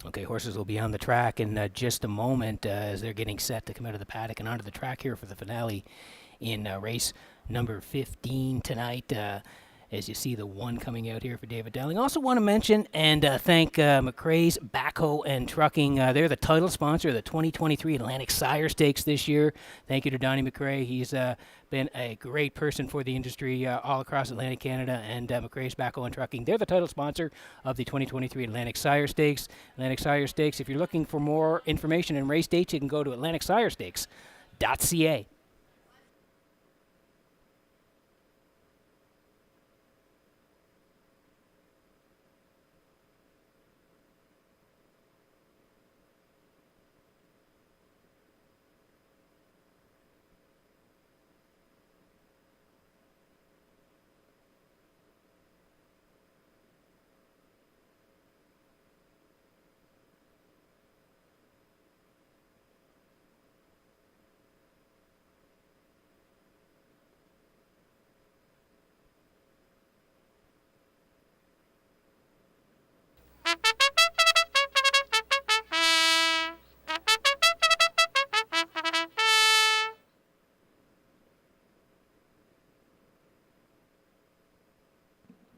Speaker 4: Okay, horses will be on the track in just a moment as they're getting set to come out of the paddock and onto the track here for the finale in race number 15 tonight. As you see the 1 coming out here for David Dowling. Also want to mention and thank McRae's Backhoe and Trucking. They're the title sponsor of the 2023 Atlantic Sire Stakes this year. Thank you to Donnie McRae. He's been a great person for the industry all across Atlantic Canada, and McRae's Backhoe and Trucking. They're the title sponsor of the 2023 Atlantic Sire Stakes. Atlantic Sire Stakes, if you're looking for more information and race dates, you can go to atlanticsirestakes.ca.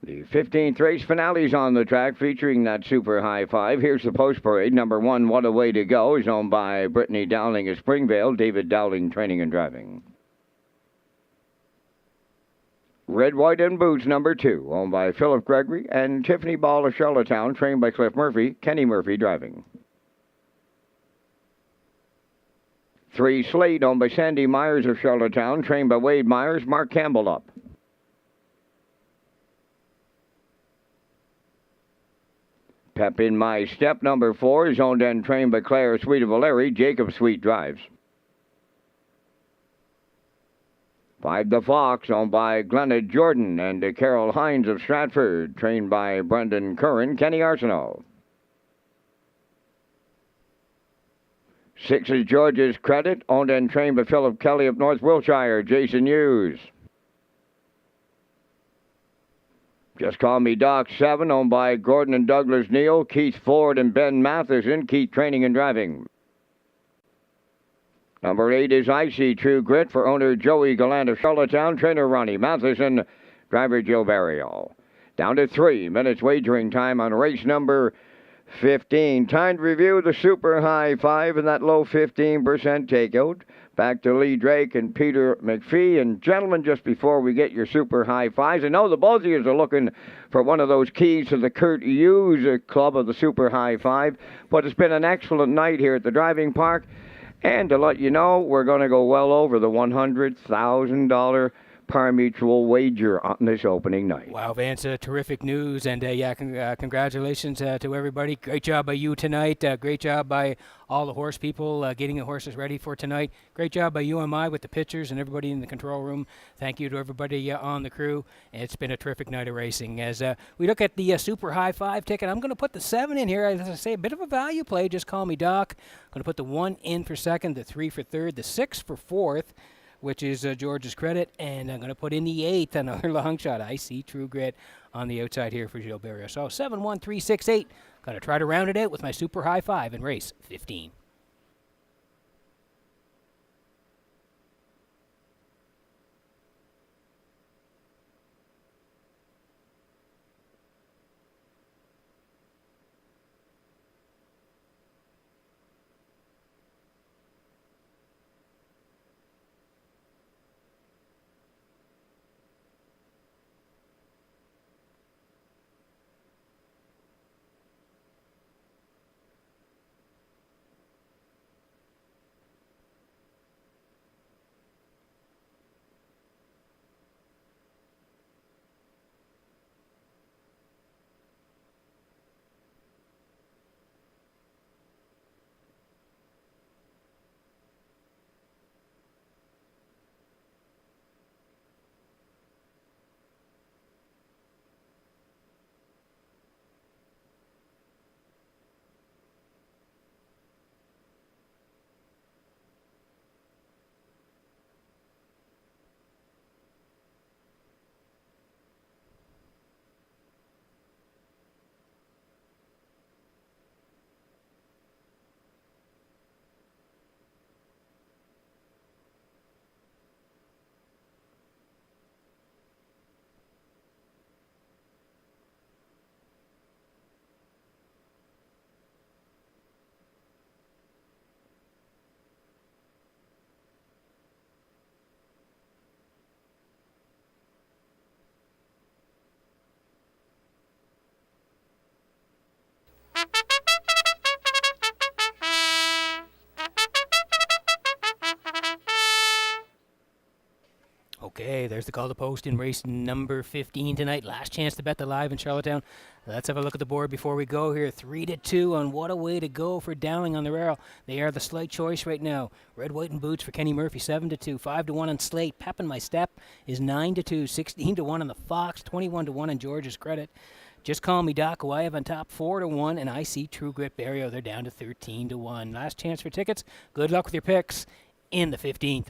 Speaker 1: The 15th race finale's on the track featuring that super high five. Here's the post parade. Number 1, What a Way to Go, is owned by Brittany Dowling of Springvale, David Dowling Training and Driving. Red, White, and Boots, number 2, owned by Philip Gregory and Tiffany Ball of Charlottetown, trained by Cliff Murphy, Kenny Murphy Driving. 3, Slate, owned by Sandy Myers of Charlottetown, trained by Wade Myers, Mark Campbell up. Pep in My Step, number 4, is owned and trained by Claire Sweet of Valeri, Jacob Sweet drives. 5, The Fox, owned by Glenna Jordan and Carol Hines of Stratford, trained by Brendan Curran, Kenny Arsenault. 6 is George's Credit, owned and trained by Philip Kelly of North Wiltshire, Jason Hughes. Just Call Me Doc, 7, owned by Gordon and Douglas Neal, Keith Ford and Ben Matheson, Keith Training and Driving. Number 8 is Icy True Grit for owner Joey Gallant of Charlottetown, trainer Ronnie Matheson, driver Joe Barrio. Down to 3 minutes wagering time on race number 15. Time to review the super high five and that low 15% takeout. Back to Lee Drake and Peter McPhee. And gentlemen, just before we get your super high fives, I know the both of you are looking for one of those keys to the Kurt Hughes Club of the super high five. But it's been an excellent night here at the driving park. And to let you know, we're going to go well over the $100,000 par mutual wager on this opening night.
Speaker 4: Wow, Vance, terrific news. And, congratulations to everybody. Great job by you tonight. Great job by all the horse people getting the horses ready for tonight. Great job by UMI with the pitchers and everybody in the control room. Thank you to everybody on the crew. It's been a terrific night of racing. As we look at the super high five ticket, I'm going to put the 7 in here. As I say, a bit of a value play. Just call me Doc. I'm going to put the 1 in for second, the 3 for third, the 6 for fourth, which is George's Credit, and I'm going to put in the 8th, another long shot. I see True Grit on the outside here for Joe Barrio. So 7, 1, 3, 6, 8. Got to try to round it out with my super high five in race 15. Okay, there's the call to post in race number 15 tonight. Last chance to bet the live in Charlottetown. Let's have a look at the board before we go here. 3-2 on What a Way to Go for Dowling on the rail. They are the slight choice right now. Red, White, and Boots for Kenny Murphy, 7-2. 5-1 on Slate. Pep in My Step is 9-2. 16-1 on the Fox. 21-1 on George's Credit. Just Call Me Doc, who I have on top, 4-1, and I see True Grit Barrio. They're down to 13-1. Last chance for tickets. Good luck with your picks in the 15th.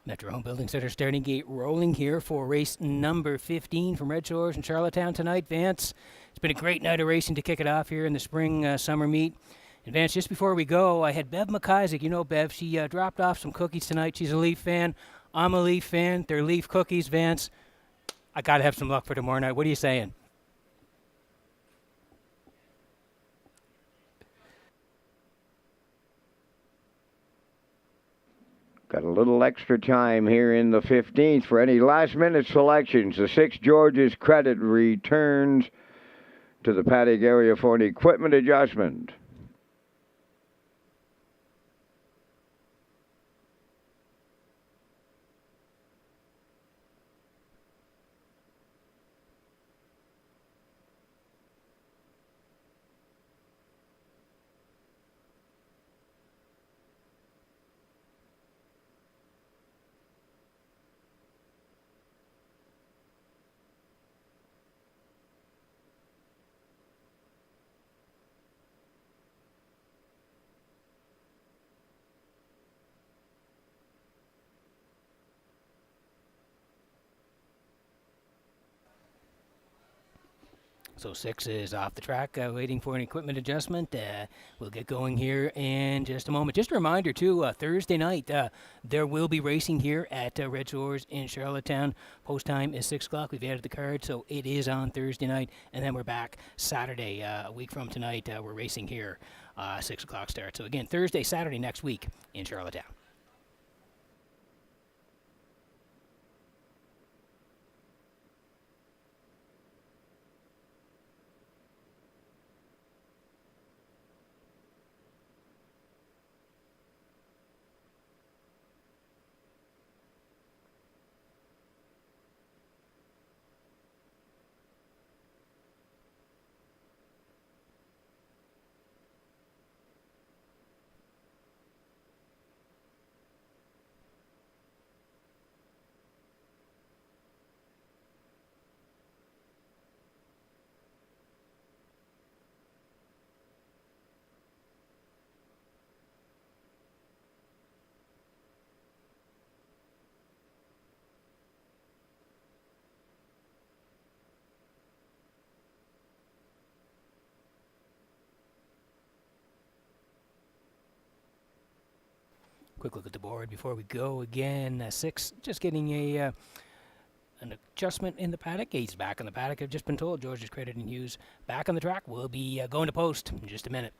Speaker 4: Metro Home Building Center starting gate rolling here for race number 15 from Redshores in Charlottetown tonight. Vance, it's been a great night of racing to kick it off here in the spring summer meet. And Vance, just before we go, I had Bev McIsaac. You know Bev, she dropped off some cookies tonight. She's a Leaf fan. I'm a Leaf fan. They're Leaf cookies, Vance. I got to have some luck for tomorrow night. What are you saying?
Speaker 1: Got a little extra time here in the 15th for any last-minute selections. The 6 George's Credit returns to the paddock area for an equipment adjustment.
Speaker 4: So 6 is off the track, waiting for an equipment adjustment. We'll get going here in just a moment. Just a reminder, too, Thursday night, there will be racing here at Red Shores in Charlottetown. Post time is 6 o'clock. We've added the card, so it is on Thursday night. And then we're back Saturday, a week from tonight. We're racing here, 6 o'clock start. So, again, Thursday, Saturday next week in Charlottetown. Quick look at the board before we go again. 6, just getting an adjustment in the paddock. 8's back in the paddock. I've just been told George's Credit and Hughes back on the track. We'll be going to post in just a minute.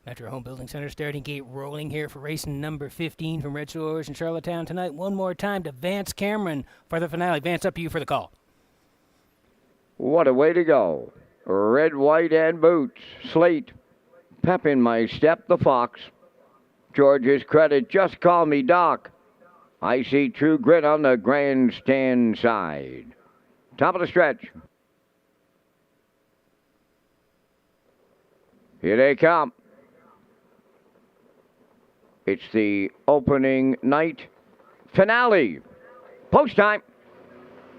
Speaker 4: Metro Home Building Center starting gate rolling here for race number 15 from Red Shores in Charlottetown tonight. One more time to Vance Cameron for the finale. Vance, up to you for the call.
Speaker 1: What a way to go. Red, white, and boots. Slate. Pep in my step, the fox. George's Credit, just call me Doc. I see true grit on the grandstand side. Top of the stretch. Here they come. It's the opening night finale. Post time.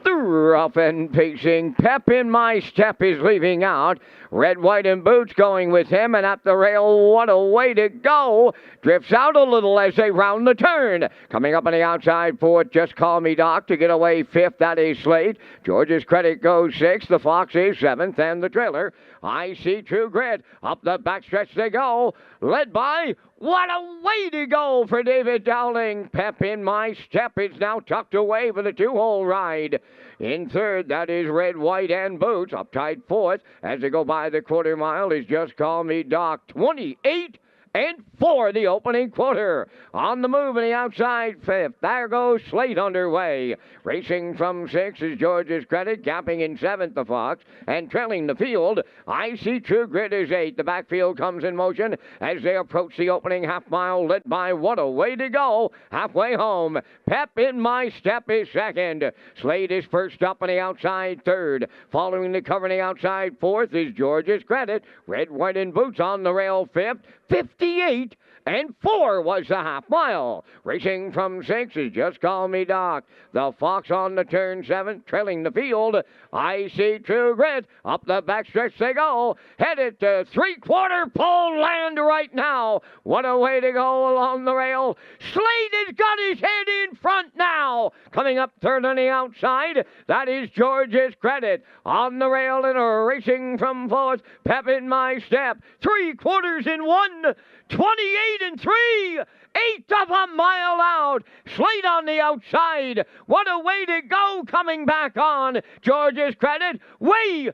Speaker 1: The rough and pacing Pep in my step is leaving out. Red, white, and boots going with him, and at the rail, what a way to go. Drifts out a little as they round the turn. Coming up on the outside fourth, just call me Doc to get away fifth. That is Slate. George's Credit goes sixth. The Fox is seventh, and the trailer, I see true grit. Up the backstretch they go, led by, what a way to go for David Dowling. Pep in my step is now tucked away for the 2-hole ride. In third, that is Red, White, and Boots. Up tight fourth as they go by the quarter mile is Just Call Me Doc. 28 and 4 the opening quarter. On the move in the outside 5th. There goes Slate underway. Racing from 6 is George's Credit, gapping in 7th the Fox, and trailing the field. I See True Grit is 8. The backfield comes in motion as they approach the opening half mile, led by What a Way to Go. Halfway home, Pep in My Step is 2nd. Slate is first up on the outside 3rd. Following the cover on the outside 4th is George's Credit. Red, White, and Boots on the rail 5th. 58 and 4 was the half mile. Racing from 6 is Just Call Me Doc. The Fox on the turn 7, trailing the field. I See True Grit. Up the backstretch they go. Headed to three-quarter pole land right now. What a way to go along the rail. Slade has got his head in front now. Coming up third on the outside, that is George's Credit. On the rail and racing from 4th, Pep in My Step. 3/4 in 1. 28 and 3. 1/8 of a mile out. Slate on the outside. What a way to go coming back on. George's Credit. Way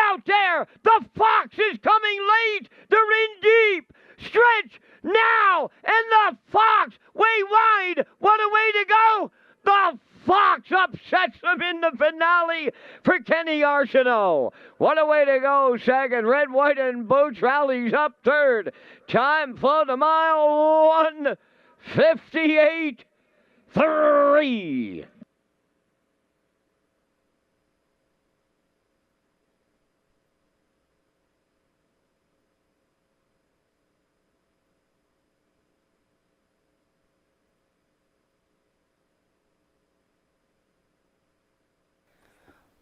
Speaker 1: out there. The Fox is coming late. They're in deep. Stretch now. And the Fox way wide. What a way to go. The Fox upsets them in the finale for Kenny Arsenault. What a way to go, 2nd. Red, White, and Boots rallies up 3rd. Time for the mile 1:58.3.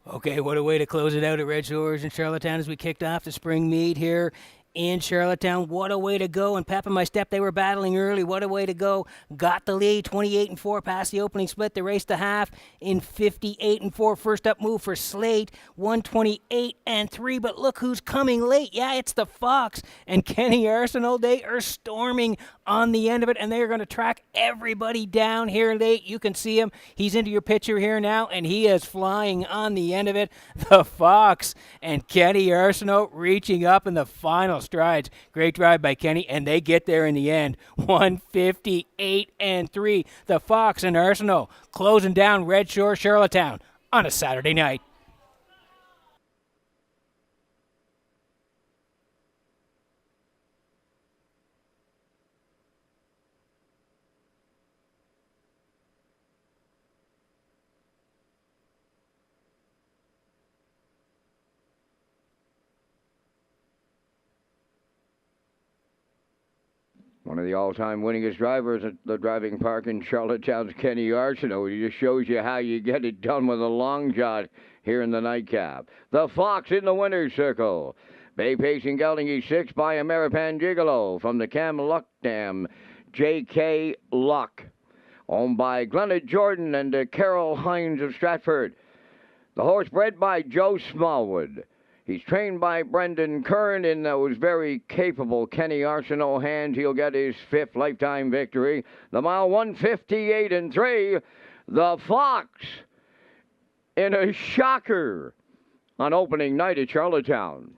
Speaker 4: Okay, what a way to close it out at Red Shores in Charlottetown as we kicked off the spring meet here in Charlottetown. What a way to go. And Pep and My Step, they were battling early. What a way to go. Got the lead, 28 and 4 past the opening split. They raced the half in 58 and 4. First up move for Slate, 128 and 3. But look who's coming late. Yeah, it's the Fox and Kenny Arsenault. They are storming on the end of it, and they are going to track everybody down here late. You can see him. He's into your picture here now, and he is flying on the end of it. The Fox and Kenny Arsenault reaching up in the final strides. Great drive by Kenny, and they get there in the end. 158 and 3. The Fox and Arsenault closing down Red Shore Charlottetown on a Saturday night.
Speaker 1: One of the all-time winningest drivers at the driving park in Charlottetown's Kenny Arsenault. He just shows you how you get it done with a long shot here in the nightcap. The Fox in the winner's circle. Bay Pacing Gelding, he's 6 by Ameripan Gigolo from the Cam Luck Dam. J.K. Luck, owned by Glenna Jordan and Carol Hines of Stratford. The horse bred by Joe Smallwood. He's trained by Brendan Kern in those very capable Kenny Arsenault hands. He'll get his 5th lifetime victory. The mile 158 and 3. The Fox in a shocker on opening night at Charlottetown.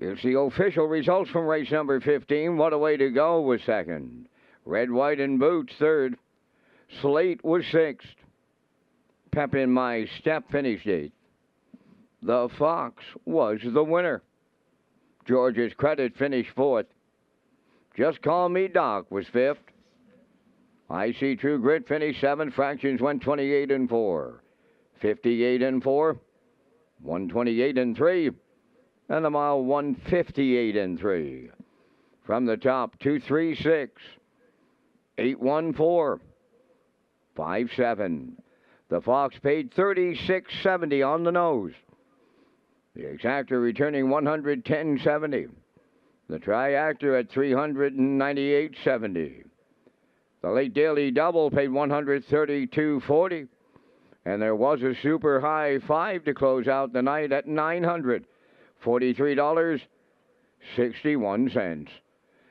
Speaker 1: Here's the official results from race number 15. What a Way to Go was second. Red, White, and Boots third. Slate was sixth. Pep in My Step finished eighth. The Fox was the winner. George's Credit finished fourth. Just Call Me Doc was fifth. I See True Grit finished seventh. Fractions went 28 and 4. 58 and 4. 128 and 3. And the mile 158 and 3. From the top, 236. 814. 57. The Fox paid $36.70 on the nose. The Exactor returning $110.70. The Triactor at $398.70. The Late Daily Double paid $132.40. And there was a super high 5 to close out the night at $943.61.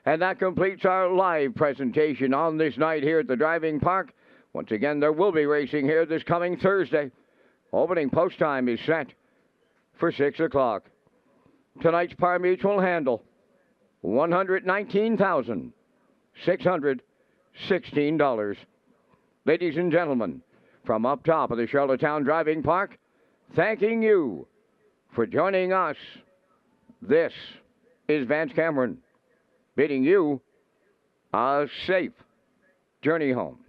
Speaker 1: And that completes our live presentation on this night here at the driving park. Once again, there will be racing here this coming Thursday. Opening post time is set for 6 o'clock. Tonight's par mutual handle, $119,616. Ladies and gentlemen, from up top of the Charlottetown Driving Park, thanking you for joining us. This is Vance Cameron, bidding you a safe journey home.